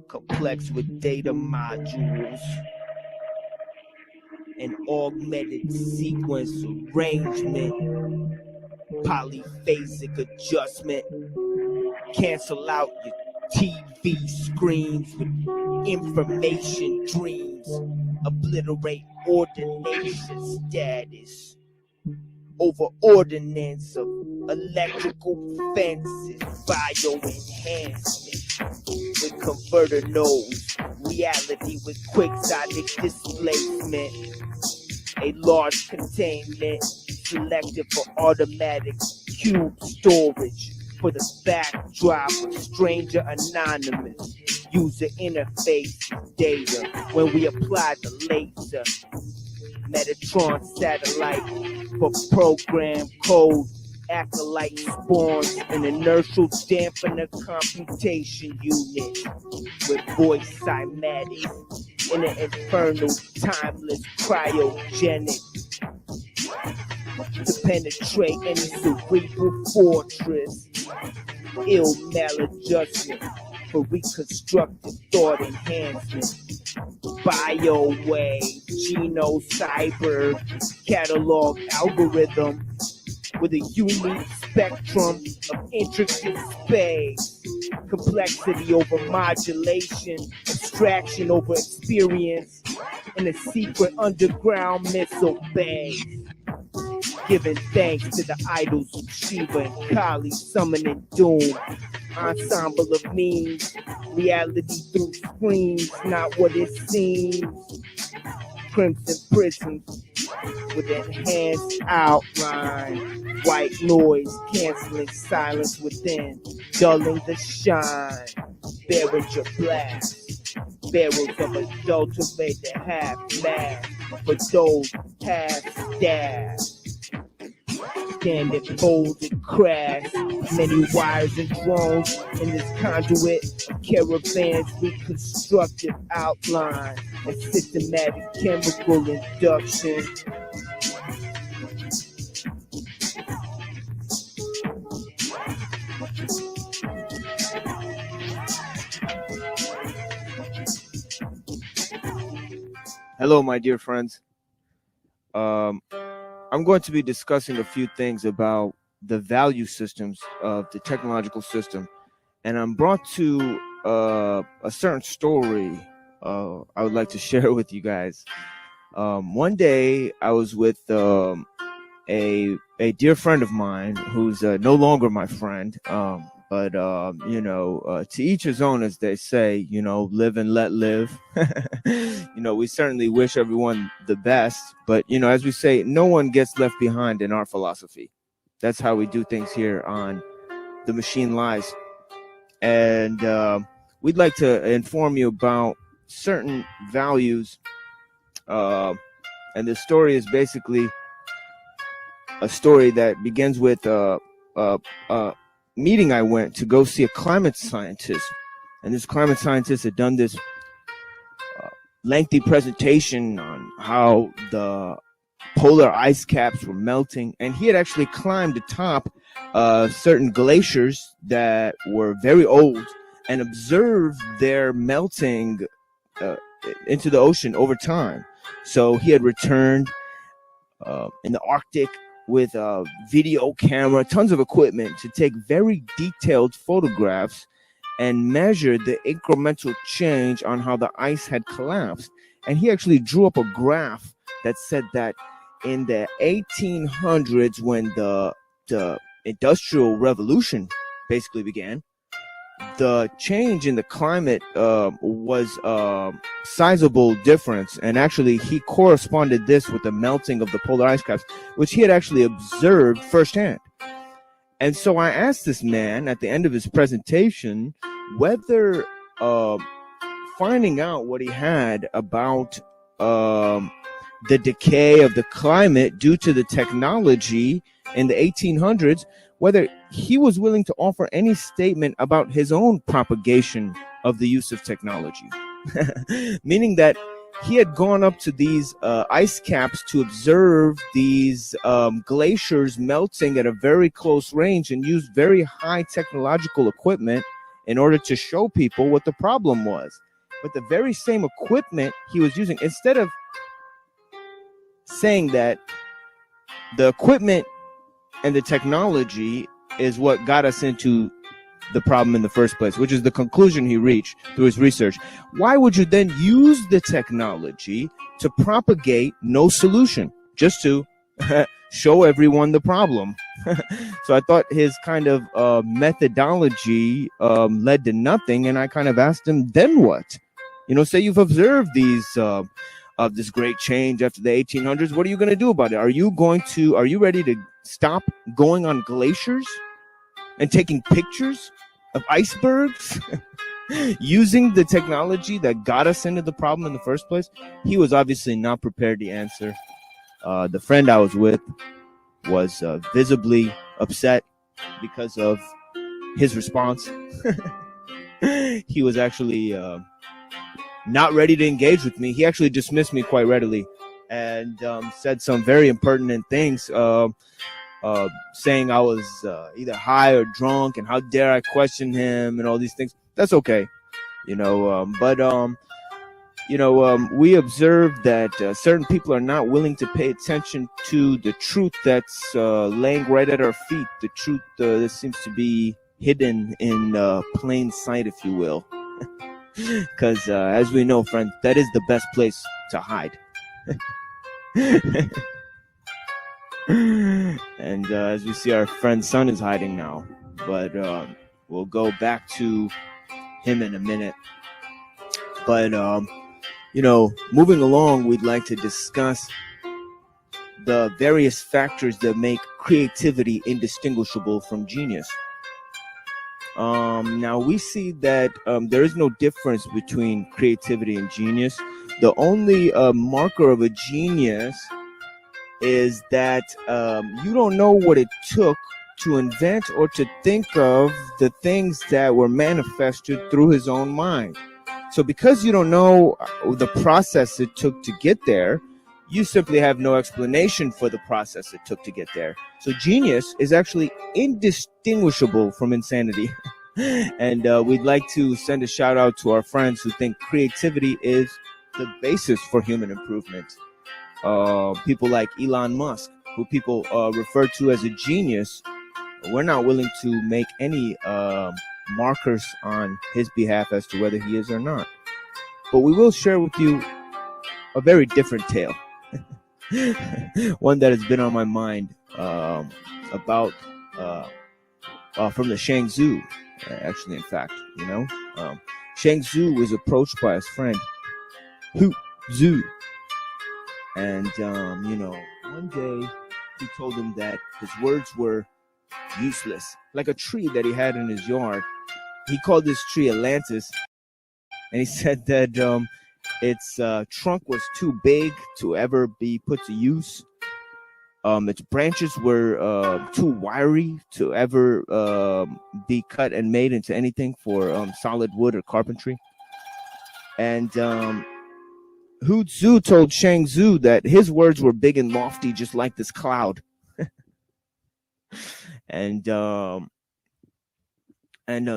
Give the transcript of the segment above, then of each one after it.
complex with data modules, an augmented sequence arrangement, polyphasic adjustment, cancel out your TV screens with information dreams, obliterate ordination status over ordinance of electrical fences, bioenhancement with converter nodes, reality with quixotic displacement, a large containment selected for automatic cube storage for the backdrop of stranger anonymous user interface data when we apply the laser Metatron satellite for program code. Acolyte spawns an inertial dampener computation unit with voice cymatics in an infernal, timeless, cryogenic to penetrate any cerebral fortress. Ill maladjustment for reconstructive thought enhancement. Biowave, Geno Cyber, catalog algorithm with a unique spectrum of intricate space, complexity over modulation, abstraction over experience, in a secret underground missile base. Giving thanks to the idols of Shiva and Kali, summoning doom. Ensemble of memes, reality through screens, not what it seems. Crimson prisms with enhanced outline, white noise canceling silence within, dulling the shine. Bearage of blast, barrels of adulterated half mask for those half stabbed. Standing folded crash, many wires and drones in this conduit of caravans, reconstructive outline and systematic chemical induction. Hello, my dear friends. I'm going to be discussing a few things about the value systems of the technological system. And I'm brought to a certain story I would like to share with you guys. One day I was with a dear friend of mine who's no longer my friend. But to each his own, as they say, live and let live. We certainly wish everyone the best. But, as we say, no one gets left behind in our philosophy. That's how we do things here on The Machine Lies. And we'd like to inform you about certain values. And the story is basically a story that begins with meeting I went to go see a climate scientist, and this climate scientist had done this lengthy presentation on how the polar ice caps were melting, and he had actually climbed atop certain glaciers that were very old and observed their melting into the ocean over time. So he had returned in the Arctic with a video camera, tons of equipment to take very detailed photographs and measure the incremental change on how the ice had collapsed. And he actually drew up a graph that said that in the 1800s, when the Industrial Revolution basically began, the change in the climate was a sizable difference. And actually, he corresponded this with the melting of the polar ice caps, which he had actually observed firsthand. And so I asked this man at the end of his presentation whether finding out what he had about the decay of the climate due to the technology in the 1800s, whether he was willing to offer any statement about his own propagation of the use of technology. Meaning that he had gone up to these ice caps to observe these glaciers melting at a very close range and used very high technological equipment in order to show people what the problem was. But the very same equipment he was using, instead of saying that the equipment and the technology is what got us into the problem in the first place, which is the conclusion he reached through his research, why would you then use the technology to propagate no solution, just to show everyone the problem? So I thought his kind of methodology led to nothing, and I kind of asked him, then what? Say you've observed these of this great change after the 1800s. What are you going to do about it? Are you ready to stop going on glaciers and taking pictures of icebergs using the technology that got us into the problem in the first place? He was obviously not prepared to answer. The friend I was with was visibly upset because of his response. He was actually not ready to engage with me. He actually dismissed me quite readily and said some very impertinent things, saying I was either high or drunk, and how dare I question him, and all these things. That's okay, but we observed that certain people are not willing to pay attention to the truth that's laying right at our feet, the truth that seems to be hidden in plain sight, if you will. Because as we know, friends, that is the best place to hide. And as we see, our friend's son is hiding now, but we'll go back to him in a minute. But moving along, we'd like to discuss the various factors that make creativity indistinguishable from genius. Now we see that there is no difference between creativity and genius. The only marker of a genius is that you don't know what it took to invent or to think of the things that were manifested through his own mind. So because you don't know the process it took to get there, you simply have no explanation for the process it took to get there. So genius is actually indistinguishable from insanity. And we'd like to send a shout out to our friends who think creativity is the basis for human improvement. People like Elon Musk, who people refer to as a genius. We're not willing to make any markers on his behalf as to whether he is or not. But we will share with you a very different tale. One that has been on my mind about from the Shang Tzu, actually, in fact, Shang Tzu was approached by his friend Hu Tzu, and one day he told him that his words were useless, like a tree that he had in his yard. He called this tree Atlantis, and he said that its trunk was too big to ever be put to use. Its branches were too wiry to ever be cut and made into anything for solid wood or carpentry. And Hu Tzu told Shang Tzu that his words were big and lofty, just like this cloud. And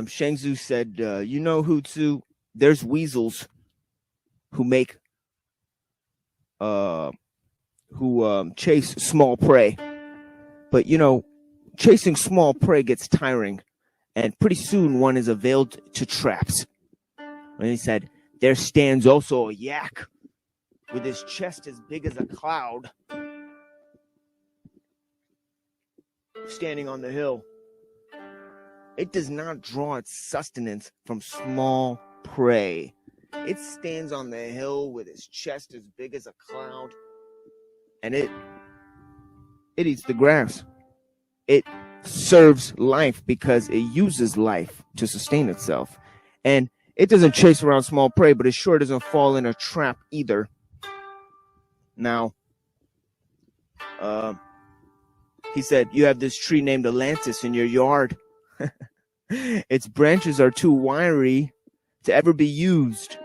Shang Tzu said, Hu Tzu, there's weasels who make who chase small prey, but chasing small prey gets tiring, and pretty soon one is availed to traps. And he said, there stands also a yak with his chest as big as a cloud, standing on the hill. It does not draw its sustenance from small prey. It stands on the hill with its chest as big as a cloud, and it eats the grass. It serves life because it uses life to sustain itself. And it doesn't chase around small prey, but it sure doesn't fall in a trap either. Now, he said, you have this tree named Atlantis in your yard. Its branches are too wiry to ever be used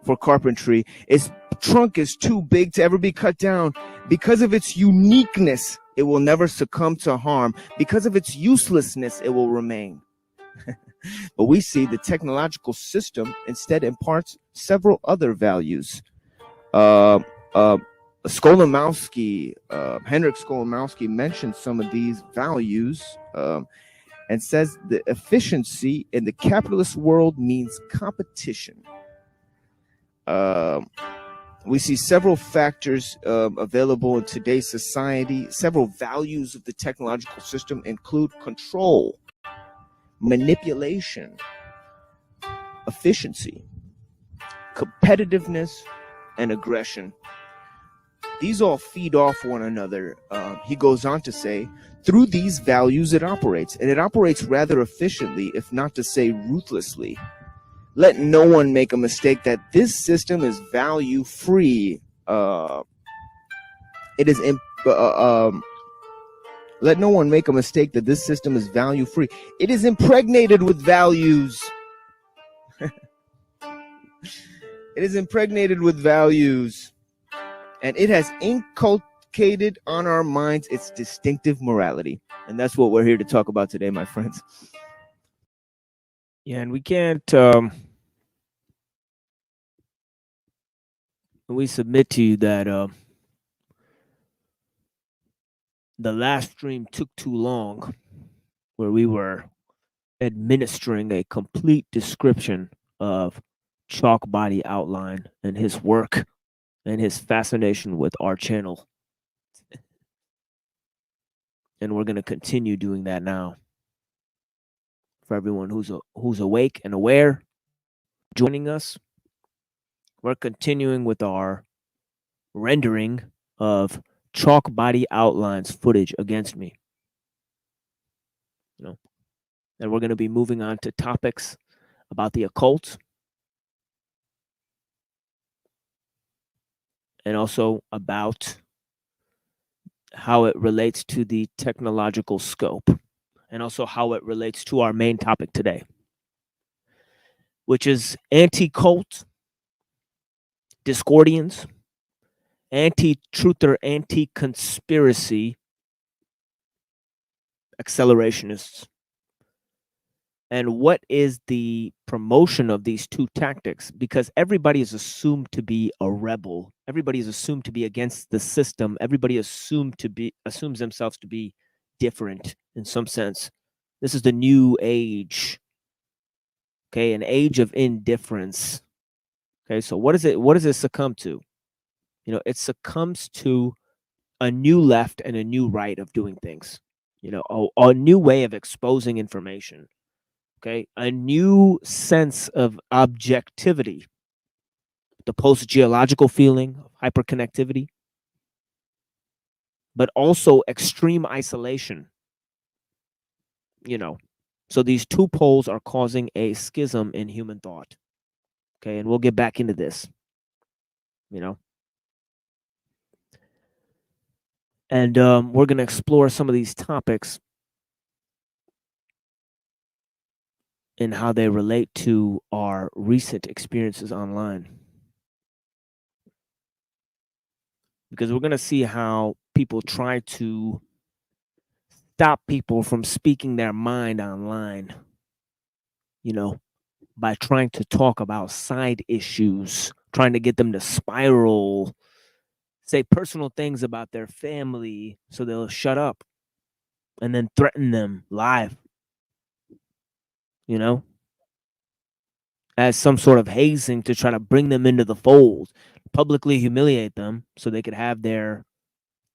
for carpentry. Its trunk is too big to ever be cut down. Because of its uniqueness, it will never succumb to harm. Because of its uselessness, it will remain. But we see the technological system instead imparts several other values. Skolimowski, Henrik Skolimowski mentioned some of these values and says the efficiency in the capitalist world means competition. We see several factors available in today's society. Several values of the technological system include control, manipulation, efficiency, competitiveness, and aggression. These all feed off one another. He goes on to say, through these values it operates, and it operates rather efficiently, if not to say ruthlessly. Let no one make a mistake that this system is value free. Let no one make a mistake that this system is value free. It is impregnated with values. It is impregnated with values. And it has inculcated on our minds its distinctive morality. And that's what we're here to talk about today, my friends. Yeah, and we can't... we submit to you that the last stream took too long, where we were administering a complete description of Chalk Body Outline and his work and his fascination with our channel. And we're going to continue doing that now. For everyone who's awake and aware, joining us, we're continuing with our rendering of Chalk Body Outlines footage against me. You know, and we're going to be moving on to topics about the occult and also about how it relates to the technological scope and also how it relates to our main topic today, which is anti-cult, Discordians, anti-truther, anti-conspiracy, accelerationists. And what is the promotion of these two tactics? Because everybody is assumed to be a rebel. Everybody is assumed to be against the system. Everybody assumes themselves to be different in some sense. This is the new age. Okay, an age of indifference. Okay, so what does it succumb to? You know, it succumbs to a new left and a new right of doing things. You know, a new way of exposing information. Okay, a new sense of objectivity, the post-geological feeling of hyperconnectivity, but also extreme isolation. You know, so these two poles are causing a schism in human thought. Okay, and we'll get back into this. You know, and we're going to explore some of these topics and how they relate to our recent experiences online. Because we're going to see how people try to stop people from speaking their mind online, you know, by trying to talk about side issues, trying to get them to spiral, say personal things about their family so they'll shut up, and then threaten them live, you know, as some sort of hazing to try to bring them into the fold, publicly humiliate them so they could have their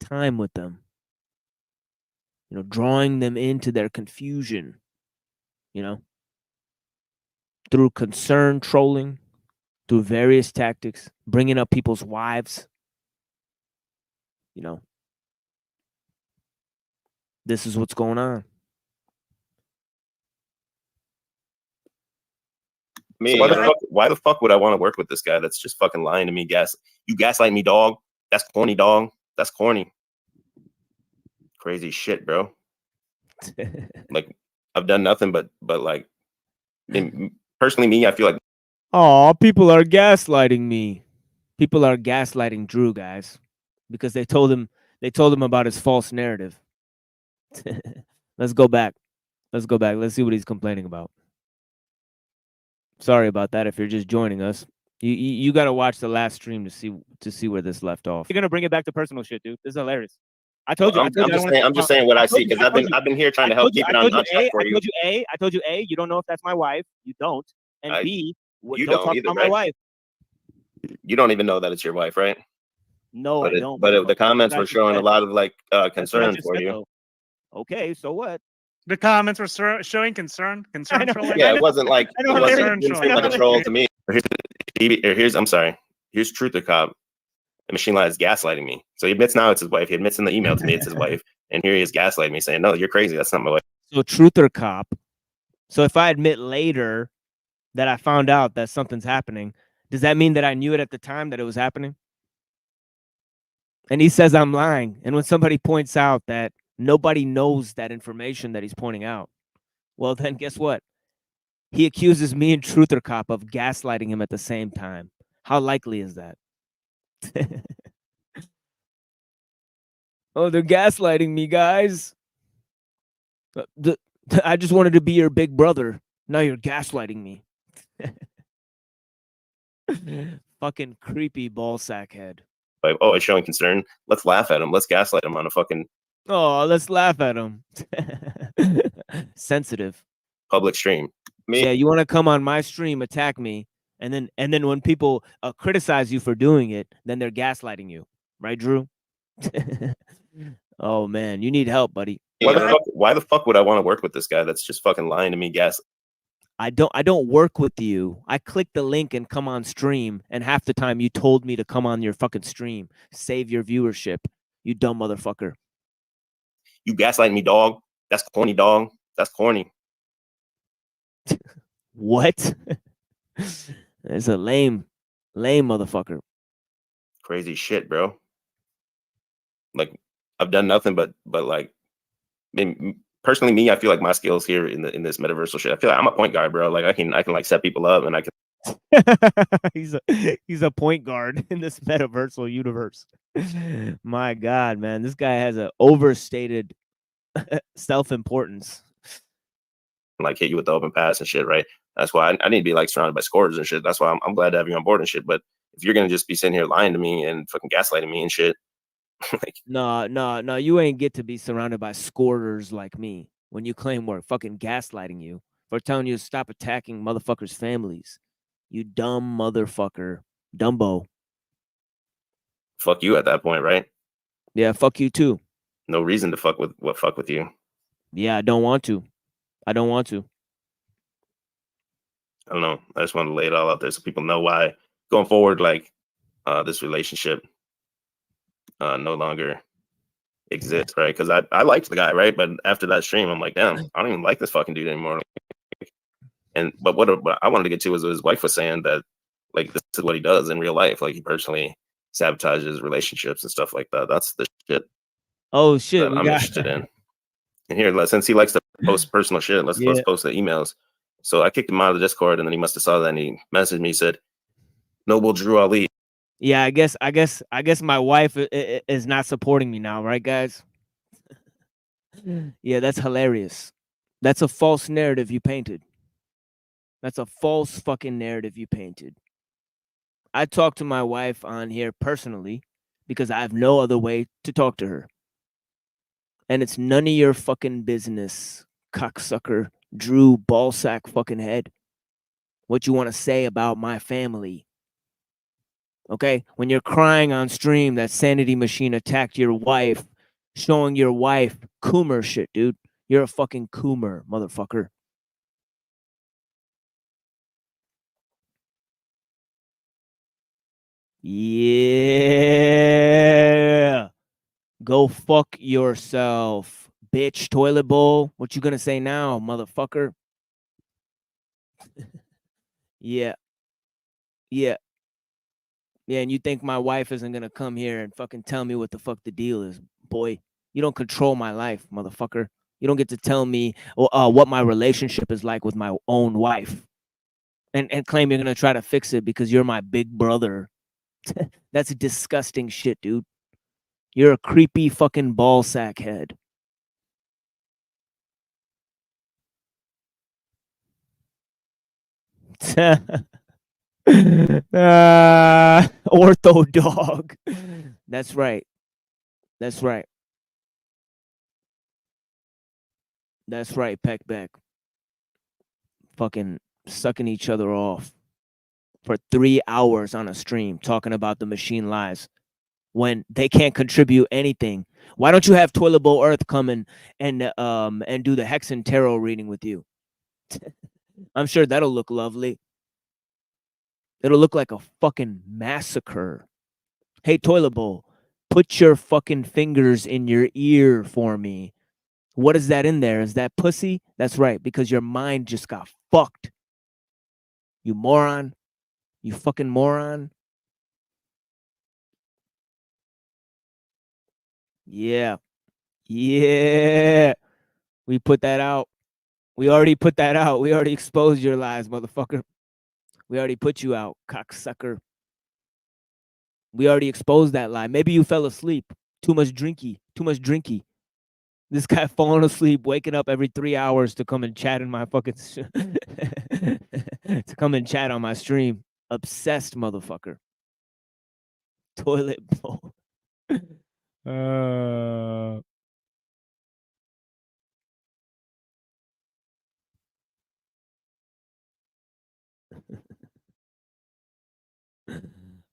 time with them, you know, drawing them into their confusion, you know, through concern trolling, through various tactics, bringing up people's wives, you know. This is what's going on. So why the fuck would I want to work with this guy that's just fucking lying to me? You gaslight me, dog. That's corny, dog. That's corny. Crazy shit, bro. Like, I've done nothing but like, personally, me, I feel like Oh, people are gaslighting me. People are gaslighting Drew, guys, because they told him about his false narrative. Let's go back. Let's go back. Let's see what he's complaining about. Sorry about that. If you're just joining us, you got to watch the last stream to see where this left off. You're gonna bring it back to personal shit, dude. This is hilarious. I told you. I'm just saying what I see because I've been here trying to help keep it on track for you. I told you, A, you don't know if that's my wife. You don't. And B, you don't talk either, about right? my wife. You don't even know that it's your wife, right? No, but I don't. But the comments were showing a lot of like concern for you. Though. Okay, so what? The comments were showing concern. Trolling. Yeah, it wasn't like it didn't seem like a troll to me. I'm sorry. Here's Truther Cop. The machine lie is gaslighting me. So he admits now it's his wife. He admits in the email to me it's his wife. And here he is gaslighting me, saying, "No, you're crazy. That's not my wife." So Truther Cop. So if I admit later that I found out that something's happening, does that mean that I knew it at the time that it was happening? And he says I'm lying. And when somebody points out that nobody knows that information that he's pointing out, well, then guess what? He accuses me and Truther Cop of gaslighting him at the same time. How likely is that? Oh, they're gaslighting me, guys. I just wanted to be your big brother. Now you're gaslighting me. Fucking creepy ballsack head. Like, oh, it's showing concern. Let's laugh at him. Let's gaslight him on a fucking. Oh, let's laugh at him. Sensitive. Public stream. Yeah, you want to come on my stream, attack me, and then when people criticize you for doing it, then they're gaslighting you, right, Drew? Oh man, you need help, buddy. Why the fuck would I want to work with this guy that's just fucking lying to me, I don't work with you. I clicked the link and come on stream, and half the time you told me to come on your fucking stream. Save your viewership, you dumb motherfucker. You gaslight me, dog. That's corny, dog. That's corny. What? It's a lame motherfucker. Crazy shit, bro. Like, I've done nothing but like, I mean, personally, me, I feel like my skills here in this metaversal shit. I feel like I'm a point guard, bro. Like I can like set people up, and I can. He's a point guard in this metaversal universe. My God, man, this guy has an overstated self-importance. Like hit you with the open pass and shit, right? That's why I need to be like surrounded by scorers and shit. That's why I'm glad to have you on board and shit. But if you're gonna just be sitting here lying to me and fucking gaslighting me and shit, like, no, you ain't get to be surrounded by scorers like me when you claim we're fucking gaslighting you for telling you to stop attacking motherfuckers' families. You dumb motherfucker, Dumbo. Fuck you at that point, right? Yeah, fuck you too. No reason to fuck with you. Yeah, I don't want to. I don't know. I just want to lay it all out there so people know why going forward, like this relationship no longer exists, right? Because I liked the guy, right? But after that stream, I'm like, damn, I don't even like this fucking dude anymore. But what I wanted to get to was what his wife was saying, that like this is what he does in real life. Like he personally sabotages relationships and stuff like that. That's the shit. Oh shit, I'm interested in. And here, since he likes to post personal shit, let's post the emails. So I kicked him out of the Discord, and then he must have saw that, and he messaged me. He said, "Noble Drew Ali." Yeah, I guess my wife is not supporting me now, right, guys? Yeah, that's hilarious. That's a false narrative you painted. That's a false fucking narrative you painted. I talked to my wife on here personally because I have no other way to talk to her. And it's none of your fucking business, cocksucker, Drew ballsack fucking head. What you want to say about my family. Okay? When you're crying on stream that Sanity Machine attacked your wife, showing your wife coomer shit, dude. You're a fucking coomer, motherfucker. Yeah. Go fuck yourself, bitch. Toilet bowl. What you gonna say now, motherfucker? Yeah. Yeah. Yeah, and you think my wife isn't gonna come here and fucking tell me what the fuck the deal is, boy? You don't control my life, motherfucker. You don't get to tell me what my relationship is like with my own wife. and claim you're gonna try to fix it because you're my big brother. That's disgusting shit, dude. You're a creepy fucking ball sack head. Ortho dog. That's right. That's right. That's right, Peck Beck. Fucking sucking each other off for 3 hours on a stream talking about the machine lies when they can't contribute anything. Why don't you have Toilet Bowl Earth come in and do the Hexen Tarot reading with you? I'm sure that'll look lovely. It'll look like a fucking massacre. Hey, Toilet Bowl, put your fucking fingers in your ear for me. What is that in there? Is that pussy? That's right, because your mind just got fucked. You moron. You fucking moron. Yeah. Yeah. We put that out. We already put that out. We already exposed your lies, motherfucker. We already put you out, cocksucker. We already exposed that lie. Maybe you fell asleep. Too much drinky. Too much drinky. This guy falling asleep, waking up every 3 hours to come and chat in my fucking to come and chat on my stream. Obsessed motherfucker. Toilet bowl.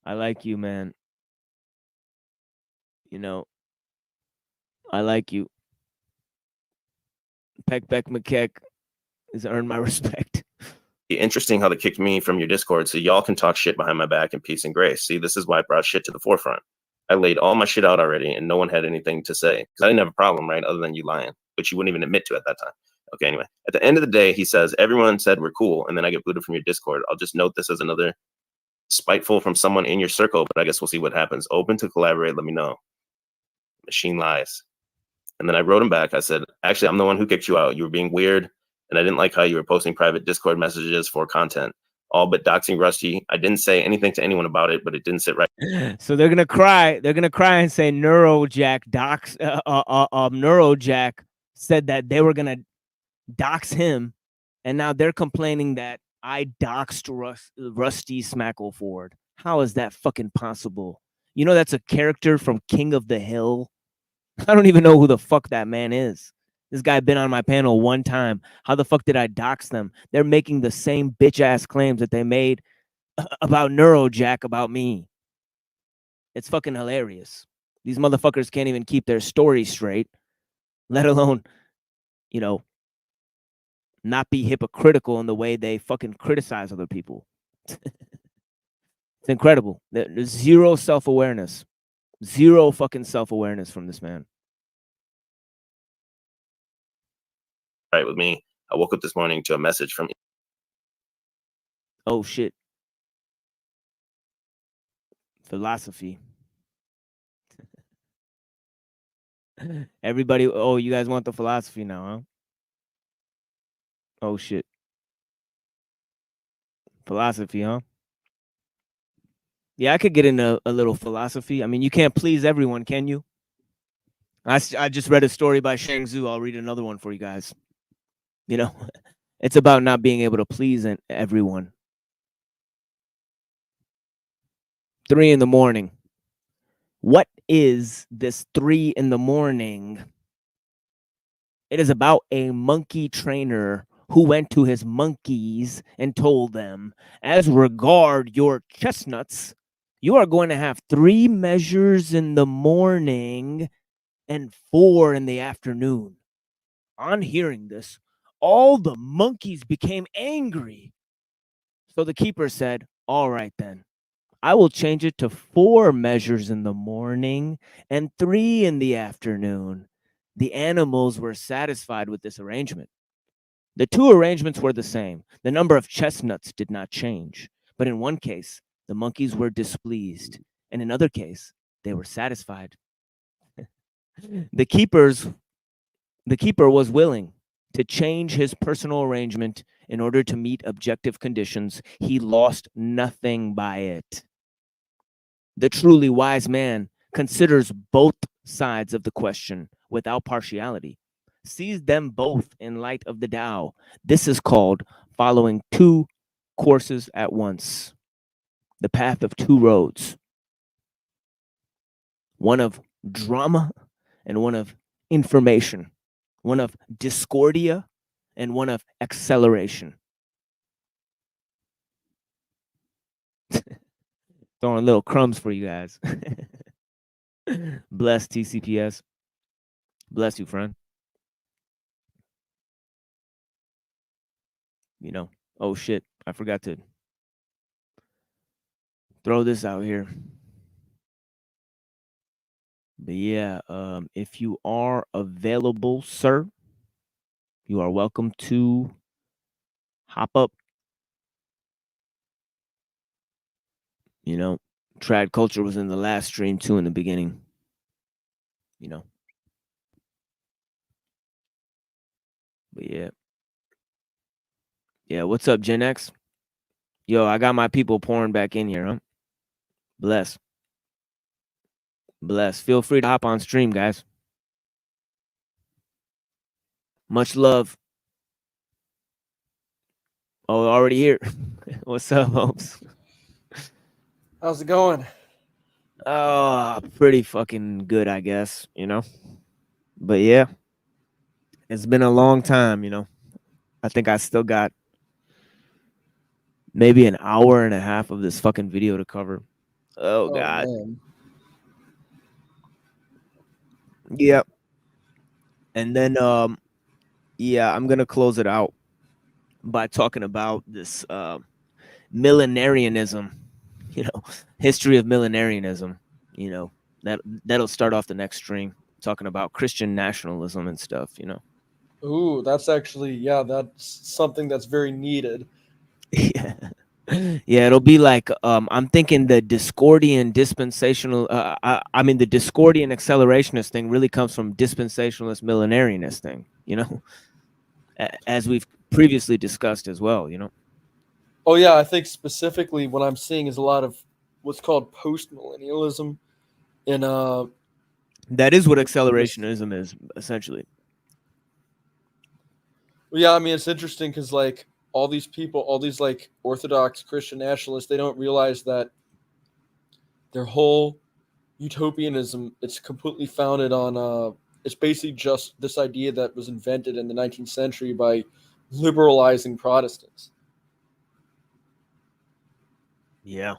I like you, man. You know, I like you. Peck Beck McKeck has earned my respect. Interesting how they kicked me from your Discord, so y'all can talk shit behind my back in peace and grace. See, this is why I brought shit to the forefront. I laid all my shit out already, and no one had anything to say because I didn't have a problem, right? Other than you lying, which you wouldn't even admit to at that time. Okay, anyway, at the end of the day, he says everyone said we're cool, and then I get booted from your Discord. I'll just note this as another spiteful from someone in your circle, but I guess we'll see what happens. Open to collaborate. Let me know. Machine lies. And then I wrote him back. I said, actually, I'm the one who kicked you out. You were being weird, and I didn't like how you were posting private Discord messages for content, all but doxing Rusty. I didn't say anything to anyone about it, but it didn't sit right. So they're gonna cry. They're gonna cry and say Neurojack Neurojack said that they were gonna dox him, and now they're complaining that I doxed Rusty Smackleford. How is that fucking possible? You know that's a character from King of the Hill. I don't even know who the fuck that man is. This guy been on my panel one time. How the fuck did I dox them? They're making the same bitch ass claims that they made about Neurojack about me. It's fucking hilarious. These motherfuckers can't even keep their story straight, let alone, you know, not be hypocritical in the way they fucking criticize other people. It's incredible. There's zero self-awareness. Zero fucking self-awareness from this man. Right with me. I woke up this morning to a message from. Oh shit. Philosophy. Everybody, oh, you guys want the philosophy now, huh? Oh shit. Philosophy, huh? Yeah, I could get into a little philosophy. I mean, you can't please everyone, can you? I just read a story by Shang Tzu. I'll read another one for you guys. You know, it's about not being able to please everyone. 3 a.m. What is this 3 a.m? It is about a monkey trainer who went to his monkeys and told them, as regard your chestnuts, you are going to have 3 measures in the morning and 4 in the afternoon. On hearing this, all the monkeys became angry. So the keeper said, all right then, I will change it to 4 measures in the morning and 3 in the afternoon. The animals were satisfied with this arrangement. The 2 arrangements were the same. The number of chestnuts did not change. But in one case, the monkeys were displeased. And in another case, they were satisfied. The keeper was willing. to change his personal arrangement in order to meet objective conditions. He lost nothing by it. The truly wise man considers both sides of the question without partiality, sees them both in light of the Tao. This is called following two courses at once, the path of two roads, one of drama and one of information, one of discordia and one of acceleration. Throwing little crumbs for you guys. Bless TCPS. Bless you, friend. You know, oh shit, I forgot to throw this out here. But yeah, if you are available, sir, you are welcome to hop up. You know, trad culture was in the last stream too in the beginning. You know. But yeah. Yeah, what's up, Gen X? Yo, I got my people pouring back in here, huh? Bless. Bless. Feel free to hop on stream, guys. Much love. Oh, already here. What's up, Hopes? How's it going? Oh, pretty fucking good, I guess, you know? But yeah, it's been a long time, you know? I think I still got maybe an hour and a half of this fucking video to cover. Oh, God. Man. Yep. And then, yeah, I'm going to close it out by talking about this millenarianism, you know, history of millenarianism, you know, that'll start off the next stream talking about Christian nationalism and stuff, you know. Ooh, that's actually, yeah, that's something that's very needed. Yeah. Yeah, it'll be like I'm thinking the Discordian dispensational I mean the Discordian accelerationist thing really comes from dispensationalist millenarianist thing, you know, as we've previously discussed as well, you know. Oh, yeah, I think specifically what I'm seeing is a lot of what's called post-millennialism. And That is what accelerationism is, essentially. well, yeah, I mean, it's interesting because, like, all these people, all these, like, Orthodox Christian nationalists, they don't realize that their whole utopianism, it's completely founded on, it's basically just this idea that was invented in the 19th century by liberalizing Protestants. Yeah.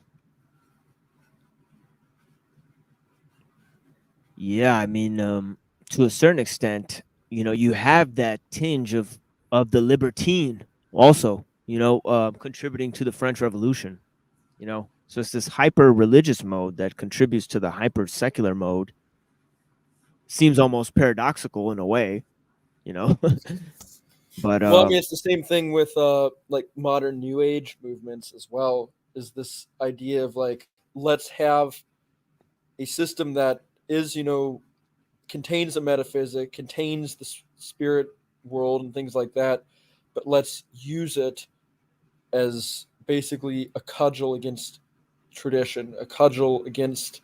Yeah, I mean, to a certain extent, you know, you have that tinge of the libertine also, you know, contributing to the French Revolution, you know. So it's this hyper religious mode that contributes to the hyper secular mode. Seems almost paradoxical in a way, you know. But Well, I mean, it's the same thing with like modern New Age movements as well. Is this idea of like let's have a system that is, you know, contains a metaphysic, contains the spirit world and things like that, but let's use it as basically a cudgel against tradition, a cudgel against,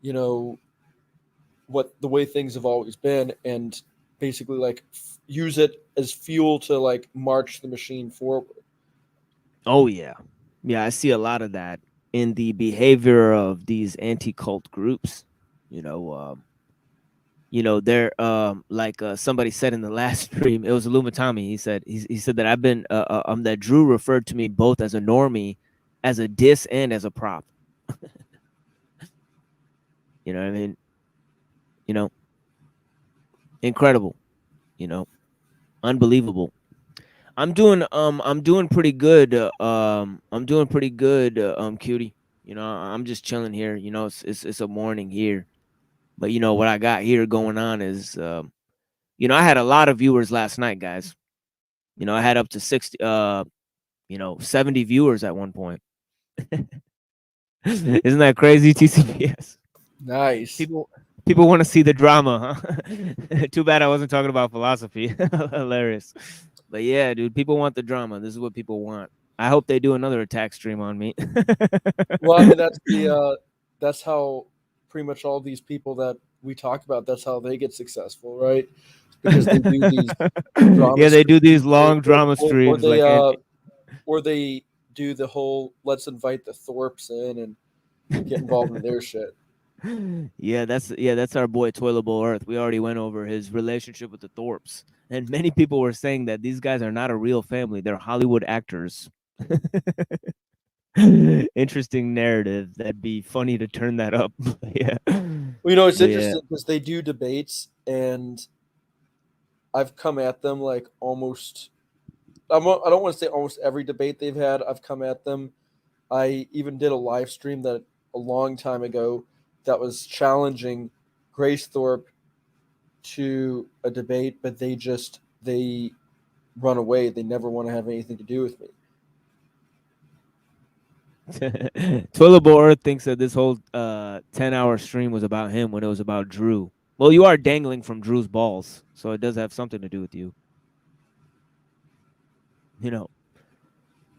you know, what the way things have always been, and basically like use it as fuel to like march the machine forward. oh yeah, yeah, I see a lot of that in the behavior of these anti-cult groups, you know. They're like somebody said in the last stream, it was Illumitami. He said that I've been that Drew referred to me both as a normie, as a diss, and as a prop. You know what I mean? You know, incredible. You know, unbelievable. I'm doing pretty good. I'm doing pretty good. Cutie. You know, I'm just chilling here. You know, it's a morning here, but you know what I got here going on is you know, I had a lot of viewers last night, guys. You know, I had up to 60 70 viewers at one point. Isn't that crazy, TCPS? Nice. People want to see the drama, huh? Too bad I wasn't talking about philosophy. Hilarious. But yeah, dude, people want the drama. This is what people want. I hope they do another attack stream on me. Well, I mean, that's how pretty much all these people that we talk about, that's how they get successful, right? Because they do these drama Yeah, they do these streams, long drama or streams. they Like, or they do the whole let's invite the Thorpes in and get involved in their shit. yeah, that's our boy Toilable Earth. We already went over his relationship with the Thorpes, and many people were saying that these guys are not a real family; they're Hollywood actors. Interesting narrative. That'd be funny to turn that up. Yeah. Well, it's But yeah. interesting because they do debates, and I've come at them like almost. I don't want to say almost every debate they've had. I've come at them. I even did a live stream that a long time ago that was challenging Grace Thorpe to a debate, but they run away. They never want to have anything to do with me. Toilet Earth thinks that this whole 10-hour stream was about him when it was about Drew. Well, you are dangling from Drew's balls, so it does have something to do with you.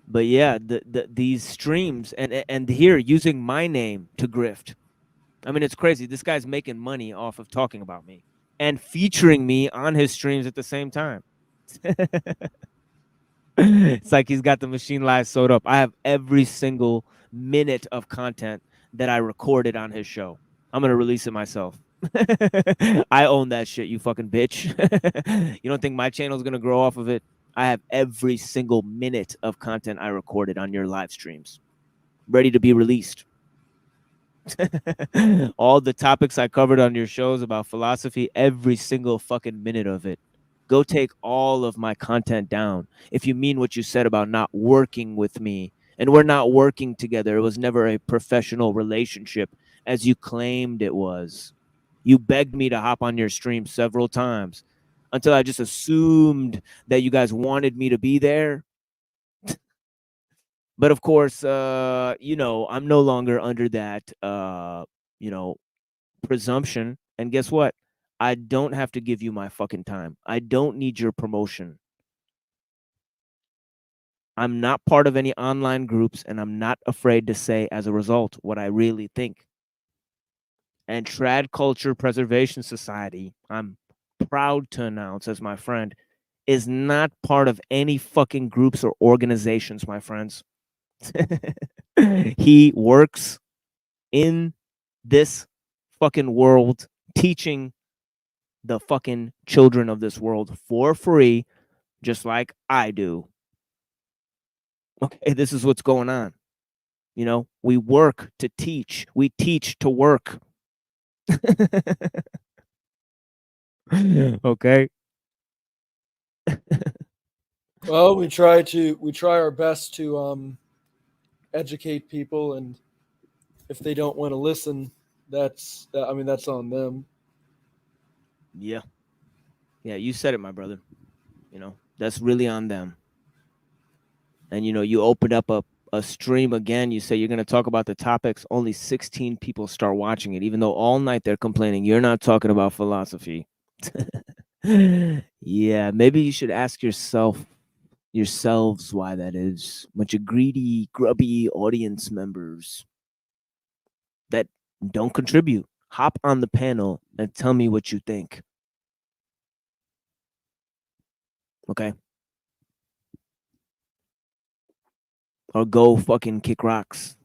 But yeah, these streams and here using my name to grift. I mean, it's crazy. This guy's making money off of talking about me and featuring me on his streams at the same time. It's like he's got the machine live sewed up. I have every single minute of content that I recorded on his show. I'm gonna release it myself. I own that shit, you fucking bitch. You don't think my channel's gonna grow off of it? I have every single minute of content I recorded on your live streams ready to be released. All the topics I covered on your shows about philosophy, every single fucking minute of it. Go take all of my content down if you mean what you said about not working with me. And we're not working together. It was never a professional relationship as you claimed it was. You begged me to hop on your stream several times until I just assumed that you guys wanted me to be there. But of course, I'm no longer under that, presumption. And guess what? I don't have to give you my fucking time. I don't need your promotion. I'm not part of any online groups, and I'm not afraid to say as a result what I really think. And Trad Culture Preservation Society, I'm proud to announce as my friend, is not part of any fucking groups or organizations, my friends. He works in this fucking world teaching the fucking children of this world for free, just like I do. Okay, this is what's going on. We work to teach. We teach to work. Okay. Well, we try our best to educate people, and if they don't want to listen, that's on them. Yeah. Yeah, you said it, my brother. That's really on them. And you open up a stream again, you say you're going to talk about the topics, only 16 people start watching it, even though all night they're complaining you're not talking about philosophy. Yeah, maybe you should ask yourselves why that is. Bunch of greedy, grubby audience members that don't contribute. Hop on the panel and tell me what you think. Okay? Or go fucking kick rocks.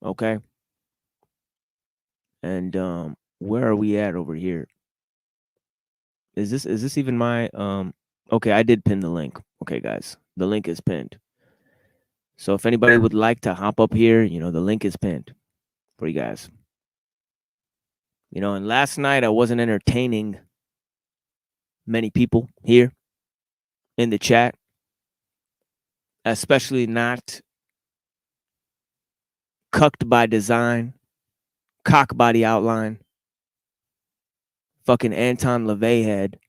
Okay? And where are we at over here? Is this even my okay, I did pin the link. Okay, guys. The link is pinned. So if anybody would like to hop up here, the link is pinned for you guys. And last night I wasn't entertaining many people here in the chat, especially not cucked by design, cock body outline, fucking Anton LaVey head,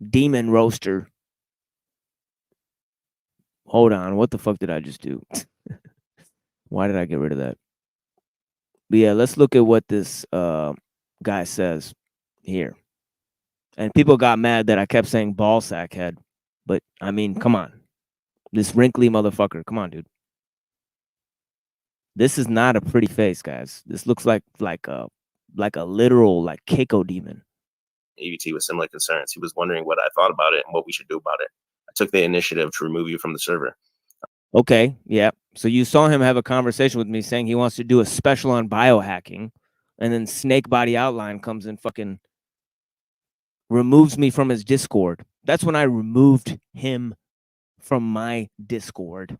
demon roaster. Hold on, what the fuck did I just do? Why did I get rid of that? But yeah, let's look at what this guy says here. And people got mad that I kept saying ball sack head. But I mean, come on. This wrinkly motherfucker. Come on, dude. This is not a pretty face, guys. This looks like a literal like Keiko demon. EBT with similar concerns. He was wondering what I thought about it and what we should do about it. I took the initiative to remove you from the server. Okay, yeah. So you saw him have a conversation with me saying he wants to do a special on biohacking, and then Snake Body Outline comes and fucking removes me from his Discord. That's when I removed him from my Discord.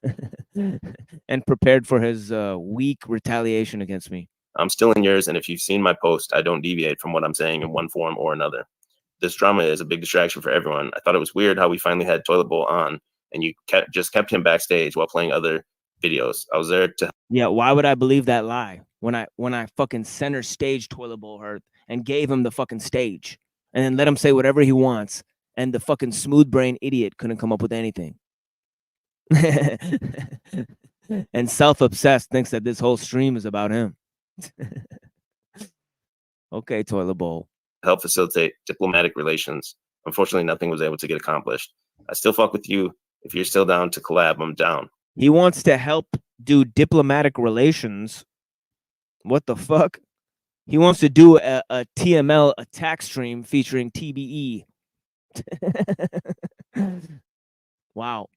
And prepared for his weak retaliation against me. I'm still in yours, and if you've seen my post, I don't deviate from what I'm saying in one form or another. This drama is a big distraction for everyone. I thought it was weird how we finally had Toilet Bowl on, and you just kept him backstage while playing other videos. I was there to... Yeah, why would I believe that lie when I fucking center stage Toilet Bowl her and gave him the fucking stage and then let him say whatever he wants, and the fucking smooth brain idiot couldn't come up with anything. And self-obsessed thinks that this whole stream is about him. Okay, Toilet Bowl. help facilitate diplomatic relations. Unfortunately, nothing was able to get accomplished. I still fuck with you. If you're still down to collab, I'm down. He wants to help do diplomatic relations. What the fuck? He wants to do a TML attack stream featuring TBE. Wow.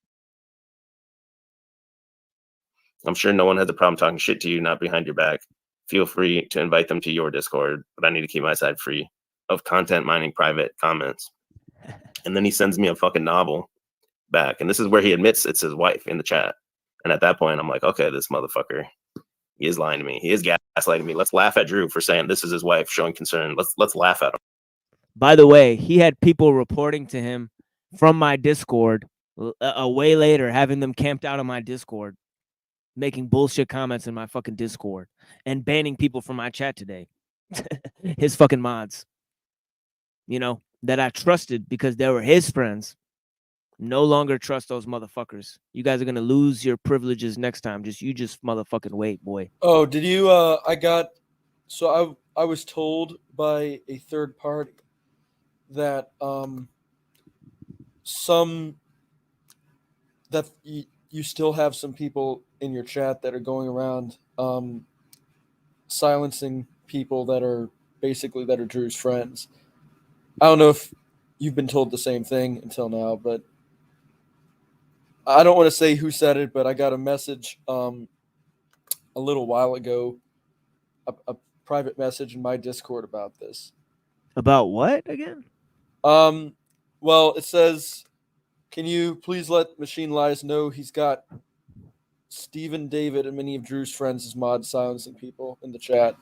I'm sure no one has a problem talking shit to you, not behind your back. Feel free to invite them to your Discord, but I need to keep my side free of content mining private comments. And then he sends me a fucking novel back. And this is where he admits it's his wife in the chat. And at that point, I'm like, okay, this motherfucker, he is lying to me. He is gaslighting me. Let's laugh at Drew for saying this is his wife showing concern. Let's laugh at him. By the way, he had people reporting to him from my Discord a way later, having them camped out on my Discord, making bullshit comments in my fucking Discord and banning people from my chat today. His fucking mods, you know, that I trusted because they were his friends. No longer trust those motherfuckers. You guys are gonna lose your privileges next time. You just motherfucking wait, boy. Oh, did you? I was told by a third party that you still have some people in your chat that are going around silencing people that are Drew's friends. I don't know if you've been told the same thing until now, but I don't want to say who said it, but I got a message a little while ago, a private message in my Discord about this. About what again? Well, it says, can you please let Machine Lies know he's got Stephen, David, and many of Drew's friends as mod silencing people in the chat.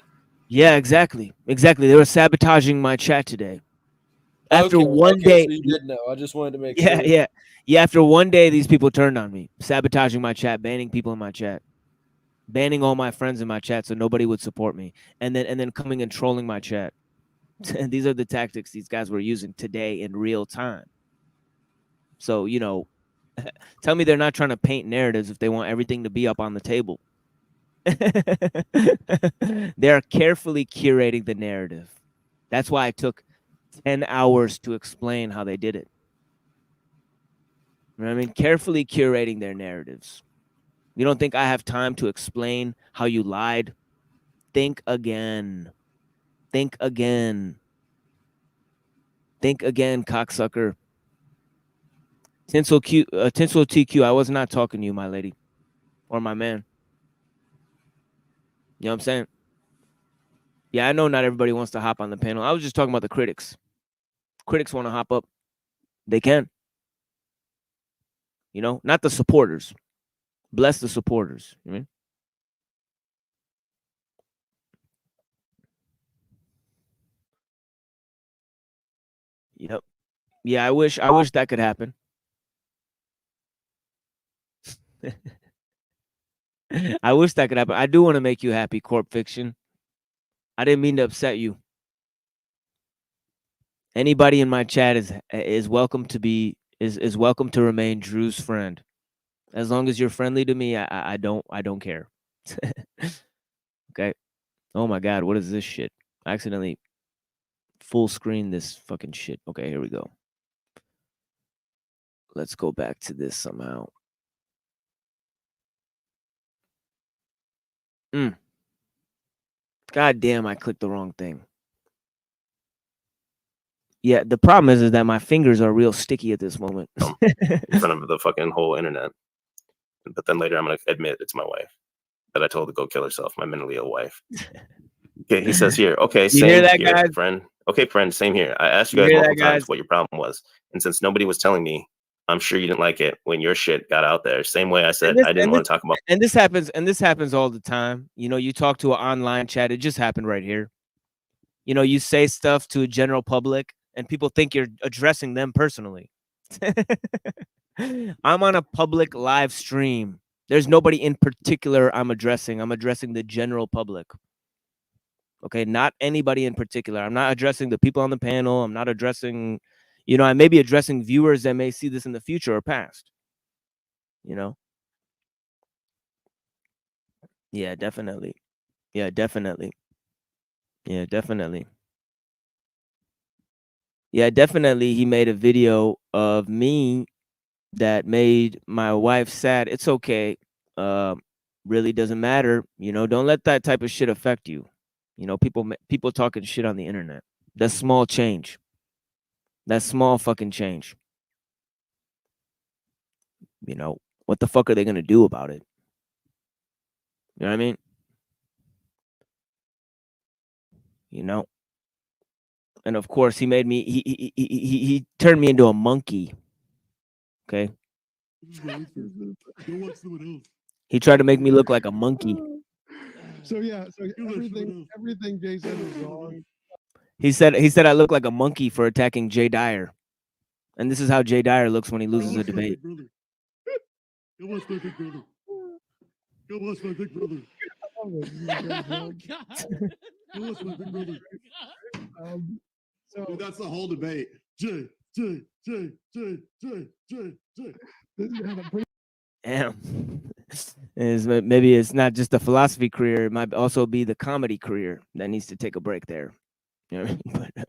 Yeah, exactly. They were sabotaging my chat today. After one day, so you did know. I just wanted to make sure. Yeah. After one day, these people turned on me, sabotaging my chat, banning people in my chat, banning all my friends in my chat, so nobody would support me, and then coming and trolling my chat. And these are the tactics these guys were using today in real time. So, you know, tell me they're not trying to paint narratives if they want everything to be up on the table. They're carefully curating the narrative. That's why I took 10 hours to explain how they did it. You know what I mean? Carefully curating their narratives. You don't think I have time to explain how you lied? Think again. Think again. Think again, cocksucker. Tinsel TQ, I was not talking to you, my lady. Or my man. You know what I'm saying? Yeah, I know not everybody wants to hop on the panel. I was just talking about the critics. Critics want to hop up. They can. You know, not the supporters. Bless the supporters. You mean? Yep. Yeah, I wish that could happen. I wish that could happen. I do want to make you happy, Corp Fiction. I didn't mean to upset you. Anybody in my chat is welcome to welcome to remain Drew's friend. As long as you're friendly to me, I don't care. Okay. Oh my God, what is this shit? I accidentally full screen this fucking shit. Okay, here we go. Let's go back to this somehow. God damn, I clicked the wrong thing. Yeah, the problem is that my fingers are real sticky at this moment. In front of the fucking whole internet. But then later I'm going to admit it's my wife that I told to go kill herself, my mentally ill wife. Okay, he says here, okay, You hear same that, here, guys? friend. Okay, friend, same here. I asked you You guys hear that, multiple times guys? what your problem was. And since nobody was telling me, I'm sure you didn't like it when your shit got out there. Same way I said I didn't want to talk about. And this happens all the time. You know, you talk to an online chat. It just happened right here. You know, you say stuff to a general public and people think you're addressing them personally. I'm on a public live stream. There's nobody in particular I'm addressing. I'm addressing the general public. Okay, not anybody in particular. I'm not addressing the people on the panel. I'm not addressing, you know, I may be addressing viewers that may see this in the future or past. You know? Yeah, definitely. Yeah, definitely. Yeah, definitely. Yeah, definitely. He made a video of me that made my wife sad. It's okay. Really doesn't matter. You know, don't let that type of shit affect you. You know, people talking shit on the internet. That's small change. That's small fucking change. You know, what the fuck are they gonna do about it? You know what I mean? You know. And of course, he made me. He turned me into a monkey. Okay. He tried to make me look like a monkey. So everything Jay said was wrong. He said I look like a monkey for attacking Jay Dyer. And this is how Jay Dyer looks when he loses a debate. Go watch my big brother. Go watch my big brother. Oh God! Go watch my big brother. So Dude, that's the whole debate. Jay. Damn. Maybe it's not just the philosophy career. It might also be the comedy career that needs to take a break there. You know what I mean?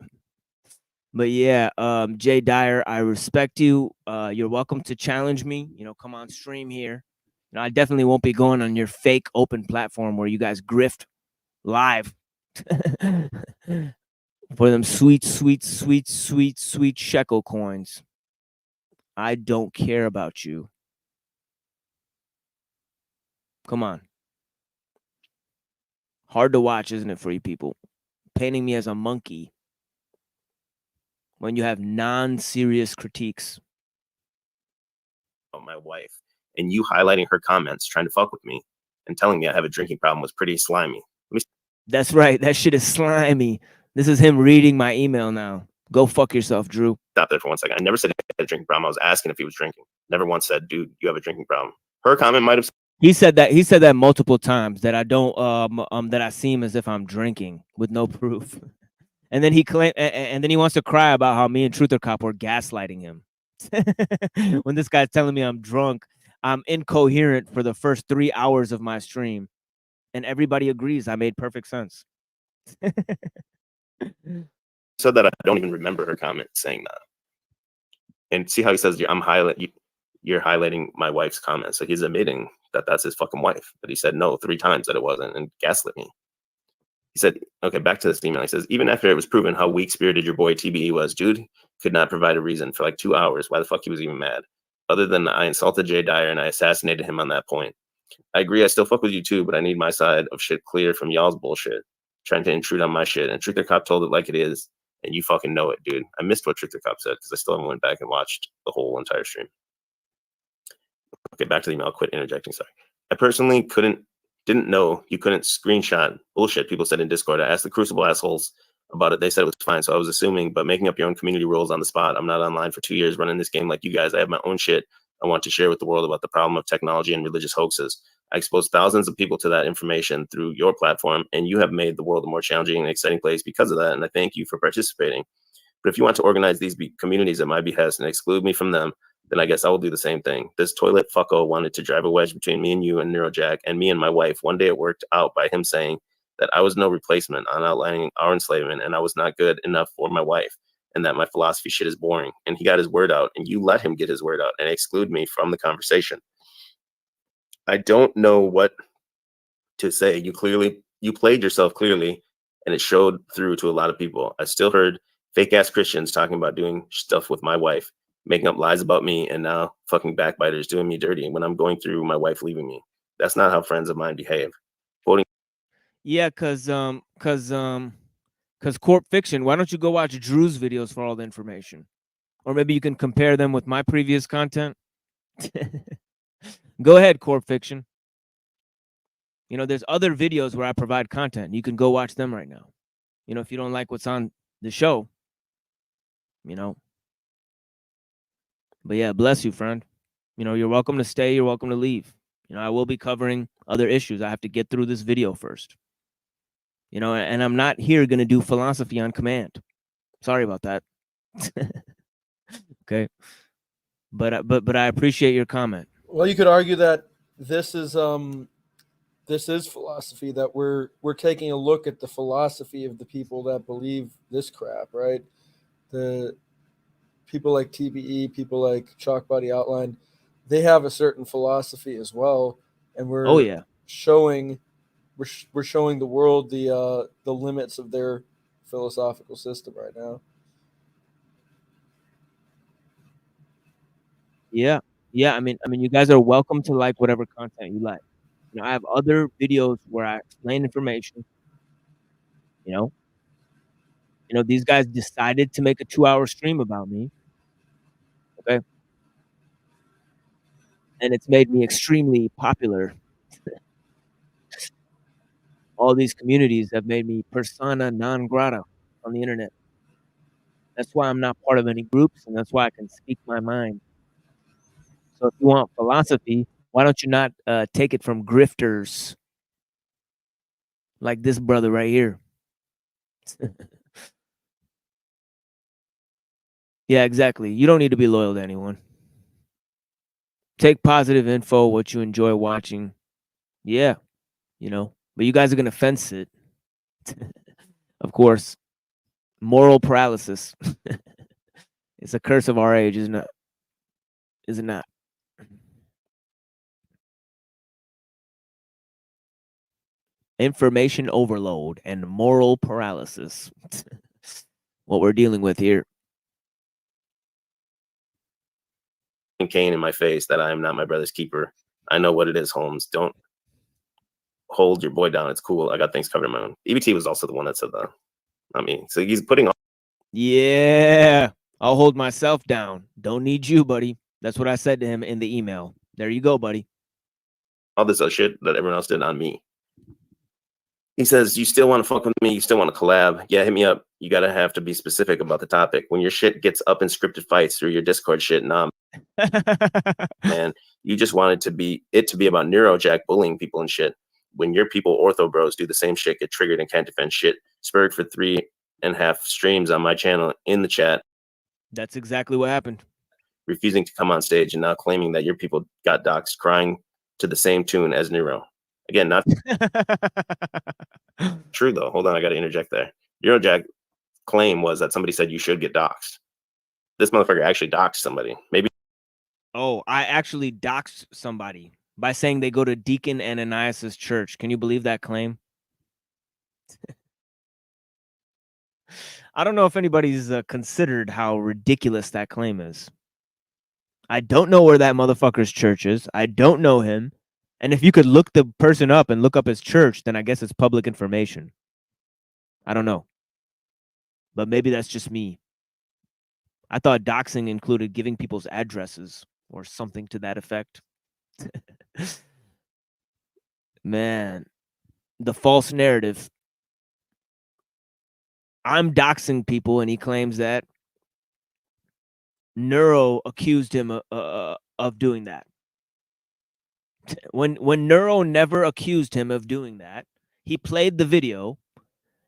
But yeah, Jay Dyer, I respect you. You're welcome to challenge me. You know, come on stream here. You know, I definitely won't be going on your fake open platform where you guys grift live for them sweet shekel coins. I don't care about you. Come on. Hard to watch, isn't it, for you people? Painting me as a monkey when you have non-serious critiques. My wife, and you highlighting her comments, trying to fuck with me, and telling me I have a drinking problem was pretty slimy. That's right. That shit is slimy. This is him reading my email now. Go fuck yourself, Drew. Stop there for 1 second. I never said he had a drinking problem. I was asking if he was drinking. Never once said, dude, you have a drinking problem. Her comment might have. He said that multiple times, that I don't that I seem as if I'm drinking with no proof. And then and then he wants to cry about how me and Truther Cop were gaslighting him. When this guy's telling me I'm drunk, I'm incoherent for the first 3 hours of my stream, and everybody agrees I made perfect sense. Said that I don't even remember her comment saying that. And see how he says you're highlighting my wife's comment. So he's admitting that that's his fucking wife. But he said no 3 times that it wasn't and gaslit me. He said, okay, back to this email. He says, even after it was proven how weak-spirited your boy TBE was, dude could not provide a reason for like 2 hours why the fuck he was even mad. Other than I insulted Jay Dyer and I assassinated him on that point. I agree, I still fuck with you too, but I need my side of shit clear from y'all's bullshit. Trying to intrude on my shit. And Truther Cop told it like it is. And you fucking know it, dude. I missed what Truther Cop said because I still haven't went back and watched the whole entire stream. Okay, back to the email. I'll quit interjecting. Sorry. I personally didn't know you couldn't screenshot bullshit people said in Discord. I asked the Crucible assholes about it. They said it was fine. So I was assuming, but making up your own community rules on the spot. I'm not online for 2 years running this game like you guys. I have my own shit I want to share with the world about the problem of technology and religious hoaxes. I exposed thousands of people to that information through your platform, and you have made the world a more challenging and exciting place because of that. And I thank you for participating. But if you want to organize these communities at my behest and exclude me from them, then I guess I will do the same thing. This toilet fucko wanted to drive a wedge between me and you and Neurojack and me and my wife. One day it worked out by him saying that I was no replacement on outlining our enslavement and I was not good enough for my wife and that my philosophy shit is boring. And he got his word out and you let him get his word out and exclude me from the conversation. I don't know what to say. You played yourself clearly and it showed through to a lot of people. I still heard fake ass Christians talking about doing stuff with my wife, making up lies about me, and now fucking backbiters doing me dirty when I'm going through my wife leaving me. That's not how friends of mine behave. Quoting Yeah, cause Corp Fiction. Why don't you go watch Drew's videos for all the information, or maybe you can compare them with my previous content. Go ahead, Corp Fiction. You know, there's other videos where I provide content. You can go watch them right now. You know, if you don't like what's on the show, you know. But yeah, bless you, friend. You know, you're welcome to stay. You're welcome to leave. You know, I will be covering other issues. I have to get through this video first. You know, and I'm not here going to do philosophy on command. Sorry about that. Okay. But I appreciate your comment. Well, you could argue that this is philosophy, that we're taking a look at the philosophy of the people that believe this crap, right? The people like TBE, people like Chalk Body Outline, they have a certain philosophy as well, and we're showing the world the limits of their philosophical system right now. Yeah. I mean, you guys are welcome to like whatever content you like. You know, I have other videos where I explain information. You know, these guys decided to make a 2-hour stream about me. Okay. And it's made me extremely popular. All these communities have made me persona non grata on the internet. That's why I'm not part of any groups, and that's why I can speak my mind. So if you want philosophy, why don't you not take it from grifters like this brother right here? Yeah, exactly. You don't need to be loyal to anyone. Take positive info, what you enjoy watching. Yeah, you know, but you guys are going to fence it. Of course, moral paralysis. It's a curse of our age, isn't it? Is it not? Information overload and moral paralysis. What we're dealing with here. Kane in my face that I am not my brother's keeper. I know what it is, Holmes. Don't hold your boy down. It's cool. I got things covered on my own. EBT was also the one that said that. I mean, so he's putting on. Yeah, I'll hold myself down. Don't need you, buddy. That's what I said to him in the email. There you go, buddy. All this other shit that everyone else did on me. He says, you still want to fuck with me? You still want to collab? Yeah, hit me up. You got to have to be specific about the topic. When your shit gets up in scripted fights through your Discord shit, nah, man, you just wanted to be about Neurojack bullying people and shit. When your people, Ortho Bros, do the same shit, get triggered and can't defend shit. Spurred for 3.5 streams on my channel in the chat. That's exactly what happened. Refusing to come on stage and now claiming that your people got doxxed, crying to the same tune as Neuro. Again, not true, though. Hold on, I got to interject there. Neurojack's claim was that somebody said you should get doxxed. This motherfucker actually doxed somebody. Maybe. Oh, I actually doxed somebody by saying they go to Deacon Ananias's church. Can you believe that claim? I don't know if anybody's considered how ridiculous that claim is. I don't know where that motherfucker's church is. I don't know him. And if you could look the person up and look up his church, then I guess it's public information. I don't know. But maybe that's just me. I thought doxing included giving people's addresses or something to that effect. Man, the false narrative. I'm doxing people, and he claims that Neuro accused him of doing that. When Neuro never accused him of doing that, he played the video,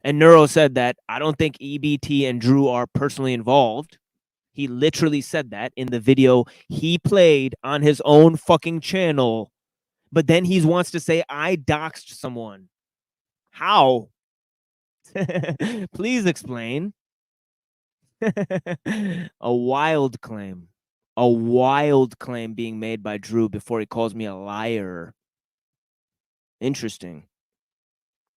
and Neuro said that I don't think EBT and Drew are personally involved. He literally said that in the video he played on his own fucking channel. But then he wants to say I doxed someone. How? Please explain. A wild claim. A wild claim being made by Drew before he calls me a liar. Interesting.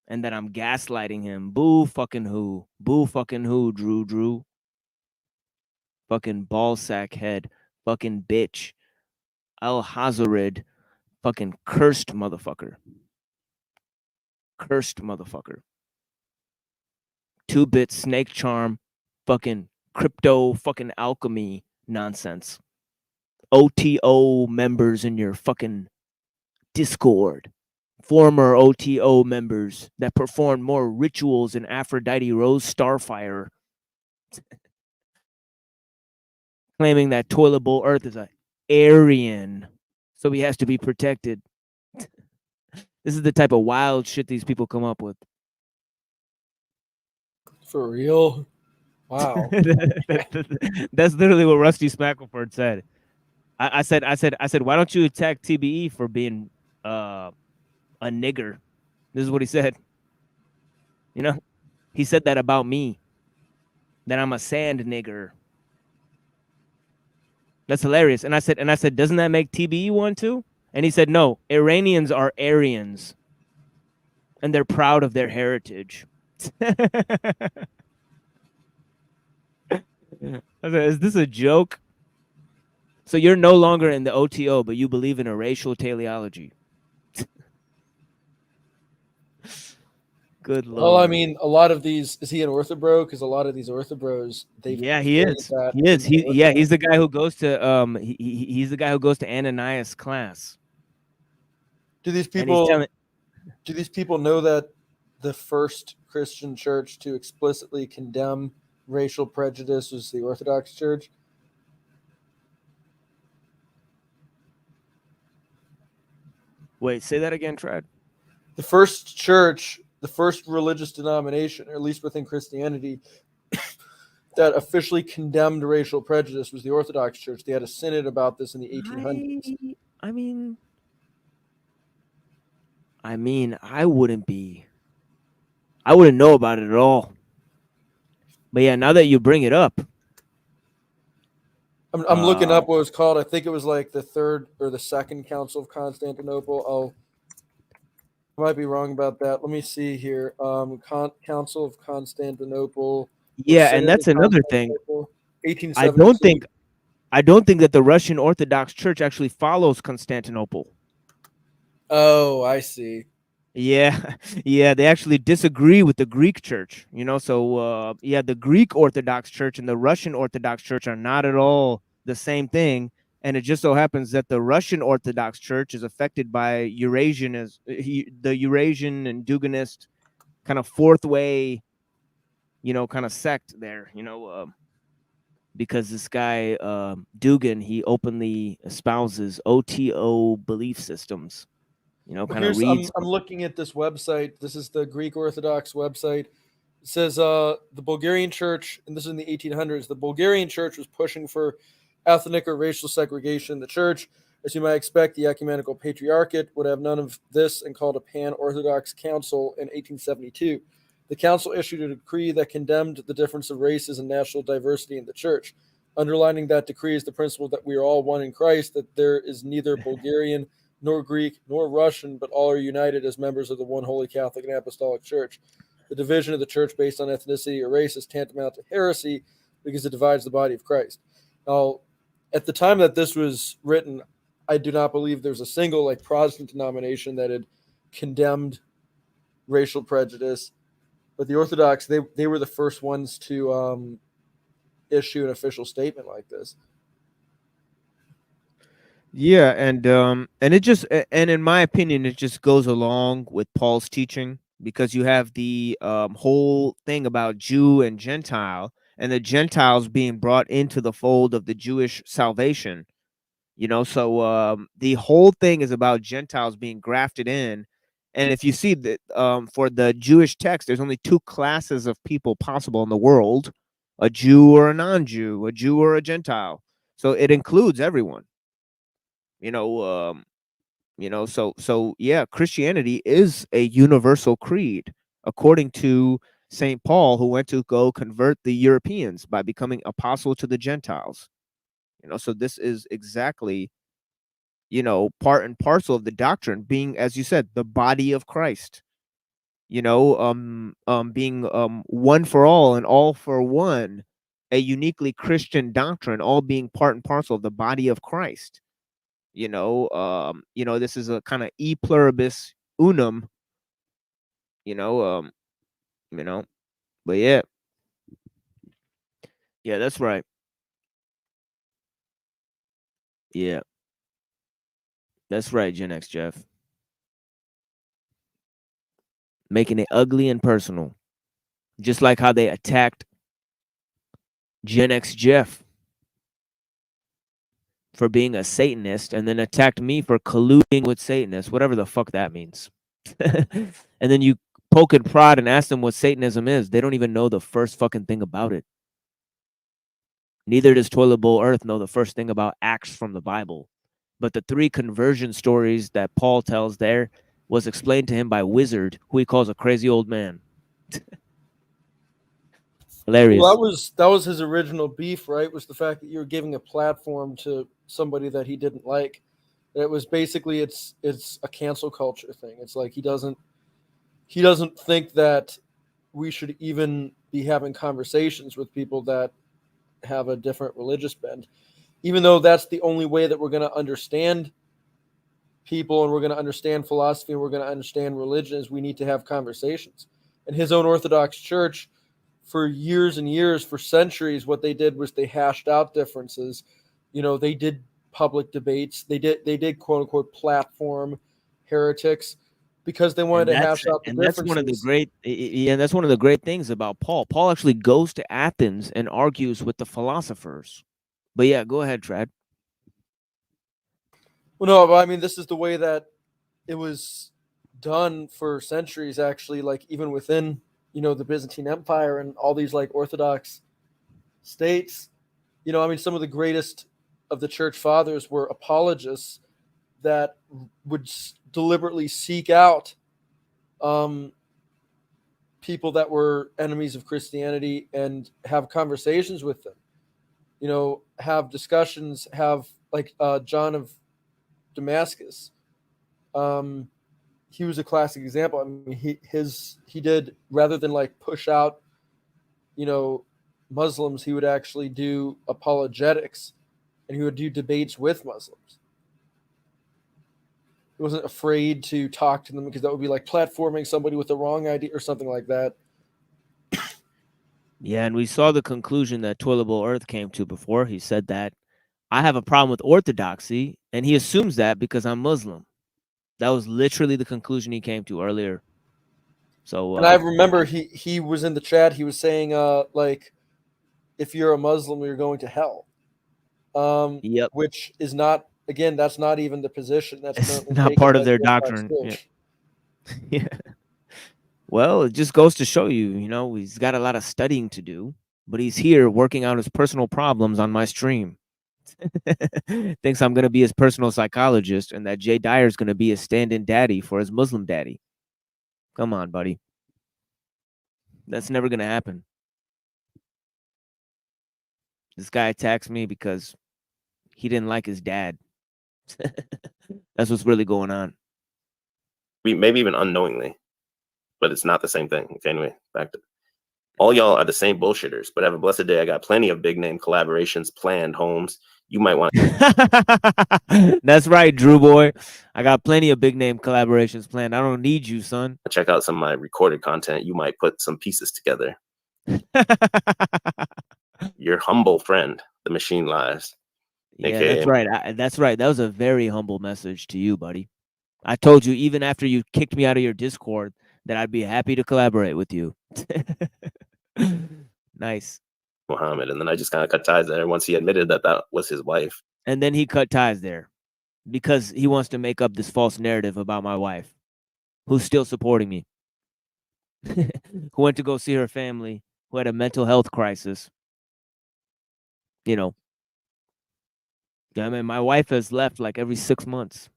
And that I'm gaslighting him. Boo fucking who? Boo fucking who, Drew? Fucking ballsack head. Fucking bitch. Al Hazarid. Fucking cursed motherfucker. Cursed motherfucker. 2-bit snake charm. Fucking crypto fucking alchemy nonsense. OTO members in your fucking Discord. Former OTO members that performed more rituals in Aphrodite Rose Starfire. Claiming that Toilet Bowl Earth is a Aryan, so he has to be protected. This is the type of wild shit these people come up with. For real? Wow. That's literally what Rusty Smackleford said. I said, why don't you attack TBE for being a nigger? This is what he said. You know, he said that about me, that I'm a sand nigger. That's hilarious. And I said, doesn't that make TBE one too? And he said, no, Iranians are Aryans, and they're proud of their heritage. I said, is this a joke? So you're no longer in the OTO, but you believe in a racial teleology. Good lord. Well, I mean, a lot of these, is he an orthobro? Because a lot of these orthobros, they've Yeah, he is. that He is. in the He's the guy who goes to he's the guy who goes to Ananias' class. Do these And he's people telling, do these people know that the first Christian church to explicitly condemn racial prejudice was the Orthodox Church? wait, say that again, Trad. The first church, the first religious denomination, or at least within Christianity, that officially condemned racial prejudice was the Orthodox Church. They had a synod about this in the 1800s. I mean, I wouldn't know about it at all. But yeah, now that you bring it up, I'm looking up what it was called. I think it was like the third or the second Council of Constantinople. I might be wrong about that. Let me see here. Council of Constantinople. yeah, Synod and that's of another thing. Constantinople, I 1872. don't think that the Russian Orthodox Church actually follows Constantinople. Oh, I see. Yeah, yeah, they actually disagree with the Greek Church. You know, so yeah, the Greek Orthodox Church and the Russian Orthodox Church are not at all the same thing. And it just so happens that the Russian Orthodox Church is affected by the Eurasian and Duganist kind of fourth way, kind of sect there. Because this guy Dugan, he openly espouses OTO belief systems. Kind of reads. I'm looking at this website. This is the Greek Orthodox website. It says the Bulgarian church, and this is in the 1800s, the Bulgarian church was pushing for ethnic or racial segregation in the church. As you might expect, the ecumenical patriarchate would have none of this and called a pan-Orthodox council in 1872. The council issued a decree that condemned the difference of races and national diversity in the church. Underlining that decree is the principle that we are all one in Christ, that there is neither Bulgarian nor Greek nor Russian, but all are united as members of the one holy Catholic and Apostolic Church. The division of the church based on ethnicity or race is tantamount to heresy because it divides the body of Christ. Now, at the time that this was written, I do not believe there's a single Protestant denomination that had condemned racial prejudice, but the Orthodox, they were the first ones to issue an official statement like this. Yeah, and it just and in my opinion, it just goes along with Paul's teaching, because you have the whole thing about Jew and Gentile, and the Gentiles being brought into the fold of the Jewish salvation. So the whole thing is about Gentiles being grafted in. And if you see that for the Jewish text, there's only two classes of people possible in the world. a Jew or a non-Jew, a Jew or a Gentile. So it includes everyone. You know, so yeah, Christianity is a universal creed, according to St. Paul, who went to go convert the Europeans by becoming apostle to the Gentiles. So this is exactly, part and parcel of the doctrine, being, as you said, the body of Christ. Being one for all and all for one, a uniquely Christian doctrine, all being part and parcel of the body of Christ. This is a kind of e pluribus unum, you know, um, you know, but yeah, that's right. Yeah, that's right, Gen X Jeff. Making it ugly and personal. Just like how they attacked Gen X Jeff for being a Satanist and then attacked me for colluding with Satanists, whatever the fuck that means. And then you poke and prod and ask them what Satanism is. They don't even know the first fucking thing about it. Neither does Toilet Bowl Earth know the first thing about Acts from the Bible. But the 3 conversion stories that Paul tells there was explained to him by Wizard, who he calls a crazy old man. Hilarious. Well, that was his original beef, right? Was the fact that you were giving a platform to somebody that he didn't like. It was basically it's a cancel culture thing. It's like he doesn't think that we should even be having conversations with people that have a different religious bend, even though that's the only way that we're going to understand people and we're going to understand philosophy and we're going to understand religion is we need to have conversations. And his own Orthodox Church, for years and years, for centuries, what they did was they hashed out differences. They did public debates. They did quote unquote platform heretics because they wanted to hash out the differences. That's one of the great, that's one of the great things about Paul. Paul actually goes to Athens and argues with the philosophers. But yeah, go ahead, Trad. Well, no, but I mean, this is the way that it was done for centuries, actually, like even within, the Byzantine Empire and all these like Orthodox states. I mean, some of the greatest of the church fathers were apologists that would deliberately seek out people that were enemies of Christianity and have conversations with them, have discussions, have like John of Damascus. He was a classic example. I mean, he did, rather than like push out, Muslims, he would actually do apologetics and he would do debates with Muslims. He wasn't afraid to talk to them because that would be like platforming somebody with the wrong idea or something like that. Yeah, and we saw the conclusion that Toilet Bowl Earth came to before. He said that I have a problem with orthodoxy, and he assumes that because I'm Muslim. That was literally the conclusion he came to earlier. So, and I remember he was in the chat. He was saying, like, if you're a Muslim, you're going to hell. Yep. Which is not, again, that's not even the position that's it's not part of their doctrine. Yeah. Yeah. Well, it just goes to show you, he's got a lot of studying to do, but he's here working out his personal problems on my stream. Thinks I'm going to be his personal psychologist and that Jay Dyer's going to be his stand-in daddy for his Muslim daddy. Come on, buddy. That's never going to happen. This guy attacks me because he didn't like his dad. That's what's really going on. Maybe even unknowingly, but it's not the same thing. Okay, anyway, back to all y'all are the same bullshitters, but have a blessed day. I got plenty of big name collaborations planned, Holmes. You might want to. That's right, Drew boy. I got plenty of big name collaborations planned. I don't need you, son. Check out some of my recorded content. You might put some pieces together. Your humble friend, the machine lies. Yeah, AKA. that's right. That's right. That was a very humble message to you, buddy. I told you even after you kicked me out of your Discord that I'd be happy to collaborate with you. Nice. Muhammad, and then I just kind of cut ties there once he admitted that that was his wife. And then he cut ties there because he wants to make up this false narrative about my wife, who's still supporting me, who went to go see her family, who had a mental health crisis, you know, I mean, my wife has left like every 6 months.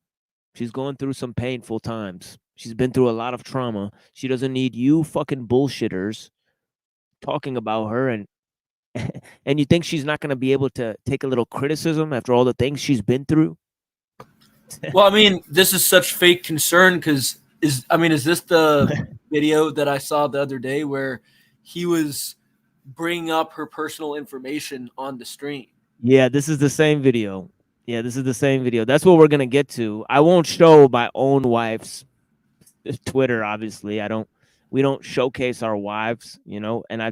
She's going through some painful times. She's been through a lot of trauma. She doesn't need you fucking bullshitters talking about her, and and you think she's not going to be able to take a little criticism after all the things she's been through? Well, I mean, this is such fake concern because is this the video that I saw the other day where he was bringing up her personal information on the stream? Yeah, this is the same video. Yeah, this is the same video. That's what we're going to get to. I won't show my own wife's Twitter, obviously. We don't showcase our wives, you know, and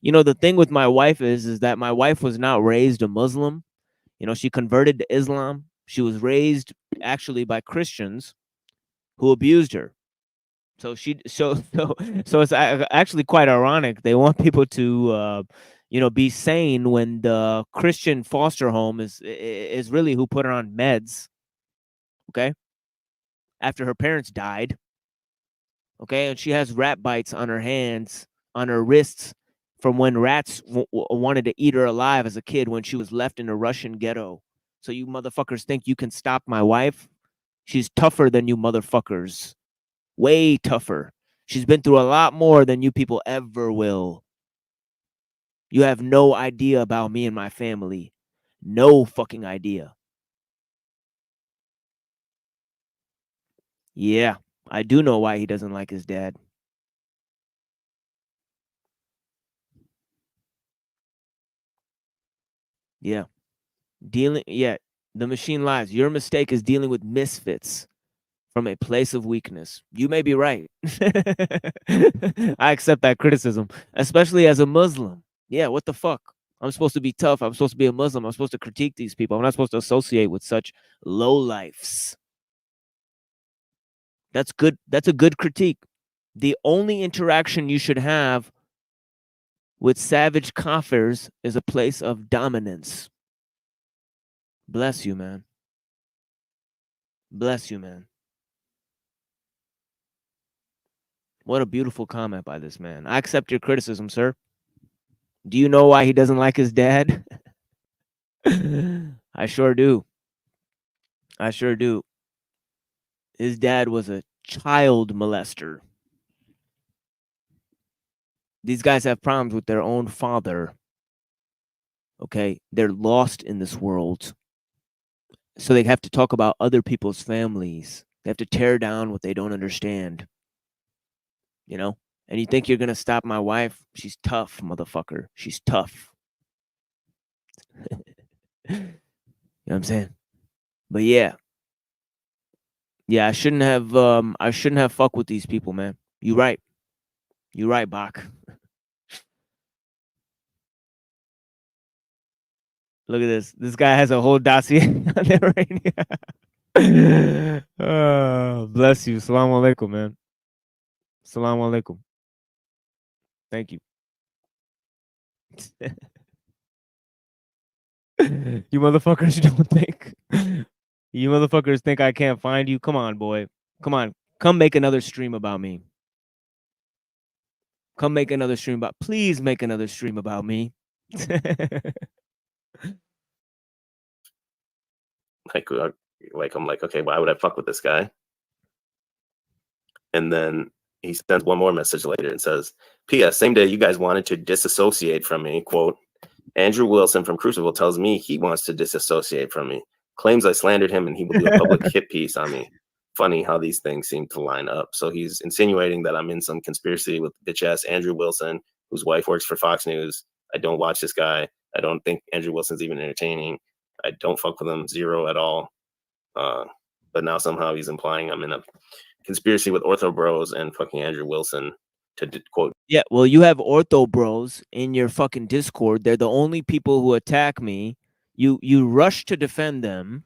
you know, the thing with my wife is that my wife was not raised a Muslim. You know, she converted to Islam. She was raised actually by Christians who abused her. So it's actually quite ironic. They want people to you know, be sane when the Christian foster home is really who put her on meds. Okay? After her parents died. Okay? And she has rat bites on her hands, on her wrists from when rats wanted to eat her alive as a kid when she was left in a Russian ghetto. So you motherfuckers think you can stop my wife? She's tougher than you motherfuckers. Way tougher. She's been through a lot more than you people ever will. You have no idea about me and my family. No fucking idea. Yeah, I do know why he doesn't like his dad. Yeah. The machine lies. Your mistake is dealing with misfits from a place of weakness. You may be right. I accept that criticism, especially as a Muslim. Yeah, what the fuck? I'm supposed to be tough. I'm supposed to be a Muslim. I'm supposed to critique these people. I'm not supposed to associate with such lowlifes. That's good. That's a good critique. The only interaction you should have with savage kafirs is a place of dominance. Bless you, man. Bless you, man. What a beautiful comment by this man. I accept your criticism, sir. Do you know why he doesn't like his dad? I sure do. I sure do. His dad was a child molester. These guys have problems with their own father. Okay? They're lost in this world. So they have to talk about other people's families. They have to tear down what they don't understand. You know? And you think you're going to stop my wife? She's tough, motherfucker. She's tough. You know what I'm saying? But yeah. Yeah, I shouldn't have fucked with these people, man. You right. You right, Bach. Look at this. This guy has a whole dossier on there right now. Oh, bless you. Salam alaikum, man. Salam alaikum. Thank you. You motherfuckers don't think. You motherfuckers think I can't find you? Come on, boy. Come on. Come make another stream about me. Come make another stream about. Please make another stream about me. I'm like, okay, why would I fuck with this guy? And then he sends one more message later and says, P.S. Same day you guys wanted to disassociate from me. Quote, Andrew Wilson from Crucible tells me he wants to disassociate from me. Claims I slandered him and he will do a public hit piece on me. Funny how these things seem to line up. So he's insinuating that I'm in some conspiracy with bitch ass Andrew Wilson, whose wife works for Fox News. I don't watch this guy. I don't think Andrew Wilson's even entertaining. I don't fuck with him, zero at all. But now somehow he's implying I'm in a conspiracy with Ortho Bros and fucking Andrew Wilson to quote. Yeah, well, you have Ortho Bros in your fucking Discord. They're the only people who attack me. You rush to defend them,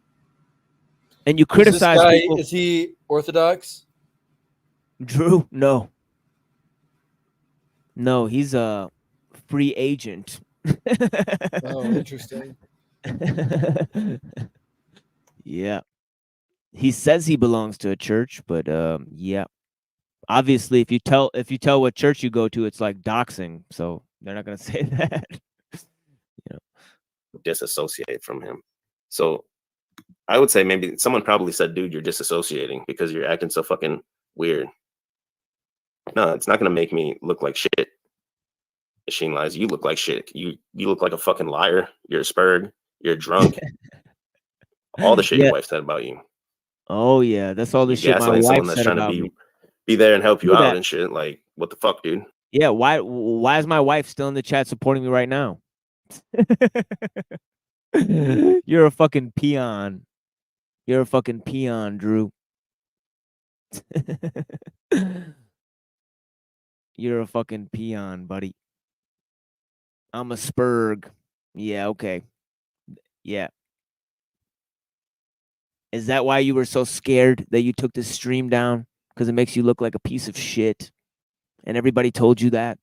and you criticize people. Is he Orthodox? Drew? No. No, he's a free agent. Oh, interesting. Yeah. He says he belongs to a church, but yeah. Obviously, if you tell what church you go to, it's like doxing. So they're not gonna say that. disassociate from him. So I would say maybe someone probably said, dude, you're disassociating because you're acting so fucking weird. No, it's not going to make me look like shit. Machine lies. You look like shit. You look like a fucking liar. You're a spurg. You're drunk. All the shit Yeah. your wife said about you. Oh yeah, that's all the You shit my gaslighting wife someone that's said trying about to me. be there and help you True out that. and shit. Like, what the fuck, dude? Yeah, why is my wife still in the chat supporting me right now? You're a fucking peon. You're a fucking peon, Drew. You're a fucking peon, buddy. I'm a spurg. Yeah, okay. Yeah. Is that why you were so scared that you took this stream down? Because it makes you look like a piece of shit. And everybody told you that?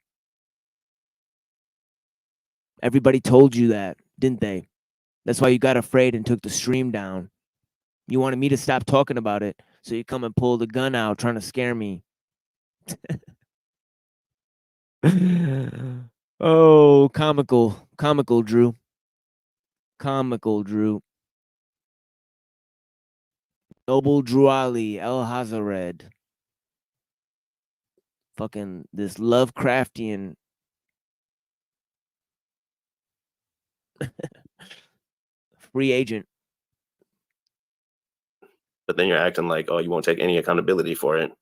Everybody told you that, didn't they? That's why you got afraid and took the stream down. You wanted me to stop talking about it, so you come and pull the gun out trying to scare me. Oh, comical. Comical, Drew. Comical, Drew. Noble Drew Ali, El Hazared. Fucking this Lovecraftian free agent. But then you're acting like, oh, you won't take any accountability for it.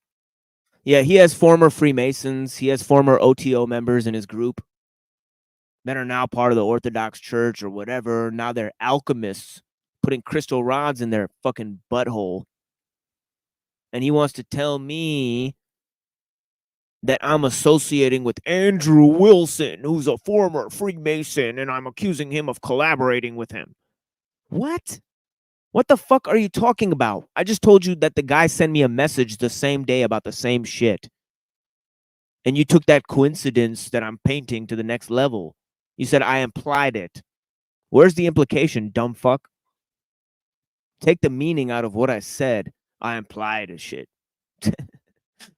Yeah, he has former Freemasons. He has former OTO members in his group that are now part of the Orthodox Church or whatever. Now they're alchemists putting crystal rods in their fucking butthole. And he wants to tell me that I'm associating with Andrew Wilson, who's a former Freemason, and I'm accusing him of collaborating with him. What? What the fuck are you talking about? I just told you that the guy sent me a message the same day about the same shit. And you took that coincidence that I'm painting to the next level. You said I implied it. Where's the implication, dumb fuck? Take the meaning out of what I said. I implied a shit.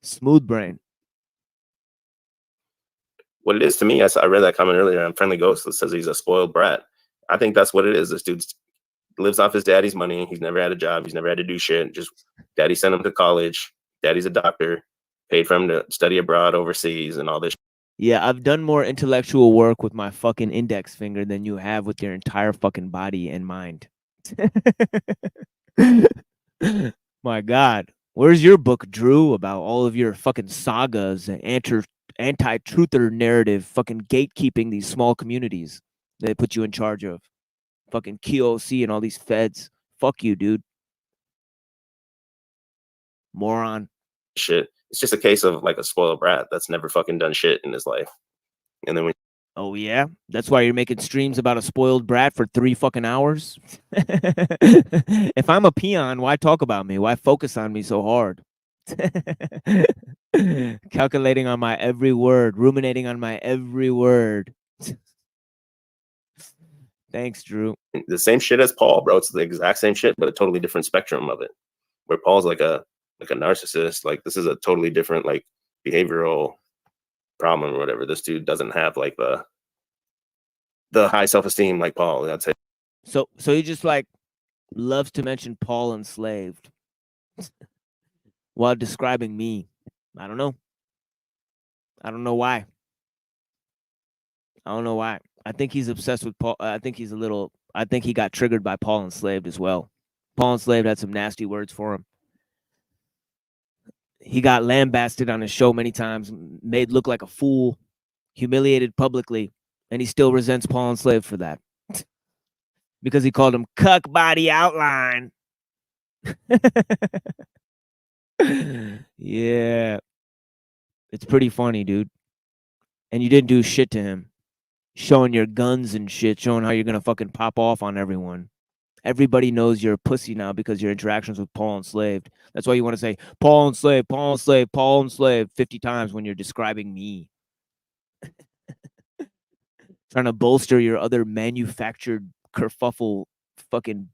Smooth brain. What it is to me, I read that comment earlier on Friendly Ghost that says he's a spoiled brat. I think that's what it is. This dude lives off his daddy's money. He's never had a job. He's never had to do shit. Just daddy sent him to college. Daddy's a doctor. Paid for him to study abroad overseas and all this. Yeah, I've done more intellectual work with my fucking index finger than you have with your entire fucking body and mind. My God. Where's your book, Drew, about all of your fucking sagas and anti-truther narrative fucking gatekeeping these small communities that they put you in charge of? Fucking QOC and all these feds. Fuck you, dude. Moron. Shit. It's just a case of like a spoiled brat that's never fucking done shit in his life. And then when Oh, yeah? That's why you're making streams about a spoiled brat for 3 fucking hours? If I'm a peon, why talk about me? Why focus on me so hard? Calculating on my every word, ruminating on my every word. Thanks, Drew. the same shit as Paul, bro. It's the exact same shit, but a totally different spectrum of it. Where Paul's like a narcissist, like this is a totally different like behavioral problem or whatever. This dude doesn't have like the high self-esteem like Paul. I'd say. So he just like loves to mention Paul Enslaved while describing me. I don't know. I don't know why. I don't know why. I think he's obsessed with Paul. I think he got triggered by Paul Enslaved as well. Paul Enslaved had some nasty words for him. He got lambasted on his show many times, made look like a fool, humiliated publicly, and he still resents Paul Enslaved for that. Because he called him cuck body outline. Yeah. It's pretty funny, dude. And you didn't do shit to him. Showing your guns and shit, showing how you're going to fucking pop off on everyone. Everybody knows you're a pussy now because your interactions with Paul Enslaved. That's why you want to say, Paul Enslaved, Paul Enslaved, Paul Enslaved 50 times when you're describing me. Trying to bolster your other manufactured kerfuffle fucking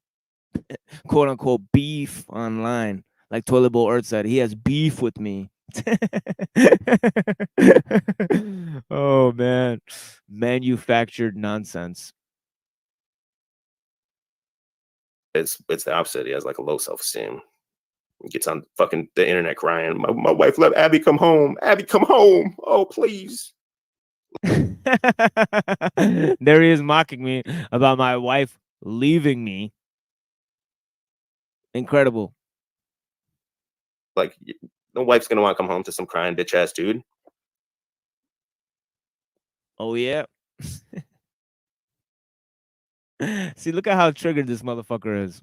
quote unquote beef online. Like Toilet Bowl Earth said, he has beef with me. Oh man, manufactured nonsense. It's the opposite. He has like a low self-esteem. He gets on fucking the internet crying. My wife let Abby come home. Abby, come home. Oh, please. There he is mocking me about my wife leaving me. Incredible. Like, no wife's gonna want to come home to some crying bitch ass dude. Oh yeah. See, look at how triggered this motherfucker is.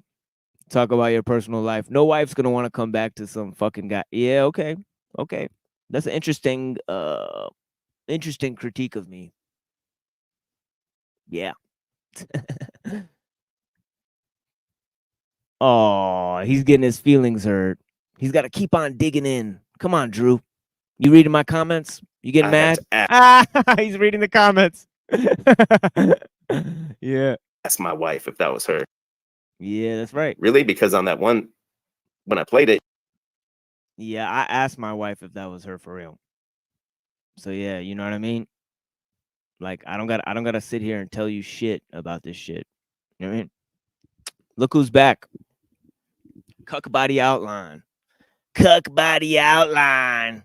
Talk about your personal life. No wife's gonna want to come back to some fucking guy. Yeah, okay. Okay. That's an interesting critique of me. Yeah. Oh, he's getting his feelings hurt. He's got to keep on digging in. Come on, Drew. You reading my comments? You getting I had mad? to Ah, he's reading the comments. Yeah. ask my wife if that was her. Yeah, that's right. Really? Because on that one, when I played it, Yeah, I asked my wife if that was her for real. So yeah, you know what I mean? Like I don't gotta sit here and tell you shit about this shit. You know what I mean? Look who's back. Cuck body outline. Cuck body outline.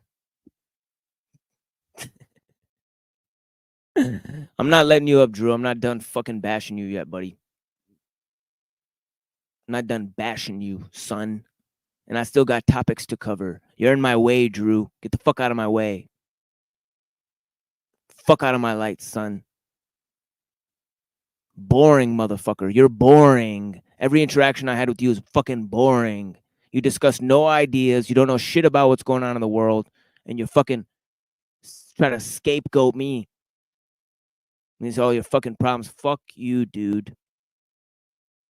I'm not letting you up, Drew. I'm not done fucking bashing you yet, buddy. I'm not done bashing you, son. And I still got topics to cover. You're in my way, Drew. Get the fuck out of my way. Fuck out of my light, son. Boring, motherfucker. You're boring. Every interaction I had with you is fucking boring. You discuss no ideas. You don't know shit about what's going on in the world. And you're fucking trying to scapegoat me. These are all your fucking problems. Fuck you, dude.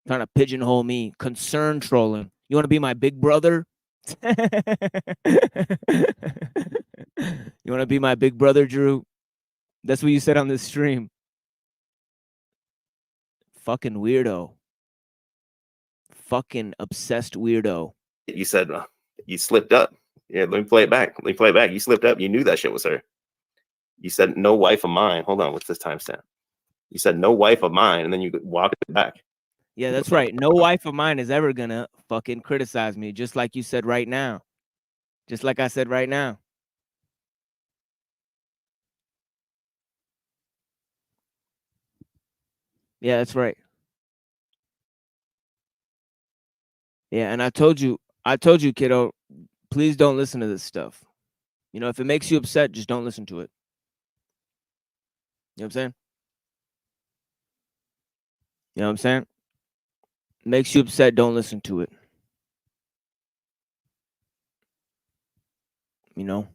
Trying to pigeonhole me. Concern trolling. You want to be my big brother? You want to be my big brother, Drew? That's what you said on this stream. Fucking weirdo. Fucking obsessed weirdo. you said you slipped up. Yeah, let me play it back. Let me play it back. You slipped up. You knew that shit was her. You said no wife of mine. Hold on, what's this timestamp? You said no wife of mine, and then you walked it back. Yeah, that's right. No wife of mine is ever gonna fucking criticize me, just like you said right now. Just like I said right now. Yeah, that's right. Yeah, and I told you, kiddo, please don't listen to this stuff. You know, if it makes you upset, just don't listen to it. You know what I'm saying? You know what I'm saying? Makes you upset, don't listen to it. You know?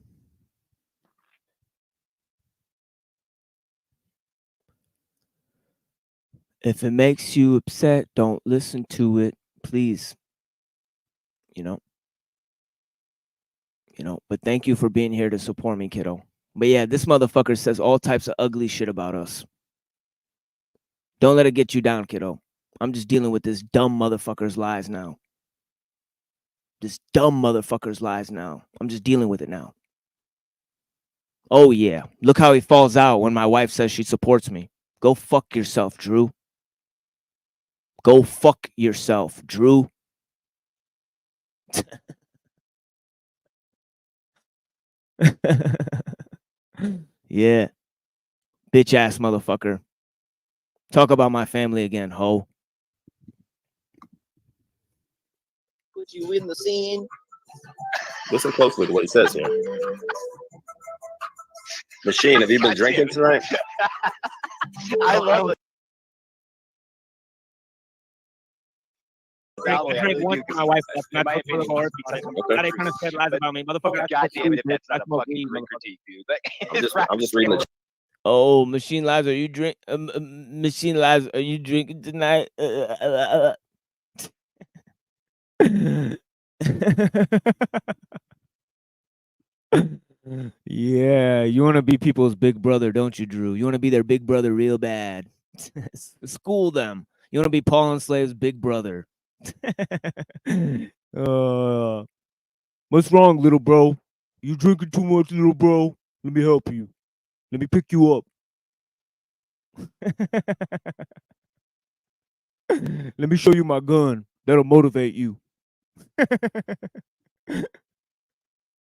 If it makes you upset, don't listen to it, please. You know? But thank you for being here to support me, kiddo. But yeah, this motherfucker says all types of ugly shit about us. Don't let it get you down, kiddo. I'm just dealing with this dumb motherfucker's lies now. This dumb motherfucker's lies now. I'm just dealing with it now. Oh yeah, look how he falls out when my wife says she supports me. Go fuck yourself, Drew. Go fuck yourself, Drew. Yeah. Bitch ass motherfucker. Talk about my family again, ho. Put you in the scene. Listen closely to what he says here. Machine, have you been drinking tonight? I love it. I drank once with my wife. That's not the Lord because now they kind of said lies about me, motherfucker. God damn it, if that's not a fucking great critique, dude. I'm just reading the Oh, Machine Lives, are you drink? Machine Lives, are you drinking tonight? Yeah, you want to be people's big brother, don't you, Drew? You want to be their big brother real bad. School them. You want to be Paul Enslaved's big brother. What's wrong, little bro? You drinking too much, little bro? Let me help you. Let me pick you up. Let me show you my gun. That'll motivate you.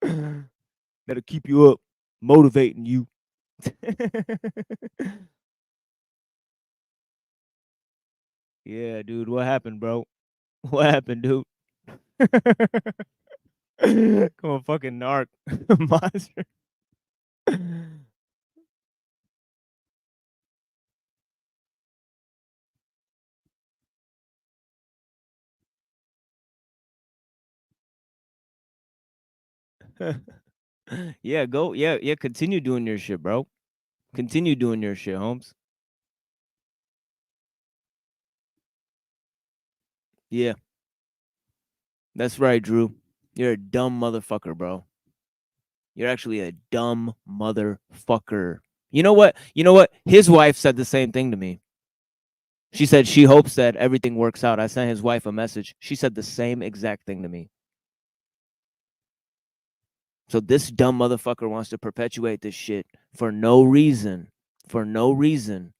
That'll keep you up, motivating you. Yeah, dude. What happened, bro? What happened, dude? Come on, fucking narc monster. Yeah, go. Yeah. Continue doing your shit, bro. Continue doing your shit, Holmes. Yeah, that's right, Drew. You're a dumb motherfucker, bro. You're actually a dumb motherfucker. You know what? You know what? His wife said the same thing to me. She said she hopes that everything works out. I sent his wife a message. She said the same exact thing to me. So this dumb motherfucker wants to perpetuate this shit for no reason. For no reason.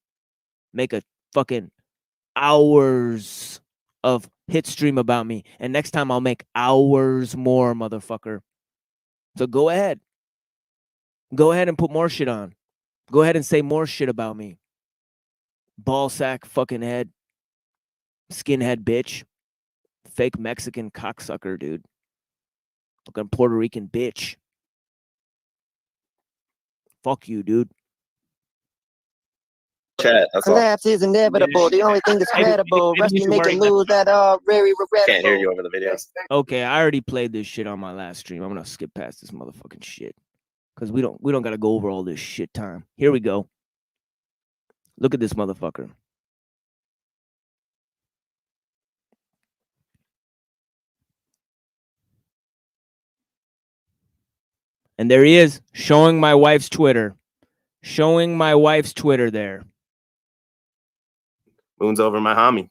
Make a fucking hours of hit stream about me. And next time I'll make hours more, motherfucker. So go ahead. Go ahead and put more shit on. Go ahead and say more shit about me. Ball sack fucking head. Skinhead bitch. Fake Mexican cocksucker, dude. Fucking Puerto Rican bitch. Fuck you, dude. Chat. That's all. Collapse is inevitable. The only thing that's credible. maybe you Rusty should making worry moves that are very regrettable. Can't hear you over the video. Okay, I already played this shit on my last stream. I'm gonna skip past this motherfucking shit. Cause we don't gotta go over all this shit time. Here we go. Look at this motherfucker. And there he is, showing my wife's Twitter. Showing my wife's Twitter there. Moon's over my homie.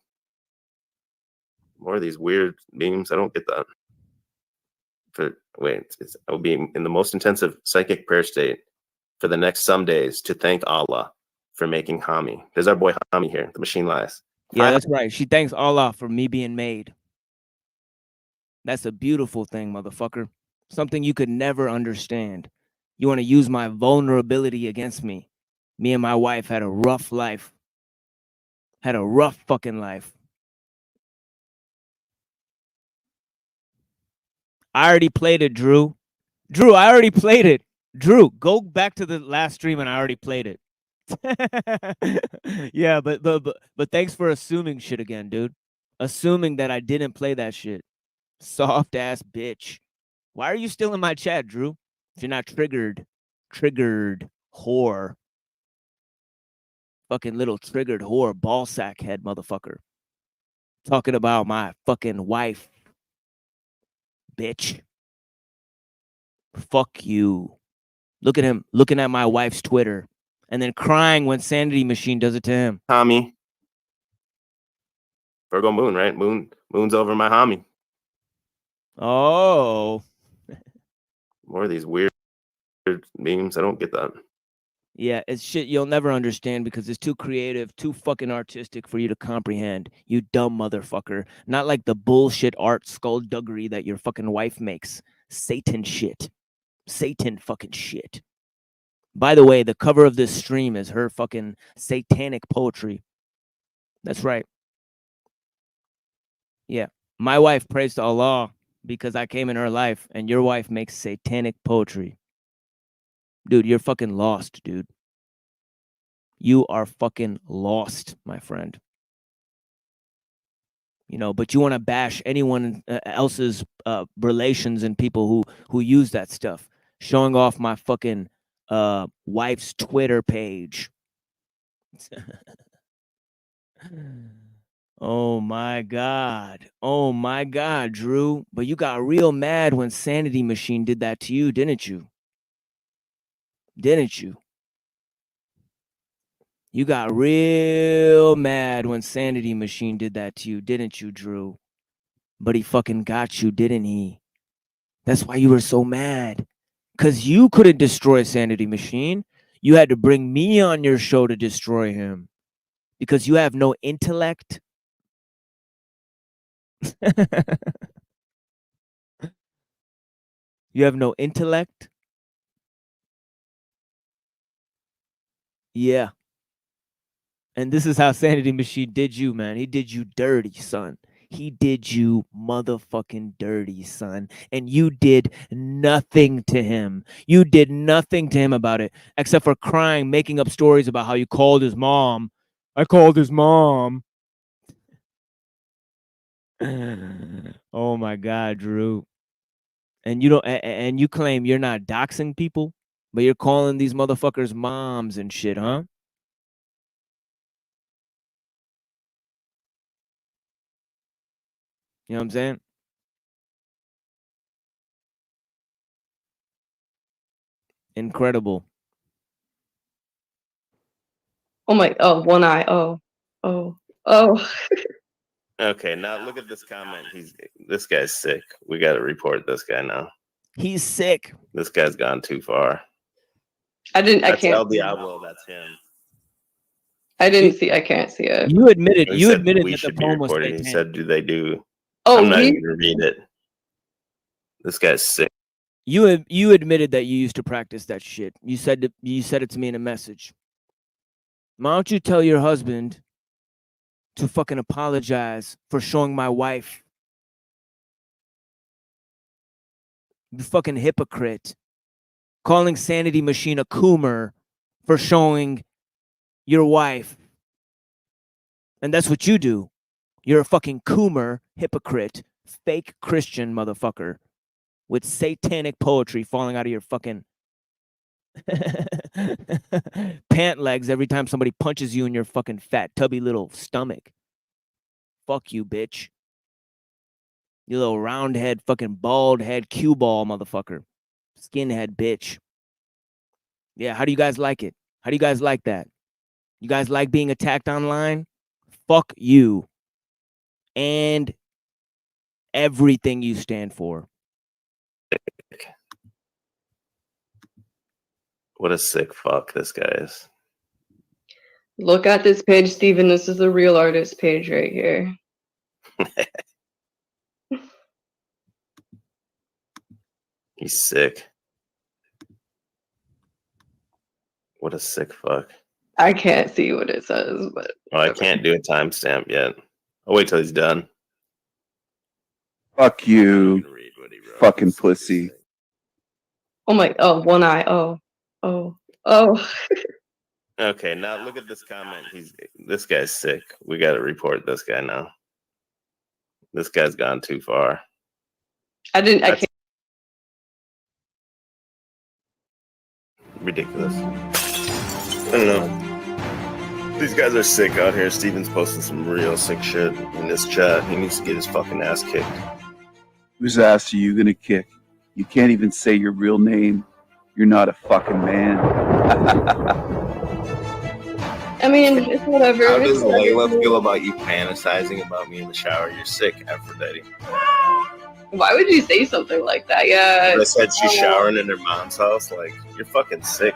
More of these weird memes. I don't get that. I will be in the most intensive psychic prayer state for the next some days to thank Allah for making Hami. There's our boy Hami here. The machine lies. Yeah, that's right. She thanks Allah for me being made. That's a beautiful thing, motherfucker. Something you could never understand. You want to use my vulnerability against me. Me and my wife had a rough life. Had a rough fucking life. I already played it, Drew. Drew, I already played it. Drew, go back to the last stream and I already played it. Yeah, but thanks for assuming shit again, dude. Assuming that I didn't play that shit. Soft ass bitch. Why are you still in my chat, Drew? If you're not triggered. Triggered whore. Fucking little triggered whore, ball sack head motherfucker. Talking about my fucking wife. Bitch. Fuck you. Look at him looking at my wife's Twitter and then crying when Sanity Machine does it to him. Hami. Virgo Moon, right? Moon's over my homie. Oh. More of these weird memes. I don't get that. Yeah, it's shit you'll never understand because it's too creative, too fucking artistic for you to comprehend, you dumb motherfucker. Not like the bullshit art skullduggery that your fucking wife makes. Satan shit. Satan fucking shit. By the way, the cover of this stream is her fucking satanic poetry. That's right. Yeah. My wife prays to Allah because I came in her life, and your wife makes satanic poetry. Dude, you're fucking lost, dude. You are fucking lost, my friend. You know, but you want to bash anyone else's relations and people who use that stuff. Showing off my fucking wife's Twitter page. Oh my God. Oh my God, Drew. But you got real mad when Sanity Machine did that to you, didn't you? Didn't you? You got real mad when Sanity Machine did that to you, didn't you, Drew? But he fucking got you, didn't he? That's why you were so mad. Because you couldn't destroy Sanity Machine. You had to bring me on your show to destroy him. Because you have no intellect. You have no intellect? Yeah. And this is how Sanity Machine did you, man. He did you dirty, son. He did you motherfucking dirty, son. And you did nothing to him. You did nothing to him about it, except for crying, making up stories about how you called his mom. I called his mom. Oh my God, Drew. And you don't and you claim you're not doxing people, but you're calling these motherfuckers moms and shit, huh? You know what I'm saying? Incredible. Oh my, oh, one eye. Oh. Okay, now look at this comment. This guy's sick. We got to report this guy now. He's sick. This guy's gone too far. I That's can't. El Diablo. That's him. I can't see it. You admitted He said that we the should be poem was reported. He satanic. said, "Do they do?" Oh, I'm not even gonna read it. This guy's sick. You admitted that you used to practice that shit. You said it to me in a message. Why don't you tell your husband to fucking apologize for showing my wife? You fucking hypocrite. Calling Sanity Machine a coomer for showing your wife. And that's what you do. You're a fucking coomer, hypocrite, fake Christian motherfucker with satanic poetry falling out of your fucking pant legs every time somebody punches you in your fucking fat, tubby little stomach. Fuck you, bitch. You little round head, fucking bald head, cue ball motherfucker. Skinhead bitch. Yeah, how do you guys like it? How do you guys like that? You guys like being attacked online? Fuck you. And everything you stand for. What a sick fuck this guy is. Look at this page, Steven. This is the real artist page right here. He's sick. What a sick fuck. I can't see what it says, but Oh, I can't do a timestamp yet. I'll wait till he's done. Fuck you, fucking pussy. oh my, oh, one eye. Oh. Okay, now look at this comment. This guy's sick. We got to report this guy now. This guy's gone too far. I can't. Ridiculous. I don't know. These guys are sick out here. Steven's posting some real sick shit in this chat. He needs to get his fucking ass kicked. Whose ass are you gonna kick? You can't even say your real name. You're not a fucking man. I mean, it's whatever. How does Layla feel about you fantasizing about me in the shower? You're sick, Aphrodite. Why would you say something like that? Yeah. I said she's showering in her mom's house. Like, you're fucking sick.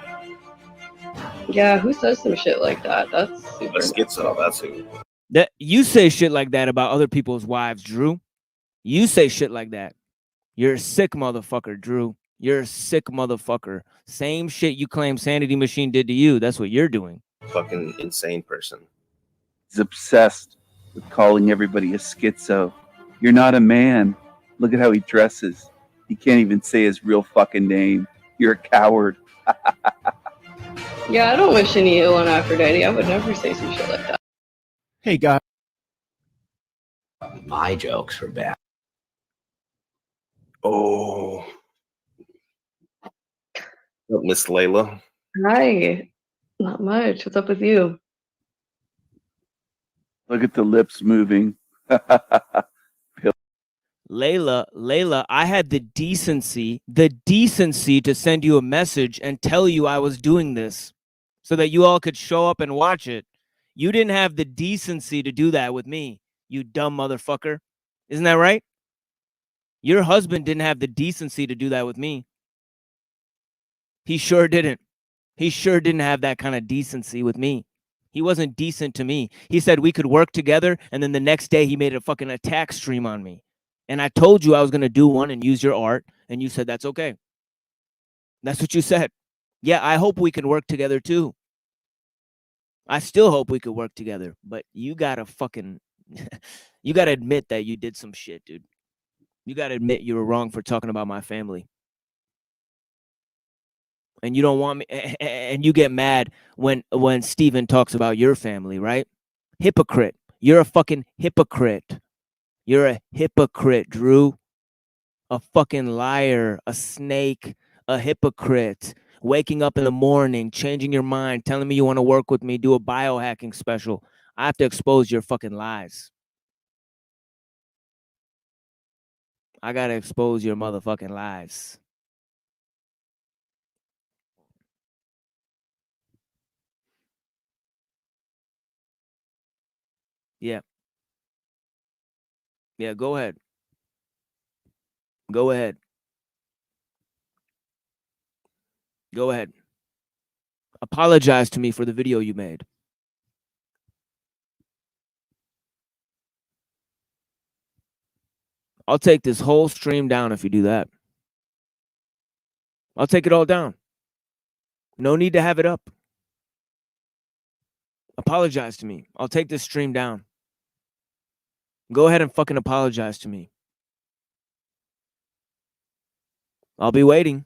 Yeah, who says some shit like that? That's super. A schizo, that's who. That you say shit like that about other people's wives, Drew. You say shit like that. You're a sick motherfucker, Drew. You're a sick motherfucker. Same shit you claim Sanity Machine did to you. That's what you're doing. Fucking insane person. He's obsessed with calling everybody a schizo. You're not a man. Look at how he dresses. He can't even say his real fucking name. You're a coward. Yeah, I don't wish any ill on Aphrodite. I would never say some shit like that. Hey, guys. My jokes were bad. Oh. Miss Layla. Hi. Not much. What's up with you? Look at the lips moving. Layla, I had the decency to send you a message and tell you I was doing this so that you all could show up and watch it. You didn't have the decency to do that with me, you dumb motherfucker. Isn't that right? Your husband didn't have the decency to do that with me. He sure didn't. He sure didn't have that kind of decency with me. He wasn't decent to me. He said we could work together, and then the next day he made a fucking attack stream on me. And I told you I was going to do one and use your art, and you said that's okay. That's what you said. Yeah, I hope we can work together too. I still hope we could work together, but you got to fucking you got to admit that you did some shit, dude. You got to admit you were wrong for talking about my family. And you don't want me, and you get mad when Steven talks about your family, right? Hypocrite. You're a fucking hypocrite. You're a hypocrite, Drew. A fucking liar, a snake, a hypocrite. Waking up in the morning, changing your mind, telling me you want to work with me, do a biohacking special. I have to expose your fucking lies. I got to expose your motherfucking lies. Yeah. Yeah, go ahead. Go ahead. Go ahead. Apologize to me for the video you made. I'll take this whole stream down if you do that. I'll take it all down. No need to have it up. Apologize to me. I'll take this stream down. Go ahead and fucking apologize to me. I'll be waiting.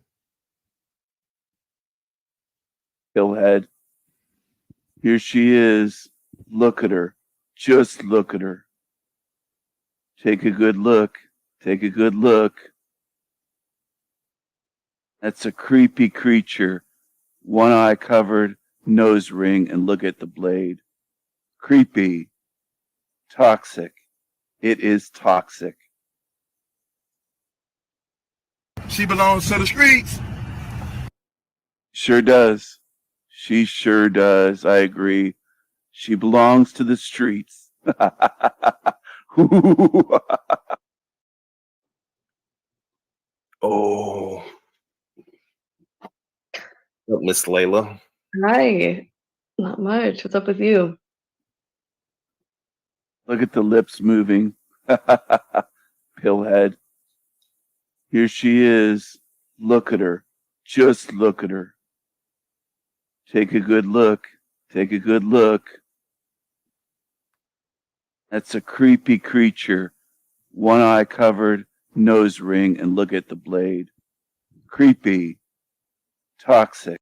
Pillhead. Here she is. Look at her. Just look at her. Take a good look. Take a good look. That's a creepy creature. One eye covered, nose ring, and look at the blade. Creepy. Toxic. It is toxic. She belongs to the streets. Sure does. She sure does. I agree. She belongs to the streets. Oh, Miss Layla. Hi. Not much. What's up with you? Look at the lips moving. Pillhead. Here she is. Look at her. Just look at her. Take a good look. Take a good look. That's a creepy creature. One eye covered, nose ring, and look at the blade. Creepy. Toxic.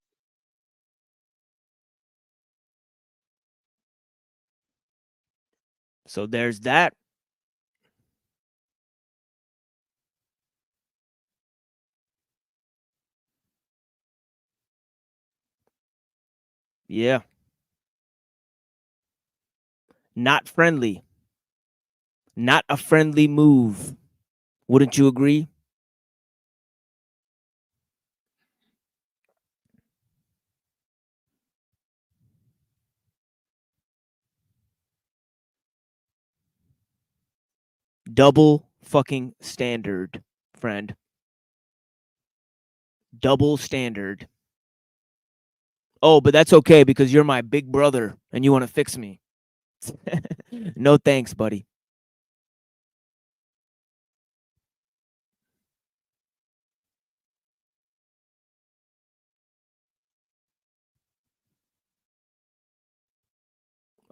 So there's that. Yeah. Not friendly. Not a friendly move. Wouldn't you agree? Double fucking standard, friend. Double standard. Oh, but that's okay because you're my big brother and you want to fix me. No thanks, buddy.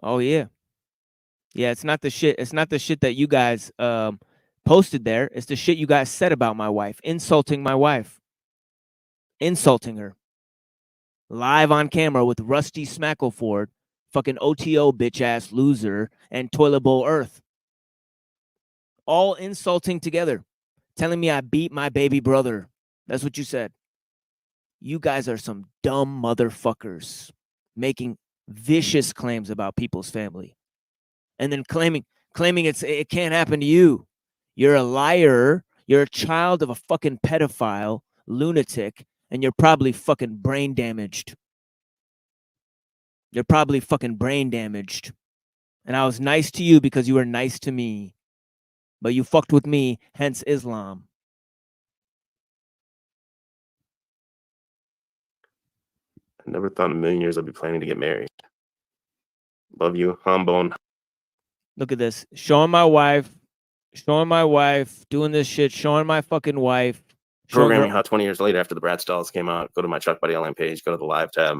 Oh yeah. Yeah, it's not the shit. It's not the shit that you guys posted there. It's the shit you guys said about my wife, insulting my wife. Insulting her. Live on camera with Rusty Smackleford, fucking OTO bitch ass loser, and Toilet Bowl Earth. All insulting together. Telling me I beat my baby brother. That's what you said. You guys are some dumb motherfuckers making vicious claims about people's family. And then claiming it can't happen to you. You're a liar. You're a child of a fucking pedophile, lunatic, and you're probably fucking brain damaged. You're probably fucking brain damaged. And I was nice to you because you were nice to me. But you fucked with me, hence Islam. I never thought in a million years I'd be planning to get married. Love you, Hambone. Look at this. Showing my wife, doing this shit, showing my fucking wife. Showing Programming her, How 20 years later after the Bratz dolls came out. Go to my Chuck Buddy LM page. Go to the live tab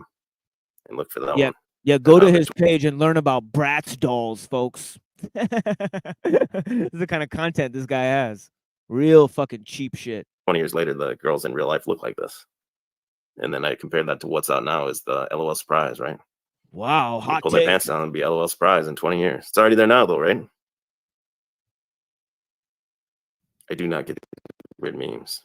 and look for that yeah, one. yeah. Go to Another his page and learn about Bratz dolls, folks. This is the kind of content this guy has. Real fucking cheap shit. 20 years later, the girls in real life look like this. And then I compared that to what's out now is the LOL Surprise, right? Wow, They hot pull their take. pants down and be LOL Surprise in 20 years. It's already there now, though, right? I do not get weird memes.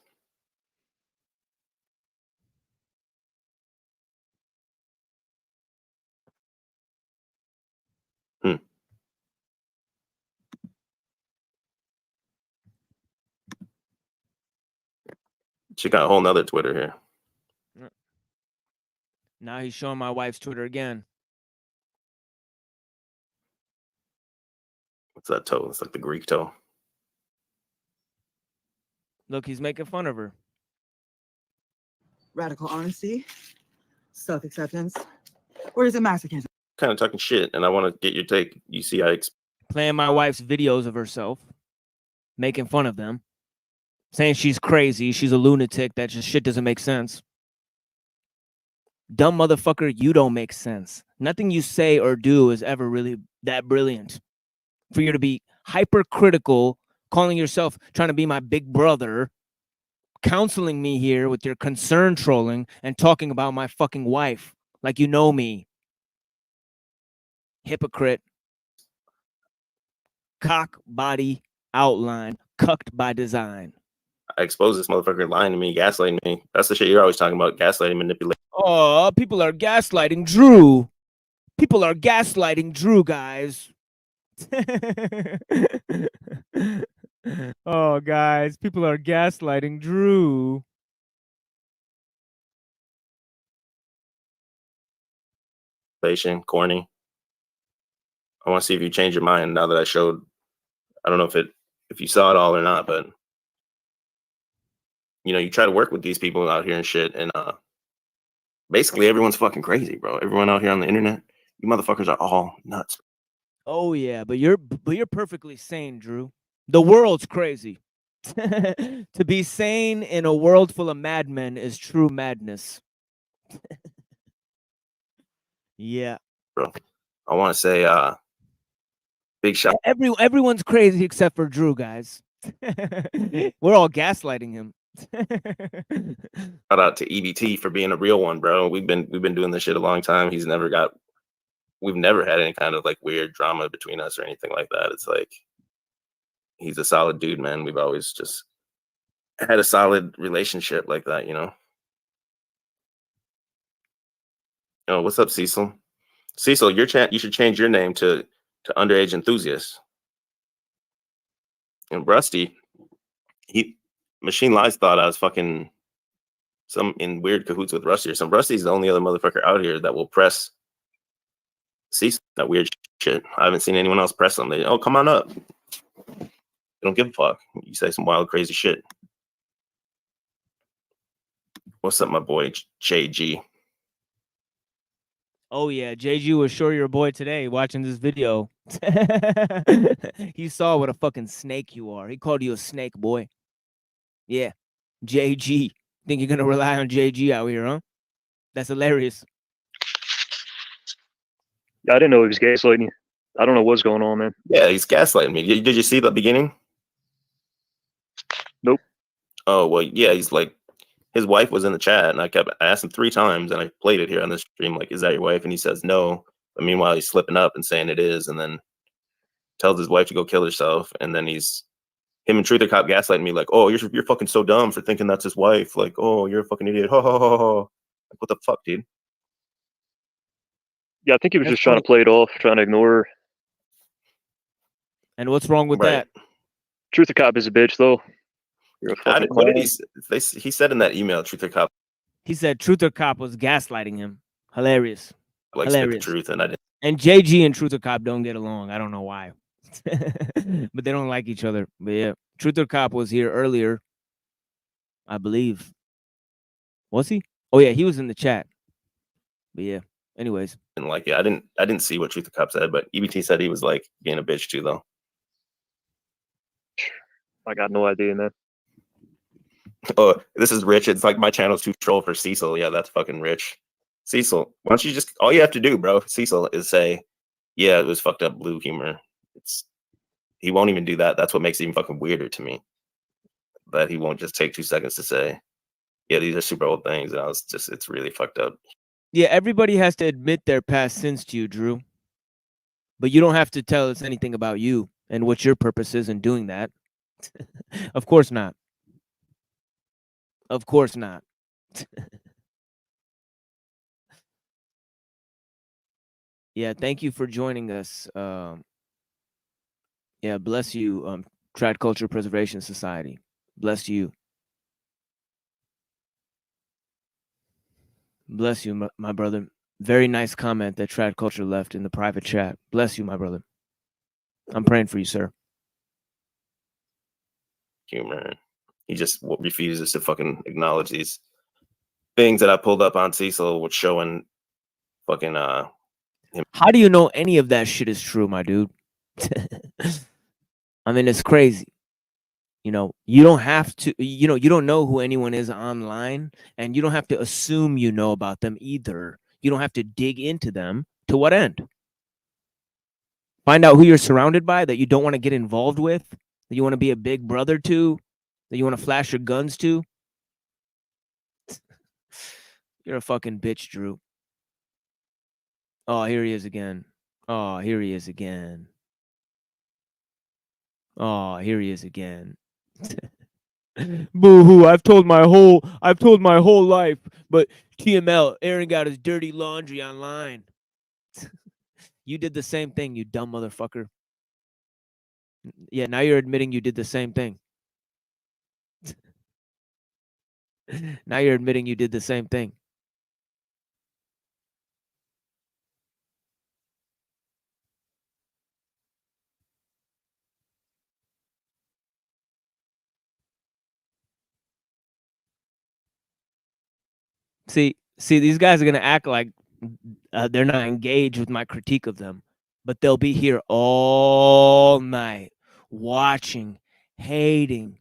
She got a whole nother Twitter here. Now he's showing my wife's Twitter again. What's that toe? It's like the Greek toe. Look, he's making fun of her. Radical honesty, self-acceptance, or is it masochism? Kind of talking shit, and I want to get your take. You see, Playing my wife's videos of herself, making fun of them, saying she's crazy, she's a lunatic, that just shit doesn't make sense. Dumb motherfucker, you don't make sense. Nothing you say or do is ever really that brilliant. For you to be hypercritical, calling yourself trying to be my big brother, counseling me here with your concern trolling and talking about my fucking wife like you know me. Hypocrite. Cock, body, outline, cucked by design. I expose this motherfucker lying to me, gaslighting me. That's the shit you're always talking about, gaslighting, manipulating. Oh, people are gaslighting Drew. People are gaslighting Drew, guys. Oh, guys, people are gaslighting Drew. Corny. I want to see if you change your mind now that I showed. I don't know if you saw it all or not, but you know, you try to work with these people out here and shit, and basically everyone's fucking crazy, bro. Everyone out here on the internet, you motherfuckers are all nuts. Oh yeah, but you're perfectly sane, Drew. The world's crazy. To be sane in a world full of madmen is true madness. Yeah. Bro, I want to say big shout Everyone's crazy except for Drew, guys. We're all gaslighting him. out to EBT for being a real one, bro. We've been doing this shit a long time. We've never had any kind of like weird drama between us or anything like that. It's like he's a solid dude, man. We've always just had a solid relationship like that, you know. Oh, what's up, Cecil? Cecil, you should change your name to Underage Enthusiast. And Rusty, Machine Lies thought I was fucking in weird cahoots with Rusty or something. Rusty's the only other motherfucker out here that will press Cecil that weird shit. I haven't seen anyone else press them. Oh, come on up. They don't give a fuck. You say some wild, crazy shit. What's up, my boy JG? Oh yeah, JG was sure your boy today watching this video. He saw what a fucking snake you are. He called you a snake, boy. Yeah, JG. Think you're gonna rely on JG out here, huh? That's hilarious. I didn't know he was gaslighting. I don't know what's going on, man. Yeah, he's gaslighting me. Did you see the beginning? Nope. Oh, well, yeah, he's like, his wife was in the chat, and I asked him 3 times, and I played it here on the stream, like, is that your wife? And he says no. But meanwhile, he's slipping up and saying it is, and then tells his wife to go kill herself, and then him and Truther Cop gaslighting me, like, oh, you're fucking so dumb for thinking that's his wife. Like, oh, you're a fucking idiot. Ho, ho, ho, ho. Like, what the fuck, dude? Yeah, I think he was just trying to play it off, trying to ignore her. And what's wrong with that? Truth or Cop is a bitch, though. You're a fucking What did clown. he said in that email, Truther Cop? He said Truther Cop was gaslighting him. Hilarious. Like, spit the Hilarious. truth, and I didn't. And JG and Truther Cop don't get along. I don't know why. But they don't like each other. But yeah, Truther Cop was here earlier, I believe. Was he? Oh yeah, he was in the chat. But yeah, Anyways, And like, yeah, I didn't see what Truth the Cop said, but EBT said he was like being a bitch too, though. I got no idea, man. Oh, this is Rich. It's like my channel's too troll for Cecil. Yeah, that's fucking Rich. Cecil, why don't you just all you have to do, bro, Cecil, is say, yeah, it was fucked up blue humor. He won't even do that. That's what makes it even fucking weirder to me. That he won't just take 2 seconds to say, yeah, these are super old things. And it's really fucked up. yeah, everybody has to admit their past sins to you, Drew. But you don't have to tell us anything about you and what your purpose is in doing that. Of course not. Of course not. Yeah, thank you for joining us. Yeah, bless you, Trad Culture Preservation Society. Bless you. Bless you, my brother. Very nice comment that Trad Culture left in the private chat. Bless you, my brother. I'm praying for you, sir. Humor. He just refuses to fucking acknowledge these things that I pulled up on Cecil, which showing fucking him. How do you know any of that shit is true, my dude? I mean, it's crazy. You know, you don't have to, you don't know who anyone is online, and you don't have to assume you know about them either. You don't have to dig into them. To what end? Find out who you're surrounded by that you don't want to get involved with, that you want to be a big brother to, that you want to flash your guns to. You're a fucking bitch, Drew. Oh, here he is again. Oh, here he is again. Oh, here he is again. Boo-hoo, I've told my whole life, but TML, Aaron got his dirty laundry online. You did the same thing, you dumb motherfucker. Yeah, now you're admitting you did the same thing. Now you're admitting you did the same thing. See, these guys are going to act like they're not engaged with my critique of them, but they'll be here all night watching, hating.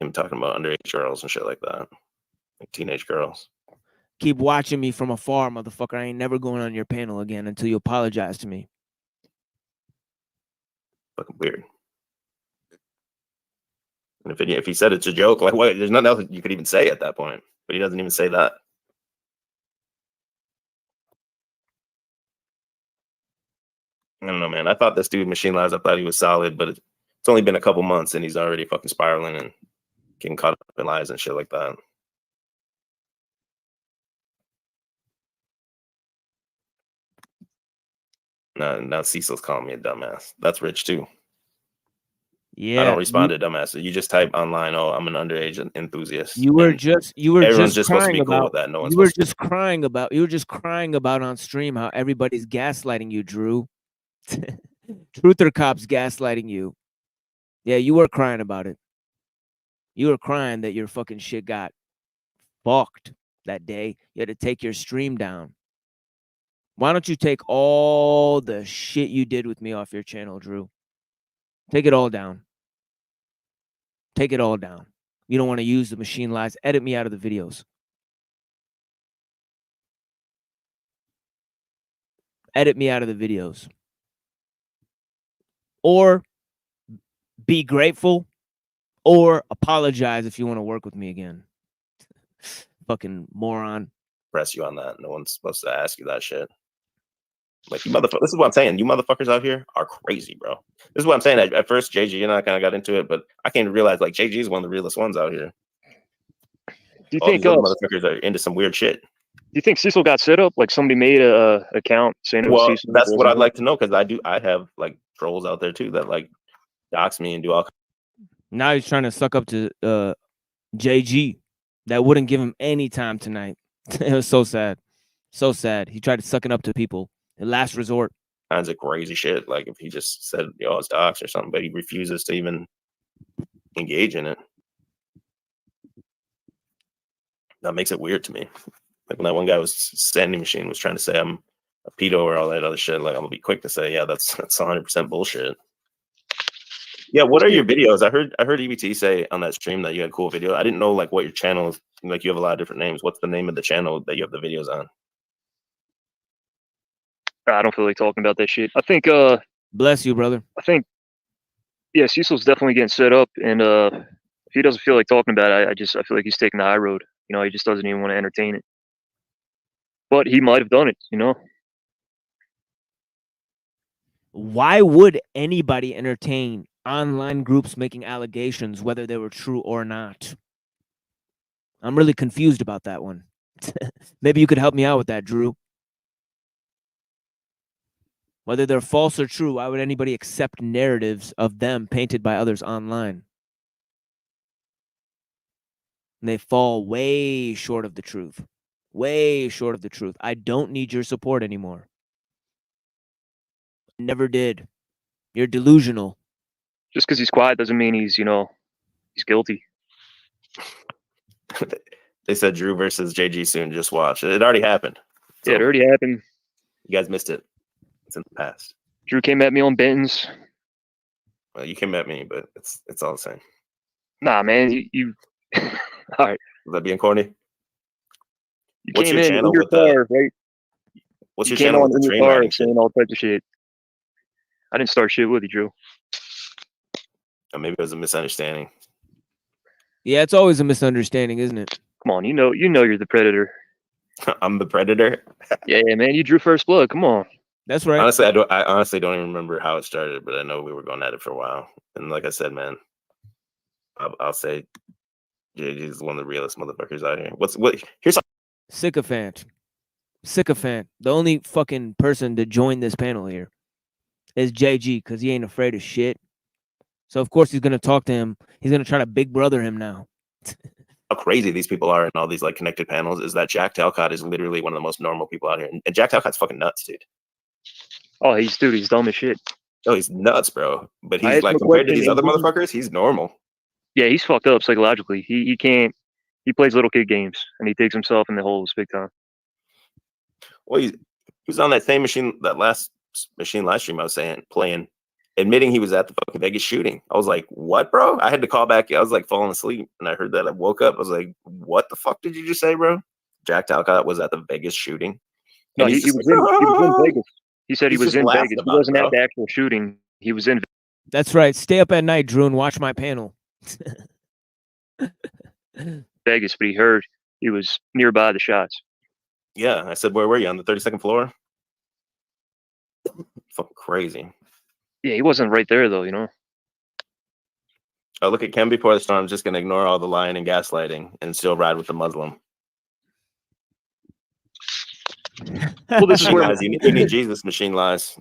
Him talking about underage girls and shit like that, like teenage girls. Keep watching me from afar, motherfucker. I ain't never going on your panel again until you apologize to me. Fucking weird. And if he said it's a joke, like what? There's nothing else you could even say at that point. But he doesn't even say that. I don't know, man. I thought this dude, Machine Labs, I thought he was solid, but it's only been a couple months and he's already fucking spiraling and getting caught up in lies and shit like that. Now Cecil's calling me a dumbass. That's Rich too. Yeah, I don't respond to dumbasses. You just type online, "Oh, I'm an underage enthusiast." You were everyone's just supposed to crying be cool about with that. No one's you were supposed to. just crying about on stream how everybody's gaslighting you, Drew. Truther cops gaslighting you. Yeah, you were crying about it. You were crying that your fucking shit got fucked that day. You had to take your stream down. Why don't you take all the shit you did with me off your channel, Drew? Take it all down. Take it all down. You don't want to use the machine lies. Edit me out of the videos. Edit me out of the videos. Or be grateful or apologize if you want to work with me again. Fucking moron. Press you on that. No one's supposed to ask you that shit. Like, you motherfucker. This is what I'm saying. You motherfuckers out here are crazy, bro. This is what I'm saying. At first, JG and I kind of got into it, but I came to realize like JG is one of the realest ones out here. Do you All think these other motherfuckers are into some weird shit? Do you think Cecil got set up? Like somebody made a account saying it was Well, Cecil? that's what I'd like to know, because I have like trolls out there too that like dox me and do all. Now he's trying to suck up to JG. That wouldn't give him any time tonight. It was so sad. So sad. He tried to suck it up to people. The last resort. Kinds of crazy shit. Like if he just said, "Yo, it's dox" or something, but he refuses to even engage in it. That makes it weird to me. Like when that one guy was standing machine was trying to say I'm a pedo or all that other shit. Like I'm gonna be quick to say, yeah, that's 100% bullshit. Yeah, what are your videos? I heard EBT say on that stream that you had cool video. I didn't know like what your channel is. Like you have a lot of different names. What's the name of the channel that you have the videos on? I don't feel like talking about that shit. I think Bless you, brother. I think yeah, Cecil's definitely getting set up, and if he doesn't feel like talking about it, I feel like he's taking the high road. You know, he just doesn't even want to entertain it. But he might have done it, you know. Why would anybody entertain online groups making allegations, whether they were true or not? I'm really confused about that one. Maybe you could help me out with that, Drew. Whether they're false or true, why would anybody accept narratives of them painted by others online? And they fall way short of the truth. Way short of the truth. I don't need your support anymore. Never did. You're delusional. Just because he's quiet doesn't mean he's, you know, he's guilty. They said Drew versus JG soon. Just watch. It already happened. So Yeah, it already happened. You guys missed it. It's in the past. Drew came at me on Benton's. Well, you came at me, but it's all the same. Nah, man, you all right. Is that being corny? You What's came your in channel your with the? car, right? What's You your came channel on with the in train your car riding shit? saying all types of shit. I didn't start shit with you, Drew. Or maybe it was a misunderstanding. Yeah, it's always a misunderstanding, isn't it? Come on, you know you're the predator. I'm the predator. Yeah, man, you drew first blood. Come on. That's right. Honestly, I honestly don't even remember how it started, but I know we were going at it for a while. And like I said, man, I'll say JG is one of the realest motherfuckers out here. Here's Sycophant. Sycophant. The only fucking person to join this panel here is JG because he ain't afraid of shit. So of course he's gonna talk to him. He's gonna try to big brother him now. how crazy these people are in all these like connected panels is that Jack Talcott is literally one of the most normal people out here. And Jack Talcott's fucking nuts, dude. Oh, he's dumb as shit. Oh, he's nuts, bro. But I he's had like no compared to question, these other and motherfuckers, he's normal. Yeah, he's fucked up psychologically. He can't. He plays little kid games, and he takes himself in the holes big time. Well, he was on that same machine, that last machine live stream I was playing, admitting he was at the fucking Vegas shooting. I was like, what, bro? I had to call back. I was like falling asleep, and I heard that. I woke up. I was like, what the fuck did you just say, bro? Jack Talcott was at the Vegas shooting. No, he was in Vegas. He said he was in Vegas. He wasn't at the actual shooting. He was in. That's right. Stay up at night, Drew, and watch my panel. Vegas, but he heard he was nearby the shots. Yeah, I said, where were you, on the 32nd floor? Fucking crazy. Yeah, he wasn't right there though, you know. Oh, look at Ken before the storm. I'm just gonna ignore all the lying and gaslighting and still ride with the Muslim. Well, this is where lies. You need Jesus. Machine lies.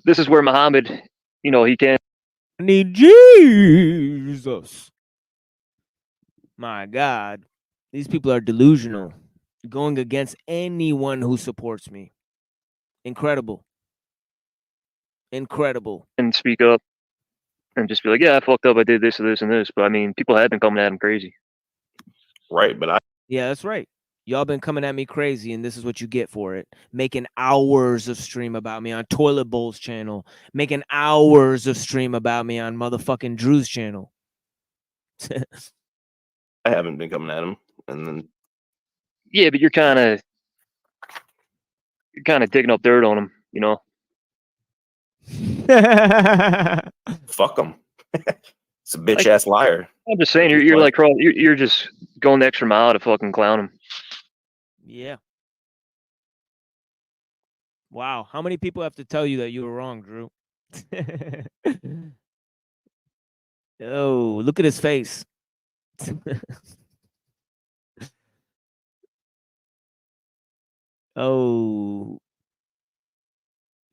This is where Muhammad, you know, he can't. I need Jesus. My God, these people are delusional, going against anyone who supports me. Incredible. Incredible. And speak up and just be like, yeah, I fucked up. I did this and this and this. But I mean, people have been coming at him crazy. Right, but Yeah, that's right. Y'all been coming at me crazy, and this is what you get for it. Making hours of stream about me on Toilet Bowl's channel. Making hours of stream about me on motherfucking Drew's channel. I haven't been coming at him. And then Yeah, but you're kind of digging up dirt on him, you know. Fuck him. It's a bitch ass liar. I'm just saying, you're like, you're just going the extra mile to fucking clown him. Yeah. Wow. How many people have to tell you that you were wrong, Drew? Oh, look at his face. Oh.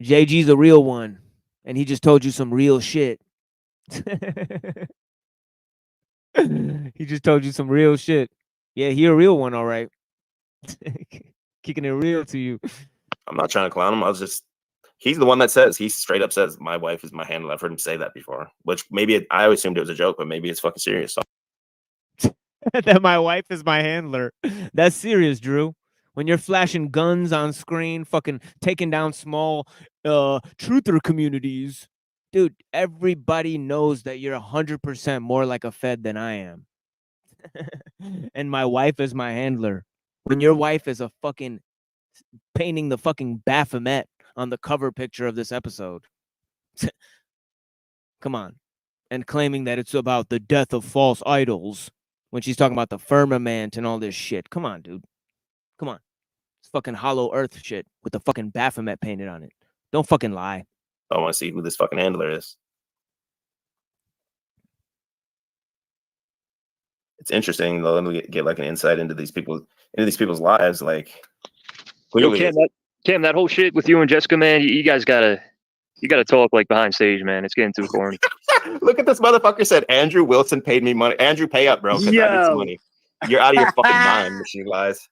JG's a real one, and he just told you some real shit. He just told you some real shit. Yeah, he a real one, all right. Kicking it real to you. I'm not trying to clown him. He's the one that says, he straight up says, my wife is my handler. I've heard him say that before, which maybe I always assumed it was a joke, but maybe it's fucking serious. So. That my wife is my handler. That's serious, Drew. When you're flashing guns on screen, fucking taking down small truther communities, dude, everybody knows that you're 100% more like a Fed than I am. And my wife is my handler. When your wife is a fucking painting the fucking Baphomet on the cover picture of this episode. Come on. And claiming that it's about the death of false idols when she's talking about the firmament and all this shit. Come on, dude. Come on. It's fucking hollow earth shit with the fucking Baphomet painted on it. Don't fucking lie. I want to see who this fucking handler is. It's interesting though. Let me get like an insight into these people's lives. Like, Yo, clearly, Cam, that whole shit with you and Jessica, man, you guys gotta talk like behind stage, man. It's getting too corny. look at this motherfucker said Andrew Wilson paid me money. Andrew, pay up, bro, because I need some money. You're out of your fucking mind, Machine Lies.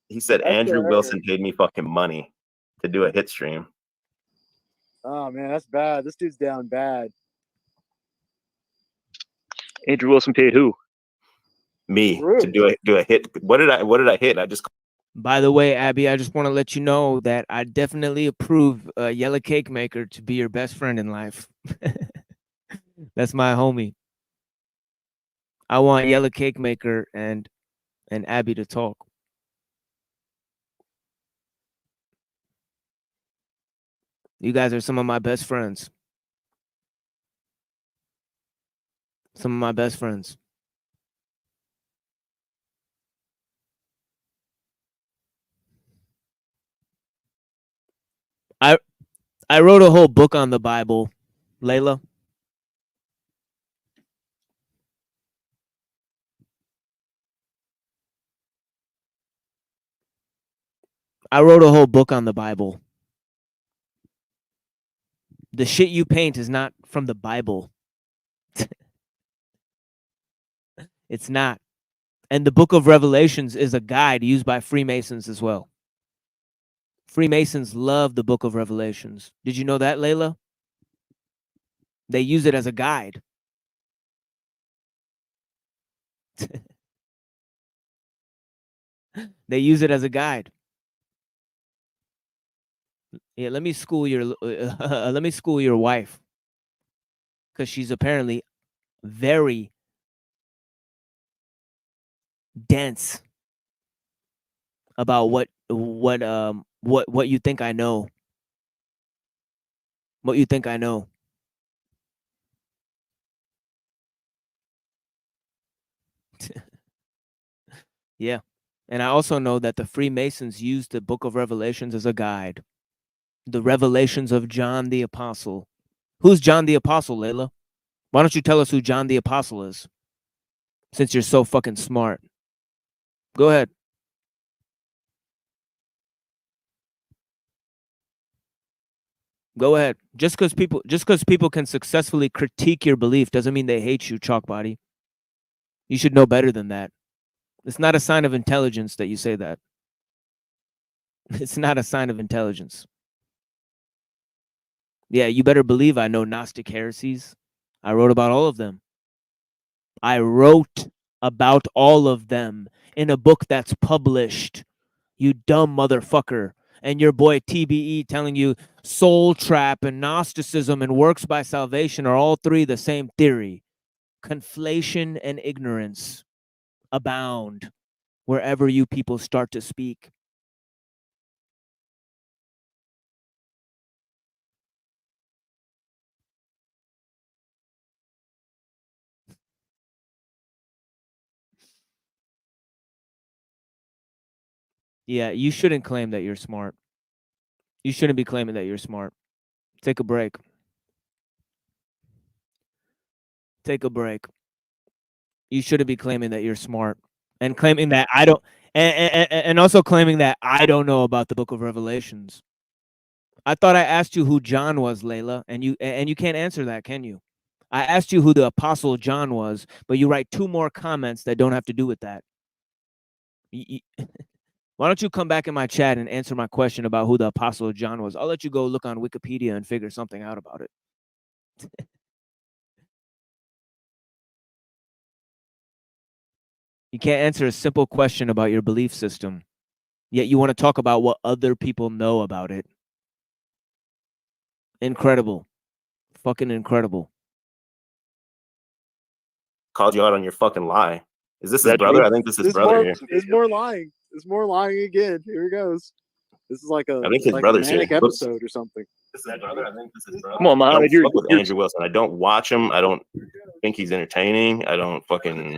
He said Andrew Wilson paid me fucking money to do a hit stream. Oh man, that's bad. This dude's down bad. Andrew Wilson paid who? Me to do a hit. What did I hit? I just. By the way, Abby, I just want to let you know that I definitely approve Yellow Cake Maker to be your best friend in life. That's my homie. I want Yellow Cake Maker and Abby to talk. You guys are some of my best friends. Some of my best friends. I wrote a whole book on the Bible, Layla. I wrote a whole book on the Bible. The shit you paint is not from the Bible. It's not. And the book of Revelations is a guide used by Freemasons as well. Freemasons love the book of Revelations. Did you know that, Layla? They use it as a guide. They use it as a guide. Yeah, let me school your wife, because she's apparently very dense about what you think I know. What you think I know. Yeah. And I also know that the Freemasons use the book of Revelations as a guide. The revelations of John the Apostle. Who's John the Apostle, Layla? Why don't you tell us who John the Apostle is? Since you're so fucking smart. Go ahead. Go ahead. Just because people can successfully critique your belief doesn't mean they hate you, chalk body. You should know better than that. It's not a sign of intelligence that you say that. It's not a sign of intelligence. Yeah, you better believe I know Gnostic heresies. I wrote about all of them. I wrote about all of them in a book that's published. You dumb motherfucker. And your boy TBE telling you soul trap and Gnosticism and works by salvation are all three the same theory. Conflation and ignorance abound wherever you people start to speak. Yeah, you shouldn't claim that you're smart. You shouldn't be claiming that you're smart. Take a break. Take a break. You shouldn't be claiming that you're smart and claiming that I don't, and also claiming that I don't know about the book of Revelations. I thought I asked you who John was, Layla, and you can't answer that, can you? I asked you who the Apostle John was, but you write 2 more comments that don't have to do with that. Why don't you come back in my chat and answer my question about who the Apostle John was? I'll let you go look on Wikipedia and figure something out about it. You can't answer a simple question about your belief system. Yet you want to talk about what other people know about it. Incredible. Fucking incredible. Called you out on your fucking lie. Is this his That brother? true? I think this is There's brother more. here. There's more lying. There's more lying again. Here it goes. This is like a I think his like a brother's here. manic Whoops. episode or something. This is brother. I think this is brother. Come on, I Mohammed. don't You're, fuck with you're Andrew Wilson. I don't watch him. I don't think he's entertaining. I don't fucking.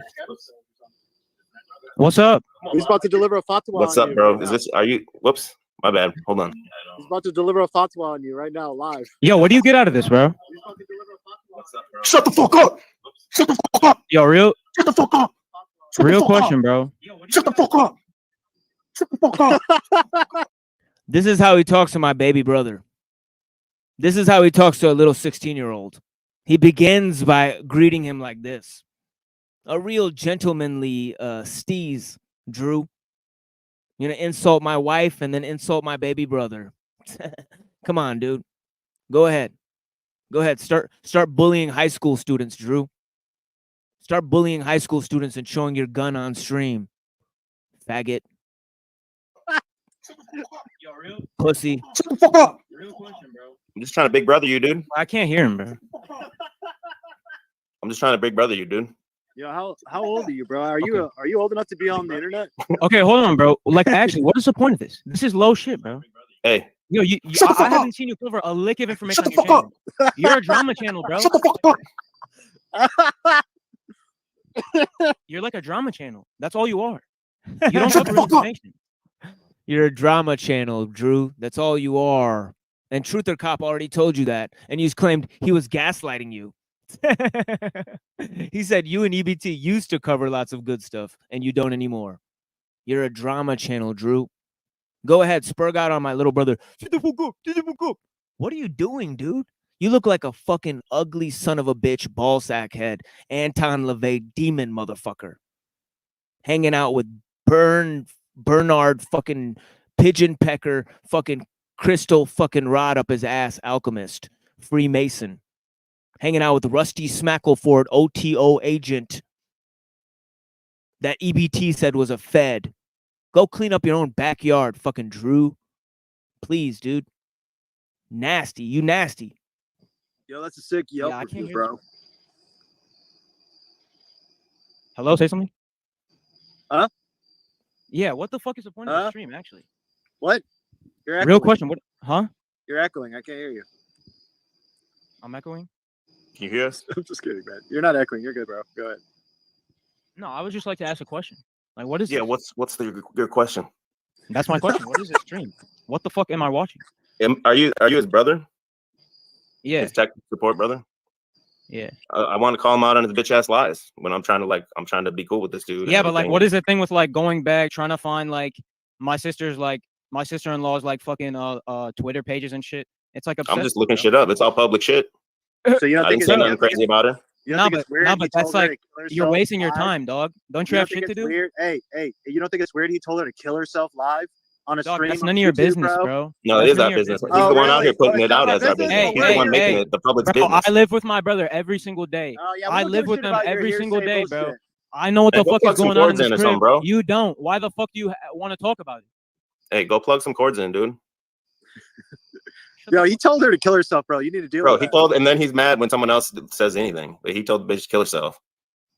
What's up? He's about to deliver a fatwa. What's on up, you bro? right Is now. this? Are you? Whoops. My bad. Hold on. He's about to deliver a fatwa on you right now, live. Yo, what do you get out of this, bro? Shut the fuck up. Shut the fuck up. Yo, real Shut the fuck up. real question, bro. Shut the fuck up. Shut the fuck up. This is how he talks to my baby brother. This is how he talks to a little 16-year-old. He begins by greeting him like this. A real gentlemanly steez, Drew. You're gonna insult my wife and then insult my baby brother. Come on, dude. Go ahead. Go ahead. Start bullying high school students, Drew. Start bullying high school students and showing your gun on stream. Faggot. Yo, real pussy. Shut the fuck up. Real question, bro. I'm just trying to big brother you, dude. I can't hear him, bro. I'm just trying to big brother you, dude. Yo, how old are you, bro? Are you old enough to be on the internet? Okay, hold on, bro. Like, actually, what is the point of this? This is low shit, bro. Hey. Yo, I haven't seen you cover a lick of information on your channel. You're a drama channel, bro. Shut the fuck up. You're like a drama channel. That's all you are. You don't cover information. You're a drama channel, Drew. That's all you are. And Truther Cop already told you that. And he's claimed he was gaslighting you. He said you and EBT used to cover lots of good stuff, and you don't anymore. You're a drama channel, Drew. Go ahead, spurg out on my little brother. Shut the fuck up. Shut the fuck up. What are you doing, dude? You look like a fucking ugly son of a bitch, ballsack head, Anton LaVey demon motherfucker. Hanging out with Bernard fucking pigeon pecker fucking crystal fucking rod up his ass alchemist, Freemason. Hanging out with Rusty Smackleford, OTO agent that EBT said was a Fed. Go clean up your own backyard, fucking Drew. Please, dude. Nasty. You nasty. Yo, that's a sick Yelp I can't review, hear bro. Hello, say something? Huh? Yeah, what the fuck is the point of the stream, actually? What? You're echoing. Real question. What? Huh? You're echoing. I can't hear you. I'm echoing? Can you hear us? I'm just kidding, man. You're not echoing. You're good, bro. Go ahead. No, I would just like to ask a question. Like, what is Yeah, this? what's your question? That's my question. What is this stream? What the fuck am I watching? Are you his brother? Yeah. His tech support brother? Yeah. I want to call him out on his bitch ass lies when I'm trying to be cool with this dude. Yeah, but like, what is the thing with like going back, trying to find like my sister-in-law's like fucking Twitter pages and shit? It's like obsessed. I'm just looking shit up. It's all public shit. So you don't I think didn't say nothing crazy about her. You No, don't think but it's weird? no, he but that's told her like to kill you're herself wasting your live? time, dog. Don't you You have don't think shit to it's do? weird? Hey, you don't think it's weird he told her to kill herself live on a Dog, stream? that's on none of your YouTube, business, bro. No, That's it is none our of your business. He's Oh, the one out really? here putting Oh, it it's out not as our our business? business. Hey, He's the one making hey, it the public's bro, business. I live with my brother every single day. Oh, yeah, we I don't live give a with shit them about your every single hearsay day, bro. bullshit. I know what Hey, the go fuck plug is some going on in cords this in or crib. something, bro. You don't. Why the fuck do you want to talk about it? Hey, go plug some cords in, dude. Yo, he told her to kill herself, bro. You need to deal Bro, with he that. told, and then he's mad when someone else says anything. But he told the bitch to kill herself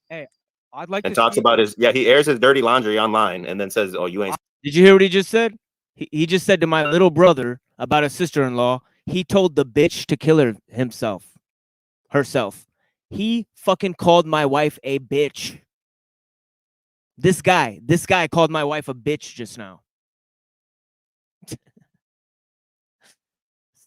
Hey, I'd like and to talks see. about he airs his dirty laundry online and then says, "Oh, you ain't." Did you hear what he just said? He just said to my little brother about a sister-in-law. He told the bitch to kill herself. He fucking called my wife a bitch. This guy called my wife a bitch just now.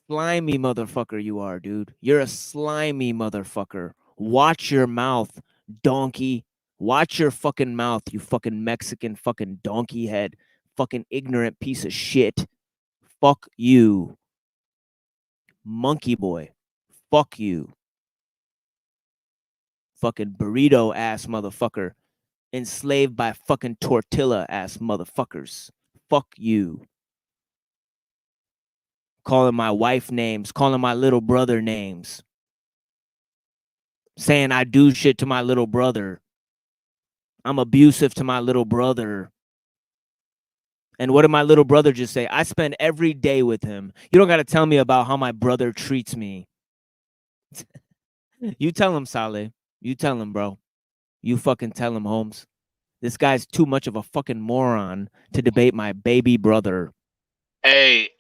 Slimy motherfucker you are, dude. You're a slimy motherfucker. Watch your mouth, donkey. Watch your fucking mouth, you fucking Mexican fucking donkey head. Fucking ignorant piece of shit. Fuck you. Monkey boy. Fuck you. Fucking burrito ass motherfucker. Enslaved by fucking tortilla ass motherfuckers. Fuck you. Calling my wife names, calling my little brother names. Saying I do shit to my little brother. I'm abusive to my little brother. And what did my little brother just say? I spend every day with him. You don't got to tell me about how my brother treats me. You tell him, Saleh. You tell him, bro. You fucking tell him, Holmes. This guy's too much of a fucking moron to debate my baby brother. Hey,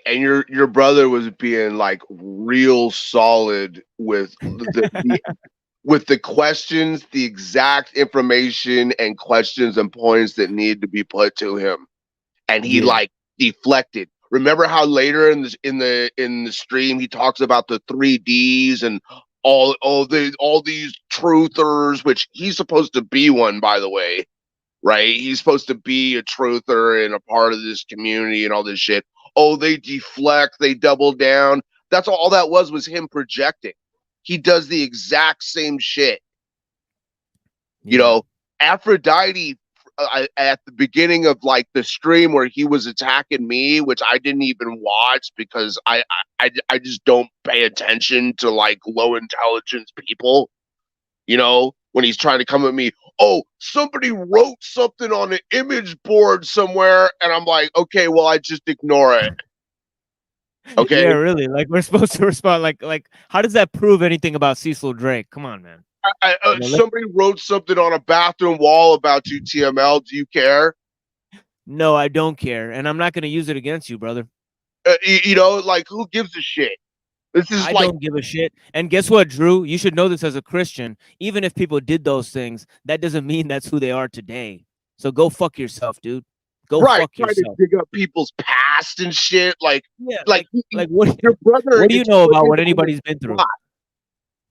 and your brother was being like real solid with with the questions, the exact information and questions and points that need to be put to him, and he like deflected. Remember how later in the stream he talks about the 3Ds and all these truthers, which he's supposed to be one, by the way. Right? He's supposed to be a truther and a part of this community and all this shit. Oh, they deflect, they double down. That's all that was him projecting. He does the exact same shit. You know, Aphrodite at the beginning of like the stream where he was attacking me, which I didn't even watch because I just don't pay attention to like low intelligence people. You know, when he's trying to come at me, oh, somebody wrote something on an image board somewhere, and I'm like, okay, well, I just ignore it. Okay. Yeah, really. Like we're supposed to respond. Like, how does that prove anything about Cecil Drake? Come on, man. Somebody wrote something on a bathroom wall about you, TML. Do you care? No, I don't care, and I'm not going to use it against you, brother. You know, like who gives a shit? This is I don't give a shit. And guess what, Drew? You should know this as a Christian. Even if people did those things, that doesn't mean that's who they are today. So go fuck yourself, dude. Go fuck trying yourself. to dig up people's past and shit. Like what? Your brother. What do you know about what anybody's been through?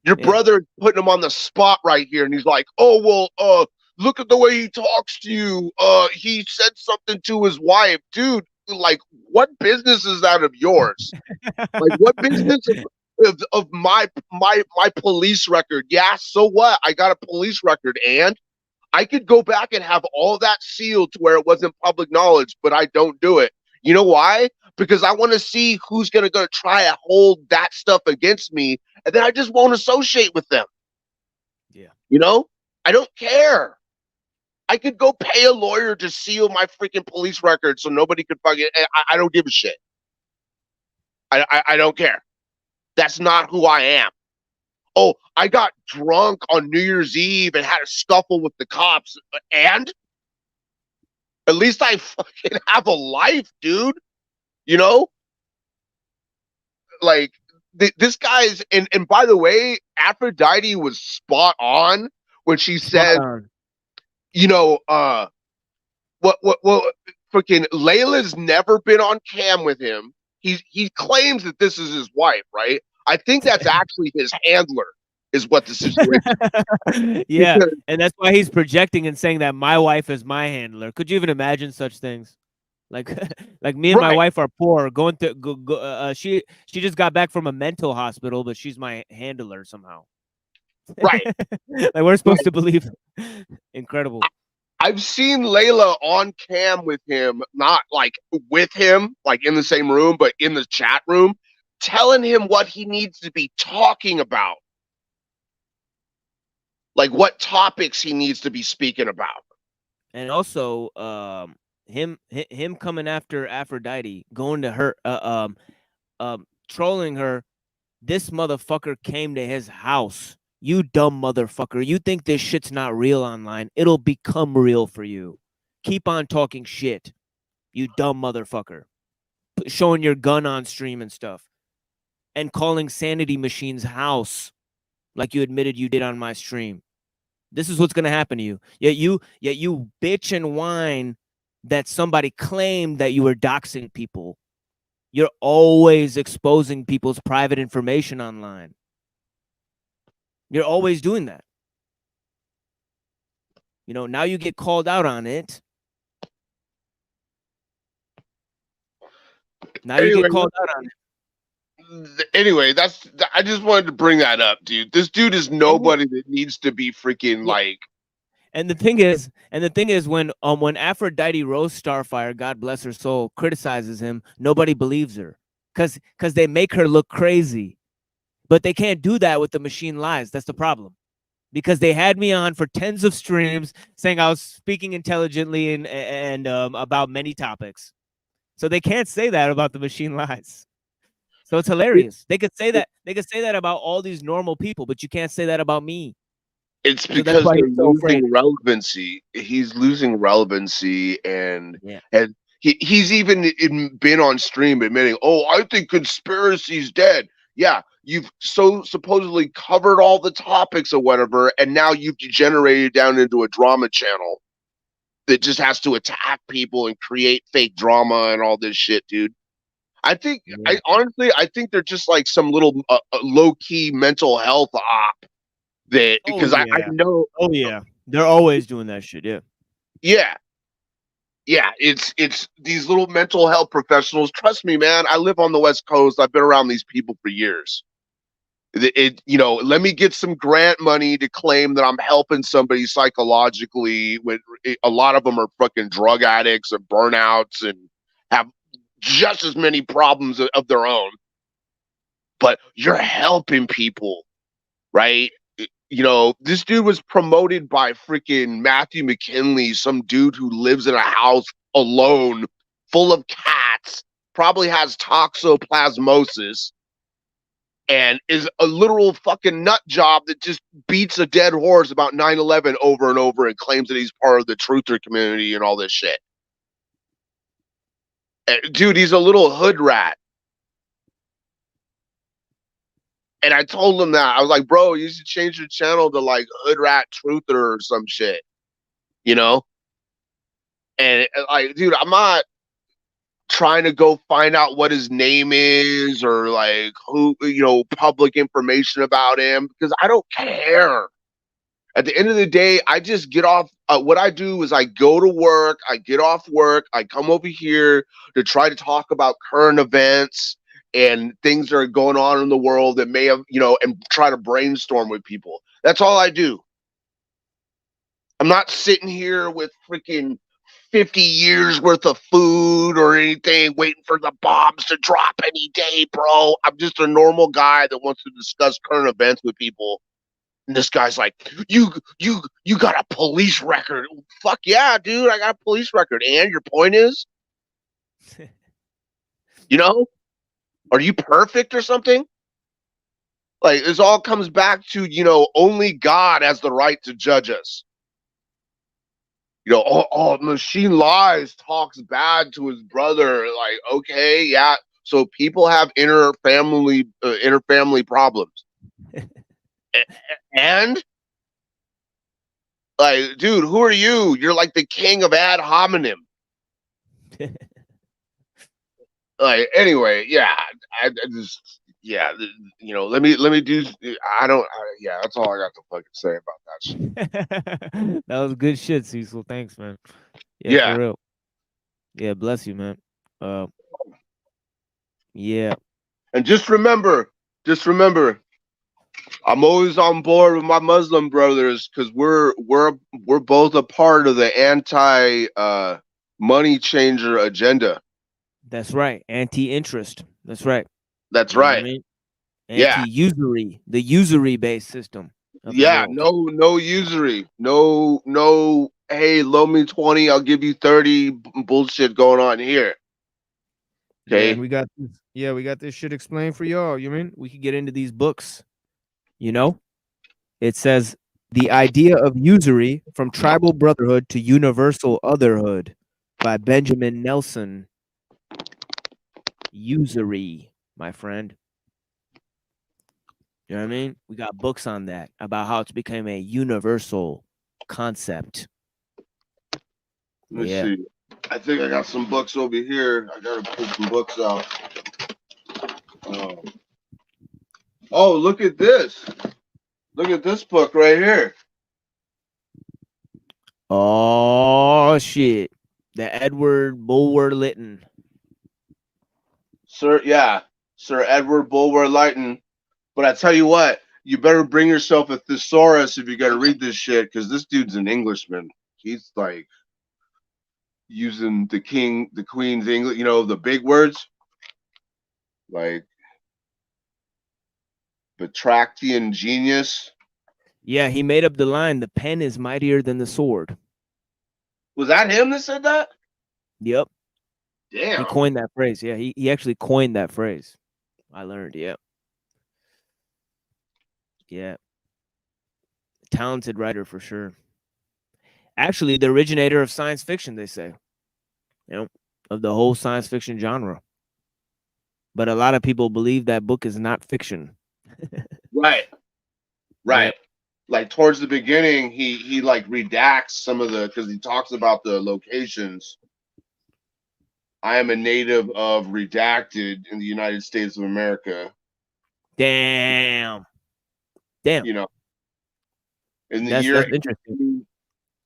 Your brother putting him on the spot right here, and he's like, "Oh well, look at the way he talks to you. He said something to his wife, dude. Like, what business is that of yours? Like, what business of my police record? Yeah, so what? I got a police record, and I could go back and have all that sealed to where it wasn't public knowledge, but I don't do it. You know why? Because I want to see who's gonna try to hold that stuff against me, and then I just won't associate with them. Yeah. You know, I don't care. I could go pay a lawyer to seal my freaking police record so nobody could fucking. I don't give a shit. I don't care. That's not who I am. Oh, I got drunk on New Year's Eve and had a scuffle with the cops, and at least I fucking have a life, dude. You know, like this guy's and by the way, Aphrodite was spot on when she said, you know, what freaking Layla's never been on cam with him. He claims that this is his wife, right? I think that's actually his handler, is what the situation. Yeah, and that's why he's projecting and saying that my wife is my handler. Could you even imagine such things? Like, like me and my wife are poor. Going to she just got back from a mental hospital, but she's my handler somehow. Right. Like we're supposed to believe. Incredible. I've seen Layla on cam with him, not like with him, like in the same room, but in the chat room, telling him what he needs to be talking about. Like what topics he needs to be speaking about. And also, him coming after Aphrodite, going to her, trolling her. This motherfucker came to his house. You dumb motherfucker. You think this shit's not real online? It'll become real for you. Keep on talking shit. You dumb motherfucker. Showing your gun on stream and stuff. And calling Sanity Machine's house like you admitted you did on my stream. This is what's going to happen to you. Yet you bitch and whine that somebody claimed that you were doxing people. You're always exposing people's private information online. You're always doing that. You know, now you get called out on it. Now you get called out on it. Anyway, I just wanted to bring that up, dude. This dude is nobody that needs to be freaking like. And the thing is, when Aphrodite Rose Starfire, God bless her soul, criticizes him, nobody believes her, because they make her look crazy, but they can't do that with the machine lies. That's the problem. because they had me on for tens of streams saying I was speaking intelligently and about many topics. So they can't say that about the machine lies. So it's hilarious. They could say that. They could say that about all these normal people, but you can't say that about me. It's So that's because why they're he's so afraid. losing relevancy. He's losing relevancy, and Yeah. he's even been on stream admitting, "Oh, I think conspiracy's dead." Yeah, you've so supposedly covered all the topics or whatever, and now you've degenerated down into a drama channel that just has to attack people and create fake drama and all this shit, dude. I think, I honestly, I think they're just like some little low key mental health op that Oh because I yeah. know. Oh yeah. They're always doing that shit. Yeah. Yeah, it's these little mental health professionals. Trust me, man. I live on the West Coast. I've been around these people for years. Let me get some grant money to claim that I'm helping somebody psychologically. When a lot of them are fucking drug addicts or burnouts and have just as many problems of their own. But you're helping people, right? This dude was promoted by freaking Matthew McKinley, some dude who lives in a house alone, full of cats, probably has toxoplasmosis, and is a literal fucking nut job that just beats a dead horse about 9/11 over and over and claims that he's part of the truther community and all this shit. Dude, he's a little hood rat. And I told him that. I was like, bro, you should change your channel to like Hood Rat Truther or some shit. And like, dude, I'm not trying to go find out what his name is or like who, public information about him because I don't care. At the end of the day, I just get off. What I do is I go to work, I get off work, I come over here to try to talk about current events and things that are going on in the world that may have, and try to brainstorm with people. That's all I do. I'm not sitting here with freaking 50 years worth of food or anything, waiting for the bombs to drop any day, bro. I'm just a normal guy that wants to discuss current events with people. And this guy's like, you got a police record. Fuck yeah, dude, I got a police record. And your point is, are you perfect or something? Like, this all comes back to, only God has the right to judge us. Machine Lies talks bad to his brother. Like, okay, yeah. So people have inner family problems. And like, dude, who are you? You're like the king of ad hominem. Like, anyway, yeah, I just, yeah, let me do. Yeah, that's all I got to fucking say about that shit. That was good shit, Cecil. Thanks, man. Yeah. For real. Yeah, bless you, man. Yeah. And just remember, I'm always on board with my Muslim brothers because we're both a part of the anti money changer agenda. That's right. Anti-interest. That's right. That's You know what right. I mean? Yeah. Anti-usury. The usury-based system. Yeah. No usury. No. Hey, loan me 20. I'll give you 30. Bullshit going on here. Okay. Yeah, and we got this. Yeah, we got this shit explained for y'all. You mean we could get into these books? It says The Idea of Usury from Tribal Brotherhood to Universal Otherhood by Benjamin Nelson. Usury, my friend. You know what I mean? We got books on that about how it's become a universal concept. Let me see. I think I got some books over here. I gotta pull some books out. Oh, look at this. Look at this book right here. Oh shit. The Edward Bulwer Lytton. Sir Edward Bulwer Lytton. But I tell you what, you better bring yourself a thesaurus if you're gonna read this shit, because this dude's an Englishman. He's like using the queen's English, the big words. Like Batractian genius. Yeah, he made up the line, the pen is mightier than the sword. Was that him that said that? Yep. Damn. He coined that phrase. Yeah, he actually coined that phrase. I learned, yeah. Yeah. Talented writer for sure. Actually, the originator of science fiction, they say. You know, of the whole science fiction genre. But a lot of people believe that book is not fiction. Right. Right. Yep. Like towards the beginning, he like redacts some of the because he talks about the locations. I am a native of redacted in the United States of America. Damn. Damn. You know, in the That's year interesting.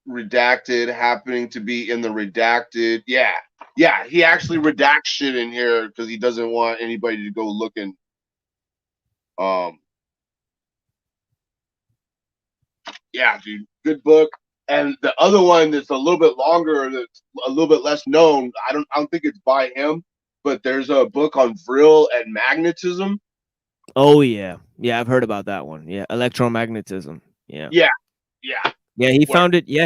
redacted happening to be in the redacted. Yeah. Yeah. He actually redacts shit in here because he doesn't want anybody to go looking. Yeah, dude. Good book. And the other one that's a little bit longer, that's a little bit less known. I don't think it's by him, but there's a book on vril and magnetism. Oh yeah. Yeah, I've heard about that one. Yeah, electromagnetism. Yeah. Yeah. Yeah. Yeah,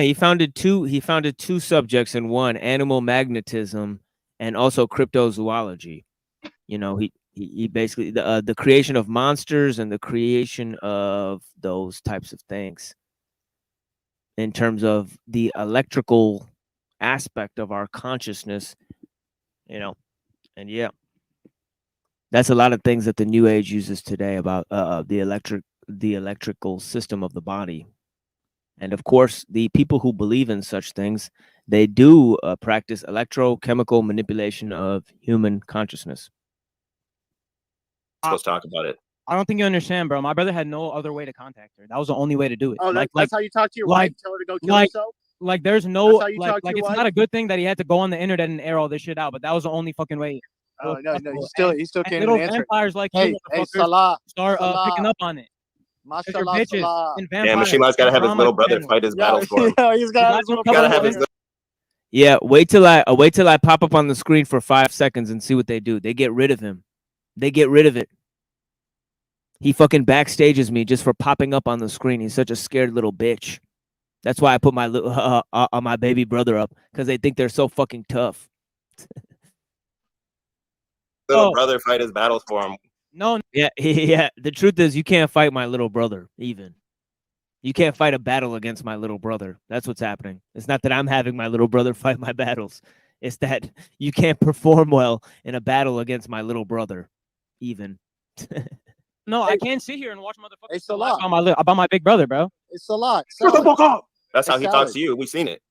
he founded two subjects in one, animal magnetism and also cryptozoology. You know, he basically the creation of monsters and the creation of those types of things in terms of the electrical aspect of our consciousness, you know. And yeah, that's a lot of things that the new age uses today about the electrical system of the body. And of course, the people who believe in such things, they do practice electrochemical manipulation of human consciousness. Let's talk about it. I don't think you understand, bro. My brother had no other way to contact her. That was the only way to do it. Oh, that's how you talk to your wife? Tell her to go kill herself? Like there's no That's how you like talk to like your it's wife? not a good thing that he had to go on the internet and air all this shit out, but that was the only fucking way. Oh It no, was no, possible. he still And can't little even answer. vampires like Hey, you hey, motherfuckers Salah, start picking Salah. up on it. 'Cause you're Mashallah, bitches Salah. and Yeah, vampires. Mashila's got to have his Drama little brother channels. fight his Yeah, battles for him. yeah, he's got his little You Gotta guys have don't his cover Yeah, wait till I pop up on the screen for 5 seconds and see what they do. They get rid of him. They get rid of it. He fucking backstages me just for popping up on the screen. He's such a scared little bitch. That's why I put my my baby brother up, because they think they're so fucking tough. Little brother fight his battles for him. No. Yeah, yeah. The truth is, you can't fight my little brother. Even you can't fight a battle against my little brother. That's what's happening. It's not that I'm having my little brother fight my battles. It's that you can't perform well in a battle against my little brother. Even. No, I can't sit here and watch motherfuckers Hey, Salah. about my big brother, bro. It's Salah. Shut the fuck up. That's Hey, how he Salad. talks to you. We seen it.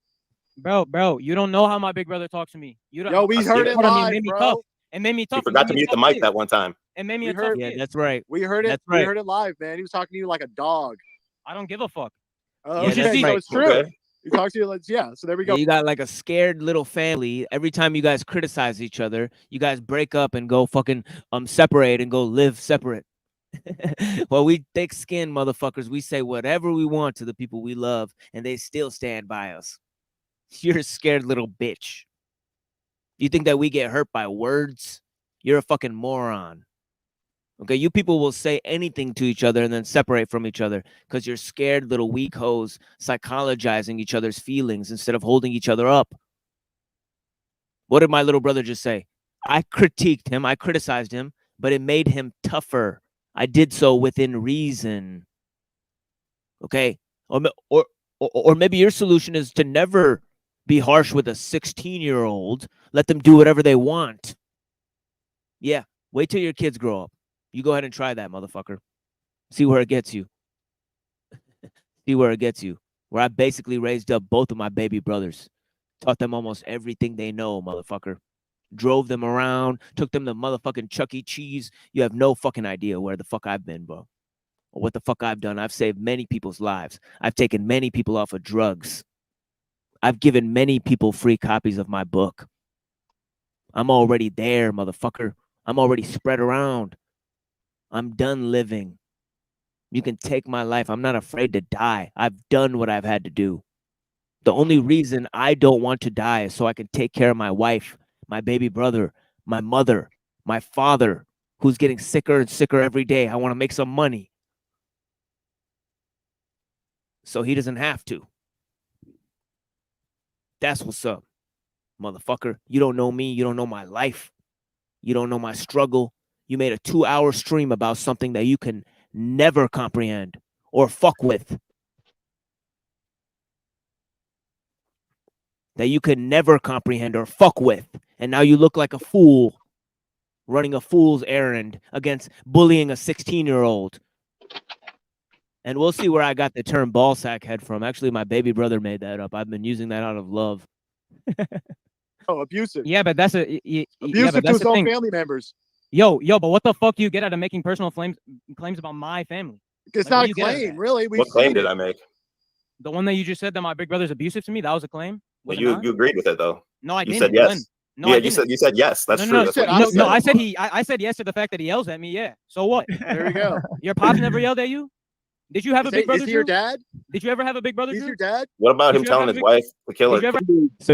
Bro, you don't know how my big brother talks to me. You don't. Yo, we heard it live, made me bro. tough. It made me He tough. It forgot made to me mute the tough mic kid. that one time. It made me We a tough heard- Yeah, kid. that's right. We heard it. That's We right. heard it live, man. He was talking to you like a dog. I don't give a fuck. Oh, Yeah, okay, that's so right. it's true. Okay. He talks to you like, yeah. So there we go. Yeah, you got like a scared little family. Every time you guys criticize each other, you guys break up and go fucking separate and go live separate. Well, we thick skinned motherfuckers. We say whatever we want to the people we love, and they still stand by us. You're a scared little bitch. You think that we get hurt by words? You're a fucking moron. Okay, you people will say anything to each other and then separate from each other because you're scared little weak hoes psychologizing each other's feelings instead of holding each other up. What did my little brother just say? I critiqued him, I criticized him, but it made him tougher. I did so within reason. Okay? Or maybe your solution is to never be harsh with a 16-year-old. Let them do whatever they want. Yeah, wait till your kids grow up. You go ahead and try that, motherfucker. See where it gets you. See where it gets you. Where I basically raised up both of my baby brothers. Taught them almost everything they know, motherfucker. Drove them around. Took them to motherfucking Chuck E. Cheese. You have no fucking idea where the fuck I've been, bro. Or what the fuck I've done. I've saved many people's lives. I've taken many people off of drugs. I've given many people free copies of my book. I'm already there, motherfucker. I'm already spread around. I'm done living. You can take my life. I'm not afraid to die. I've done what I've had to do. The only reason I don't want to die is so I can take care of my wife, my baby brother, my mother, my father, who's getting sicker and sicker every day. I want to make some money. so he doesn't have to. That's what's up, motherfucker. You don't know me. You don't know my life. You don't know my struggle. You made a 2-hour stream about something that you can never comprehend or fuck with. That you could never comprehend or fuck with. And now you look like a fool running a fool's errand against bullying a 16-year-old. And we'll see where I got the term ball sack head from. Actually, my baby brother made that up. I've been using that out of love. Oh, abusive. Yeah, but that's Abusive but to that's his the own thing. family members. Yo, but what the fuck do you get out of making personal claims about my family? It's Like, what not do a you get out of claim, that? really. We've What claim seen did it. I make? The one that you just said that my big brother's abusive to me, that was a claim? Was it You not? you agreed with it though. No, I You didn't. said yes. When? No, Yeah, I you didn't. said yes. That's No, true. no, That's what I you said- said. I said yes to the fact that he yells at me. Yeah. So what? There we go. Your pops never yelled at you? Did you have a big brother? Is he your Drew? dad? Did you ever have a big brother? He's Drew? your dad? What about Did him you ever telling have his a wife to kill Did her? you ever? So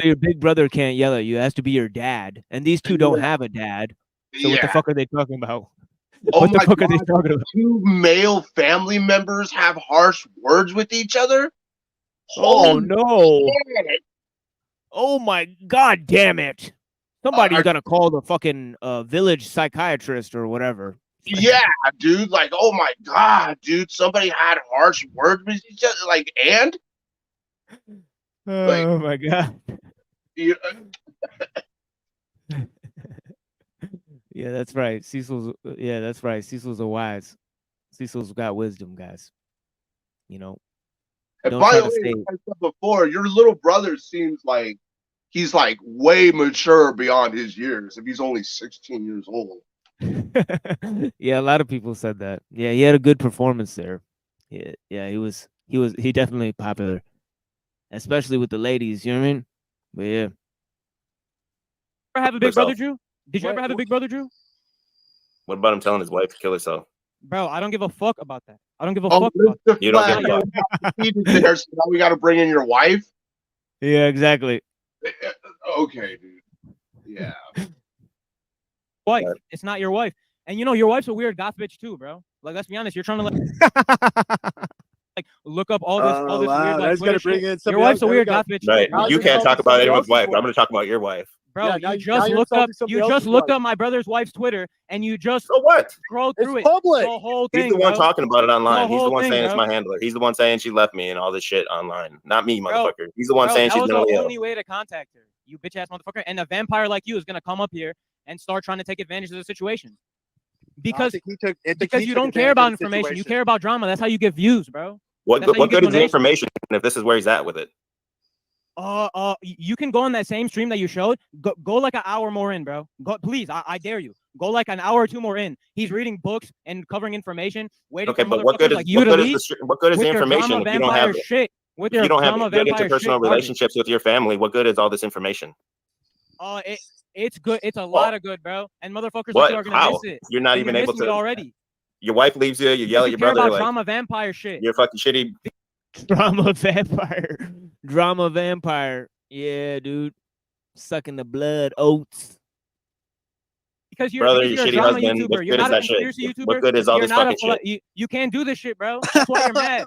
your big brother can't yell at you. It has to be your dad. And these two don't have a dad. So what the Yeah. fuck are they talking about? Oh What the my fuck are they God, talking about? two male family members have harsh words with each other? Oh Holy no. shit. Oh my god damn it. Somebody's I- gonna call the fucking village psychiatrist or whatever. Yeah, dude. Like, oh my God, dude. Somebody had harsh words with each other. Like, and? Oh my god. You, Yeah, that's right. That's right. Cecil's a wise. Cecil's got wisdom, guys. You know. and Don't by try the to way, stay. like I said before, your little brother seems like he's like way mature beyond his years if he's only 16 years old. Yeah, a lot of people said that. Yeah, he had a good performance there. Yeah, he definitely popular. Especially with the ladies, you know what I mean? But yeah. Ever have a big brother, Herself. Drew? Did you ever have a big brother, Drew? What about him telling his wife to kill herself? Bro, I don't give a fuck about that. I don't give a Oh, fuck about that. You don't give a fuck. He's there, so now we got to bring in your wife. Yeah, exactly. Okay, dude. Yeah. Wife. It's not your wife. And you know, your wife's a weird goth bitch too, bro. Like, let's be honest. You're trying to like look up all this wow, weird like that's gotta Twitter bring shit. in somebody Your wife's else. a There we weird go. goth bitch. Right. Too, bro. You can't talk about anyone's wife. I'm going to talk about your wife. Bro, Yeah, you now just you're looked up. insulting somebody You just else's looked wife. up my brother's wife's Twitter, and you just So what? scrolled It's through it. public. The whole He's thing, the one bro. talking about it online. He's the whole one thing, saying it's bro. my handler. He's the one saying she left me and all this shit online. Not me, Bro, motherfucker. He's the one Bro, saying that she's was the mentally ill. only way to contact her. You bitch ass motherfucker. And a vampire like you is gonna come up here and start trying to take advantage of the situation. Because you don't care about information. You care about drama. That's how you get views, bro. What That's how you good get is the donations. information if this is where he's at with it? You can go on that same stream that you showed. Go like an hour more in, bro. Go, please. I dare you. Go like an hour or two more in. He's reading books and covering information. Waiting Okay, for but what good motherfuckers is like you to leave. what good is the with your information drama if you don't vampire have it? shit? With If your you don't have drama good vampire shit interpersonal garbage. relationships with your family, what good is all this information? It's good. It's a lot of good, bro. And motherfuckers What? like you are gonna How? miss it. You're not And even you're able missing to. it already. Your wife leaves you. You yell at You your care brother about like drama vampire shit. you're fucking shitty. Drama vampire. Drama vampire. Yeah, dude. Sucking the blood oats. Because you're, Brother, because your you're a shitty drama husband. YouTuber. What You're good is not a that shit? conspiracy YouTuber. What good is all You're this not fucking shit? you can't do this shit, bro. That's why you're mad.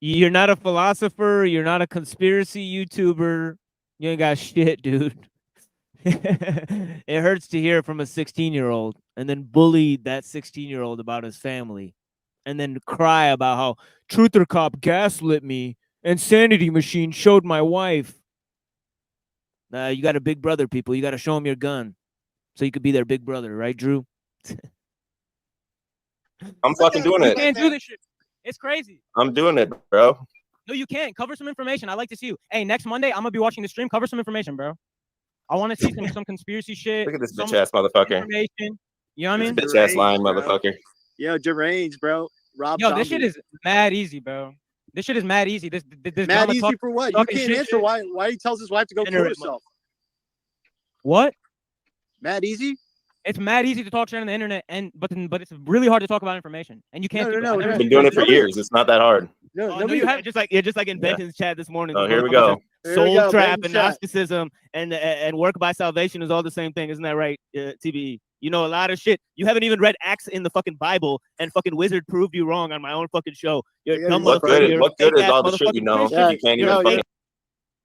You're not a philosopher. You're not a conspiracy YouTuber. You ain't got shit, dude. It hurts to hear from a 16-year-old and then bully that 16-year-old about his family and then cry about how Truther Cop gaslit me and Sanity Machine showed my wife. You got a big brother, people. You got to show him your gun so you could be their big brother, right, Drew? I'm fucking doing You it. can't do this shit. It's crazy. I'm doing it, bro. No, you can't. Cover some information. I like to see you. Hey, next Monday, I'm gonna be watching the stream. Cover some information, bro. I want to see some conspiracy shit. Look at this some bitch ass motherfucker. information. You know what I mean? Bitch ass lying motherfucker. Yo, deranged, bro. Rob Yo, Zombie. this shit is mad easy, bro. This shit is mad easy. This mad drama easy for what? You talking can't shit answer shit. why he tells his wife to go kill Generate herself. What? Mad easy? It's mad easy to talk shit on the internet, but it's really hard to talk about information, and you can't. I've been doing it for years. It's not that hard. No, you have just like in Benton's chat this morning. Oh, this here we motherfucker go. said Soul trap and Gnosticism and work by salvation is all the same thing, isn't that right, TBE? You know a lot of shit. You haven't even read Acts in the fucking Bible, and fucking Wizard proved you wrong on my own fucking show. You're a dumb motherfucker. What good is all the shit you know if you can't even fucking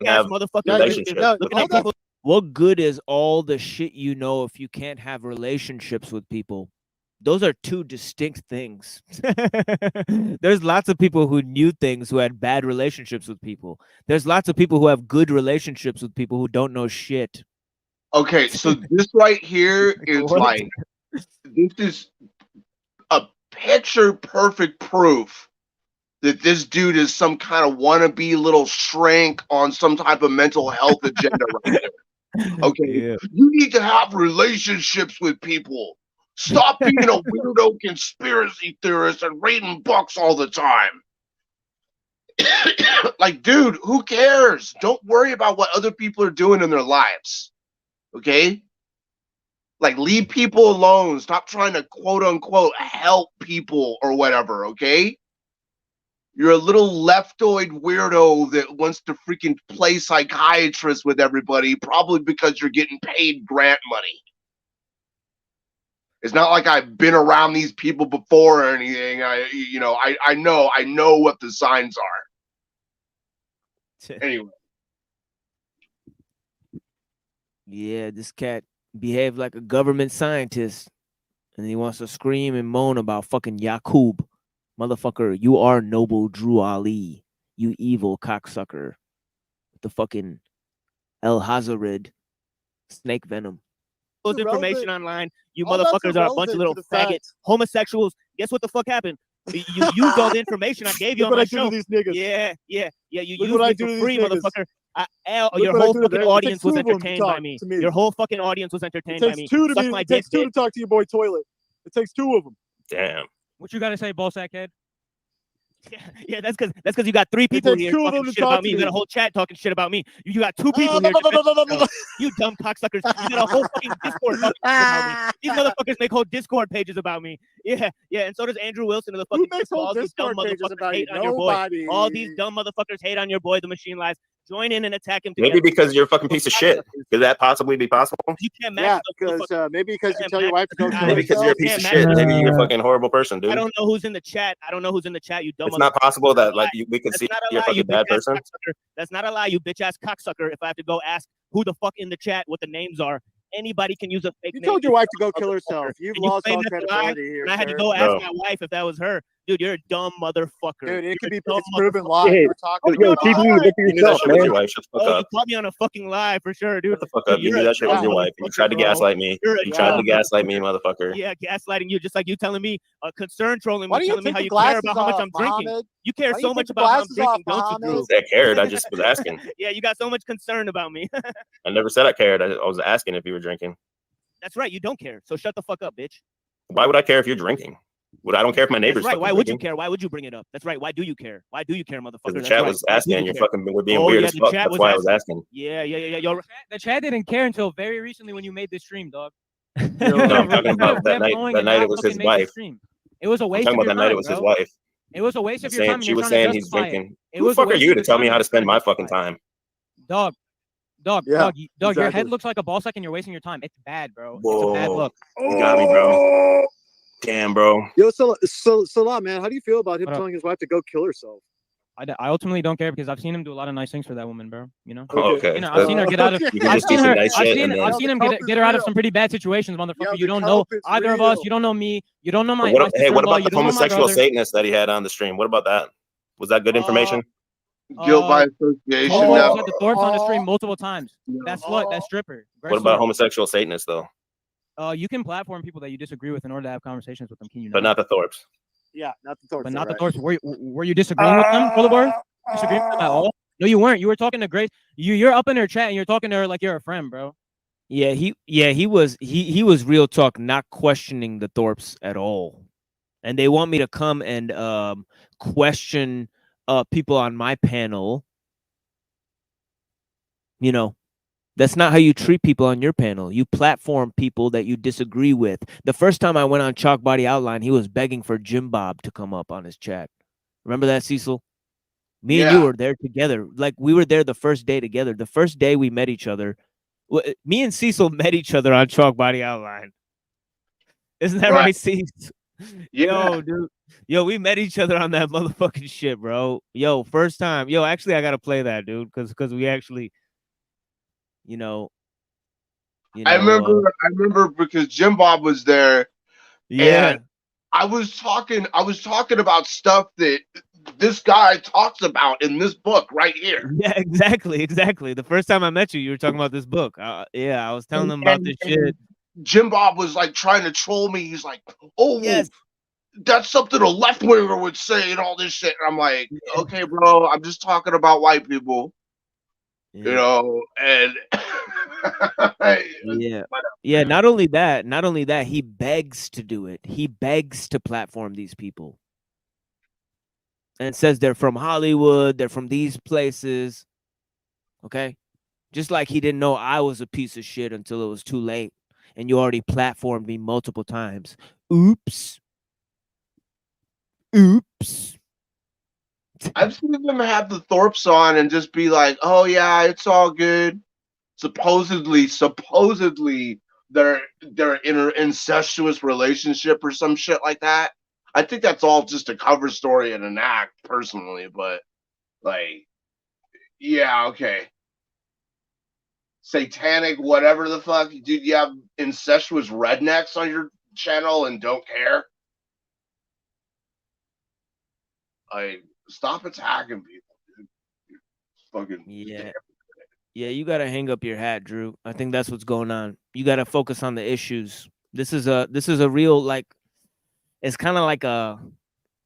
have relationships with people? What good is all the shit you know if you can't have relationships with people? Those are two distinct things. There's lots of people who knew things who had bad relationships with people. There's lots of people who have good relationships with people who don't know shit. Okay, so this right here is like, this is a picture perfect proof that this dude is some kind of wannabe little shrink on some type of mental health agenda right there. Okay, you need to have relationships with people. Stop being a weirdo conspiracy theorist and reading books all the time. Like, dude, who cares? Don't worry about what other people are doing in their lives. Okay? Like, leave people alone. Stop trying to quote unquote help people or whatever, okay? You're a little leftoid weirdo that wants to freaking play psychiatrist with everybody, probably because you're getting paid grant money. It's not like I've been around these people before or anything. I know what the signs are. Anyway. Yeah, this cat behaved like a government scientist, and he wants to scream and moan about fucking Yaqub. Motherfucker, you are Noble Drew Ali, you evil cocksucker. The fucking El Hazarid snake venom. Those information online, you motherfuckers are a bunch of little faggots, homosexuals. Guess what the fuck happened? You used all the information I gave you on my show. Yeah. You used me for free, motherfucker. Your whole fucking audience was entertained by me. Your whole fucking audience was entertained by me. It takes two to talk to your boy Toilet. It takes two of them. Damn. What you gotta say, ballsack head? Yeah, that's because you got three people here talking shit about me. You got a whole chat talking shit about me. You got two people here. You dumb cocksuckers. You got a whole fucking Discord talking shit about me. These motherfuckers make whole Discord pages about me. Yeah, and so does Andrew Wilson of the fucking all these dumb motherfuckers hate on your boy. All these dumb motherfuckers hate on your boy, The Machine Lies. Join in and attack him together. Maybe because you're a fucking piece of shit. Could that possibly be possible? You can't match. Yeah, maybe because you tell your wife to go kill Maybe because you're a piece of shit. Maybe you're a fucking horrible person, dude. I don't know who's in the chat. You dumb. It's not possible that like we could see you're a fucking bad person. That's not a lie, you bitch ass cocksucker. If I have to go ask who the fuck in the chat what the names are, anybody can use a fake name. You told your wife to go kill herself. You've lost all credibility here. And I had to go ask my wife if that was her. Dude, you're a dumb motherfucker. Dude, it could be proven live. We're talking about look at yourself, man. You caught me on a fucking lie for sure, dude. Shut the fuck up. You knew that shit was your wife. You tried to gaslight me. You tried to gaslight me, motherfucker. Yeah, gaslighting you, just like you telling me, concern trolling me, telling me how you care about how much I'm drinking. You care so much about how I'm drinking, don't you, Drew? I cared. I just was asking. Yeah, you got so much concern about me. I never said I cared. I was asking if you were drinking. That's right. You don't care. So shut the fuck up, bitch. Why would I care if you're drinking? I don't care if my neighbor's right. Why drinking. would you care? Why would you bring it up? That's right. Why do you care? Why do you care, motherfucker? Because the chat was asking, and you're fucking we're being weird as fuck. That's why I was asking. Yeah. The chat didn't care until very recently when you made this stream, dog. No, I'm talking about that night. That night it was his wife. It was a waste. I'm talking about that night it was his wife. It was a waste of your time. She was saying he's drinking. Who the fuck are you to tell me how to spend my fucking time? Dog, your head looks like a ball sack and you're wasting your time. It's bad, bro. Whoa. It's a bad look. You got me, bro. Damn, bro. Yo, Salah, man, how do you feel about him telling his wife to go kill herself? I ultimately don't care because I've seen him do a lot of nice things for that woman, bro. You know. Okay. You know, I've seen her get out of. I've seen him get her out of some pretty bad situations, motherfucker. You don't know either of us. You don't know me. You don't know my. Hey, what about the homosexual Satanist that he had on the stream? What about that? Was that good information? Guilt by association. Had the Thorps on the stream multiple times. That slut, that stripper. What about homosexual Satanists though? You can platform people that you disagree with in order to have conversations with them. Can you know? But not the Thorps. Yeah, not the Thorps. But not the Thorps. Were you disagreeing with them, Colabor? Disagreeing with them at all? No, you weren't. You were talking to Grace. You're up in her chat and you're talking to her like you're a friend, bro. Yeah, he was real talk, not questioning the Thorps at all. And they want me to come and question people on my panel. You know, That's not how you treat people on your panel. You platform people that you disagree with. The first time I went on Chalk Body Outline, he was begging for Jim Bob to come up on his chat. Remember that, Cecil? Me and you Yeah. were there together. Like, we were there the first day together. The first day we met each other. Me and Cecil met each other on Chalk Body Outline. Isn't that right, Cecil? Yeah. Yo, dude. Yo, we met each other on that motherfucking shit, bro. Yo, first time. Yo, actually, I gotta play that, dude, because we actually, you know, I remember because Jim Bob was there, yeah. and I was talking about stuff that this guy talks about in this book right here. Yeah, exactly. The first time I met you, you were talking about this book. Yeah, I was telling them about this shit. Jim Bob was like trying to troll me. He's like, "Oh, yes, that's something a left winger would say," and all this shit. And I'm like, "Okay, bro, I'm just talking about white people." You know, and yeah. Not only that, he begs to do it. He begs to platform these people, and says they're from Hollywood, they're from these places. Okay, just like he didn't know I was a piece of shit until it was too late, and you already platformed me multiple times. Oops. I've seen them have the Thorpes on and just be like, "Oh yeah, it's all good." Supposedly, they're in an incestuous relationship or some shit like that. I think that's all just a cover story and an act, personally. But like, yeah, okay, satanic, whatever the fuck, dude. You have incestuous rednecks on your channel and don't care. Like, stop attacking people, dude. You're fucking Yeah, you gotta hang up your hat, Drew. I think that's what's going on. You gotta focus on the issues. This is a real, like, it's kind of like a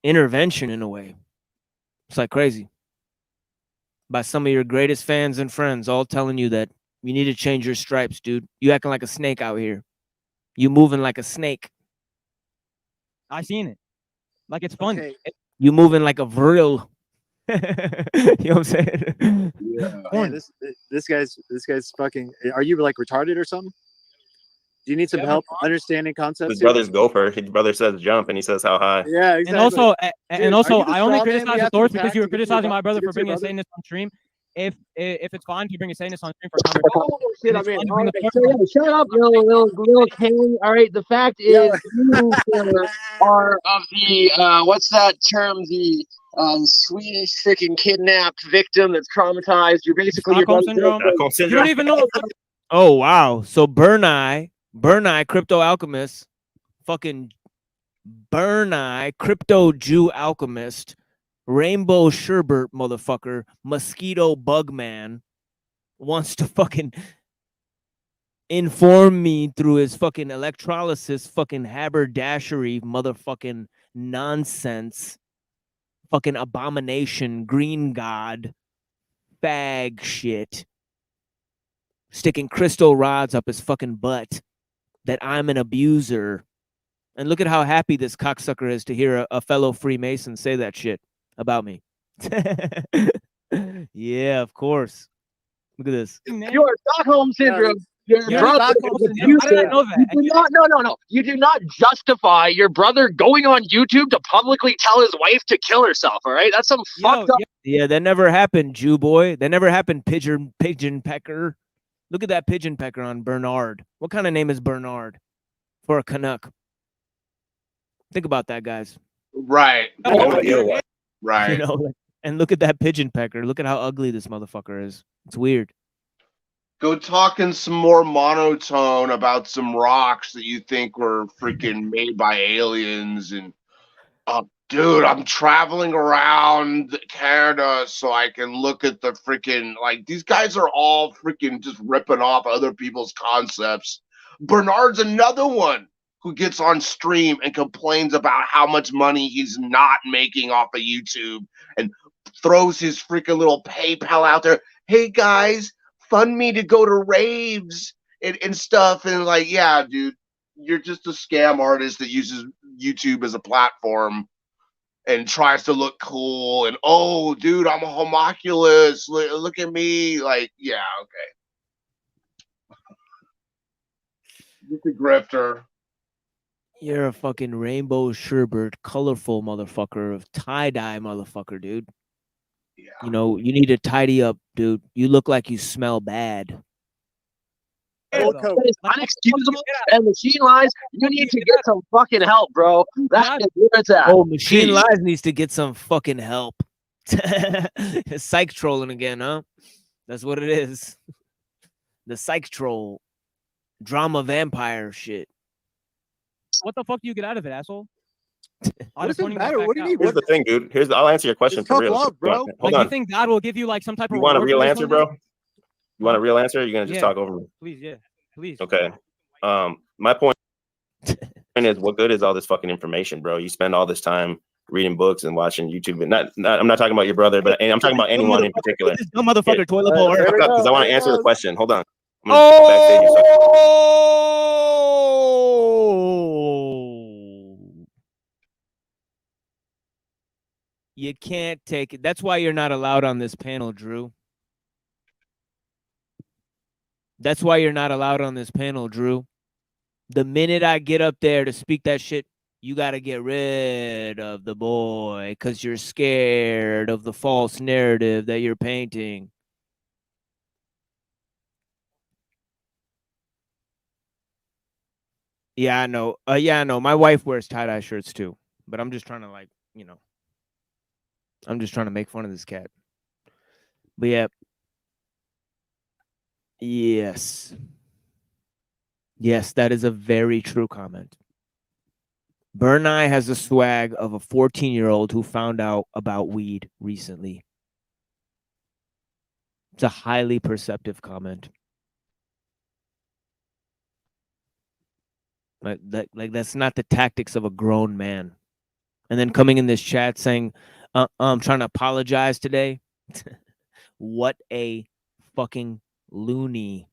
intervention in a way. It's like crazy. By some of your greatest fans and friends all telling you that you need to change your stripes, dude. You acting like a snake out here. You moving like a snake. I seen it. Like it's fun. Okay. You moving like a vril. You know what I'm saying? Man, this guy's fucking. Are you like retarded or something? Do you need some help understanding concepts? His brother's gopher. His brother says jump, and he says how high. Yeah, exactly. And also, Dude, I only criticize the Thorpes because you were criticizing my brother for bringing a Satanist on stream. If it's fine to bring a Satanist on stream for conversation, Oh shit! I mean, all right, so yeah, shut up, little king. All right, the fact is, you are of the what's that term? The Swedish freaking kidnapped victim that's traumatized. You're basically Stockholm syndrome. You don't even know. Oh wow! So Burneye, crypto alchemist, fucking Burneye, crypto Jew alchemist, Rainbow Sherbert motherfucker, mosquito bug man, wants to fucking inform me through his fucking electrolysis, fucking haberdashery, motherfucking nonsense, fucking abomination, green god, fag shit, sticking crystal rods up his fucking butt, that I'm an abuser. And look at how happy this cocksucker is to hear a fellow Freemason say that shit about me. Yeah, of course. Look at this. Your Stockholm syndrome. Your brother. Stockholm syndrome. How did I know that? You do not, no. You do not justify your brother going on YouTube to publicly tell his wife to kill herself. All right, that's some fucked up. Yeah, that never happened, Jew boy. That never happened, pigeon pecker. Look at that pigeon pecker on Bernard. What kind of name is Bernard for a Canuck? Think about that, guys. Right. Right. You know, and look at that pigeon pecker. Look at how ugly this motherfucker is. It's weird. Go talking some more monotone about some rocks that you think were freaking made by aliens. And dude, I'm traveling around Canada so I can look at the freaking, like, these guys are all freaking just ripping off other people's concepts. Bernard's another one who gets on stream and complains about how much money he's not making off of YouTube and throws his freaking little PayPal out there. Hey guys, fund me to go to raves and stuff. And like, yeah, dude, you're just a scam artist that uses YouTube as a platform and tries to look cool. And oh, dude, I'm a homunculus. Look at me. Like, yeah, okay. Just a grifter. You're a fucking rainbow sherbet, colorful motherfucker of tie-dye motherfucker, dude. Yeah. You know, you need to tidy up, dude. You look like you smell bad. That is unexcusable and machine lies. You need to get some fucking help, bro. That is where it's at. Oh, Machine Jeez. Lies needs to get some fucking help. Psych trolling again, huh? That's what it is. The psych troll. Drama vampire shit. What the fuck do you get out of it, asshole? What does it matter? What do you mean? Here's the thing, dude. I'll answer your question It's for tough real. love, bro. Hold Like, on. you think God will give you like some type of You want a reward real for this answer, one day? bro? You want a real answer? Or you're gonna just Yeah. talk over me? Please, yeah. Please. Okay. My point is, what good is all this fucking information, bro? You spend all this time reading books and watching YouTube, and I'm not talking about your brother, but I'm talking about anyone in particular. This dumb motherfucker, toilet bowl. Because I want to answer the question. Hold on. I'm gonna Oh! backstage you You can't take it. That's why you're not allowed on this panel, Drew. That's why you're not allowed on this panel, Drew. The minute I get up there to speak that shit, you got to get rid of the boy because you're scared of the false narrative that you're painting. Yeah, I know. Yeah, I know. My wife wears tie-dye shirts too, but I'm just trying to I'm just trying to make fun of this cat. But yeah. Yes. Yes, that is a very true comment. Bernai has the swag of a 14-year-old who found out about weed recently. It's a highly perceptive comment. Like that's not the tactics of a grown man. And then coming in this chat saying, I'm trying to apologize today. What a fucking loony.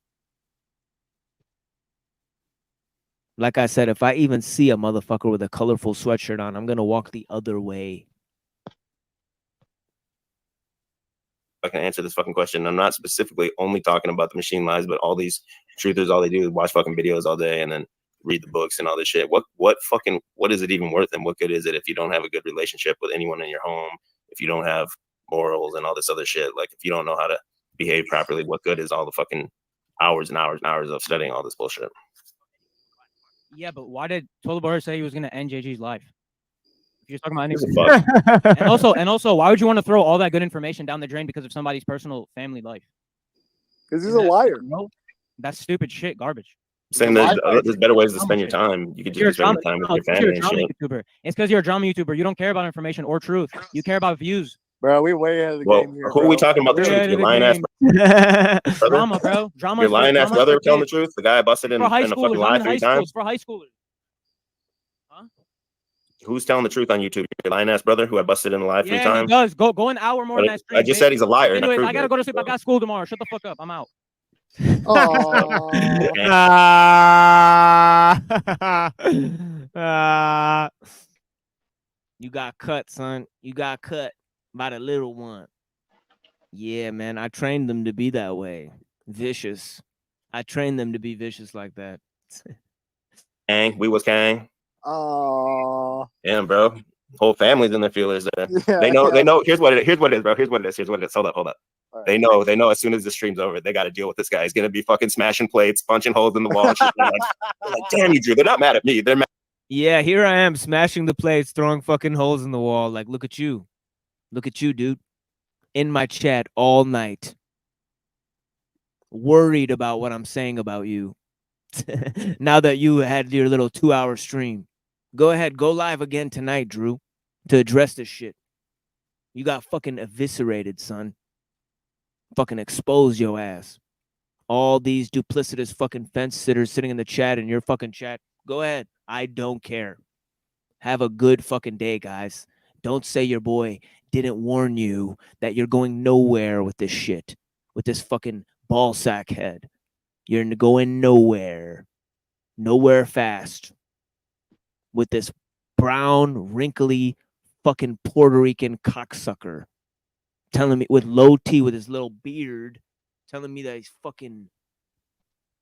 Like I said, if I even see a motherfucker with a colorful sweatshirt on, I'm going to walk the other way. I can answer this fucking question. I'm not specifically only talking about the machine lies, but all these truthers, all they do is watch fucking videos all day and then read the books and all this shit. What is it even worth, and what good is it if you don't have a good relationship with anyone in your home, if you don't have morals and all this other shit? Like, if you don't know how to behave properly, what good is all the fucking hours and hours and hours of studying all this bullshit? Yeah, but why did Tortila say he was going to end JG's life? If you're talking about Gives a anything. and also, why would you want to throw all that good information down the drain because of somebody's personal family life? Because he's a liar. No, that's stupid shit, garbage. Saying there's better ways to spend your time. You could just spend your time with your family and shit. YouTuber. It's because you're a drama YouTuber. You don't care about information or truth. You care about views. Bro, we way ahead of the game here. Who are we talking about? The Way truth? ahead Your of the lying ass game. brother? Drama, bro. Drama. Your lying ass brother telling the truth? The guy I busted in For high a fucking schoolers. lie 3 times? For high schoolers. Who's telling the truth on YouTube? Your lying ass brother who I busted in a lie 3 Yeah, he times? does. Go an hour more But in that stream. I just said he's a liar. and I Anyways, proved I gotta it. go to sleep. I got school tomorrow. Shut the fuck up. I'm out. You got cut, son. You got cut by the little one. Yeah, man. I trained them to be that way. Vicious. I trained them to be vicious like that. Kang, we was Kang. Oh. Damn, bro. Whole family's in their feelers there. Yeah, they know. yeah. They know. Here's what it is, bro. Here's what it is. Hold up. They know. As soon as the stream's over, they got to deal with this guy. He's gonna be fucking smashing plates, punching holes in the wall. And shit. They're like, damn you, Drew. They're not mad at me. They're mad. Yeah, here I am smashing the plates, throwing fucking holes in the wall. Like, look at you. Look at you, dude. In my chat all night. Worried about what I'm saying about you. Now that you had your little 2-hour stream. Go ahead, go live again tonight, Drew, to address this shit. You got fucking eviscerated, son. Fucking expose your ass. All these duplicitous fucking fence sitters sitting in the chat in your fucking chat. Go ahead. I don't care. Have a good fucking day, guys. Don't say your boy didn't warn you that you're going nowhere with this shit. With this fucking ball sack head. You're going nowhere. Nowhere fast. With this brown, wrinkly, fucking Puerto Rican cocksucker. Telling me, with low T, with his little beard, telling me that he's fucking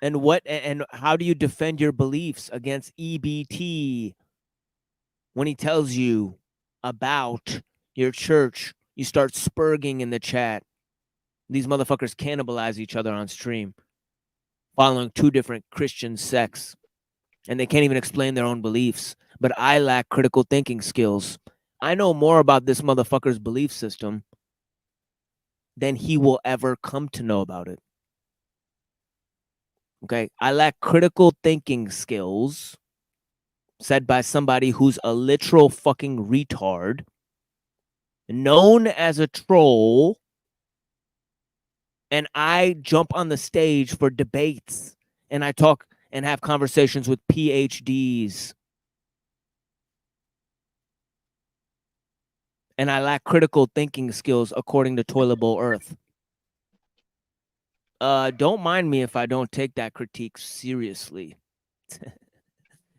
And how do you defend your beliefs against EBT when he tells you about your church? You start spurging in the chat. These motherfuckers cannibalize each other on stream, following two different Christian sects, and they can't even explain their own beliefs. But I lack critical thinking skills. I know more about this motherfucker's belief system than he will ever come to know about it. Okay, I lack critical thinking skills, said by somebody who's a literal fucking retard, known as a troll, and I jump on the stage for debates, and I talk and have conversations with PhDs. And I lack critical thinking skills, according to Toilet Bowl Earth. Don't mind me if I don't take that critique seriously.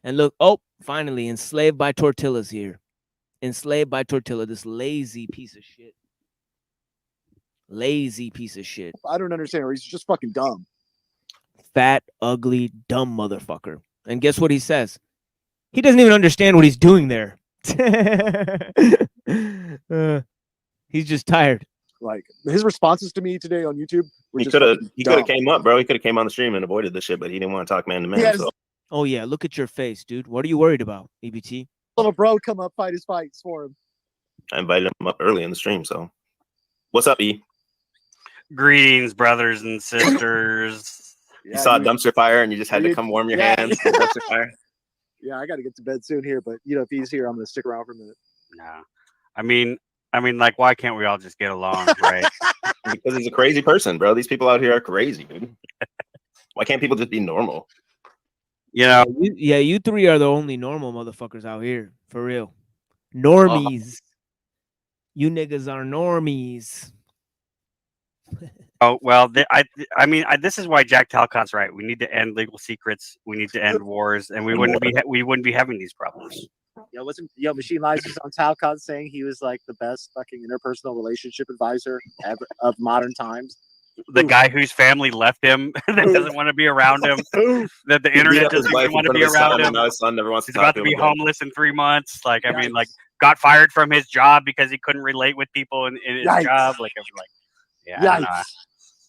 And look, finally, Enslaved by Tortila's here. Enslaved by Tortila, this lazy piece of shit. Lazy piece of shit. I don't understand, or he's just fucking dumb. Fat, ugly, dumb motherfucker. And guess what he says? He doesn't even understand what he's doing there. He's just tired. Like his responses to me today on YouTube were He just could have fucking dumb. came up, bro. He could have came on the stream and avoided this shit, but he didn't want to talk man to man. So Oh yeah, look at your face, dude. What are you worried about, EBT? Little bro, come up, fight his fights for him. I invited him up early in the stream. So what's up, E? Greetings, brothers and sisters. You saw a dumpster fire and you just had to come warm your hands. to the dumpster fire. Yeah, I got to get to bed soon here, but you know, if he's here, I'm gonna stick around for a minute. No, I mean, like, why can't we all just get along, right? Because he's a crazy person, bro. These people out here are crazy, dude. Why can't people just be normal? You know, you three are the only normal motherfuckers out here, for real. Normies. You niggas are normies. Oh well, this is why Jack Talcott's right. We need to end legal secrets. We need to end wars, and we wouldn't be having these problems. Yo, Machine Lies was on Talcott saying he was like the best fucking interpersonal relationship advisor ever of modern times. The guy whose family left him that doesn't want to be around him, that the internet doesn't even want to be around him. Now his son never wants He's to about talk to to be him again. homeless in 3 months. Like, I mean, like, got fired from his job because he couldn't relate with people in his job. Like, I was like, yeah, I don't know.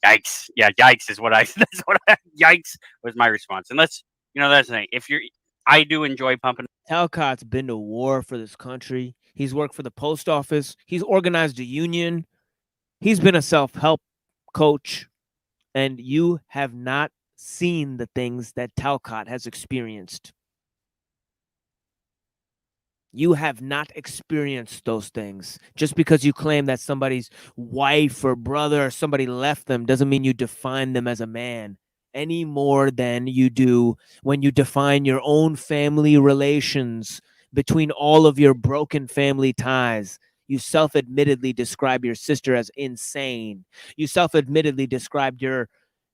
Yikes! Yeah, yikes is what I. That's what I. Yikes was my response. And that's the thing. I do enjoy pumping. Talcott's been to war for this country. He's worked for the post office. He's organized a union. He's been a self-help coach. And you have not seen the things that Talcott has experienced. You have not experienced those things. Just because you claim that somebody's wife or brother or somebody left them doesn't mean you define them as a man any more than you do when you define your own family relations between all of your broken family ties. You self-admittedly describe your sister as insane. You self-admittedly described your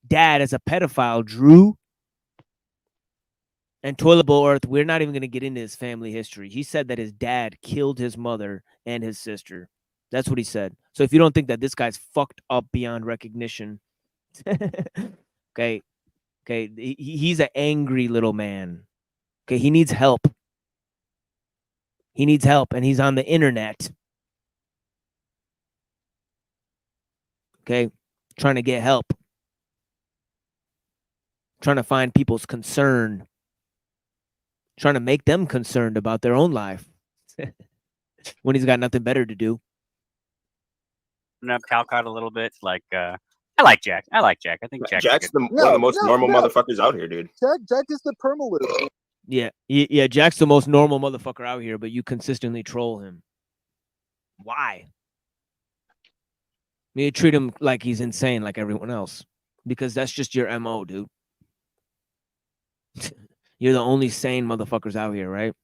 dad as a pedophile, Drew. And Toilet Bowl Earth, we're not even going to get into his family history. He said that his dad killed his mother and his sister. That's what he said. So if you don't think that this guy's fucked up beyond recognition, okay, he's an angry little man. Okay, he needs help. He needs help, and he's on the internet. Okay, trying to get help. Trying to find people's concern. Trying to make them concerned about their own life when he's got nothing better to do. Up Talcott a little bit. Like, I like Jack. I think Jack's one of the most normal motherfuckers out here, dude. Jack is the permalute. Yeah. Jack's the most normal motherfucker out here, but you consistently troll him. Why? You treat him like he's insane, like everyone else, because that's just your MO, dude. You're the only sane motherfuckers out here, right?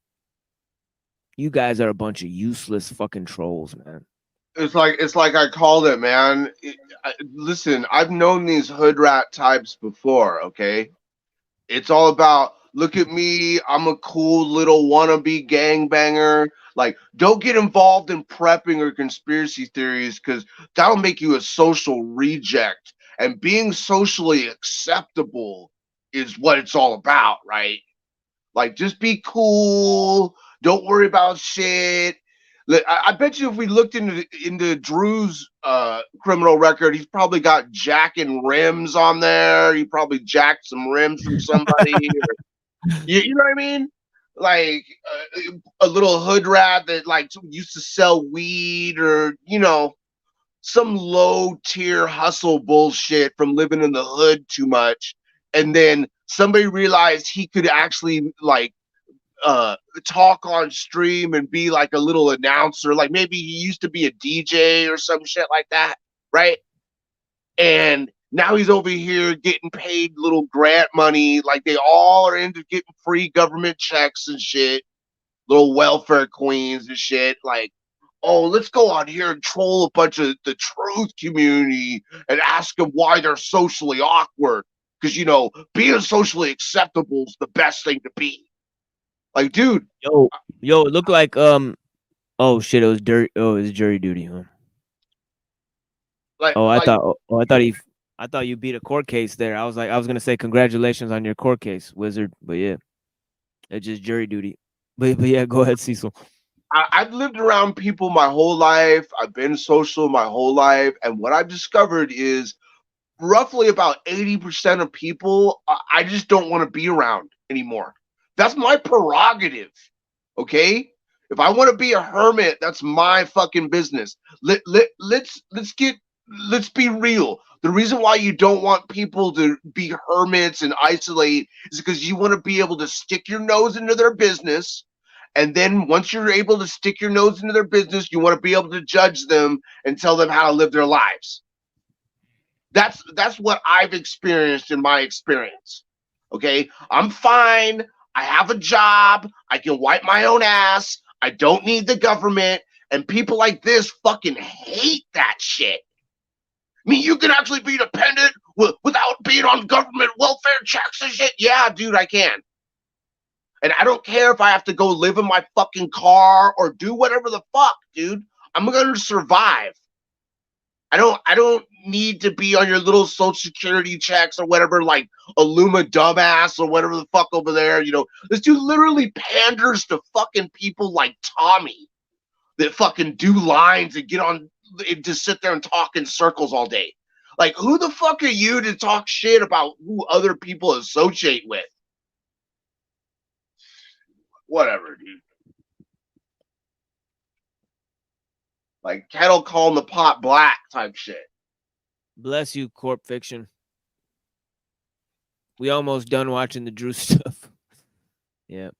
You guys are a bunch of useless fucking trolls, man. It's like I called it, man. Listen, I've known these hood rat types before, okay? It's all about, look at me, I'm a cool little wannabe gangbanger. Like, don't get involved in prepping or conspiracy theories because that'll make you a social reject. And being socially acceptable is what it's all about, right? Like, just be cool. Don't worry about shit. I bet you if we looked into Drew's criminal record, he's probably got jacking rims on there. He probably jacked some rims from somebody. You know what I mean? Like a little hood rat that like used to sell weed, or some low tier hustle bullshit from living in the hood too much, and then somebody realized he could actually like talk on stream and be like a little announcer. Like maybe he used to be a DJ or some shit like that, right? And now he's over here getting paid little grant money. Like they all are into getting free government checks and shit, little welfare queens and shit. Like, oh, let's go out here and troll a bunch of the truth community and ask them why they're socially awkward. Because, being socially acceptable is the best thing to be. Like, dude. Yo, it looked like, oh shit, it was dirt. Oh, it was jury duty, huh? I thought you beat a court case there. I was gonna say congratulations on your court case, wizard. But yeah, it's just jury duty. But yeah, go ahead, Cecil. I've lived around people my whole life. I've been social my whole life. And what I've discovered is roughly about 80% of people I just don't want to be around anymore. That's my prerogative. Okay? If I want to be a hermit, that's my fucking business. Let's be real. The reason why you don't want people to be hermits and isolate is because you want to be able to stick your nose into their business. And then once you're able to stick your nose into their business, you want to be able to judge them and tell them how to live their lives. That's what I've experienced in my experience. Okay? I'm fine. I have a job. I can wipe my own ass. I don't need the government. And people like this fucking hate that shit. I mean, you can actually be dependent without being on government welfare checks and shit. Yeah, dude, I can. And I don't care if I have to go live in my fucking car or do whatever the fuck, dude. I'm going to survive. I don't need to be on your little social security checks or whatever, like Illuma dumbass or whatever the fuck over there. This dude literally panders to fucking people like Tommy that fucking do lines and get on and just sit there and talk in circles all day. Like, who the fuck are you to talk shit about who other people associate with? Whatever, dude. Like kettle calling the pot black type shit. Bless you, Corp Fiction. We almost done watching the Drew stuff. Yeah.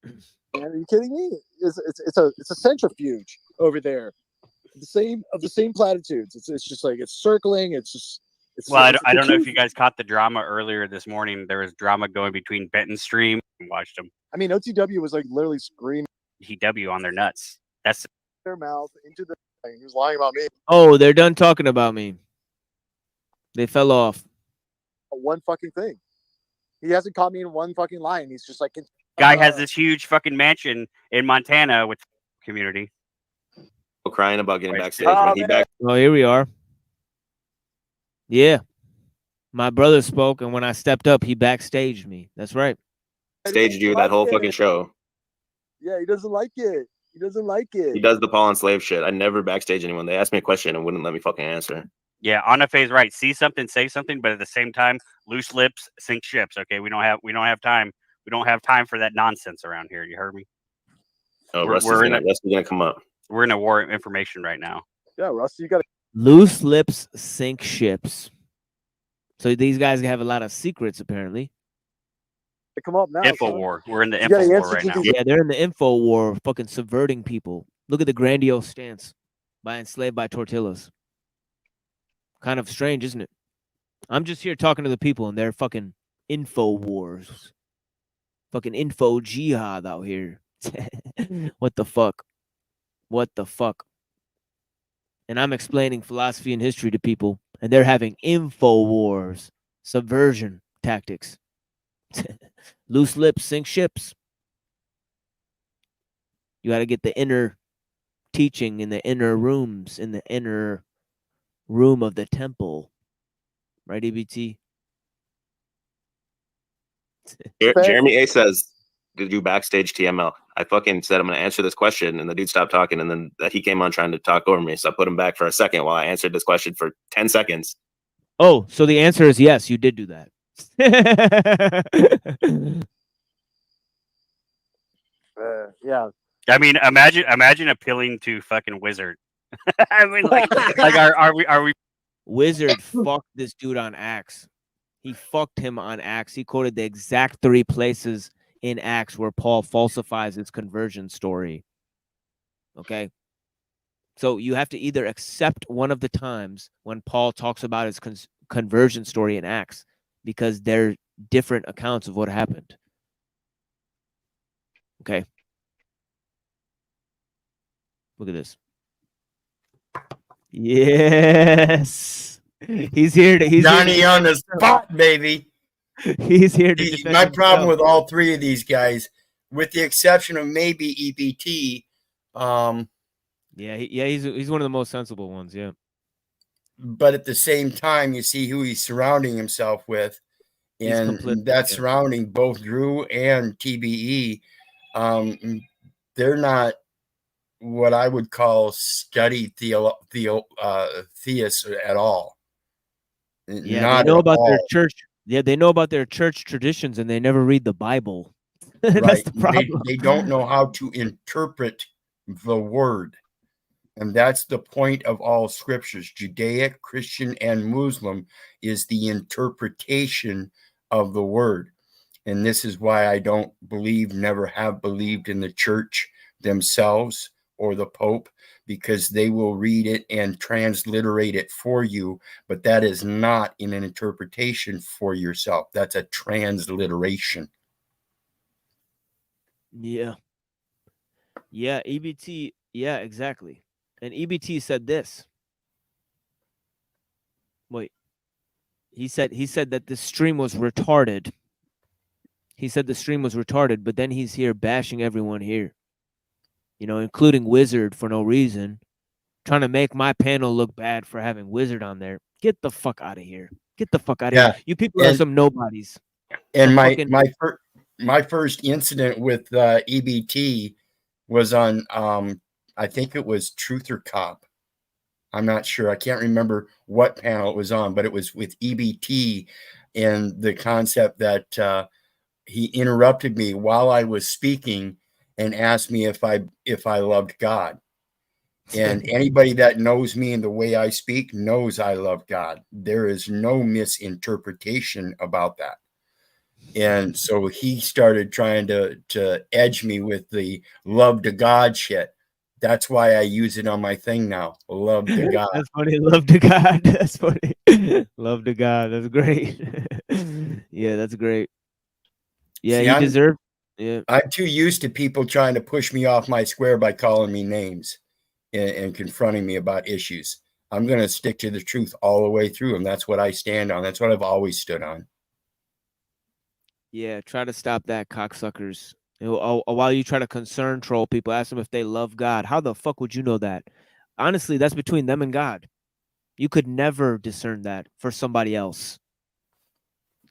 Man, are you kidding me? It's a centrifuge over there. The same platitudes. It's just like it's circling. It's just. Well, I don't know if you guys caught the drama earlier this morning. There was drama going between Benton's stream and watched them. I mean, OTW was like literally screaming. TW on their nuts. That's their mouth into the thing. He was lying about me. Oh, they're done talking about me. They fell off. One fucking thing. He hasn't caught me in one fucking line. He's just like guy has this huge fucking mansion in Montana with community. Crying about getting backstage when he back. Oh, here we are. Yeah. My brother spoke, and when I stepped up, he backstaged me. That's right. Staged you that whole fucking show. Yeah, he doesn't like it. He doesn't like it. He does the Paul Enslaved shit. I never backstage anyone. They asked me a question and wouldn't let me fucking answer. Yeah, Anafe's right. See something, say something, but at the same time, loose lips sink ships. Okay, we don't have time. We don't have time for that nonsense around here. You heard me? Oh, Rusty's gonna come up. We're in a war of information right now. Yeah, Rusty, you got to loose lips sink ships. So these guys have a lot of secrets, apparently. They come up now. Info war. We're in the info war right now. Yeah, they're in the info war, fucking subverting people. Look at the grandiose stance by Enslaved by Tortillas. Kind of strange, isn't it? I'm just here talking to the people, and they're fucking info wars. Fucking info jihad out here. What the fuck? What the fuck? And I'm explaining philosophy and history to people, and they're having info wars, subversion tactics. Loose lips sink ships. You got to get the inner teaching in the inner rooms, in the inner room of the temple. Right, EBT? Jeremy A says, "Did you backstage TML?" I fucking said I'm gonna answer this question, and the dude stopped talking, and then he came on trying to talk over me, so I put him back for a second while I answered this question for 10 seconds. Oh, so the answer is yes, you did do that. Yeah. I mean, imagine appealing to fucking Wizard. I mean, like are we? Wizard fucked this dude on Acts. He fucked him on Acts. He quoted the exact 3 places in Acts where Paul falsifies his conversion story. Okay. So you have to either accept one of the times when Paul talks about his conversion story in Acts, because they're different accounts of what happened. Okay. Look at this. Yes. He's here to Johnny on the spot, baby. He's here to defend my problem himself. with all 3 of these guys, with the exception of maybe EBT. He's one of the most sensible ones. Yeah. But at the same time, you see who he's surrounding himself with, and that's surrounding both Drew and TBE. They're not what I would call studied theists at all. Yeah, not they know at about all. their church. Yeah, they know about their church traditions, and they never read the Bible. That's Right. the problem. They don't know how to interpret the word. And that's the point of all scriptures, Judaic, Christian, and Muslim, is the interpretation of the word. And this is why I don't believe, never have believed in the church themselves or the Pope, because they will read it and transliterate it for you, but that is not in an interpretation for yourself. That's a transliteration. Yeah. Yeah, EBT. Yeah, exactly. And EBT said this. Wait. He said that the stream was retarded. He said the stream was retarded, but then he's here bashing everyone here. You know, including Wizard for no reason, trying to make my panel look bad for having Wizard on there. Get the fuck out of here. Get the fuck out of here. You people are some nobodies. And Some my first incident with EBT was on I think it was Truth or Cop. I'm not sure. I can't remember what panel it was on, but it was with EBT, and the concept that he interrupted me while I was speaking and asked me if I loved God. And anybody that knows me and the way I speak knows I love God. There is no misinterpretation about that. And so he started trying to edge me with the love to God shit. That's why I use it on my thing now. Love to God. That's funny. Love to God. That's funny. Love to God. That's great. Yeah, that's great. Yeah, See, he deserved. Yeah, I'm too used to people trying to push me off my square by calling me names and confronting me about issues. I'm going to stick to the truth all the way through, and that's what I stand on. That's what I've always stood on. yeah. Try to stop that, cocksuckers. While you try to concern troll people, ask them if they love God. How the fuck would you know that? Honestly, that's between them and God. You could never discern that for somebody else.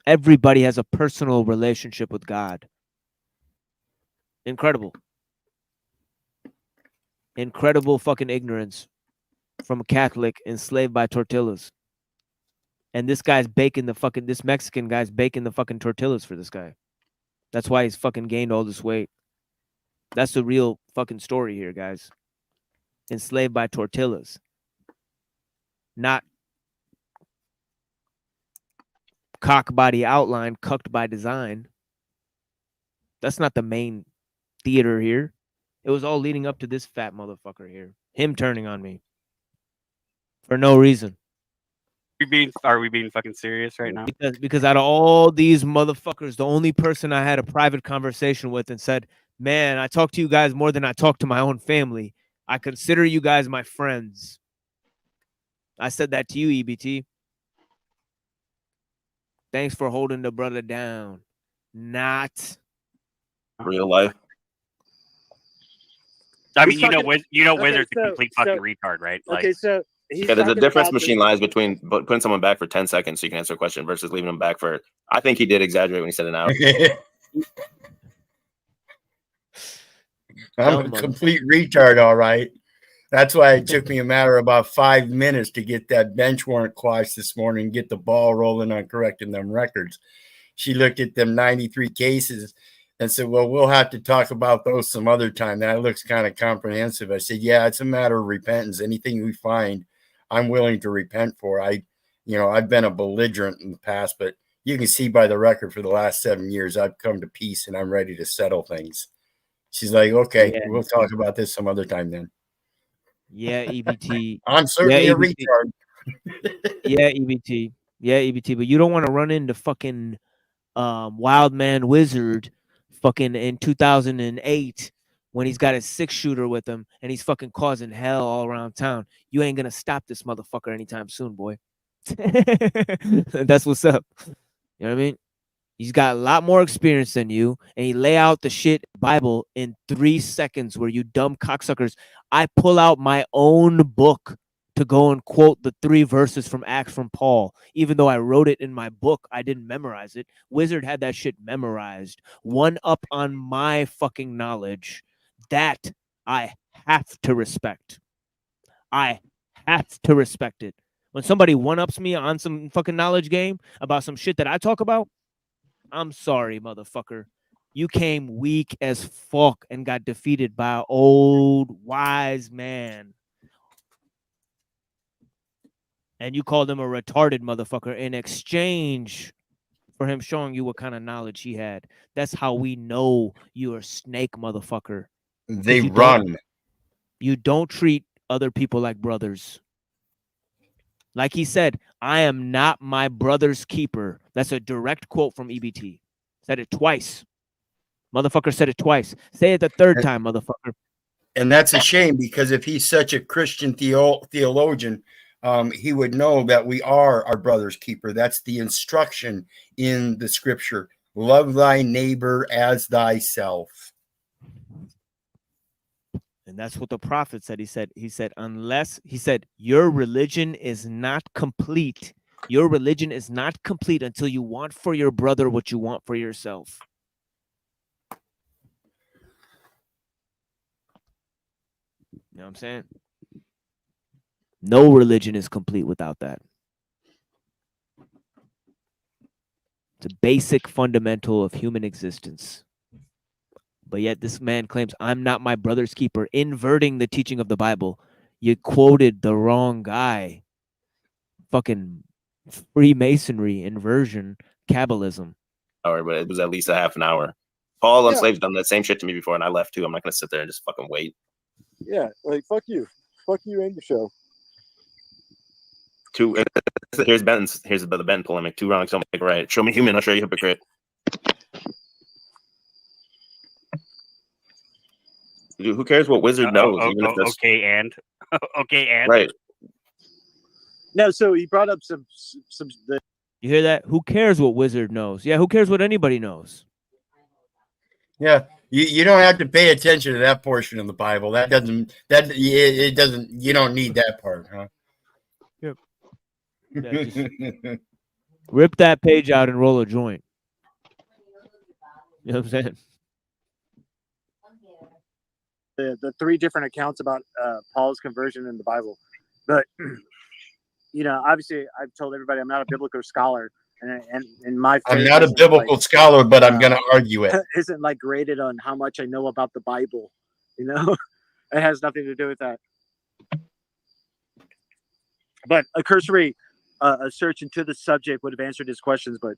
Everybody has a personal relationship with God. Incredible. Incredible fucking ignorance from a Catholic enslaved by tortillas. And this guy's baking this Mexican guy's baking the fucking tortillas for this guy. That's why he's fucking gained all this weight. That's the real fucking story here, guys. Enslaved by tortillas. Not cock body outline, cucked by design. That's not the main theater here. It was all leading up to this fat motherfucker here. Him turning on me. For no reason. Are we being fucking serious right now? Because out of all these motherfuckers, the only person I had a private conversation with and said, man, I talk to you guys more than I talk to my own family. I consider you guys my friends. I said that to you, EBT. Thanks for holding the brother down. Not real life. I mean, Wizard's a complete fucking retard, right? Okay, so Yeah, there's a difference machine lies between putting someone back for 10 seconds so you can answer a question versus leaving them back for. I think he did exaggerate when he said an hour. I'm a complete retard, all right. That's why it took me a matter of about 5 minutes to get that bench warrant quashed this morning and get the ball rolling on correcting them records. She looked at them 93 cases and said, well, we'll have to talk about those some other time. That looks kind of comprehensive. I said, yeah, it's a matter of repentance. Anything we find, I'm willing to repent for. I've been a belligerent in the past, but you can see by the record for the last 7 years, I've come to peace and I'm ready to settle things. She's like, okay, we'll talk about this some other time then. Yeah, EBT. I'm certainly a retard. Yeah, EBT. Yeah, EBT. But you don't want to run into fucking Wild Man Wizard fucking in 2008 when he's got a 6-shooter with him and he's fucking causing hell all around town. You ain't gonna stop this motherfucker anytime soon, boy. That's what's up. You know what I mean? He's got a lot more experience than you, and he lay out the shit Bible in 3 seconds where you dumb cocksuckers. I pull out my own book to go and quote the 3 verses from Acts from Paul. Even though I wrote it in my book, I didn't memorize it. Wizard had that shit memorized. One up on my fucking knowledge. That I have to respect. I have to respect it. When somebody one-ups me on some fucking knowledge game about some shit that I talk about, I'm sorry, motherfucker. You came weak as fuck and got defeated by an old wise man. And you called him a retarded motherfucker in exchange for him showing you what kind of knowledge he had. That's how we know you're a snake, motherfucker. They run. You don't treat other people like brothers. Like he said, I am not my brother's keeper. That's a direct quote from EBT. Said it twice. Motherfucker said it twice. Say it the third time, motherfucker. And that's a shame because if he's such a Christian theologian, he would know that we are our brother's keeper. That's the instruction in the scripture. Love thy neighbor as thyself. And that's what the prophet said. He said, your religion is not complete. Your religion is not complete until you want for your brother what you want for yourself. You know what I'm saying? No religion is complete without that. It's a basic fundamental of human existence. But yet this man claims, I'm not my brother's keeper, inverting the teaching of the Bible. You quoted the wrong guy. Fucking Freemasonry, inversion, Kabbalism. Hour, but it was at least a half an hour. Paul Enslaved done that same shit to me before, and I left too. I'm not gonna sit there and just fucking wait. Yeah, like fuck you and your show. Here's the Ben polemic. 2 wrongs don't make a right. Show me human, I'll show you hypocrite. Dude, who cares what Wizard knows? Even if that's okay, and right. No, so he brought up some. You hear that? Who cares what Wizard knows? Yeah, who cares what anybody knows? Yeah, you don't have to pay attention to that portion of the Bible. It doesn't. You don't need that part, huh? Yep. Yeah, just rip that page out and roll a joint. You know what I'm saying? The 3 different accounts about Paul's conversion in the Bible, but obviously I've told everybody I'm not a biblical scholar, and my I'm not a biblical scholar, but I'm going to argue it. Isn't like graded on how much I know about the Bible. It has nothing to do with that. But a cursory a search into the subject would have answered his questions. But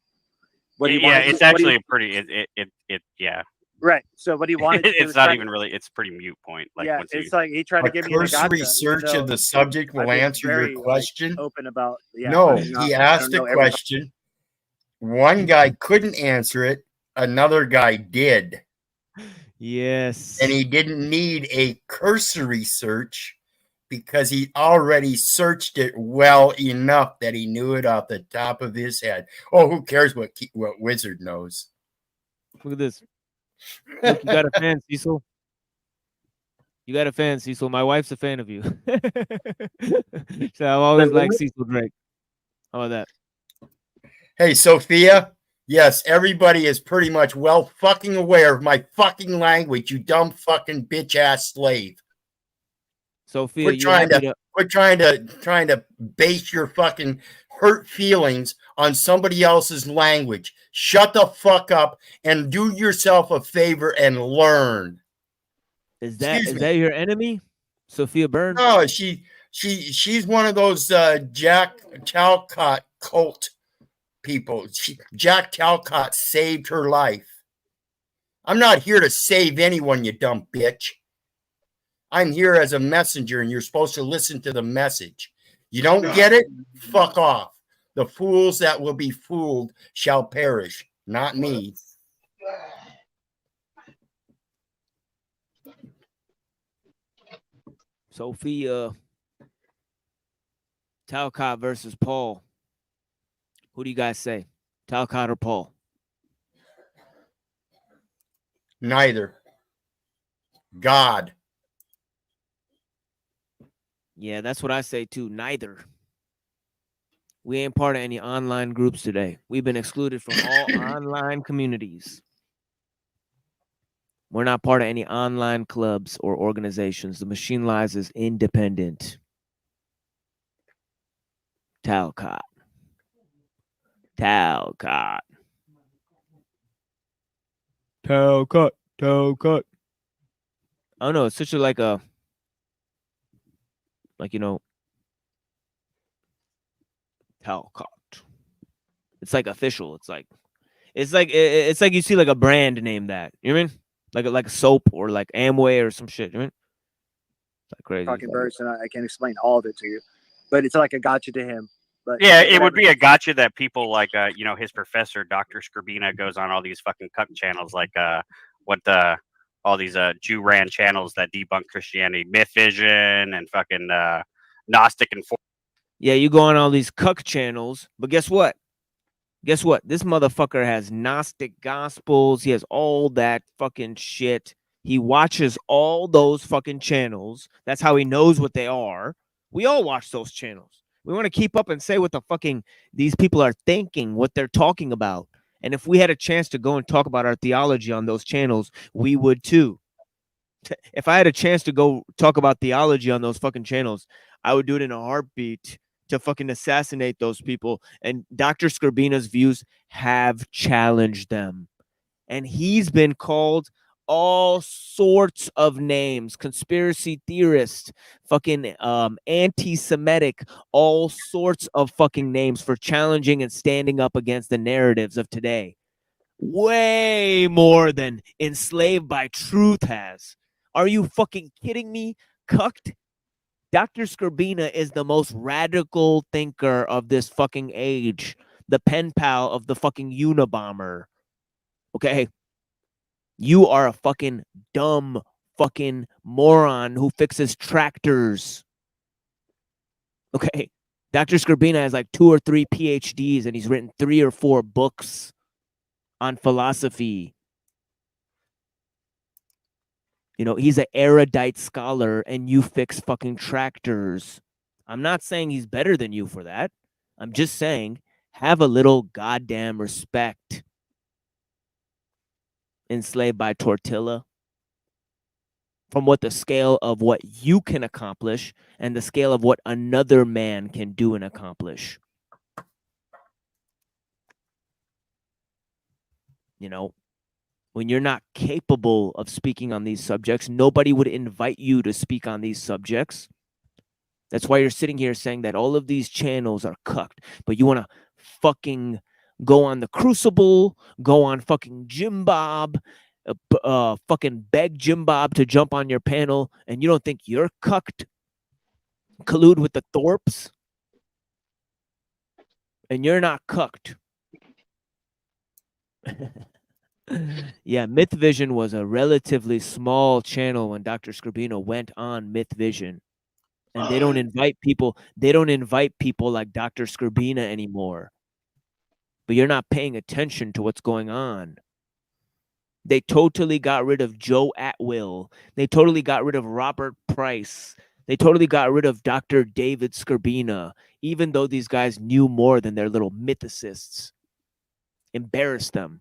it's actually a pretty yeah. Right. So what he wanted to do it's not even really. It's a pretty mute point. Like yeah, it's like he tried to give me a cursory search of the subject will answer your question. Open about no, he asked a question. One guy couldn't answer it. Another guy did. Yes. And he didn't need a cursory search because he already searched it well enough that he knew it off the top of his head. Oh, who cares what Wizard knows? Look at this. Look, you got a fan, Cecil. You got a fan, Cecil. My wife's a fan of you. So I've always liked Cecil Drake. How about that? Hey, Sophia. Yes, everybody is pretty much well fucking aware of my fucking language, you dumb fucking bitch ass slave. Sophia, Quit you happy to trying to base your fucking hurt feelings on somebody else's language. Shut the fuck up and do yourself a favor and learn. Is that Excuse is me. that your enemy? Sophia Byrne? No, she's one of those Jack Talcott cult people. Jack Talcott saved her life. I'm not here to save anyone, you dumb bitch. I'm here as a messenger, and you're supposed to listen to the message. You don't get it? Fuck off. The fools that will be fooled shall perish, not me. Sophia Talcott versus Paul. Who do you guys say? Talcott or Paul? Neither. God. Yeah, that's what I say too. Neither. We ain't part of any online groups today. We've been excluded from all online communities. We're not part of any online clubs or organizations. The Machine Lies is independent. Talcott. Talcott. Talcott. Talcott. I don't know. It's such a like, you know, Talcott. It's like official. It's like you see like a brand name that. You know what I mean? Like a soap or like Amway or some shit. You know what I mean? It's like crazy. Talking birds, and I can explain all of it to you, but it's like a gotcha to him. But Yeah, it would be a gotcha that people like, you know, his professor, Dr. Skrbina, goes on all these fucking cunt channels, like all these Jew ran channels that debunk Christianity, Myth Vision and fucking Gnostic and. Yeah, you go on all these cuck channels, but guess what? Guess what? This motherfucker has Gnostic Gospels. He has all that fucking shit. He watches all those fucking channels. That's how he knows what they are. We all watch those channels. We want to keep up and say what the fucking these people are thinking, what they're talking about. And if we had a chance to go and talk about our theology on those channels, we would too. If I had a chance to go talk about theology on those fucking channels, I would do it in a heartbeat to fucking assassinate those people. And Dr. Skrbina's views have challenged them. And he's been called all sorts of names, conspiracy theorist, fucking anti-Semitic, all sorts of fucking names for challenging and standing up against the narratives of today. Way more than Enslaved by Truth has. Are you fucking kidding me? Cucked? Dr. Skrbina is the most radical thinker of this fucking age. The pen pal of the fucking Unabomber. Okay? You are a fucking dumb fucking moron who fixes tractors. Okay? Dr. Skrbina has like 2 or 3 PhDs and he's written 3 or 4 books on philosophy. You know, he's an erudite scholar and you fix fucking tractors. I'm not saying he's better than you for that. I'm just saying have a little goddamn respect. Enslaved by Tortila. From what the scale of what you can accomplish and the scale of what another man can do and accomplish. You know, when you're not capable of speaking on these subjects, nobody would invite you to speak on these subjects. That's why you're sitting here saying that all of these channels are cucked, but you want to fucking go on the Crucible, go on fucking Jim Bob, fucking beg Jim Bob to jump on your panel, and you don't think you're cucked? Collude with the Thorpes? And you're not cucked. Yeah, Myth Vision was a relatively small channel when Dr. Skrbina went on Myth Vision. And they don't invite people like Dr. Skrbina anymore. But you're not paying attention to what's going on. They totally got rid of Joe Atwill. They totally got rid of Robert Price. They totally got rid of Dr. David Skirbina, even though these guys knew more than their little mythicists. Embarrassed them.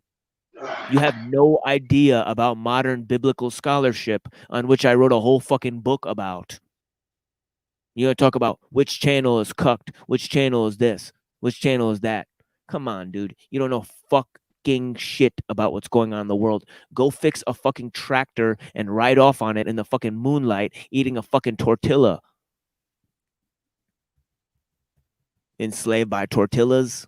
You have no idea about modern biblical scholarship, on which I wrote a whole fucking book about. You talk about which channel is cucked, which channel is this, which channel is that. Come on, dude. You don't know fucking shit about what's going on in the world. Go fix a fucking tractor and ride off on it in the fucking moonlight, eating a fucking tortilla. Enslaved by tortillas.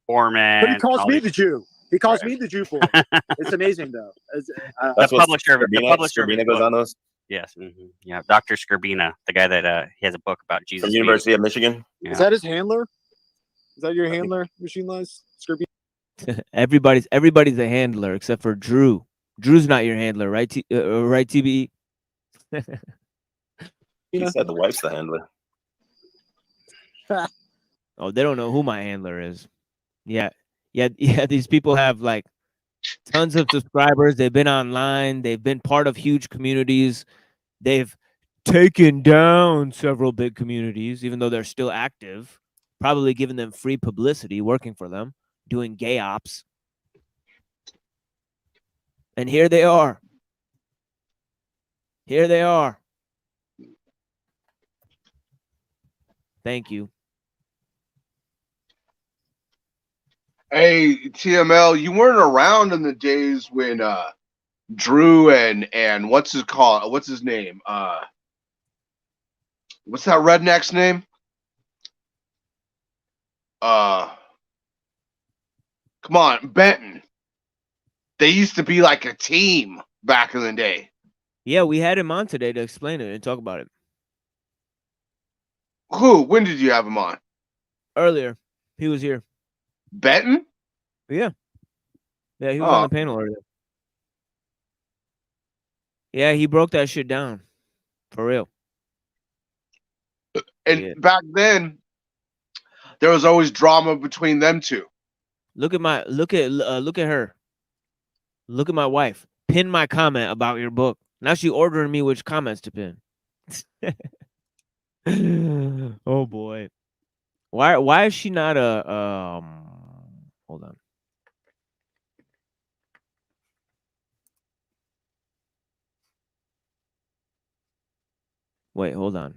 Poor man. But he calls me the Jew. He calls me the Jew for it. It's amazing, though. The publisher of his goes book. on those. Yes. Yeah. Dr. Skirbina, the guy that he has a book about Jesus. From University of Michigan. Yeah. Is that his handler? Is that your handler, Machine Lies? Skirbina? Everybody's a handler except for Drew. Drew's not your handler, right? Right, TBE? He said the wife's the handler. Oh, they don't know who my handler is. Yeah. These people have like tons of subscribers. They've been online. They've been part of huge communities. They've taken down several big communities, even though they're still active. Probably giving them free publicity, working for them, doing gay ops. And here they are. Here they are. Thank you. Hey, TML, you weren't around in the days when Drew and what's his name? What's that redneck's name? Come on, Benton. They used to be like a team back in the day. Yeah, we had him on today to explain it and talk about it. Who? When did you have him on? Earlier. He was here. Benton? Yeah. Yeah, he was on the panel earlier. Yeah, he broke that shit down. For real. And back then, there was always drama between them two. Look at her. Look at my wife. Pin my comment about your book. Now she ordering me which comments to pin. Oh boy. Why is she not a hold on. Wait, hold on.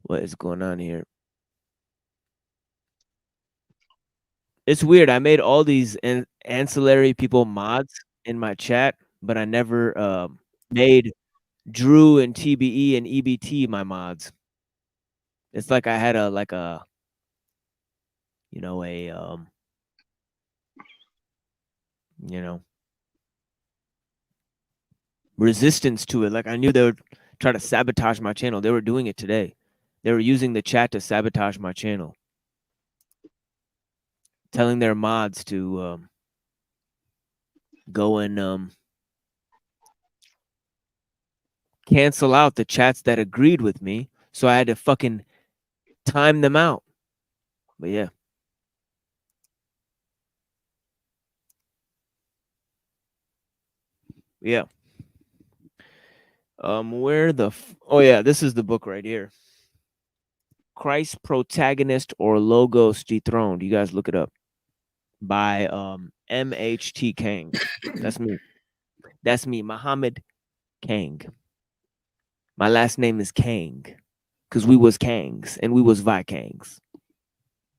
What is going on here? It's weird. I made all these ancillary people mods in my chat, but I never made Drew and TBE and EBT my mods. It's like I had resistance to it. Like I knew they would try to sabotage my channel. They were doing it today. They were using the chat to sabotage my channel. Telling their mods to go and cancel out the chats that agreed with me. So I had to fucking time them out. But yeah. Yeah. Where the oh yeah, this is the book right here. Christ Protagonist or Logos Dethroned. You guys look it up. By MHT Kang. That's me. That's me, Muhammad Kang. My last name is Kang. Because we was Kangs and we was Vikangs.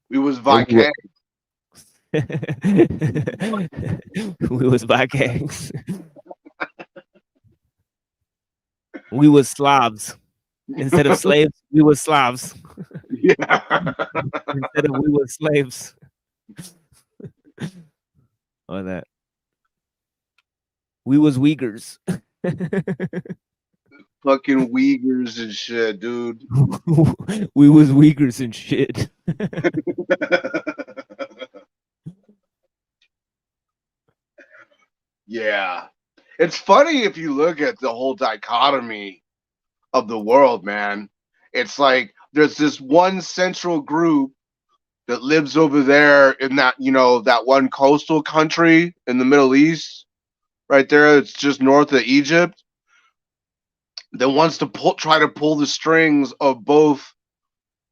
We was Vikangs. We was Vikangs. We was Slavs. Instead of slaves, we was Slavs. Yeah. Instead of we was slaves. Or that. We was Uyghurs. Fucking Uyghurs and shit, dude. We was Uyghurs and shit. Yeah. It's funny if you look at the whole dichotomy of the world, man. It's like there's this one central group that lives over there in that, that one coastal country in the Middle East, right there. It's just north of Egypt. That wants to try to pull the strings of both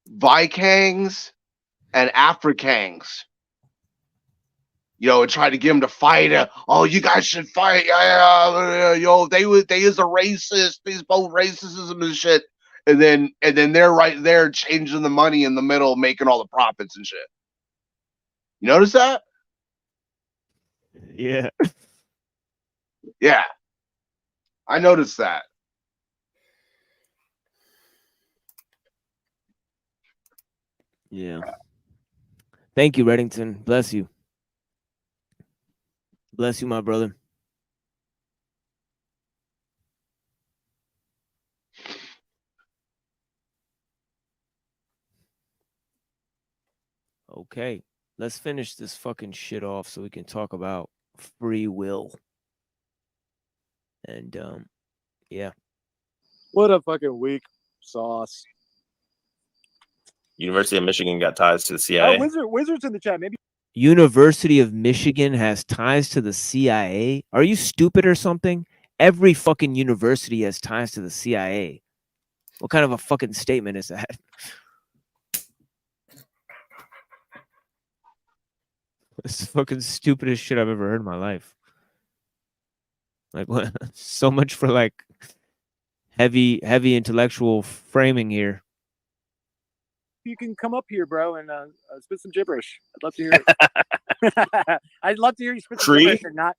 Vikings and Afrikangs. And try to get them to fight. Oh, you guys should fight. Yo, they is a racist. These both racism and shit. And then they're right there changing the money in the middle, making all the profits and shit. You notice that? Yeah. Yeah. I noticed that. Yeah. Thank you, Reddington. Bless you. Bless you, my brother. Okay, let's finish this fucking shit off so we can talk about free will. And yeah. What a fucking weak sauce. University of Michigan got ties to the Oh, CIA. Wizards in the chat. Maybe University of Michigan has ties to the CIA. Are you stupid or something? Every fucking university has ties to the CIA. What kind of a fucking statement is that? It's the fucking stupidest shit I've ever heard in my life. Like, what? So much for like heavy intellectual framing here. you can come up here, bro, and spit some gibberish. I'd love to hear it. I'd love to hear you spit some gibberish and not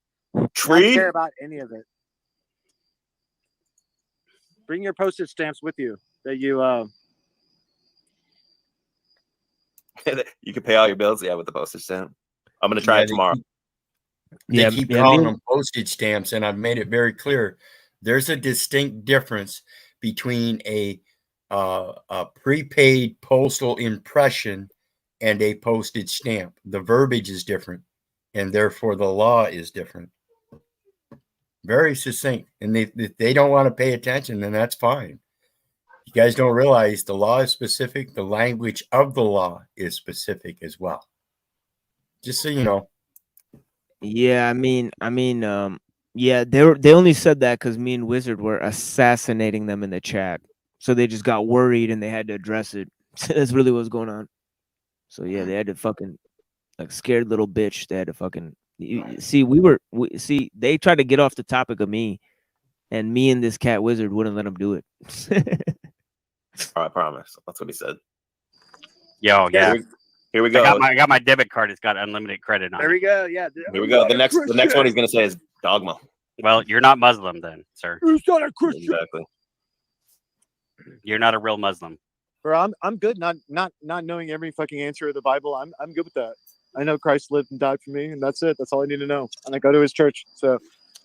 care about any of it. Bring your postage stamps with you that you You can pay all your bills, with the postage stamp. I'm gonna try it tomorrow. They keep calling them postage stamps, and I've made it very clear. There's a distinct difference between a prepaid postal impression and a postage stamp. The verbiage is different, and therefore the law is different. Very succinct. And if they don't want to pay attention, then that's fine. You guys don't realize the law is specific. The language of the law is specific as well. Just so you know. Yeah, yeah, they only said that because me and Wizard were assassinating them in the chat. So they just got worried and they had to address it. That's really what's going on. So yeah, they had to fucking, like, scared little bitch. They had to fucking see, they tried to get off the topic of me, and me and this cat Wizard wouldn't let them do it. All right, I promise. That's what he said. Yo, yeah. Here we go. I got my debit card. It's got unlimited credit on it. There we go. Yeah. Here we go. The next one he's gonna say is dogma. Well, you're not Muslim then, sir. Who's not a Christian? Exactly. You're not a real Muslim. Bro, I'm good. Not knowing every fucking answer of the Bible. I'm good with that. I know Christ lived and died for me, and that's it. That's all I need to know. And I go to his church. So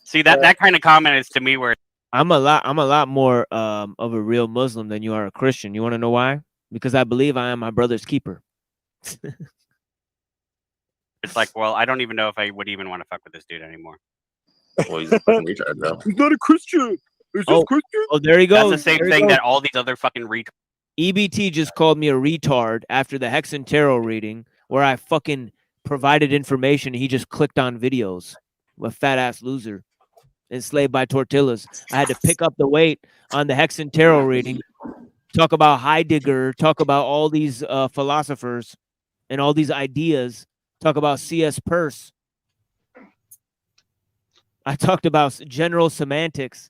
see that kind of comment is to me where I'm a lot more of a real Muslim than you are a Christian. You want to know why? Because I believe I am my brother's keeper. it's like, well, I don't even know if I would even want to fuck with this dude anymore. Well, he's a fucking retard, though. He's not a Christian. Is this Christian? Oh, there he goes. That's the same thing that all these other fucking retards. EBT just called me a retard after the Hexen Tarot reading, where I fucking provided information. He just clicked on videos. A fat ass loser. Enslaved by Tortillas. I had to pick up the weight on the Hexen Tarot reading. Talk about Heidegger. Talk about all these philosophers and all these ideas. Talk about C.S. Peirce. I talked about general semantics,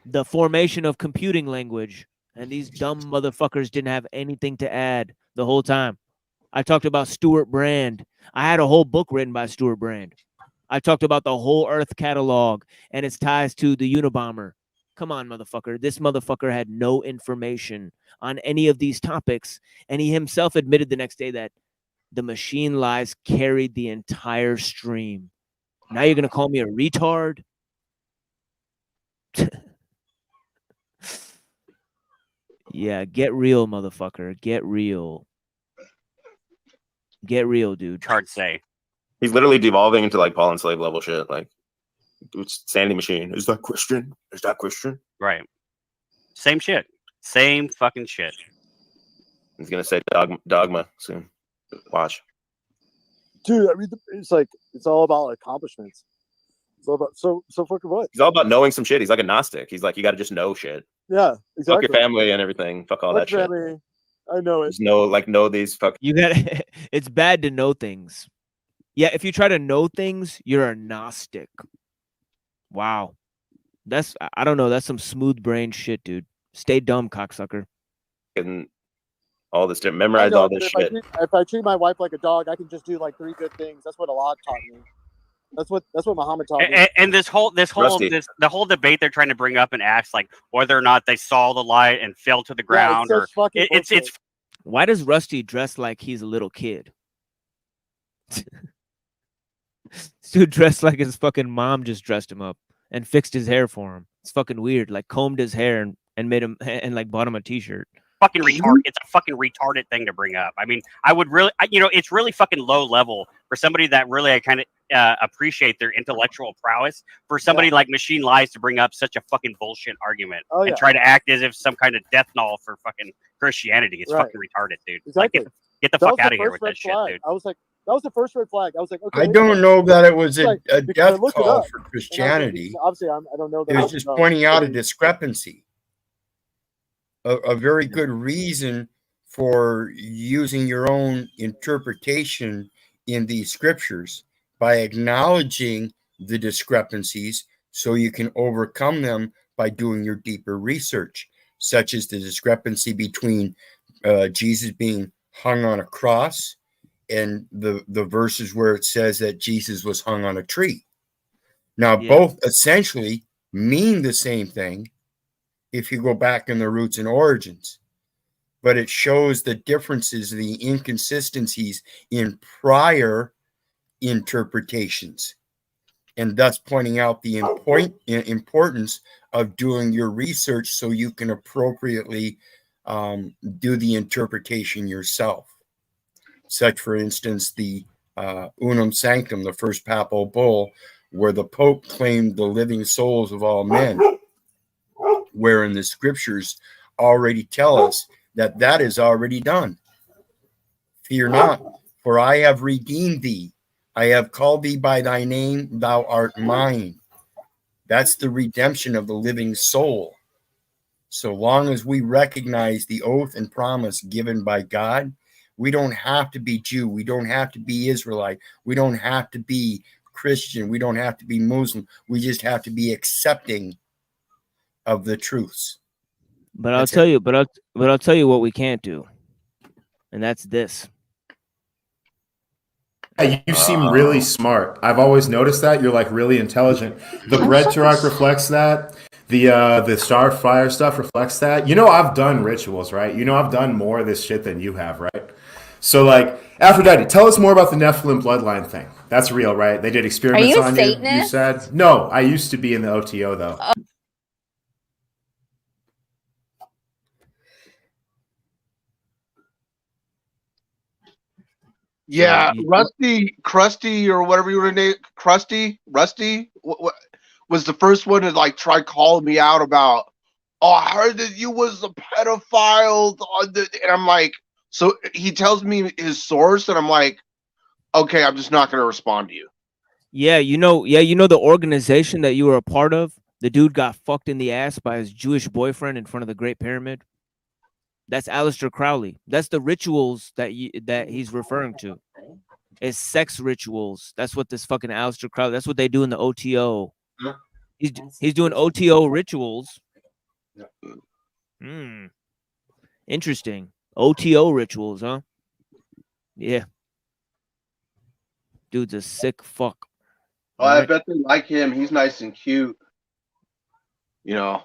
the formation of computing language, and these dumb motherfuckers didn't have anything to add the whole time. I talked about Stuart Brand. I had a whole book written by Stuart Brand. I talked about the whole Earth catalog and its ties to the Unabomber. Come on, motherfucker. This motherfucker had no information on any of these topics, and he himself admitted the next day that the machine lies carried the entire stream. Now you're going to call me a retard? Yeah, get real, motherfucker. Get real. Get real, dude. Hard to say. He's literally devolving into like Paul Enslaved level shit. Like, it's Sandy Machine. Is that Christian? Is that Christian? Right. Same shit. Same fucking shit. He's gonna say dogma soon. Watch. Dude, I mean, it's like it's all about accomplishments. It's all about so fucking what? He's all about knowing some shit. He's like a Gnostic. He's like, you got to just know shit. Yeah, exactly. Fuck your family and everything. Fuck all Fuck that shit. family. I know it. Just know these fuck. You got. It's bad to know things. Yeah, if you try to know things, you're a Gnostic. Wow, I don't know. That's some smooth brain shit, dude. Stay dumb, cocksucker. And all this shit. Memorize all this shit. If I treat my wife like a dog, I can just do like 3 good things. That's what Allah taught me. That's what Muhammad taught me. And the whole debate they're trying to bring up and ask like whether or not they saw the light and fell to the ground, it's Why does Rusty dress like he's a little kid? This dude dressed like his fucking mom just dressed him up and fixed his hair for him. It's fucking weird. Like combed his hair and made him and like bought him a t-shirt. fucking retarded. It's a fucking retarded thing to bring up. I mean, I would really, it's really fucking low level for somebody that really I kind of appreciate their intellectual prowess. For somebody like Machine Lies to bring up such a fucking bullshit argument and try to act as if some kind of death knell for fucking Christianity. It's fucking retarded, dude. Exactly. Like, get the fuck out of here with that shit, dude. I was like, that was the first red flag. I was like, okay. I don't know that it was a death call for And Christianity. obviously, I don't know that. It was just pointing out a discrepancy. A very good reason for using your own interpretation in these scriptures by acknowledging the discrepancies so you can overcome them by doing your deeper research, such as the discrepancy between Jesus being hung on a cross and the verses where it says that Jesus was hung on a tree. Now, both essentially mean the same thing if you go back in the roots and origins, but it shows the differences, the inconsistencies in prior interpretations, and thus pointing out the importance of doing your research so you can appropriately do the interpretation yourself. Such, for instance, the Unum Sanctum, the first papal bull, where the Pope claimed the living souls of all men, wherein the scriptures already tell us that that is already done. Fear not, for I have redeemed thee. I have called thee by thy name, thou art mine. That's the redemption of the living soul. So long as we recognize the oath and promise given by God, we don't have to be Jew. We don't have to be Israelite. We don't have to be Christian. We don't have to be Muslim. We just have to be accepting of the truths. But I'll tell you what we can't do, and that's this. Yeah, you seem really smart. I've always noticed that you're like really intelligent. The bread Turok reflects that. The Starfire stuff reflects that. You know, I've done rituals, right? You know, I've done more of this shit than you have, right? So, like, Aphrodite, tell us more about the Nephilim bloodline thing. That's real, right? They did experiments on you. You said no. I used to be in the OTO though. Yeah, Krusty, or whatever you were named, Rusty, what was the first one to like try calling me out about? Oh, I heard that you was a pedophile, and I'm like, so he tells me his source, and I'm like, okay, I'm just not going to respond to you. Yeah, you know the organization that you were a part of. The dude got fucked in the ass by his Jewish boyfriend in front of the Great Pyramid. That's Aleister Crowley. That's the rituals that he's referring to. It's sex rituals. That's what this fucking Aleister Crowley. That's what they do in the OTO. He's doing OTO rituals. Interesting. OTO rituals, huh? Yeah. Dude's a sick fuck. Oh, I bet they like him. He's nice and cute. You know.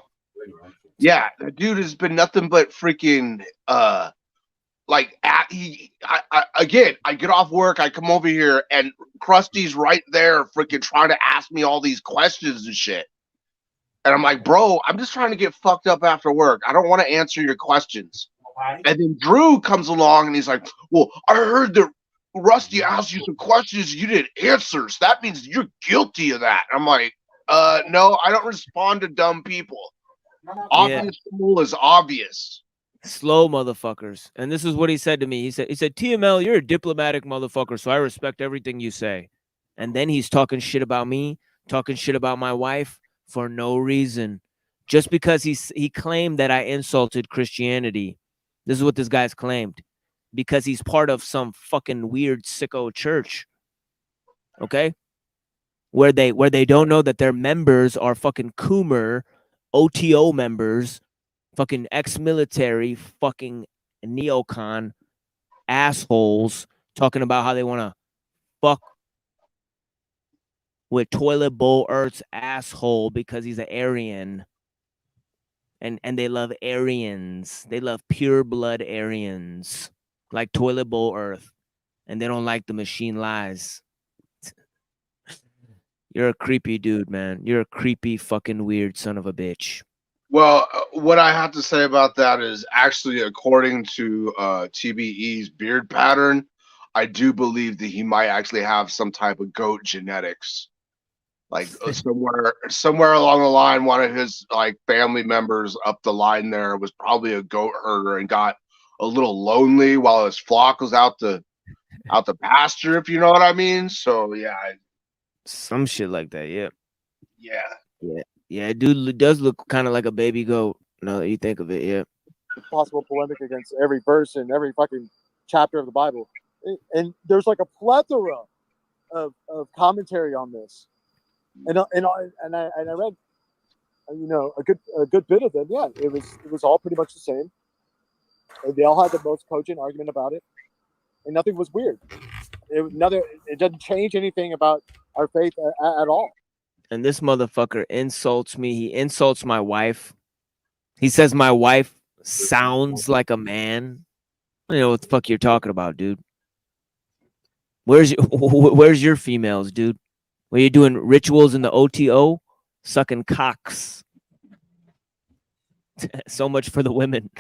Yeah, the dude has been nothing but freaking I get off work, I come over here, and Krusty's right there freaking trying to ask me all these questions and shit. And I'm like, bro, I'm just trying to get fucked up after work. I don't want to answer your questions. And then Drew comes along and he's like, well, I heard that Rusty asked you some questions you didn't answer, so that means you're guilty of that. I'm like, no, I don't respond to dumb people. Obvious rule is obvious. Slow motherfuckers. And this is what he said to me. He said, TML, you're a diplomatic motherfucker, so I respect everything you say. And then he's talking shit about me, talking shit about my wife for no reason. Just because he claimed that I insulted Christianity. This is what this guy's claimed. Because he's part of some fucking weird sicko church. Okay? Where they don't know that their members are fucking Coomer, OTO members, fucking ex-military, fucking neocon assholes talking about how they want to fuck with Toilet Bowl Earth's asshole because he's an Aryan. And they love Aryans. They love pure blood Aryans. Like Toilet Bowl Earth. And they don't like the machine lies. You're a creepy dude, man. You're a creepy fucking weird son of a bitch. Well, what I have to say about that is actually, according to TBE's beard pattern, I do believe that he might actually have some type of goat genetics. Like somewhere along the line, one of his like family members up the line there was probably a goat herder and got a little lonely while his flock was out the pasture, if you know what I mean. So yeah, some shit like that. Yeah. Yeah. Dude does look kind of like a baby goat. Now that you think of it, yeah. Possible polemic against every verse in every fucking chapter of the Bible, and there's like a plethora of commentary on this, and I read, a good bit of them. Yeah, it was all pretty much the same. They all had the most cogent argument about it, and nothing was weird. It doesn't change anything about our faith at all. And this motherfucker insults me. He insults my wife. He says my wife sounds like a man. I don't know what the fuck you're talking about, dude. Where's your females, dude? Were you doing rituals in the OTO? Sucking cocks. So much for the women.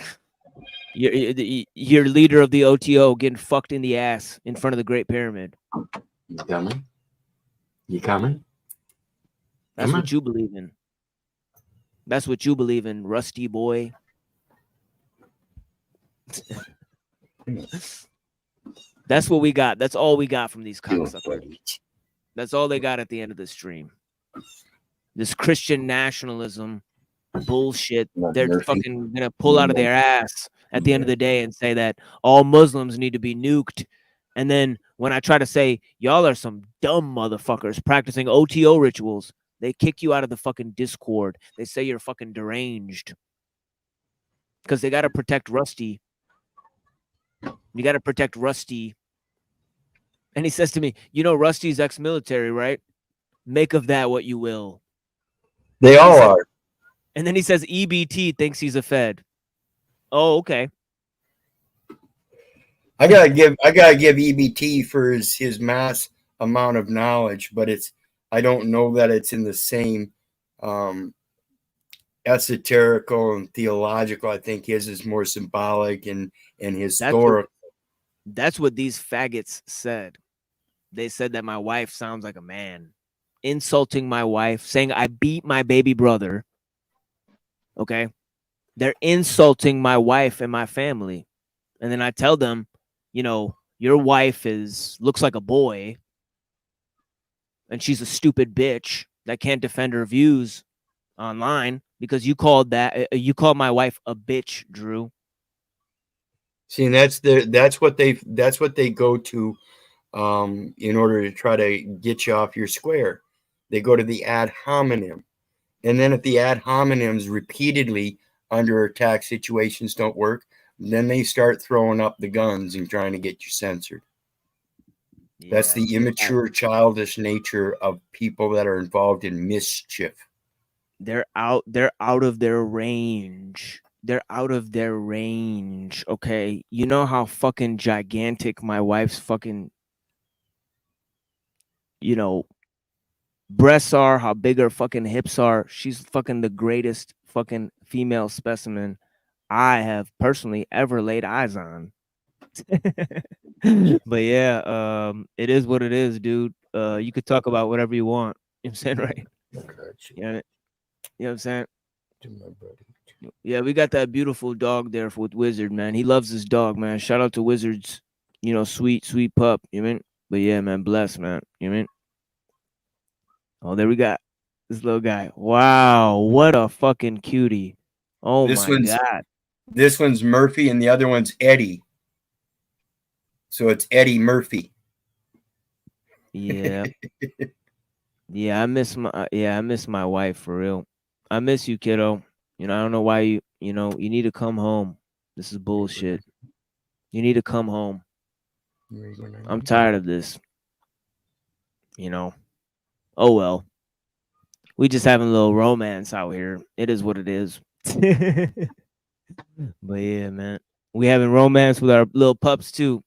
You're leader of the OTO getting fucked in the ass in front of the Great Pyramid. You coming? You coming? That's what you believe in. That's what you believe in, rusty boy. That's what we got. That's all we got from these cocksuckers. That's all they got at the end of the stream. This Christian nationalism bullshit. They're fucking gonna pull out of their ass at the end of the day and say that all Muslims need to be nuked. And then when I try to say y'all are some dumb motherfuckers practicing OTO rituals, they kick you out of the fucking Discord. They say you're fucking deranged. Because they got to protect Rusty. You got to protect Rusty. And he says to me, Rusty's ex-military, right? Make of that what you will. They all are. And then he says EBT thinks he's a Fed. Oh, okay. I gotta give EBT for his mass amount of knowledge, but I don't know that it's in the same esoterical and theological. I think his is more symbolic and historical. That's what these faggots said. They said that my wife sounds like a man, insulting my wife, saying I beat my baby brother. Okay. They're insulting my wife and my family. And then I tell them, your wife looks like a boy and she's a stupid bitch that can't defend her views online because you called my wife a bitch, Drew. See, and that's what they go to in order to try to get you off your square. They go to the ad hominem. And then if the ad hominems repeatedly under attack situations don't work, then they start throwing up the guns and trying to get you censored. Yeah, that's the immature, childish nature of people that are involved in mischief. They're out of their range. They're out of their range. Okay. You know how fucking gigantic my wife's fucking, breasts are, how big her fucking hips are. She's fucking the greatest fucking female specimen I have personally ever laid eyes on. But yeah, it is what it is, dude. You could talk about whatever you want. You know what I'm saying, right? You know what I'm saying? To my buddy. Yeah, we got that beautiful dog there with Wizard, man. He loves his dog, man. Shout out to Wizard's, sweet pup. You mean? But yeah, man, bless, man. You mean? Oh, there we got this little guy. Wow, what a fucking cutie. Oh This my one's god. this one's Murphy and the other one's Eddie. So it's Eddie Murphy. Yeah. Yeah, I miss my wife for real. I miss you, kiddo. I don't know why you need to come home. This is bullshit. You need to come home. I'm tired of this. Oh well. We just having a little romance out here. It is what it is. But yeah, man. We having romance with our little pups too.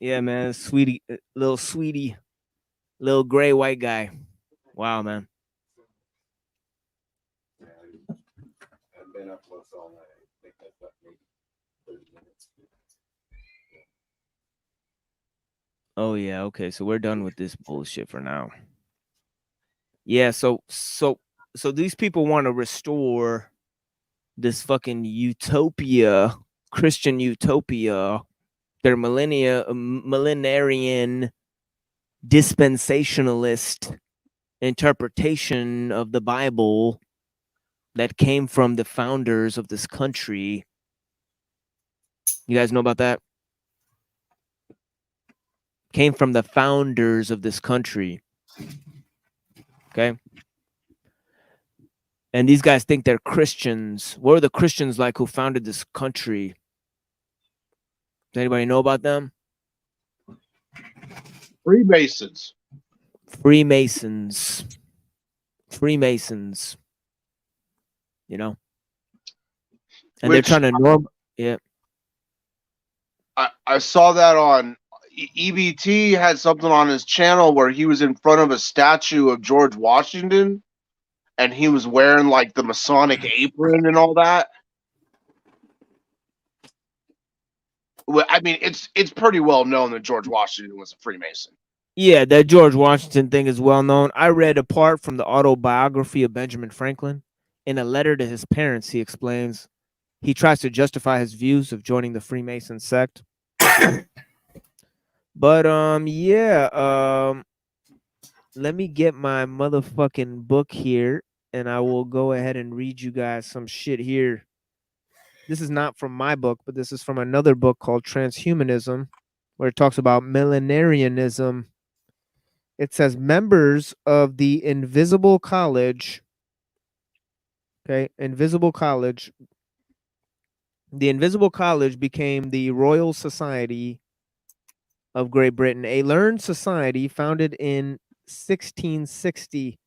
Yeah, man. Sweetie, little gray white guy. Wow, man. I've been up close all night. I think that's about maybe 30 minutes. Oh yeah, okay. So we're done with this bullshit for now. Yeah, so these people want to restore this fucking utopia, Christian utopia, their millenarian dispensationalist interpretation of the Bible that came from the founders of this country. You guys know about that? Came from the founders of this country. Okay? And these guys think they're Christians. What are the Christians like who founded this country? Does anybody know about them? Freemasons. Freemasons. And Which, they're trying to yeah. I saw that on EBT had something on his channel where he was in front of a statue of George Washington and he was wearing like the Masonic apron and all that. Well, I mean, it's pretty well known that George Washington was a Freemason. Yeah, that George Washington thing is well known. I read a part from the autobiography of Benjamin Franklin. In a letter to his parents, he explains he tries to justify his views of joining the Freemason sect. But let me get my motherfucking book here and I will go ahead and read you guys some shit here. This is not from my book, but this is from another book called Transhumanism, where it talks about millenarianism. It says members of the Invisible College. Okay, Invisible College. The Invisible College became the Royal Society of Great Britain, a learned society founded in 1660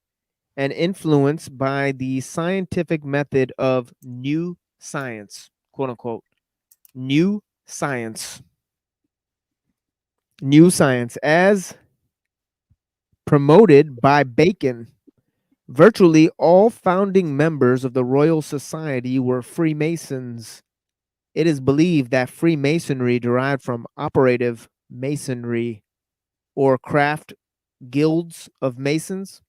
and influenced by the scientific method of new science, quote unquote. New science as promoted by Bacon. Virtually all founding members of the Royal Society were Freemasons. It is believed that Freemasonry derived from operative masonry or craft guilds of masons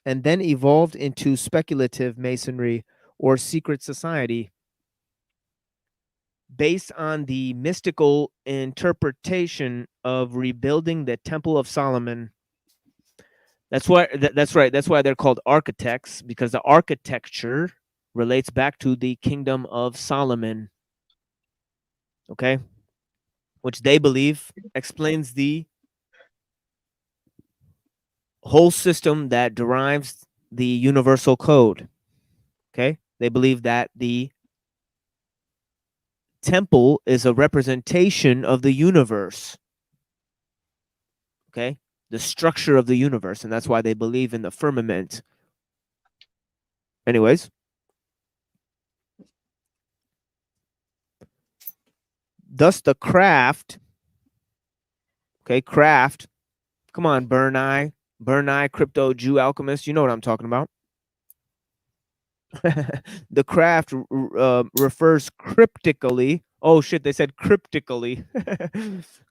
and then evolved into speculative masonry or secret society based on the mystical interpretation of rebuilding the Temple of Solomon. That's why that's right. That's why they're called architects, because the architecture relates back to the kingdom of Solomon. Okay? Which they believe explains the whole system that derives the universal code. Okay? They believe that the temple is a representation of the universe. Okay? The structure of the universe, and that's why they believe in the firmament. Anyways, thus the craft, craft, come on, Burn Eye, Crypto Jew Alchemist, you know what I'm talking about. The craft refers cryptically, oh shit, they said cryptically,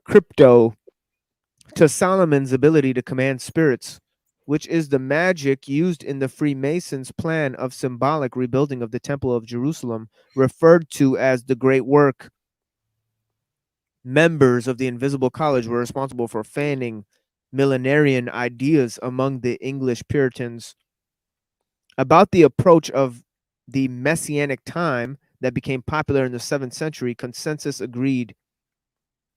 crypto, to Solomon's ability to command spirits which is the magic used in the Freemasons' plan of symbolic rebuilding of the Temple of Jerusalem, referred to as the Great Work. Members of the Invisible College were responsible for fanning millenarian ideas among the English Puritans about the approach of the Messianic time that became popular in the 7th century. Consensus agreed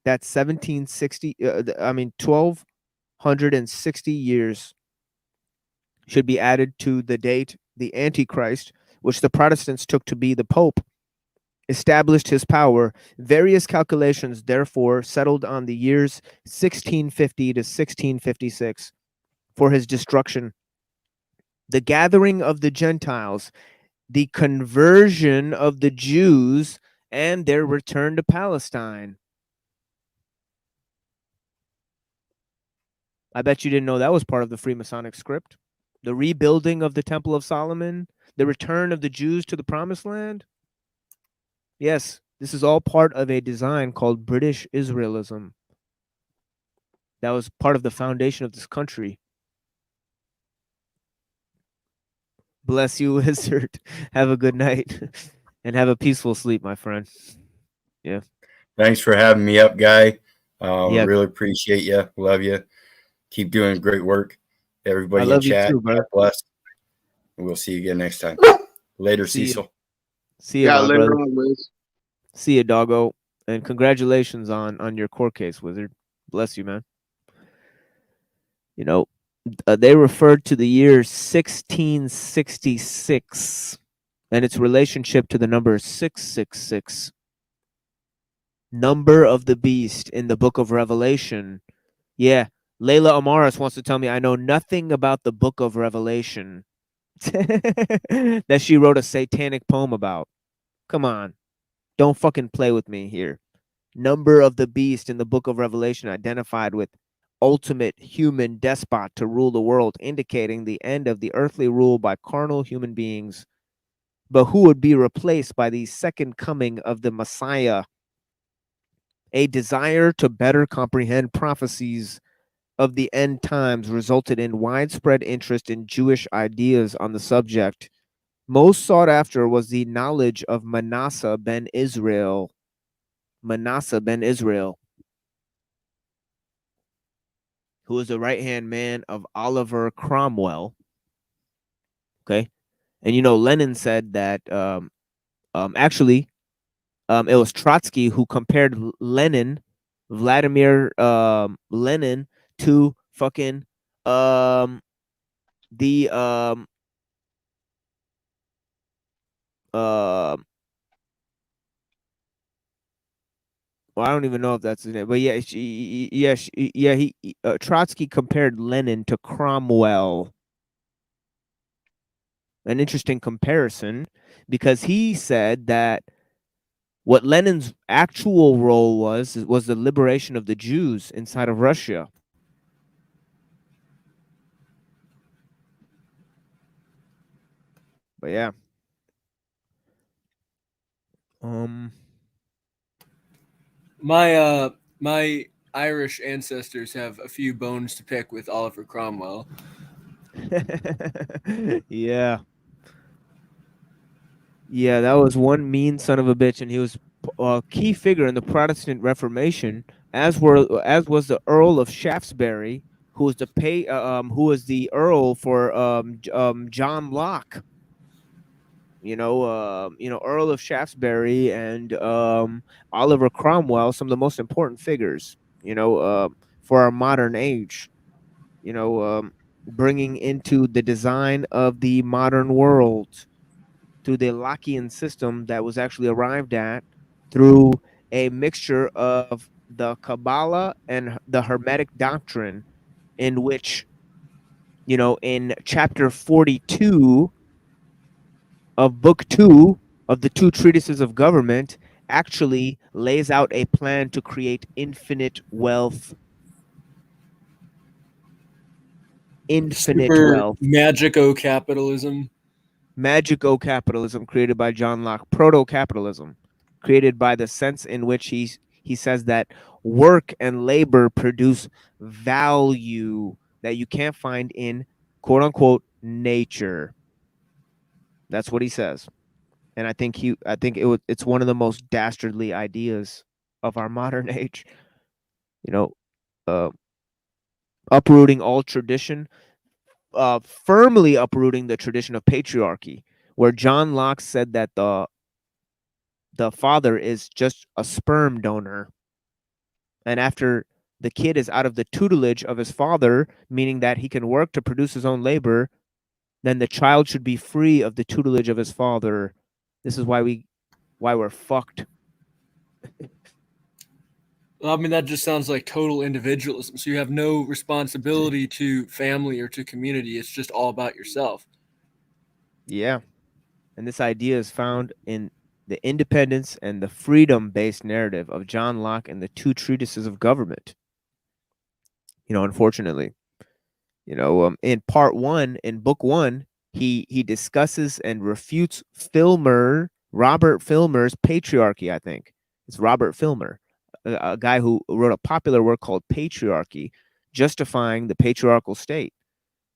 that 1260 years should be added to the date the Antichrist, which the Protestants took to be the Pope, established his power. Various calculations, therefore, settled on the years 1650 to 1656 for his destruction. The gathering of the Gentiles, the conversion of the Jews, and their return to Palestine. I bet you didn't know that was part of the Freemasonic script. The rebuilding of the Temple of Solomon, the return of the Jews to the Promised Land. Yes, this is all part of a design called British Israelism. That was part of the foundation of this country. Bless you, Wizard. Have a good night and have a peaceful sleep, my friend. Yeah. Thanks for having me up, Guy. Yeah. Really appreciate you. Love you. Keep doing great work. Everybody I in love you chat, too, brother. God bless. We'll see you again next time. Later, See Cecil. See you, Yeah, my later brother. on, Wiz. See you, doggo. And congratulations on your court case, Wizard. Bless you, man. You know, they referred to the year 1666 and its relationship to the number 666. Number of the beast in the book of Revelation. Yeah, Layla Amaris wants to tell me I know nothing about the book of Revelation that she wrote a satanic poem about. Come on. Don't fucking play with me here. Number of the beast in the book of Revelation identified with ultimate human despot to rule the world, indicating the end of the earthly rule by carnal human beings, but who would be replaced by the second coming of the Messiah. A desire to better comprehend prophecies of the end times resulted in widespread interest in Jewish ideas on the subject. Most sought after was the knowledge of Manasseh ben Israel. Manasseh ben Israel, who was the right-hand man of Oliver Cromwell. Okay. And you know, Lenin said that actually it was Trotsky who compared Vladimir Lenin to fucking the well, I don't even know if that's his name, but yeah, Trotsky compared Lenin to Cromwell. An interesting comparison, because he said that what Lenin's actual role was the liberation of the Jews inside of Russia. But yeah. My Irish ancestors have a few bones to pick with Oliver Cromwell. Yeah. Yeah, that was one mean son of a bitch, and he was a key figure in the Protestant Reformation, as was the Earl of Shaftesbury, who was the Earl for John Locke. Earl of Shaftesbury and Oliver Cromwell, some of the most important figures, for our modern age, bringing into the design of the modern world through the Lockean system that was actually arrived at through a mixture of the Kabbalah and the Hermetic doctrine, in which, in chapter 42 of book 2 of the two treatises of government, actually lays out a plan to create infinite wealth. Super magico-capitalism. Magico-capitalism created by John Locke. Proto-capitalism created by the sense in which he says that work and labor produce value that you can't find in quote unquote nature. That's what he says. And I think it's one of the most dastardly ideas of our modern age. You know, uh, uprooting all tradition, firmly uprooting the tradition of patriarchy, where John Locke said that the father is just a sperm donor, and after the kid is out of the tutelage of his father, meaning that he can work to produce his own labor, then the child should be free of the tutelage of his father. This is why we're fucked. I mean, that just sounds like total individualism. So you have no responsibility to family or to community. It's just all about yourself. Yeah. And this idea is found in the independence and the freedom-based narrative of John Locke and the two treatises of government. Unfortunately, in part 1, in book 1, he discusses and refutes Robert Filmer's patriarchy. I think it's Robert Filmer, a guy who wrote a popular work called Patriarchy, justifying the patriarchal state.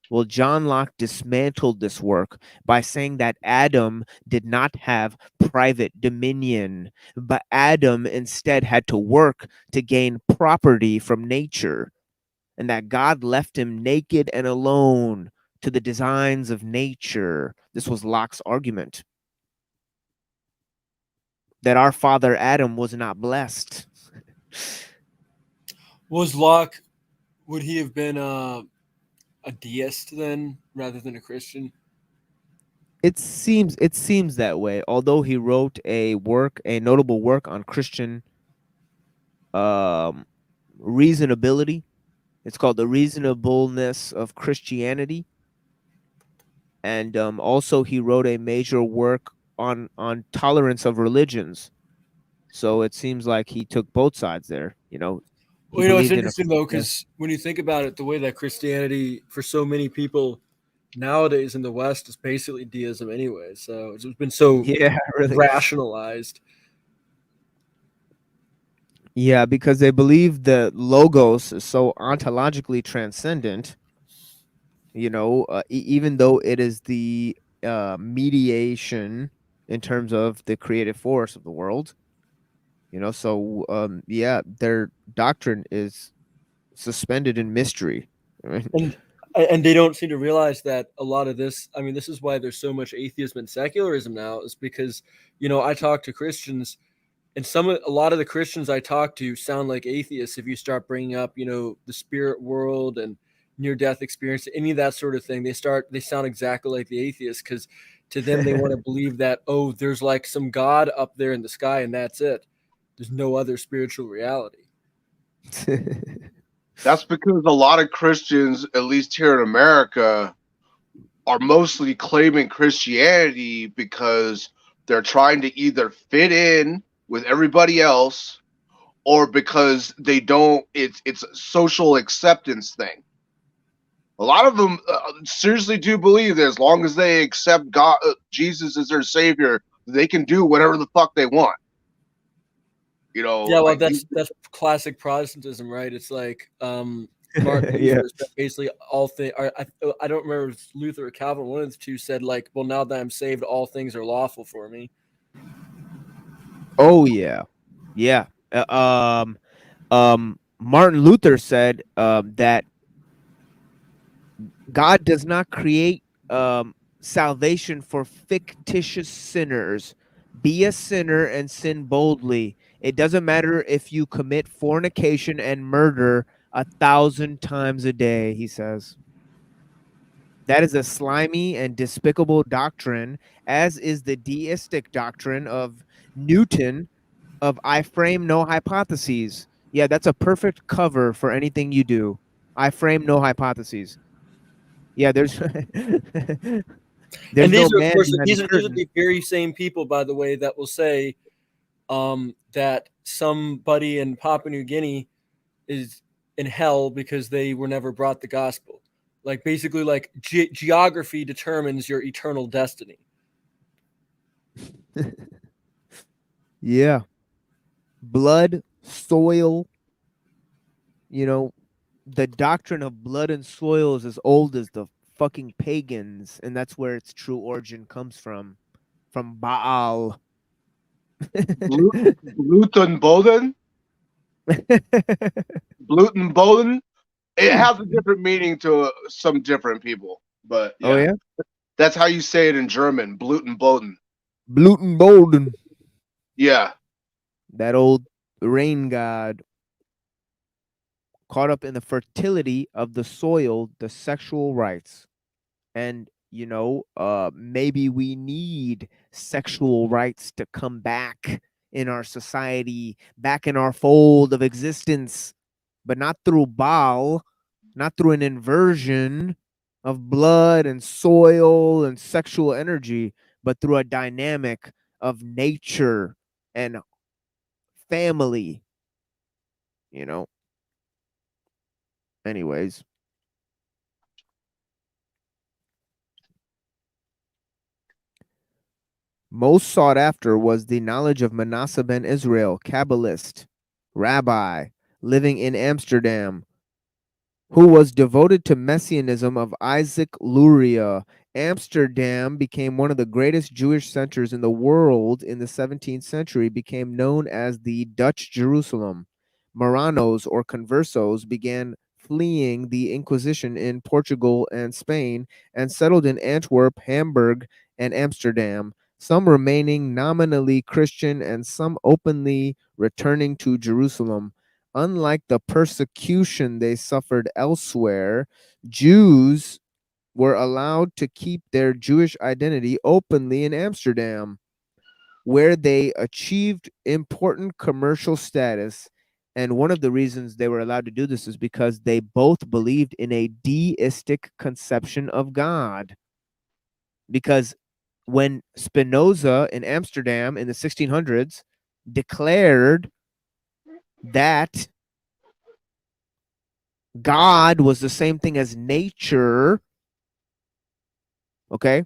Well, John Locke dismantled this work by saying that Adam did not have private dominion, but Adam instead had to work to gain property from nature, and that God left him naked and alone to the designs of nature. This was Locke's argument, that our father Adam was not blessed. Was Locke, would he have been a deist then rather than a Christian? It seems that way, although he wrote a notable work on Christian reasonability. It's called The Reasonableness of Christianity. And also he wrote a major work on tolerance of religions. So it seems like he took both sides there. Well, it's interesting though, because when you think about it, the way that Christianity for so many people nowadays in the West is basically deism anyway. So it's been so really rationalized. Yeah, because they believe the logos is so ontologically transcendent, even though it is the mediation in terms of the creative force of the world. So their doctrine is suspended in mystery. Right? And they don't seem to realize that a lot of this, I mean, this is why there's so much atheism and secularism now, is because, I talk to Christians, and a lot of the Christians I talk to sound like atheists if you start bringing up, the spirit world and near-death experience, any of that sort of thing. They sound exactly like the atheists, because to them they want to believe that, oh, there's like some God up there in the sky and that's it. There's no other spiritual reality. That's because a lot of Christians, at least here in America, are mostly claiming Christianity because they're trying to either fit in with everybody else, or because they don't. It's a social acceptance thing. A lot of them seriously do believe that as long as they accept God, Jesus as their savior, they can do whatever the fuck they want. Yeah, well, like that's classic Protestantism, right? It's like Martin Luther Yeah. said basically all things. I don't remember if it's Luther or Calvin. One of the two said like, "Well, now that I'm saved, all things are lawful for me." Oh yeah. Martin Luther said that God does not create salvation for fictitious sinners. Be a sinner and sin boldly. It doesn't matter if you commit fornication and murder 1,000 times a day, he says. That is a slimy and despicable doctrine, as is the deistic doctrine of Newton of I frame no hypotheses. Yeah, that's a perfect cover for anything you do. I frame no hypotheses. Yeah, there's And there's these no are, of man course, behind these the are curtain. the very same people, by the way, that will say that somebody in Papua New Guinea is in hell because they were never brought the gospel. Like basically, like geography determines your eternal destiny. Yeah. Blood, soil, the doctrine of blood and soil is as old as the fucking pagans, and that's where its true origin comes from Baal. Gluten Boden? Gluten Boden? It has a different meaning to some different people, but yeah. Oh yeah, That's how you say it in German, Bluten Boden. Blutenbolden, Yeah. that old rain god, caught up in the fertility of the soil, the sexual rights. And maybe we need sexual rights to come back in our society, back in our fold of existence, but not through Baal, not through an inversion of blood and soil and sexual energy, but through a dynamic of nature and family, you know. Anyways, most sought after was the knowledge of Manasseh ben Israel, Kabbalist, rabbi, living in Amsterdam, who was devoted to messianism of Isaac Luria. Amsterdam became one of the greatest Jewish centers in the world in the 17th century, became known as the Dutch Jerusalem. Marranos or conversos began fleeing the Inquisition in Portugal and Spain and settled in Antwerp, Hamburg, and Amsterdam, some remaining nominally Christian and some openly returning to Jerusalem. Unlike the persecution they suffered elsewhere, Jews were allowed to keep their Jewish identity openly in Amsterdam, where they achieved important commercial status. And one of the reasons they were allowed to do this is because they both believed in a deistic conception of God. Because when Spinoza in Amsterdam in the 1600s declared that God was the same thing as nature, okay?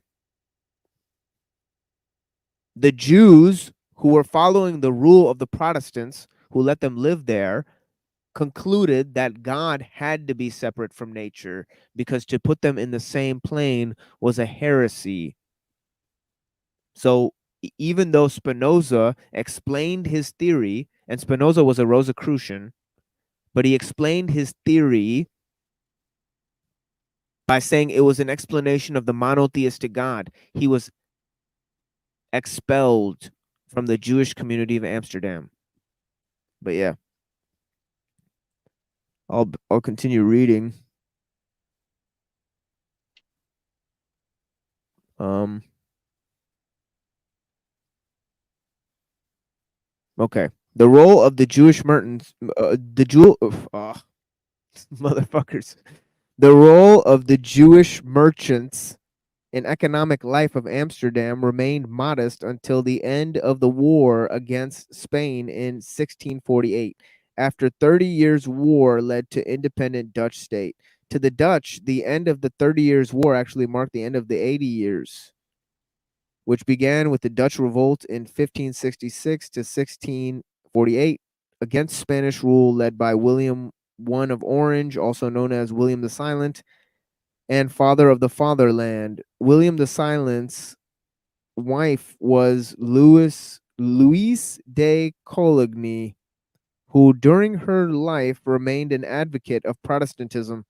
The Jews who were following the rule of the Protestants who let them live there concluded that God had to be separate from nature because to put them in the same plane was a heresy. So even though Spinoza explained his theory, and Spinoza was a Rosicrucian, but he explained his theory by saying it was an explanation of the monotheistic God, he was expelled from the Jewish community of Amsterdam. But yeah, I'll continue reading. Okay. The role of the Jewish merchants, motherfuckers. The role of the Jewish merchants in economic life of Amsterdam remained modest until the end of the war against Spain in 1648. After 30 years' war led to independent Dutch state. To the Dutch, the end of the 30 Years' War actually marked the end of the 80 years, which began with the Dutch revolt in 1566 to 1648 against Spanish rule led by William I of Orange, also known as William the Silent, and father of the fatherland. William the Silent's wife was Louise de Coligny, who during her life remained an advocate of Protestantism.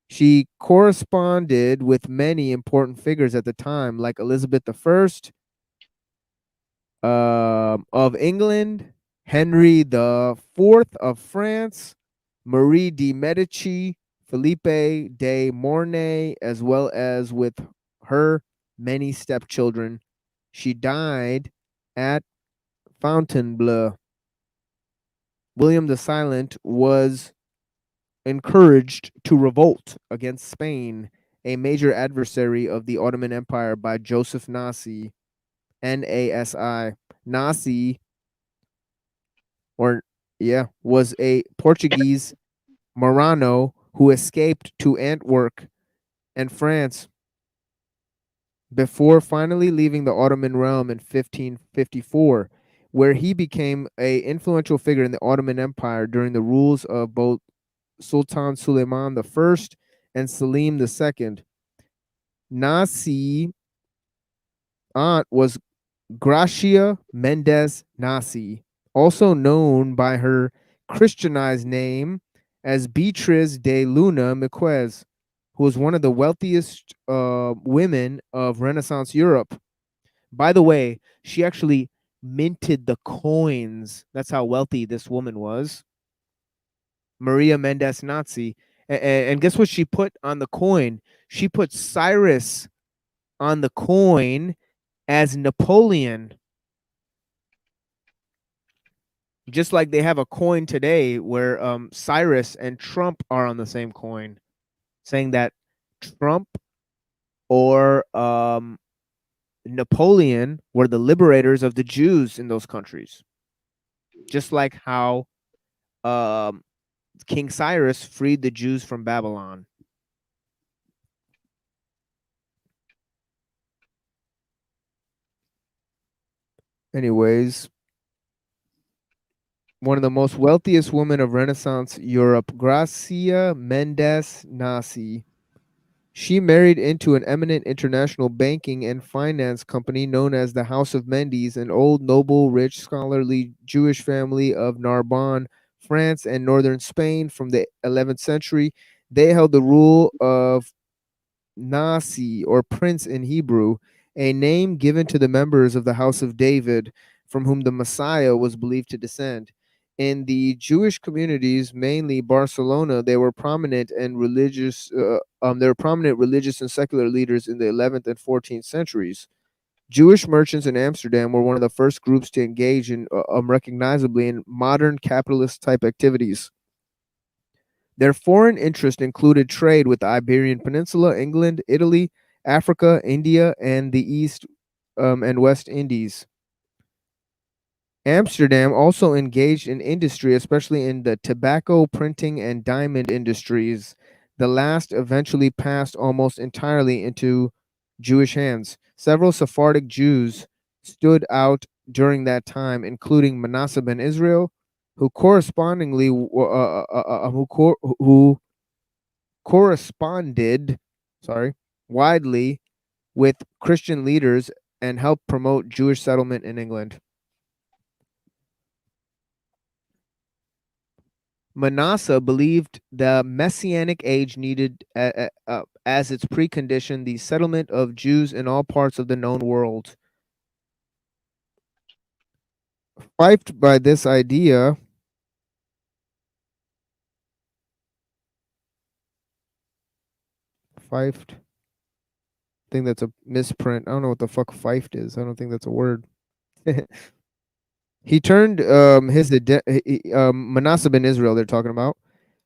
She corresponded with many important figures at the time, like Elizabeth I of England, Henry IV of France, Marie de Medici, Felipe de Mornay, as well as with her many stepchildren. She died at Fontainebleau. William the Silent was encouraged to revolt against Spain, a major adversary of the Ottoman Empire, by Joseph Nasi, Nasi. Nasi, was a Portuguese Marrano who escaped to Antwerp and France before finally leaving the Ottoman realm in 1554, where he became an influential figure in the Ottoman Empire during the rules of both Sultan Suleiman I and Selim II. Nasi aunt was Gracia Mendez Nasi, also known by her Christianized name as Beatriz de Luna Miquez, who was one of the wealthiest women of Renaissance Europe. By the way, she actually minted the coins. That's how wealthy this woman was. Maria Mendez Nazi. And guess what she put on the coin? She put Cyrus on the coin as Napoleon. Just like they have a coin today where Cyrus and Trump are on the same coin, saying that Trump or Napoleon were the liberators of the Jews in those countries. Just like how King Cyrus freed the Jews from Babylon. Anyways, one of the most wealthiest women of Renaissance Europe, Gracia Mendez Nasi. She married into an eminent international banking and finance company known as the House of Mendes, an old, noble, rich, scholarly Jewish family of Narbonne, France, and northern Spain from the 11th century. They held the rule of Nasi, or prince in Hebrew, a name given to the members of the House of David, from whom the Messiah was believed to descend. In the Jewish communities, mainly Barcelona, they were prominent and religious. They were prominent religious and secular leaders in the 11th and 14th centuries. Jewish merchants in Amsterdam were one of the first groups to engage in recognizably in modern capitalist type activities. Their foreign interest included trade with the Iberian Peninsula, England, Italy, Africa, India, and the East and West Indies. Amsterdam also engaged in industry, especially in the tobacco, printing, and diamond industries. The last eventually passed almost entirely into Jewish hands. Several Sephardic Jews stood out during that time, including Manasseh ben Israel, who correspondingly who corresponded, widely with Christian leaders and helped promote Jewish settlement in England. Manasseh believed the Messianic age needed as its precondition the settlement of Jews in all parts of the known world. Fifed by this idea, fifed. I think that's a misprint. I don't know what the fuck fifed is. I don't think that's a word. He turned Manasseh ben Israel, they're talking about,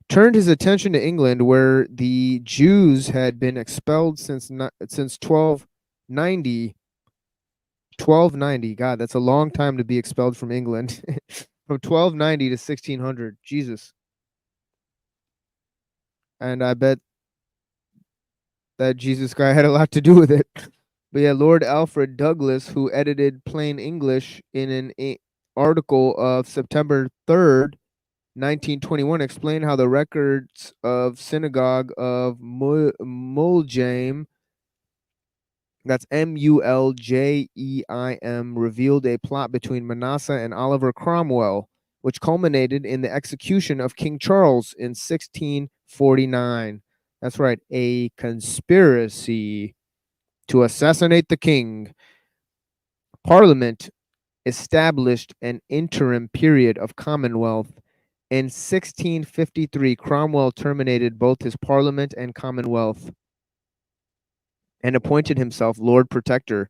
turned his attention to England, where the Jews had been expelled since 1290. 1290. God, that's a long time to be expelled from England. From 1290 to 1600. Jesus. And I bet that Jesus guy had a lot to do with it. But yeah, Lord Alfred Douglas, who edited Plain English in an article of September 3rd, 1921, explained how the records of synagogue of Muljaim, that's Muljaim, revealed a plot between Manasseh and Oliver Cromwell, which culminated in the execution of King Charles in 1649. That's right, a conspiracy to assassinate the king. Parliament established an interim period of Commonwealth. In 1653, Cromwell terminated both his Parliament and Commonwealth and appointed himself Lord Protector,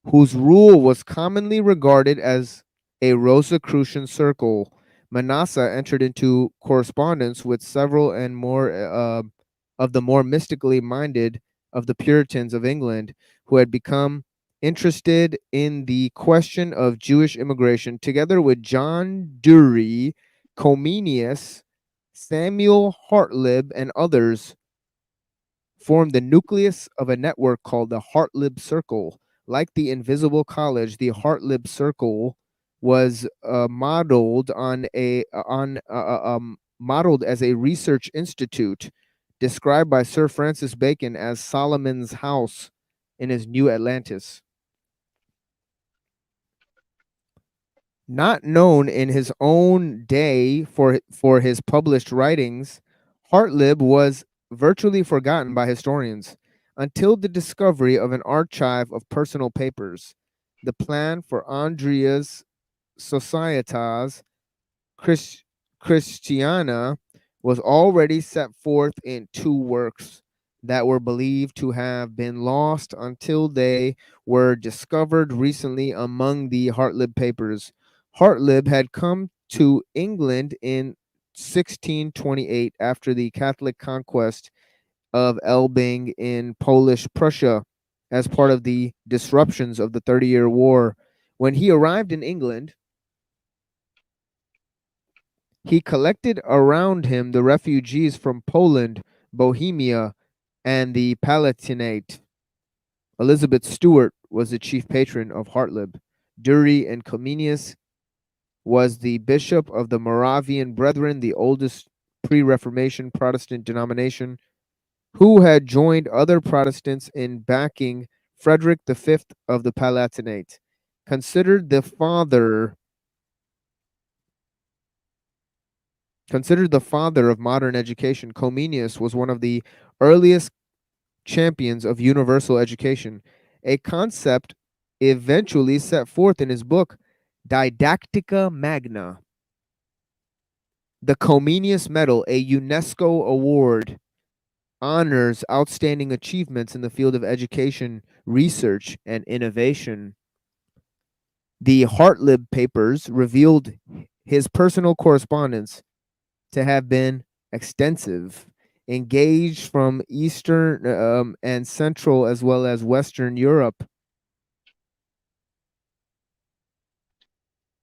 whose rule was commonly regarded as a Rosicrucian circle. Manasseh entered into correspondence with several and more of the more mystically minded of the Puritans of England, who had become interested in the question of Jewish immigration, together with John Dury, Comenius, Samuel Hartlib, and others, formed the nucleus of a network called the Hartlib Circle. Like the Invisible College, the Hartlib Circle was modeled as a research institute described by Sir Francis Bacon as Solomon's house in his New Atlantis. Not known in his own day for his published writings, Hartlib was virtually forgotten by historians until the discovery of an archive of personal papers. The plan for Andrea's Societas Christiana was already set forth in two works that were believed to have been lost until they were discovered recently among the Hartlib papers. Hartlib had come to England in 1628 after the Catholic conquest of Elbing in Polish Prussia as part of the disruptions of the 30-Year War. When he arrived in England, he collected around him the refugees from Poland, Bohemia, and the Palatinate. Elizabeth Stuart was the chief patron of Hartlib. Dury and Comenius was the bishop of the Moravian Brethren, the oldest pre-Reformation Protestant denomination, who had joined other Protestants in backing Frederick V of the Palatinate. Considered the father of modern education, Comenius was one of the earliest champions of universal education, a concept eventually set forth in his book Didactica Magna. The Comenius Medal, a UNESCO award, honors outstanding achievements in the field of education, research, and innovation. The Hartlib papers revealed his personal correspondence to have been extensive, engaged from Eastern and Central as well as Western Europe.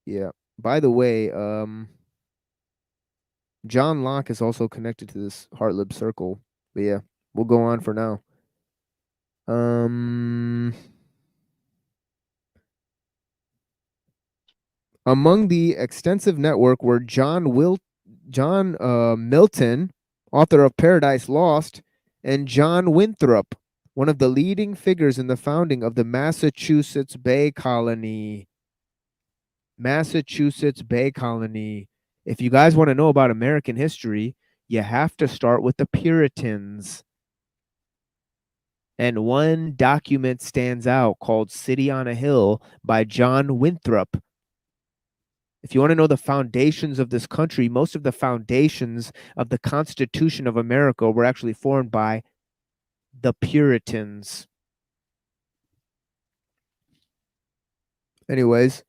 Yeah. By the way, John Locke is also connected to this Hartlib circle. But yeah, we'll go on for now. Among the extensive network were John Milton, author of Paradise Lost, and John Winthrop, one of the leading figures in the founding of the Massachusetts Bay Colony. Massachusetts Bay Colony. If you guys want to know about American history, you have to start with the Puritans. And one document stands out called City on a Hill by John Winthrop. If you want to know the foundations of this country, most of the foundations of the Constitution of America were actually formed by the Puritans. Anyways,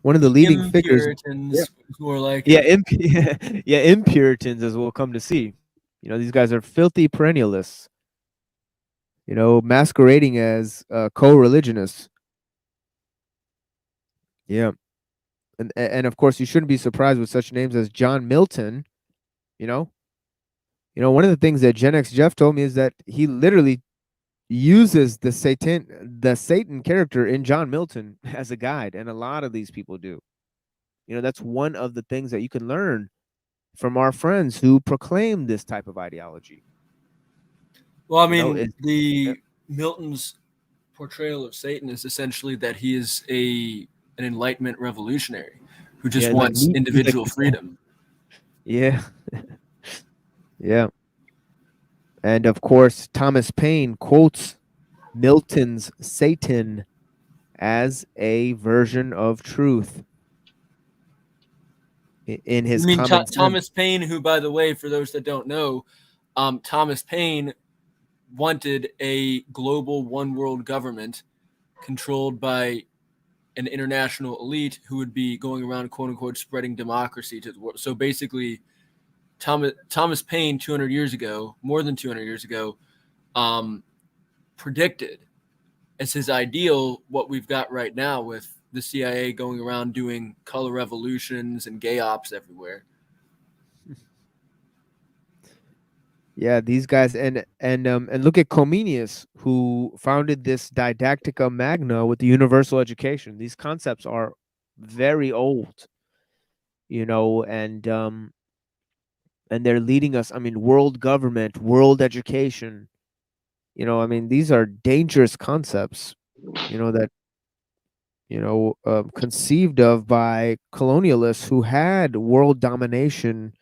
one of the leading figures. Puritans who are like Impuritans, as we'll come to see. You know, these guys are filthy perennialists. You know, masquerading as co-religionists. Yeah. And of course, you shouldn't be surprised with such names as John Milton. You know, one of the things that Gen X Jeff told me is that he literally uses the Satan character in John Milton as a guide, and a lot of these people do. You know, that's one of the things that you can learn from our friends who proclaim this type of ideology. Well, I mean, Milton's portrayal of Satan is essentially that he is an Enlightenment revolutionary who just wants individual freedom. Yeah. Yeah. And of course, Thomas Paine quotes Milton's Satan as a version of truth in his Thomas Paine, who, by the way, for those that don't know, Thomas Paine wanted a global one world government controlled by an international elite who would be going around, quote unquote, spreading democracy to the world. So basically, Thomas Paine, 200 years ago, more than 200 years ago, predicted as his ideal what we've got right now with the CIA going around doing color revolutions and gay ops everywhere. Yeah, these guys, and look at Comenius, who founded this Didactica Magna with the universal education. These concepts are very old, you know, and and they're leading us. I mean, world government, world education. I mean, these are dangerous concepts. That conceived of by colonialists who had world domination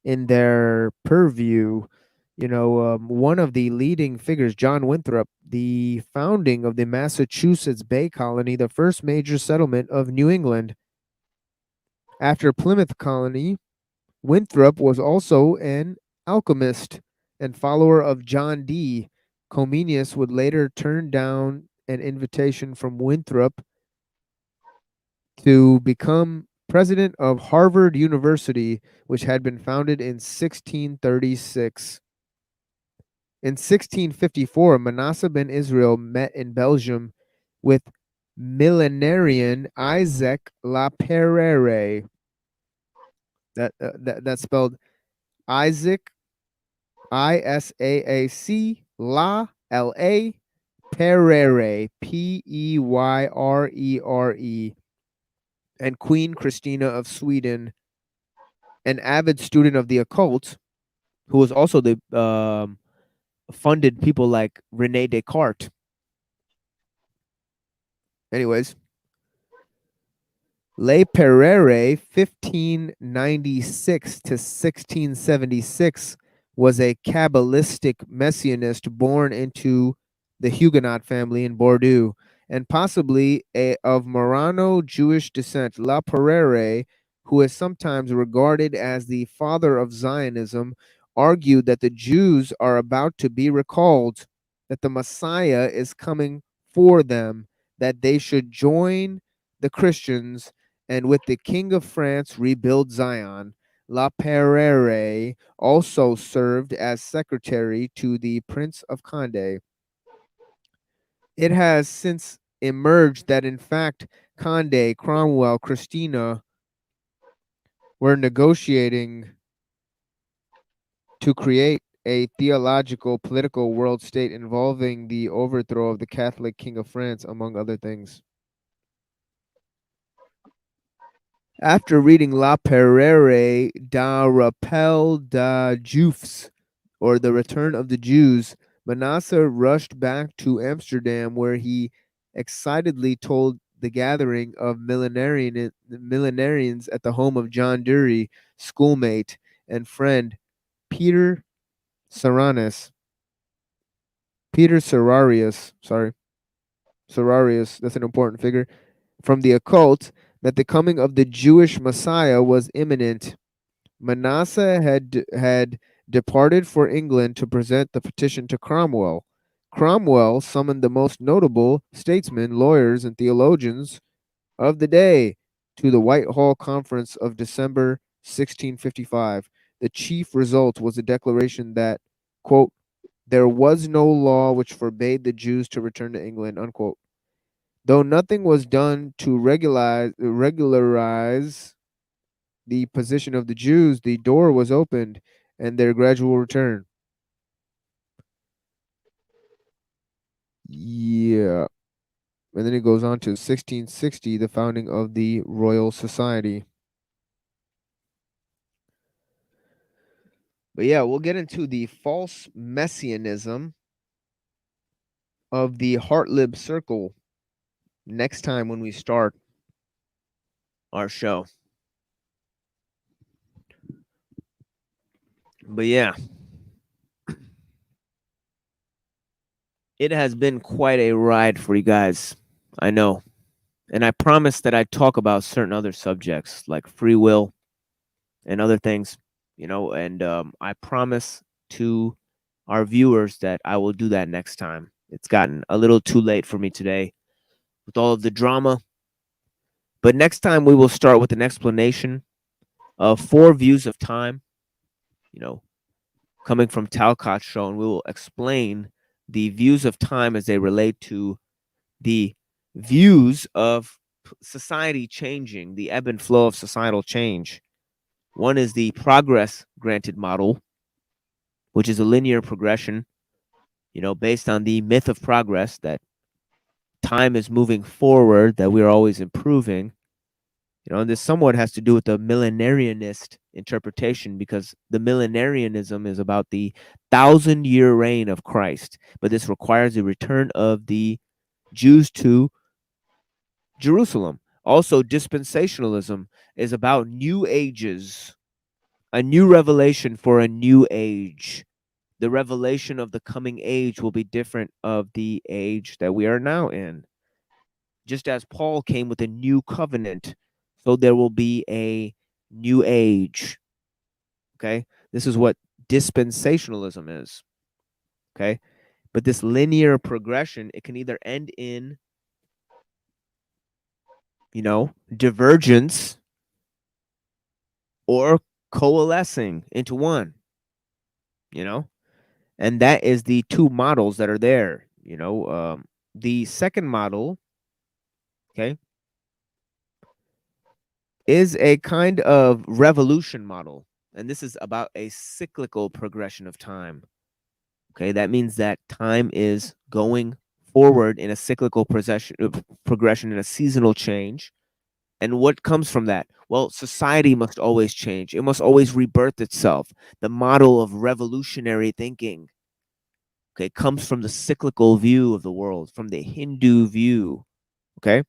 in their purview. One of the leading figures, John Winthrop, the founding of the Massachusetts Bay Colony, the first major settlement of New England. After Plymouth Colony, Winthrop was also an alchemist and follower of John Dee. Comenius would later turn down an invitation from Winthrop to become president of Harvard University, which had been founded in 1636. In 1654, Manasseh ben Israel met in Belgium with millenarian Isaac Laperere. That's spelled Isaac, Isaac, La, La, Perere, Peyre, and Queen Christina of Sweden, an avid student of the occult, who was also the funded people like Rene Descartes. Anyways, Le Perere, 1596 to 1676, was a Kabbalistic messianist born into the Huguenot family in Bordeaux, and possibly of Marrano Jewish descent. La Perere, who is sometimes regarded as the father of Zionism, argued that the Jews are about to be recalled, that the Messiah is coming for them, that they should join the Christians and with the King of France rebuild Zion. La Perere also served as secretary to the Prince of Condé. It has since emerged that in fact Condé, Cromwell, Christina were negotiating to create a theological political world state involving the overthrow of the Catholic King of France, among other things. After reading La Perere da Rappel da Juifs, or The Return of the Jews, Manasseh rushed back to Amsterdam, where he excitedly told the gathering of millenarians at the home of John Dury, schoolmate and friend Peter Serrarius. Serrarius, that's an important figure, from the occult, that the coming of the Jewish Messiah was imminent. Manasseh had departed for England to present the petition to Cromwell. Cromwell summoned the most notable statesmen, lawyers, and theologians of the day to the Whitehall Conference of December 1655. The chief result was a declaration that, quote, there was no law which forbade the Jews to return to England, unquote. Though nothing was done to regularize the position of the Jews, the door was opened and their gradual return. Yeah. And then it goes on to 1660, the founding of the Royal Society. But yeah, we'll get into the false messianism of the Hartlib Circle next time when we start our show. But yeah, it has been quite a ride for you guys. I know. And I promised that I'd talk about certain other subjects like free will and other things, and I promise to our viewers that I will do that next time. It's gotten a little too late for me today with all of the drama. But next time we will start with an explanation of 4 views of time, coming from Talcott's show, and we will explain the views of time as they relate to the views of society changing, the ebb and flow of societal change. One is the progress granted model, which is a linear progression, based on the myth of progress, that time is moving forward, that we're always improving. And this somewhat has to do with the millenarianist interpretation, because the millenarianism is about the 1,000-year reign of Christ, but this requires the return of the Jews to Jerusalem. Also, dispensationalism is about new ages, a new revelation for a new age. The revelation of the coming age will be different of the age that we are now in. Just as Paul came with a new covenant, so there will be a new age. Okay? This is what dispensationalism is. Okay? But this linear progression, it can either end in, divergence or coalescing into one, and that is the two models that are there. The second model, okay, is a kind of revolution model, and this is about a cyclical progression of time. Okay, that means that time is going forward in a cyclical progression in a seasonal change. And what comes from that? Well, society must always change. It must always rebirth itself. The model of revolutionary thinking, okay, comes from the cyclical view of the world, from the Hindu view, okay?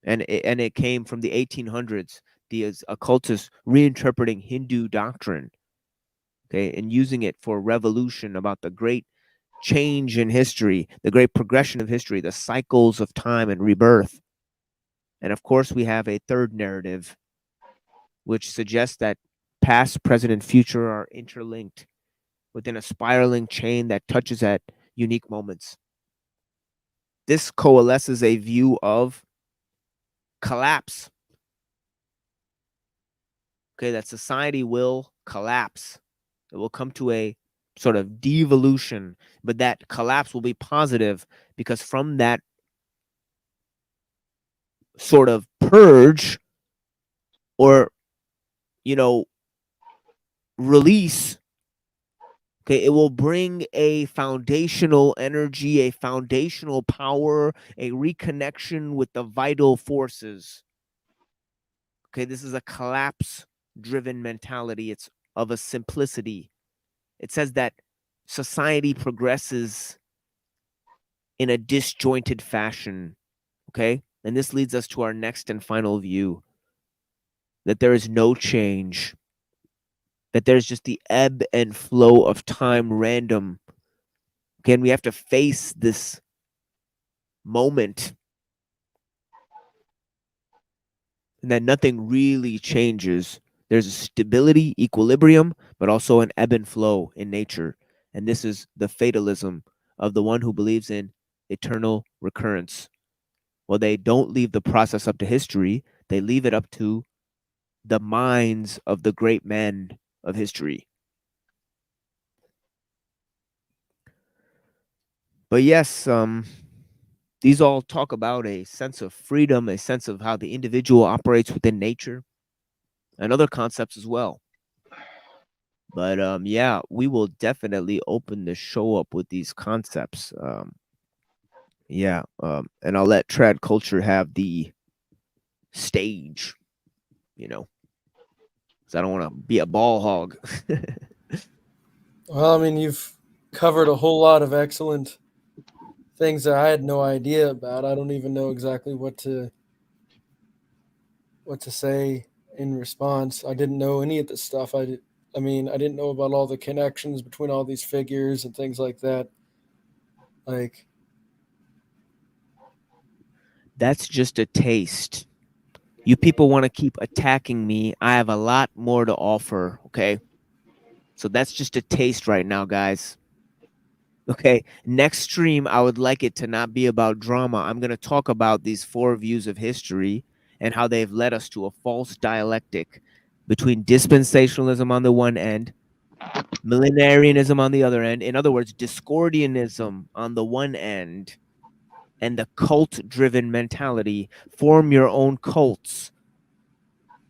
And it came from the 1800s, the occultists reinterpreting Hindu doctrine, okay, and using it for revolution about the great change in history, the great progression of history, the cycles of time and rebirth. And of course, we have a third narrative, which suggests that past, present, and future are interlinked within a spiraling chain that touches at unique moments. This coalesces a view of collapse. Okay, that society will collapse. It will come to a sort of devolution, but that collapse will be positive because from that sort of purge or, release, okay, it will bring a foundational energy, a foundational power, a reconnection with the vital forces. Okay, this is a collapse-driven mentality. It's of a simplicity. It says that society progresses in a disjointed fashion, okay? And this leads us to our next and final view, that there is no change, that there's just the ebb and flow of time, random. Okay, and we have to face this moment, and that nothing really changes. There's a stability, equilibrium, but also an ebb and flow in nature. And this is the fatalism of the one who believes in eternal recurrence. Well, they don't leave the process up to history, they leave it up to the minds of the great men of history. But yes, these all talk about a sense of freedom, a sense of how the individual operates within nature, and other concepts as well. But yeah, we will definitely open the show up with these concepts. Yeah, and I'll let Trad Culture have the stage, because I don't want to be a ball hog. Well, I mean, you've covered a whole lot of excellent things that I had no idea about. I don't even know exactly what to say in response. I didn't know any of this stuff. I didn't know about all the connections between all these figures and things like that. Like, that's just a taste. You people want to keep attacking me. I have a lot more to offer, okay? So that's just a taste right now, guys. Okay, next stream, I would like it to not be about drama. I'm going to talk about these 4 views of history and how they've led us to a false dialectic between dispensationalism on the one end, millenarianism on the other end. In other words, Discordianism on the one end, and the cult-driven mentality. Form your own cults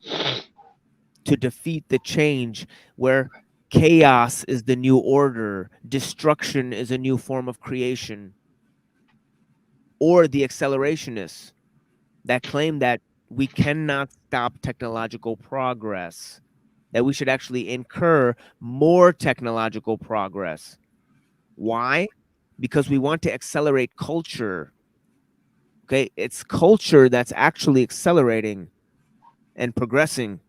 to defeat the change where chaos is the new order, destruction is a new form of creation. Or the accelerationists that claim that we cannot stop technological progress. that we should actually incur more technological progress. Why? Because we want to accelerate culture. Okay, it's culture that's actually accelerating and progressing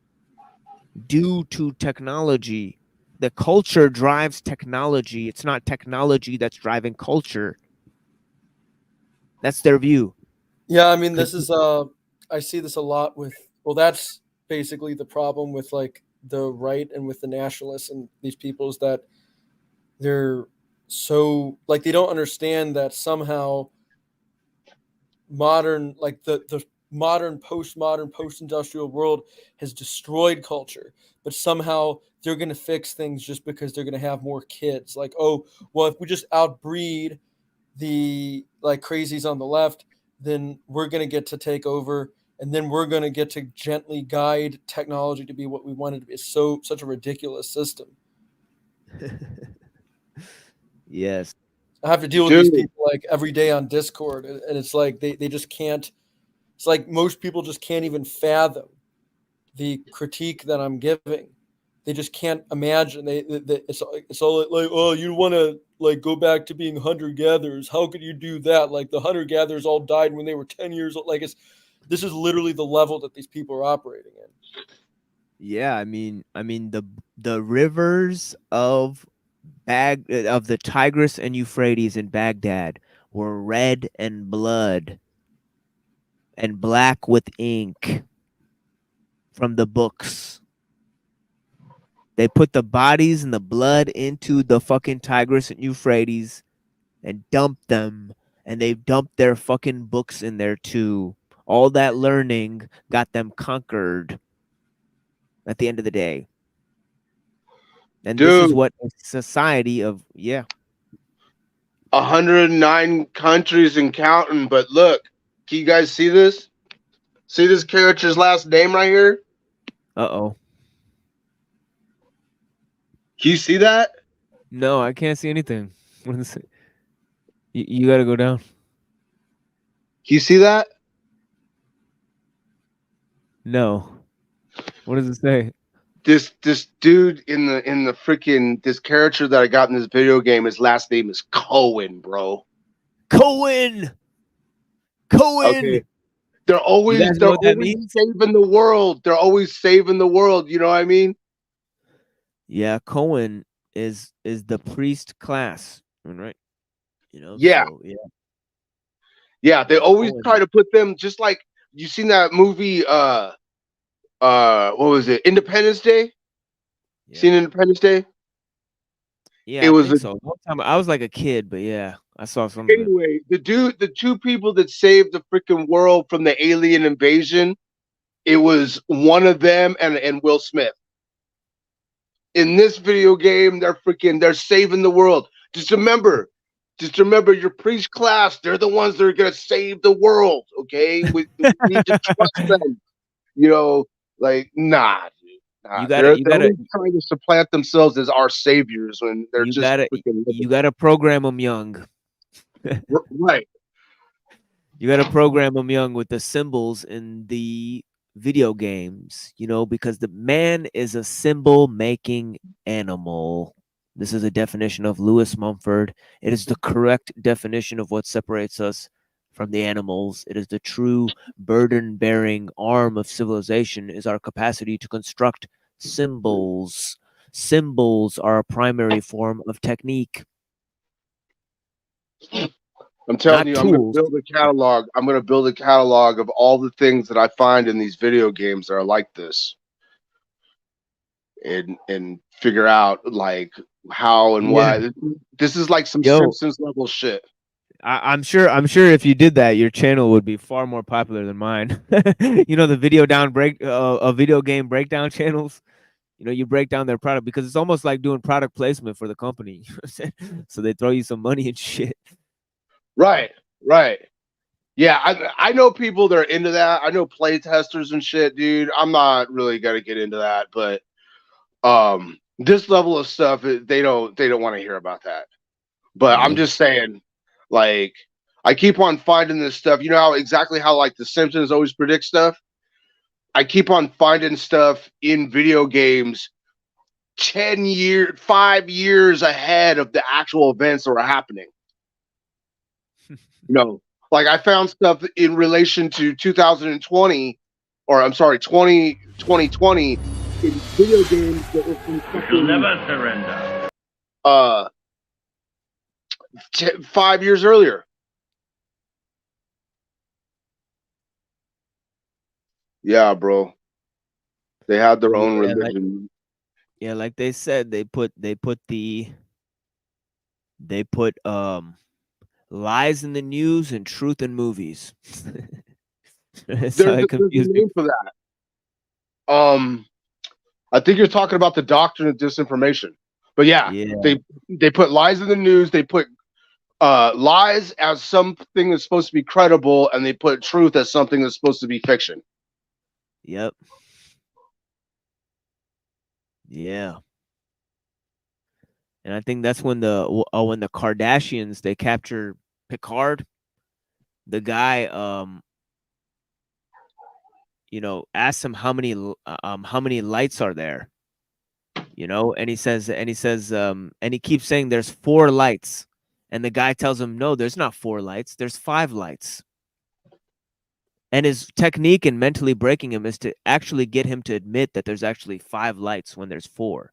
due to technology. The culture drives technology. It's not technology that's driving culture. That's their view. Yeah, I mean, this is I see this a lot with, well, that's basically the problem with like the right and with the nationalists and these people, is that they're so like they don't understand that somehow modern, like the modern postmodern post-industrial world has destroyed culture, but somehow they're going to fix things just because they're going to have more kids. Like, oh, well, if we just outbreed the like crazies on the left, then we're going to get to take over, and then we're going to get to gently guide technology to be what we want it to be. It's such a ridiculous system. Yes. I have to deal with these people like every day on Discord, and it's like they just can't. It's like most people just can't even fathom the critique that I'm giving. They just can't imagine. It's all like, oh, you want to like go back to being hunter gatherers? How could you do that? Like the hunter gatherers all died when they were 10 years old. Like this is literally the level that these people are operating in. Yeah, I mean the rivers of the Tigris and Euphrates in Baghdad were red and blood and black with ink from the books. They put the bodies and the blood into the fucking Tigris and Euphrates and dumped them, and they've dumped their fucking books in there too. All that learning got them conquered at the end of the day. And this is what a society of, yeah. 109 countries and counting, but look, can you guys see this? See this character's last name right here? Uh-oh. Can you see that? No, I can't see anything. What is it? You got to go down. Can you see that? No. What does it say? This dude in the freaking this character that I got in this video game, his last name is Cohen, bro. Cohen. Okay. They're always saving the world. They're always saving the world. You know what I mean? Yeah, Cohen is the priest class, right? You know. Yeah. So, yeah. Yeah, they always try to put them just like you seen that movie. What was it? Independence Day. Yeah. Seen Independence Day? Yeah, it was so. I was like a kid, but yeah, I saw some. Anyway, the two people that saved the freaking world from the alien invasion, it was one of them and Will Smith. In this video game, they're saving the world. Just remember your priest class, they're the ones that are gonna save the world. Okay, we need to trust them. You know, like nah. They're always trying to supplant themselves as our saviors when they're you gotta program them young. Right. You gotta program them young with the symbols in the video games, you know, because the man is a symbol making animal. This is a definition of Lewis Mumford. It is the correct definition of what separates us from the animals. It is the true burden-bearing arm of civilization is our capacity to construct symbols. Symbols are a primary form of technique. I'm telling you, I'm going to build a catalog. I'm going to build a catalog of all the things that I find in these video games that are like this, and figure out like how and why. This is like some Simpsons level shit. I'm sure if you did that, your channel would be far more popular than mine. You know, the video game breakdown channels. You know, you break down their product because it's almost like doing product placement for the company. So they throw you some money and shit. Right. Yeah, I know people that are into that. I know play testers and shit, dude. I'm not really gonna get into that, but this level of stuff, they don't want to hear about that. But I'm just saying, like, I keep on finding this stuff. You know exactly how like the Simpsons always predict stuff. I keep on finding stuff in video games 5 years ahead of the actual events that are happening. Like I found stuff in relation to 2020, or I'm sorry, 2020 in video games that were from You'll never surrender. 5 years earlier. Yeah, bro. They had their own religion. Like they said, they put lies in the news and truth in movies. There's a name for that. I think you're talking about the doctrine of disinformation. But yeah. They put lies in the news. They put lies as something that's supposed to be credible, and they put truth as something that's supposed to be fiction. Yep. Yeah. And I think that's when the Kardashians, they capture Picard, the guy asks him how many lights are there, and he says and he keeps saying there's 4 lights, and the guy tells him, no, there's not 4 lights, there's 5 lights. And his technique in mentally breaking him is to actually get him to admit that there's actually 5 lights when there's 4.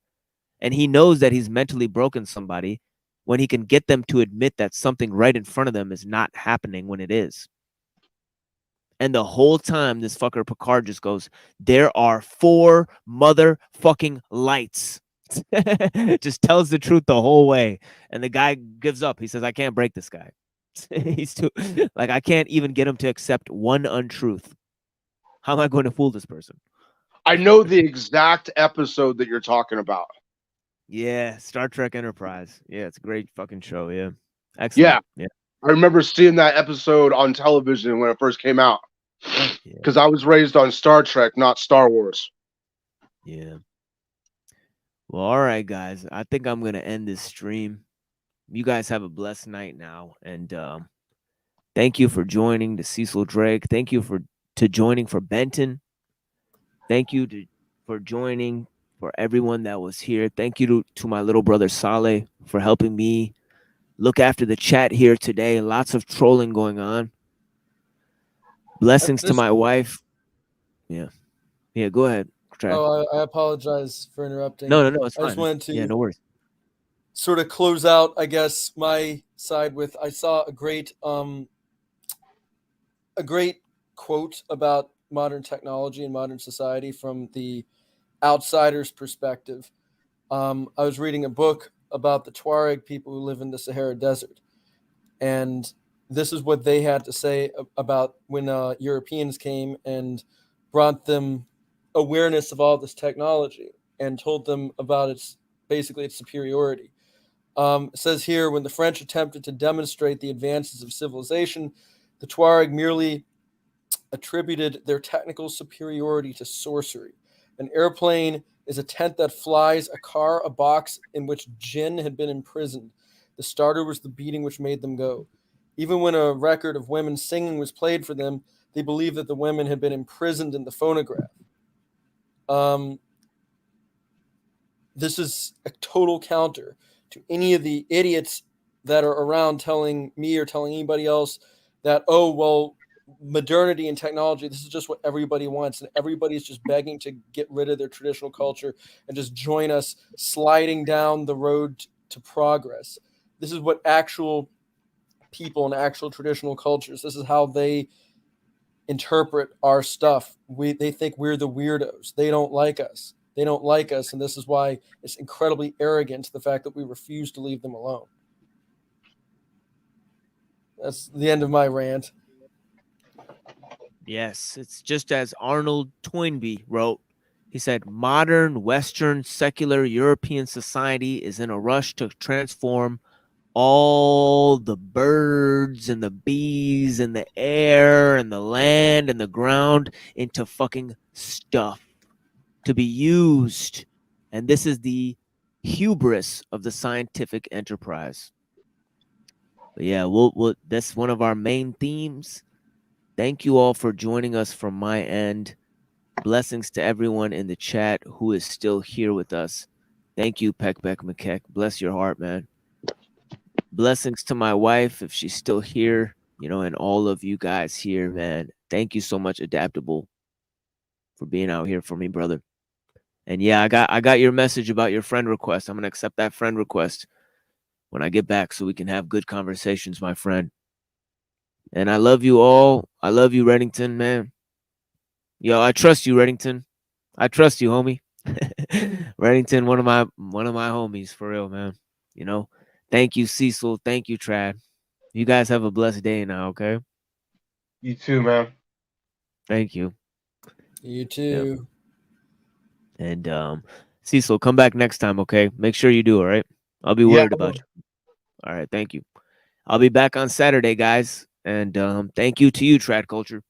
And he knows that he's mentally broken somebody when he can get them to admit that something right in front of them is not happening when it is. And the whole time, this fucker Picard just goes, there are 4 motherfucking lights. Just tells the truth the whole way. And the guy gives up. He says, I can't break this guy. He's too, like, I can't even get him to accept one untruth. How am I going to fool this person? I know the exact episode that you're talking about. Yeah, Star Trek Enterprise. Yeah, it's a great fucking show. Yeah. Excellent. Yeah. I remember seeing that episode on television when it first came out. Because I was raised on Star Trek, not Star Wars. Yeah. Well, all right, guys. I think I'm going to end this stream. You guys have a blessed night now. And thank you for joining to Cecil Drake. Thank you for joining for Benton. Thank you for joining for everyone that was here. Thank you to my little brother Saleh for helping me look after the chat here today. Lots of trolling going on. Blessings to my wife. Yeah. Yeah, go ahead, Trav. Oh, I apologize for interrupting. No, it's I just fine. wanted to no worries. sort of close out, I guess, my side with I saw a great quote about modern technology and modern society from the outsider's perspective. I was reading a book about the Tuareg people who live in the Sahara Desert, and this is what they had to say about when Europeans came and brought them awareness of all this technology and told them about its superiority. It says here, when the French attempted to demonstrate the advances of civilization, the Tuareg merely attributed their technical superiority to sorcery. An airplane is a tent that flies, a car, a box in which jinn had been imprisoned. The starter was the beating which made them go. Even when a record of women singing was played for them, they believed that the women had been imprisoned in the phonograph. This is a total counter to any of the idiots that are around telling me or telling anybody else that, oh, well, modernity and technology, this is just what everybody wants, and everybody's just begging to get rid of their traditional culture and just join us sliding down the road to progress. This is what actual people and actual traditional cultures, this is how they interpret our stuff. They think we're the weirdos. They don't like us. And this is why it's incredibly arrogant, the fact that we refuse to leave them alone. That's the end of my rant. Yes, it's just as Arnold Toynbee wrote. He said, modern Western secular European society is in a rush to transform all the birds and the bees and the air and the land and the ground into fucking stuff to be used. And this is the hubris of the scientific enterprise. But yeah, we'll that's one of our main themes. Thank you all for joining us from my end. Blessings to everyone in the chat who is still here with us. Thank you, Peck Beck McKeck. Bless your heart, man. Blessings to my wife, if she's still here, you know, and all of you guys here, man. Thank you so much, Adaptable, for being out here for me, brother. And yeah, I got your message about your friend request. I'm gonna accept that friend request when I get back so we can have good conversations, my friend. And I love you all. I love you, Reddington, man. Yo, I trust you, Reddington. I trust you, homie. Reddington, one of my homies, for real, man. You know, thank you, Cecil. Thank you, Trad. You guys have a blessed day now, okay? You too, man. Thank you. You too. And Cecil, come back next time, okay? Make sure you do, all right? I'll be Yeah. worried about you. All right, thank you. I'll be back on Saturday, guys. And thank you to you, Trad Culture.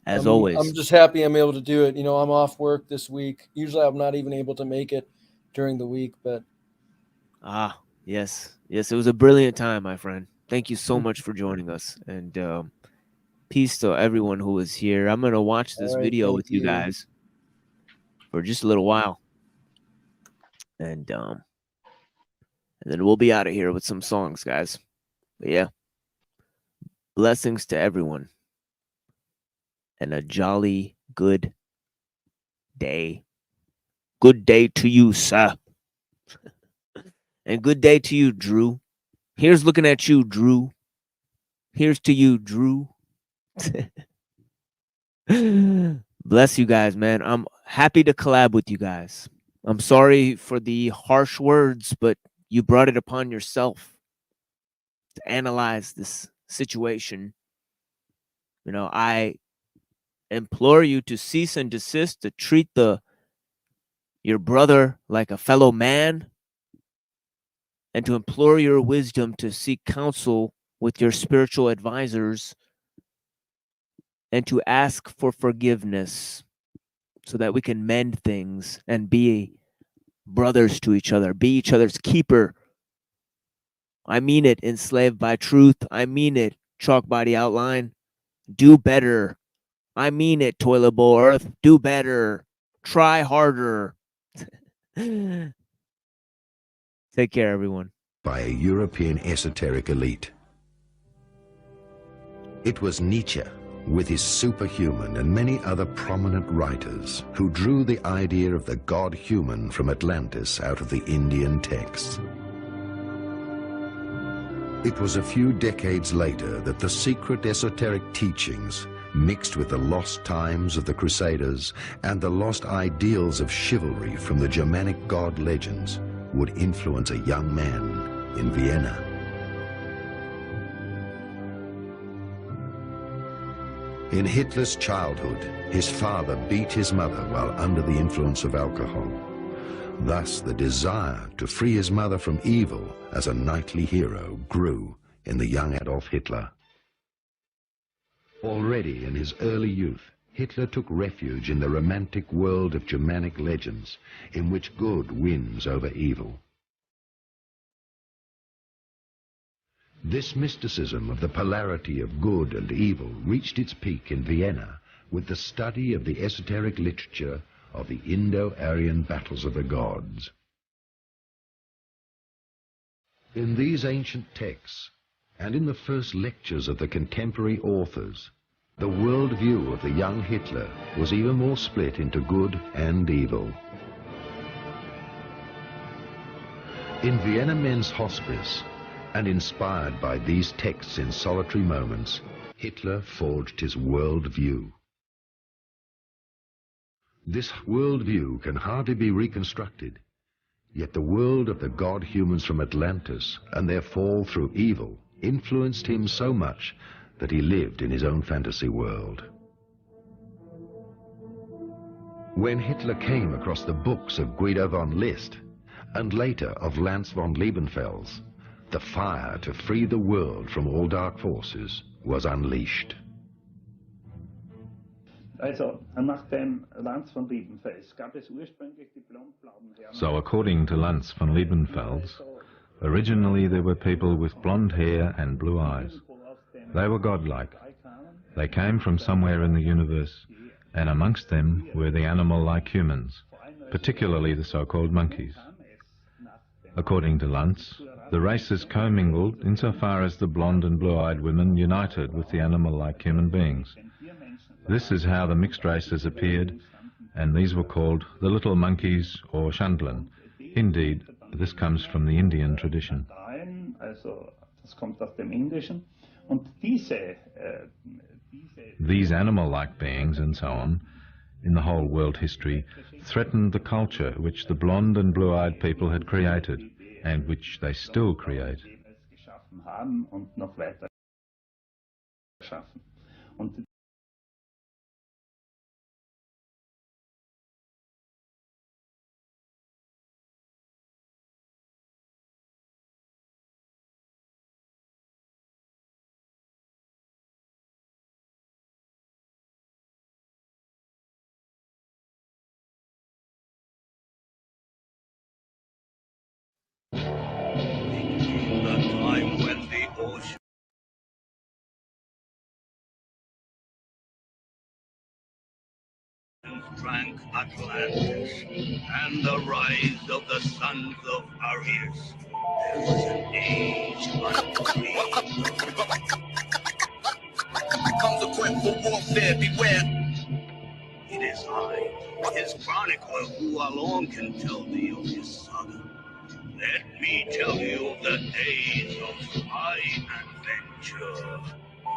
As always. I'm just happy I'm able to do it. You know, I'm off work this week. Usually I'm not even able to make it during the week, but Yes. Yes, it was a brilliant time, my friend. Thank you so much for joining us. And peace to everyone who was here. I'm going to watch this All right, video thank with you guys for just a little while. And then we'll be out of here with some songs, guys. But yeah. Blessings to everyone. And a jolly good day. Good day to you, sir. And good day to you, Drew. Here's looking at you, Drew. Here's to you, Drew. Bless you guys, man. I'm happy to collab with you guys. I'm sorry for the harsh words, but you brought it upon yourself to analyze this situation. You know, I implore you to cease and desist, to treat your brother like a fellow man, and to implore your wisdom to seek counsel with your spiritual advisors, and to ask for forgiveness so that we can mend things and be brothers to each other, be each other's keeper. I mean it, Enslaved by Truth. I mean it, Chalk Body Outline. Do better. I mean it, Toilet Bowl Earth. Do better. Try harder. Take care, everyone. By a European esoteric elite. It was Nietzsche, with his superhuman and many other prominent writers, who drew the idea of the god-human from Atlantis out of the Indian texts. It was a few decades later that the secret esoteric teachings, mixed with the lost times of the Crusaders and the lost ideals of chivalry from the Germanic god legends, would influence a young man in Vienna. In Hitler's childhood, his father beat his mother while under the influence of alcohol. Thus, the desire to free his mother from evil as a knightly hero grew in the young Adolf Hitler. Already in his early youth, Hitler took refuge in the romantic world of Germanic legends, in which good wins over evil. This mysticism of the polarity of good and evil reached its peak in Vienna with the study of the esoteric literature of the Indo-Aryan battles of the gods. In these ancient texts, and in the first lectures of the contemporary authors, the worldview of the young Hitler was even more split into good and evil. In Vienna Men's Hospice, and inspired by these texts in solitary moments, Hitler forged his worldview. This worldview can hardly be reconstructed, yet the world of the god-humans from Atlantis and their fall through evil influenced him so much that he lived in his own fantasy world. When Hitler came across the books of Guido von List, and later of Lance von Liebenfels, the fire to free the world from all dark forces was unleashed. So according to Lance von Liebenfels, originally there were people with blonde hair and blue eyes. They were godlike. They came from somewhere in the universe, and amongst them were the animal-like humans, particularly the so-called monkeys. According to Luntz, the races commingled insofar as the blonde and blue-eyed women united with the animal-like human beings. This is how the mixed races appeared, and these were called the little monkeys or Chandlan. Indeed, this comes from the Indian tradition. These animal-like beings and so on, in the whole world history, threatened the culture which the blonde and blue-eyed people had created, and which they still create. The time when the ocean drank Atlantis, and the rise of the sons of Arius. There was an age unseen. Comes equipped for warfare, beware. It is I, his chronicler, who alone can tell thee of his saga. Let me tell you the days of my adventure.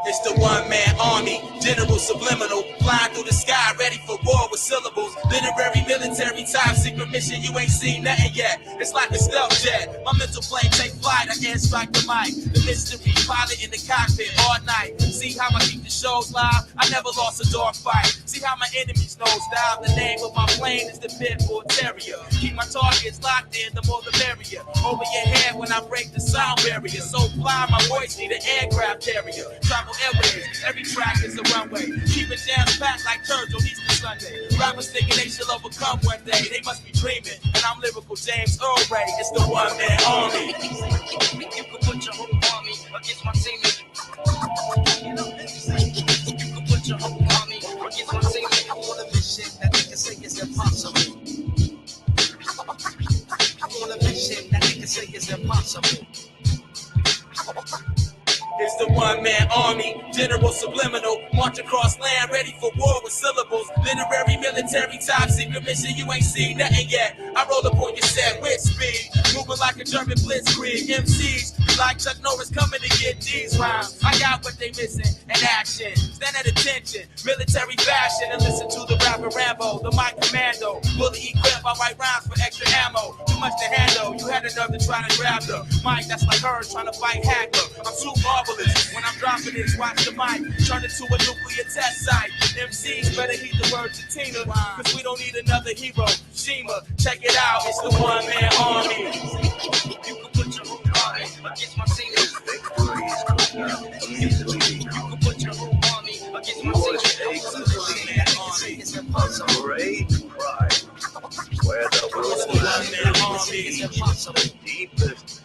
It's the one-man army, general subliminal, flying through the sky, ready for war with syllables. Literary, military, top secret mission, you ain't seen nothing yet. It's like a stealth jet. My mental plane take flight, I airstrike the mic. The mystery, pilot in the cockpit all night. See how I keep the shows live? I never lost a dog fight. See how my enemies nosedive? The name of my plane is the Pitbull Terrier. Keep my targets locked in, the more the merrier. Over your head when I break the sound barrier. So fly, my voice need an aircraft carrier. Travel airways, every track is a runway. Keep it jam packed like church on Easter Sunday. Rappers thinking they shall overcome one day. They must be dreaming, and I'm lyrical James Earl Ray. It's the one-man army. You can put your whole army against my team. You can put your whole army against my team. I'm on a mission that they can say is impossible. I'm on a mission that they can say is impossible. It's the one-man army, general subliminal, march across land, ready for war with syllables. Literary, military, top secret mission, you ain't seen nothing yet. I roll up on your set with speed, moving like a German blitzkrieg. MCs, be like Chuck Norris coming to get these rhymes. I got what they missing, an action. Stand at attention, military fashion, and listen to the rapper Rambo, the mic commando. Fully equipped, I write rhymes for extra ammo. Too much to handle, you had enough to try to grab the mic. That's like her trying to fight hacker. I'm too marvelous. When I'm dropping this, watch the mic, turn it to a nuclear test site. MCs better heed the words of Tina, cause we don't need another hero. Shima, check it out, it's the one-man army. You can put your whole army against my team. You can put your whole army against my team. It's impossible. Great pride, where the one-man army is impossible. Deepest.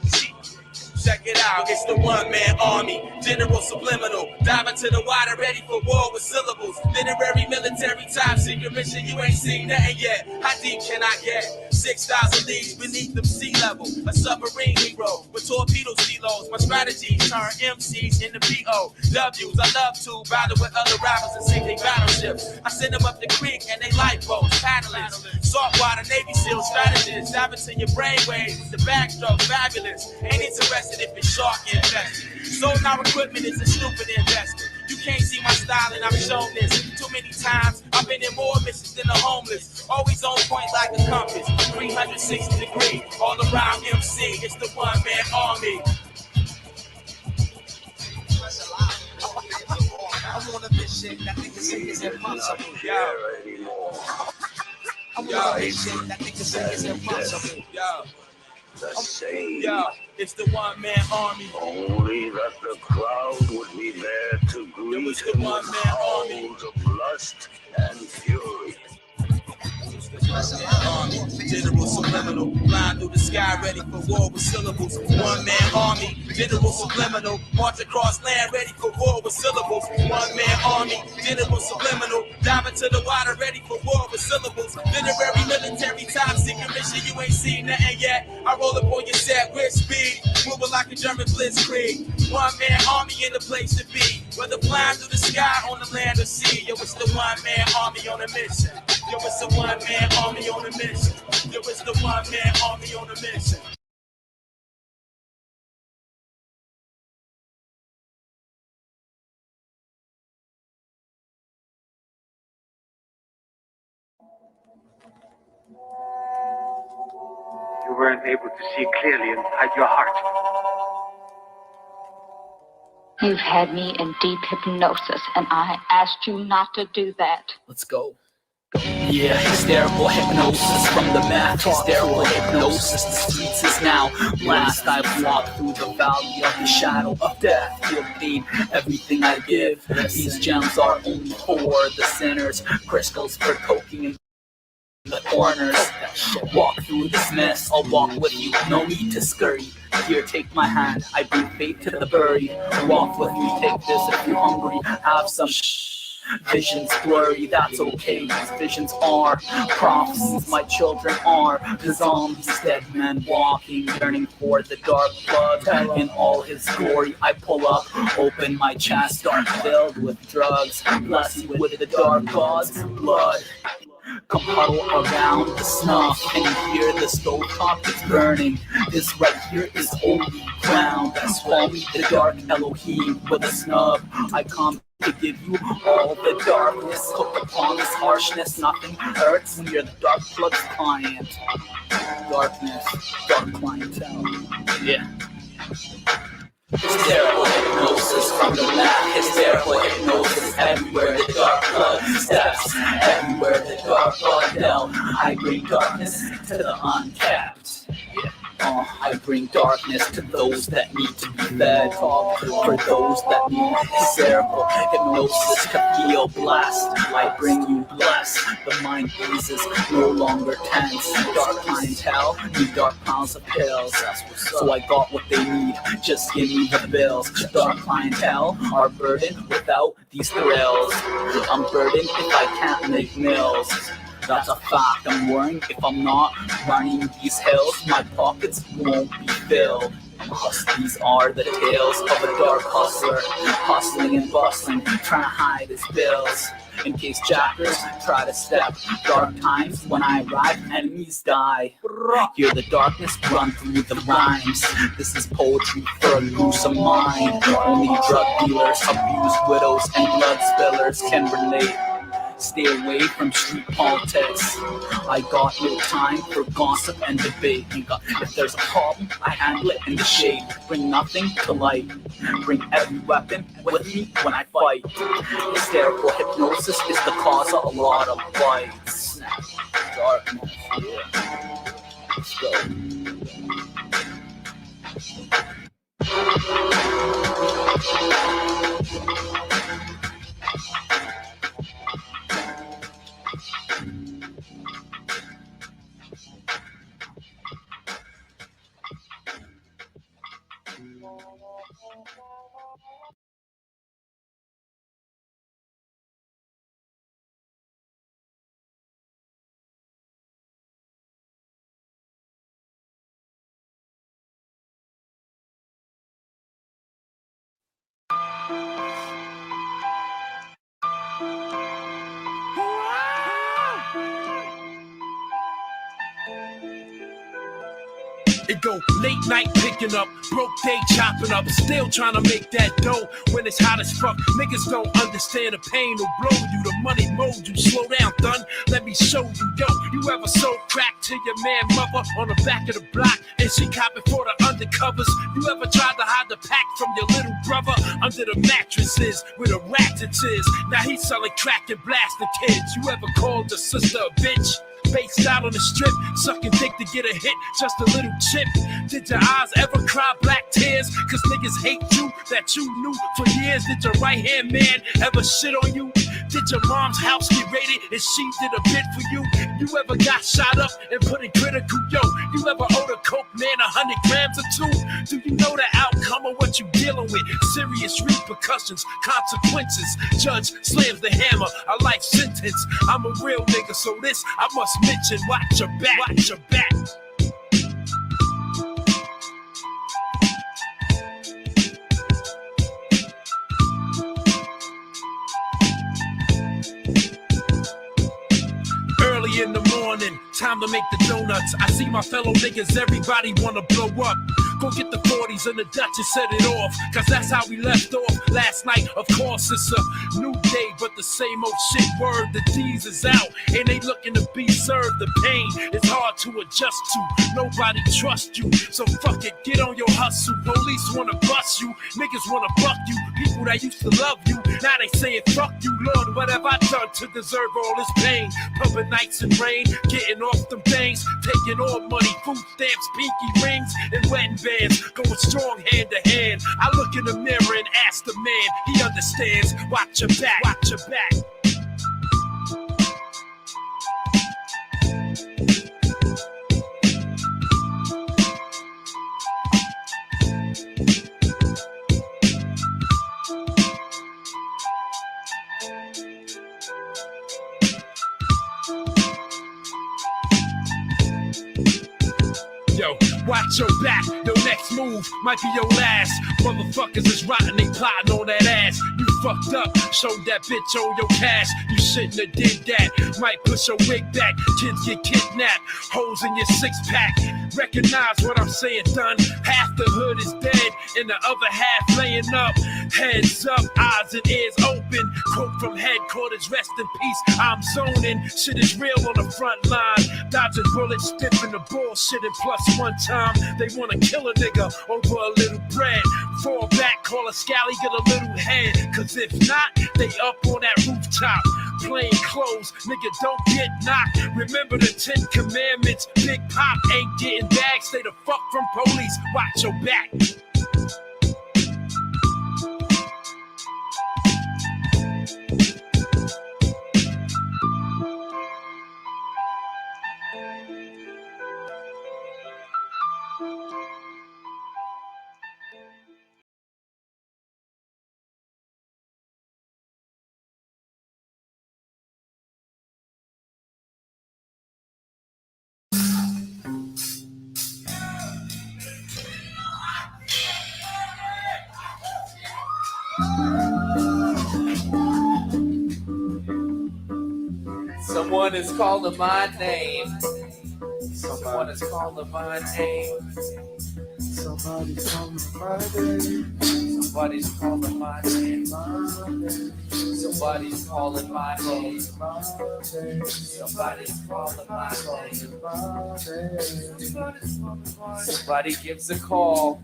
Check it out, it's the one-man army, general subliminal, dive into the water, ready for war with syllables. Literary, military, top secret mission, you ain't seen nothing yet. How deep can I get? 6,000 leagues beneath the sea level, a submarine hero with torpedo silos. My strategies turn MCs into POWs. I love to battle with other rappers and sink their battleships. I send them up the creek and they lifeboats, paddlers. Saltwater Navy SEAL strategists, dive into your brainwaves with the backstroke, fabulous. Ain't interested if it's shark infested. Sold our equipment is a stupid investment. You can't see my style and I've shown this too many times. I've been in more missions than the homeless. Always on point like a compass. 360 degrees, all around MC. It's the one-man army. I'm on a mission that niggas say is impossible. I'm on a mission that niggas say is impossible. The same. It's the one-man army. Only that the crowd would be there to greet him with howls of lust and fury. It's the Army, general subliminal, flying through the sky, ready for war with syllables. One man army, general subliminal, march across land, ready for war with syllables. One man army, general subliminal, dive into the water, ready for war with syllables. Literary, military, top secret mission, you ain't seen nothing yet. I roll up on your set with speed, moving like a German blitzkrieg. One man army in the place to be, whether flying through the sky, on the land or sea. Yo, it's the one man army on a mission. Yo, it's the one man army on a mission. Yo, it's the one man army on a mission. You weren't able to see clearly inside your heart. You've had me in deep hypnosis, and I asked you not to do that. Let's go. Yeah, hysterical hypnosis from the math. Hysterical hypnosis, the streets is now blast. I've walked through the valley of the shadow of death. Feel pain, everything I give. These gems are only for the sinners. Crystals for coking and the corners. Walk through this mess, I'll walk with you, no need to scurry. Here, take my hand, I bring faith to the buried. Walk with me, take this if you're hungry. Have some visions blurry, that's okay. These visions are prophecies, my children are the zombies, dead men walking, yearning for the dark blood in all his glory. I pull up, open my chest, dark filled with drugs, bless you with the dark God's blood. Come huddle around the snuff, and you hear the stove top is burning. This right here is holy ground. Call me the dark Elohim with a snub. I come to give you all the darkness. Cooked upon this harshness, nothing hurts when you're the dark blood's client. Darkness, dark clientele. Yeah. Hysterical hypnosis from the map. Hysterical hypnosis everywhere the dark blood steps. Everywhere the dark blood dealt. I bring darkness to the unkept. Yeah. I bring darkness to those that need to be fed. For those that need hysterical hypnosis to feel blessed. I bring you blessed. The mind freezes, no longer tense. Dark clientele need dark pounds of pills. So I got what they need, just give me the bills. Dark clientele are burdened without these thrills. I'm burdened if I can't make mills. That's a fact, I'm worrying if I'm not running these hills, my pockets won't be filled. These are the tales of a dark hustler, hustling and bustling, trying to hide his bills. In case jackers try to step, dark times when I arrive, enemies die. Hear the darkness run through the rhymes. This is poetry for a gruesome mind. Only drug dealers, abused widows, and blood spillers can relate. Stay away from street politics. I got no time for gossip and debate. If there's a problem, I handle it in the shade. Bring nothing to light. Bring every weapon with me when I fight. Hysterical hypnosis is the cause of a lot of fights. Darkness, yeah. Let's go. It go late night picking up, broke day chopping up, still trying to make that dough when it's hot as fuck. Niggas don't understand the pain will blow you, the money mold you. Slow down, done. Let me show you, yo. You ever sold crack to your man mother on the back of the block and she copping for the undercovers? You ever tried to hide the pack from your little brother under the mattresses where the ratchets is? Now he's selling crack and blasting kids. You ever called your sister a bitch? Based out on the strip, sucking dick to get a hit, just a little chip. Did your eyes ever cry black tears? Cause niggas hate you that you knew for years. Did your right hand man ever shit on you? Did your mom's house get raided and she did a bid for you? You ever got shot up and put in critical? Yo, you ever owed a coke man 100 grams or two? Do you know the outcome of what you dealing with? Serious repercussions, consequences. Judge slams the hammer, a life sentence. I'm a real nigga, so this I must mention. Watch your back, watch your back. Early in the morning, time to make the donuts. I see my fellow niggas, everybody wanna blow up. Go get the 40s and the Dutch and set it off, cause that's how we left off last night. Of course it's a new day, but the same old shit. Word, the D's is out and they looking to be served. The pain is hard to adjust to, nobody trusts you, so fuck it, get on your hustle. Police wanna bust you, niggas wanna fuck you. People that used to love you, now they saying fuck you. Lord, what have I done to deserve all this pain? Pumping nights and rain, getting off them things, taking all money, food stamps, pinky rings, and wedding bands, going strong hand to hand. I look in the mirror and ask the man, he understands. Watch your back, watch your back. Yo, watch your back, your next move might be your last. Motherfuckers is rotten, they plotting on that ass. You fucked up, showed that bitch all your cash. You shouldn't have did that, might push your wig back. Kids get kidnapped, holes in your six-pack. Recognize what I'm saying, done. Half the hood is dead, and the other half laying up. Heads up, eyes and ears open. Quote from headquarters, rest in peace, I'm zoning. Shit is real on the front line. Dodging bullets, stiffing the bullshit, and plus one time they wanna kill a nigga over a little bread. Fall back, call a scally, get a little head. Cause if not, they up on that rooftop. Plain clothes, nigga, don't get knocked. Remember the 10 commandments. Big Pop ain't getting bags. Stay the fuck from police. Watch your back. Someone is calling my name. Someone is calling my name. Somebody's calling my name. Somebody's calling my name. Somebody's calling my name. Somebody's calling my name. Somebody gives a call.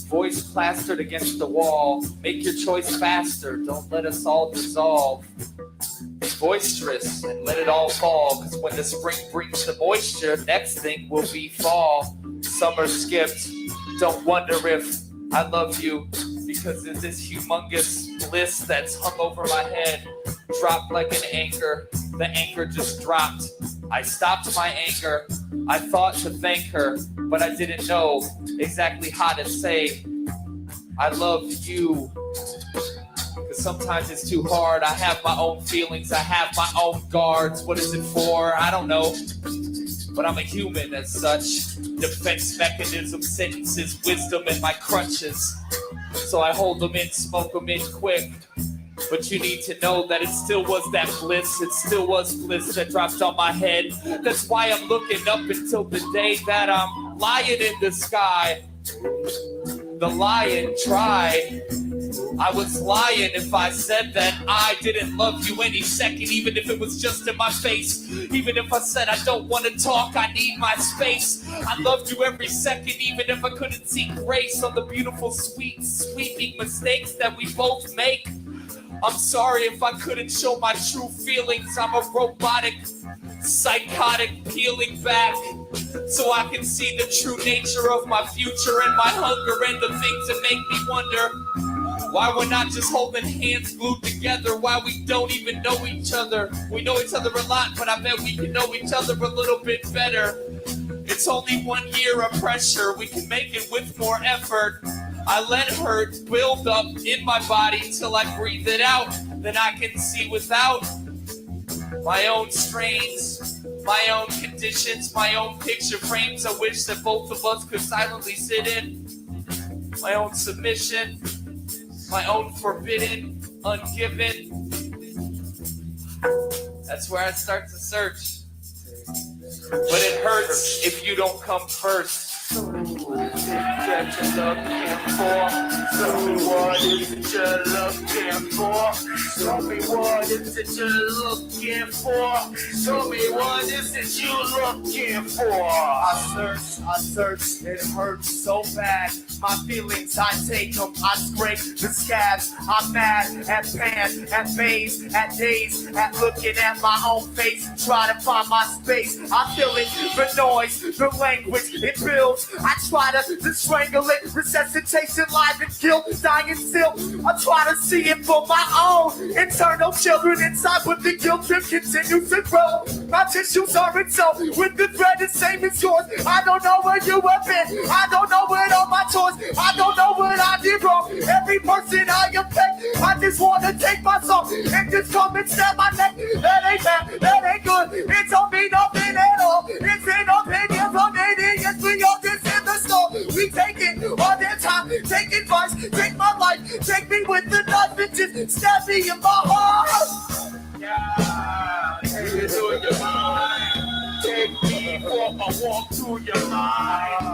Voice plastered against the wall. Make your choice faster. Don't let us all dissolve. Boisterous and let it all fall, cause when the spring brings the moisture, next thing will be fall. Summer skipped, don't wonder if I love you, because of this humongous bliss that's hung over my head. Dropped like an anchor, the anchor just dropped. I stopped my anger, I thought to thank her, but I didn't know exactly how to say I love you. Cause sometimes it's too hard. I have my own feelings, I have my own guards. What is it for? I don't know. But I'm a human as such. Defense mechanism, sentences, wisdom, and my crutches. So I hold them in, smoke them in quick. But you need to know that it still was that bliss. It still was bliss that dropped on my head. That's why I'm looking up until the day that I'm lying in the sky. The lion tried. I was lying if I said that I didn't love you any second, even if it was just in my face. Even if I said I don't want to talk, I need my space. I loved you every second, even if I couldn't see grace on the beautiful, sweet, sweeping mistakes that we both make. I'm sorry if I couldn't show my true feelings. I'm a robotic, psychotic, peeling back so I can see the true nature of my future and my hunger and the things that make me wonder Why we're not just holding hands glued together, why we don't even know each other. We know each other a lot, but I bet we can know each other a little bit better. It's only 1 year of pressure, we can make it with more effort. I let hurt build up in my body till I breathe it out. Then I can see without my own strains, my own conditions, my own picture frames. I wish that both of us could silently sit in. My own submission, my own forbidden, ungiven. That's where I start to search. But it hurts if you don't come first. Tell me what is it that you're looking for? Tell me what is it you're looking for? Tell me what is it you're looking for? Tell me what is it you're looking for? I search, it hurts so bad. My feelings, I take them, I scrape the scabs. I'm mad at pan, at maze, at days, at looking at my own face. Try to find my space. I feel it, the noise, the language, it builds. I try to strangle it, resuscitation, live and guilt, dying still. I try to see it for my own internal children inside, but the guilt trip continues to grow. My tissues are in so with the thread the same as yours. I don't know where you have been. I don't know what all my choice. I don't know what I did wrong. Every person I affect, I just want to take my soul and just come and stab my neck. That ain't bad, that ain't good. It don't mean nothing at all. It's an opinion from idiots. We all just in the store. We take it all the time. Take advice, take my life. Take me with the knife and just stab me in my heart. Yeah, take it to your mind. Take me for a walk through your mind.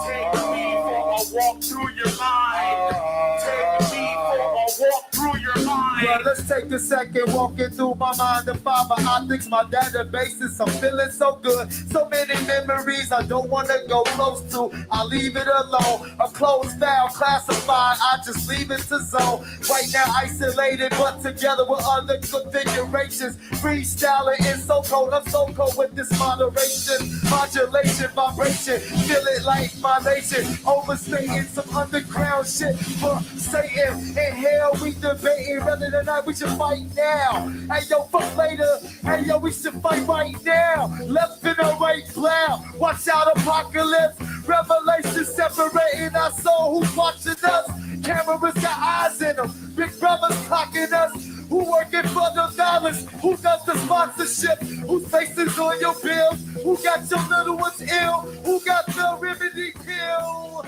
Take me for a walk through your mind. Take me for a walk through your mind. Well, let's take a second walking through my mind to find my optics, my databases. I'm feeling so good. So many memories I don't want to go close to. I leave it alone. A closed file, classified. I just leave it to zone. Right now, isolated, but together with other configurations. Freestyling is so cold. I'm so cold with this moderation, modulation, vibration. Feel it like my nation. Overstating some underground shit for Satan. In hell, we debating whether or not we should fight now. Hey, yo, fuck later. Hey, yo, we should fight right now. Left and a right plow. Watch out, apocalypse. Revelation separating our soul. Who's watching us? Cameras got eyes in them. Big brothers clocking us. Who working for the dollars? Who does the sponsorship? Whose faces on your bills? Who got your little ones ill? Who got the remedy pill?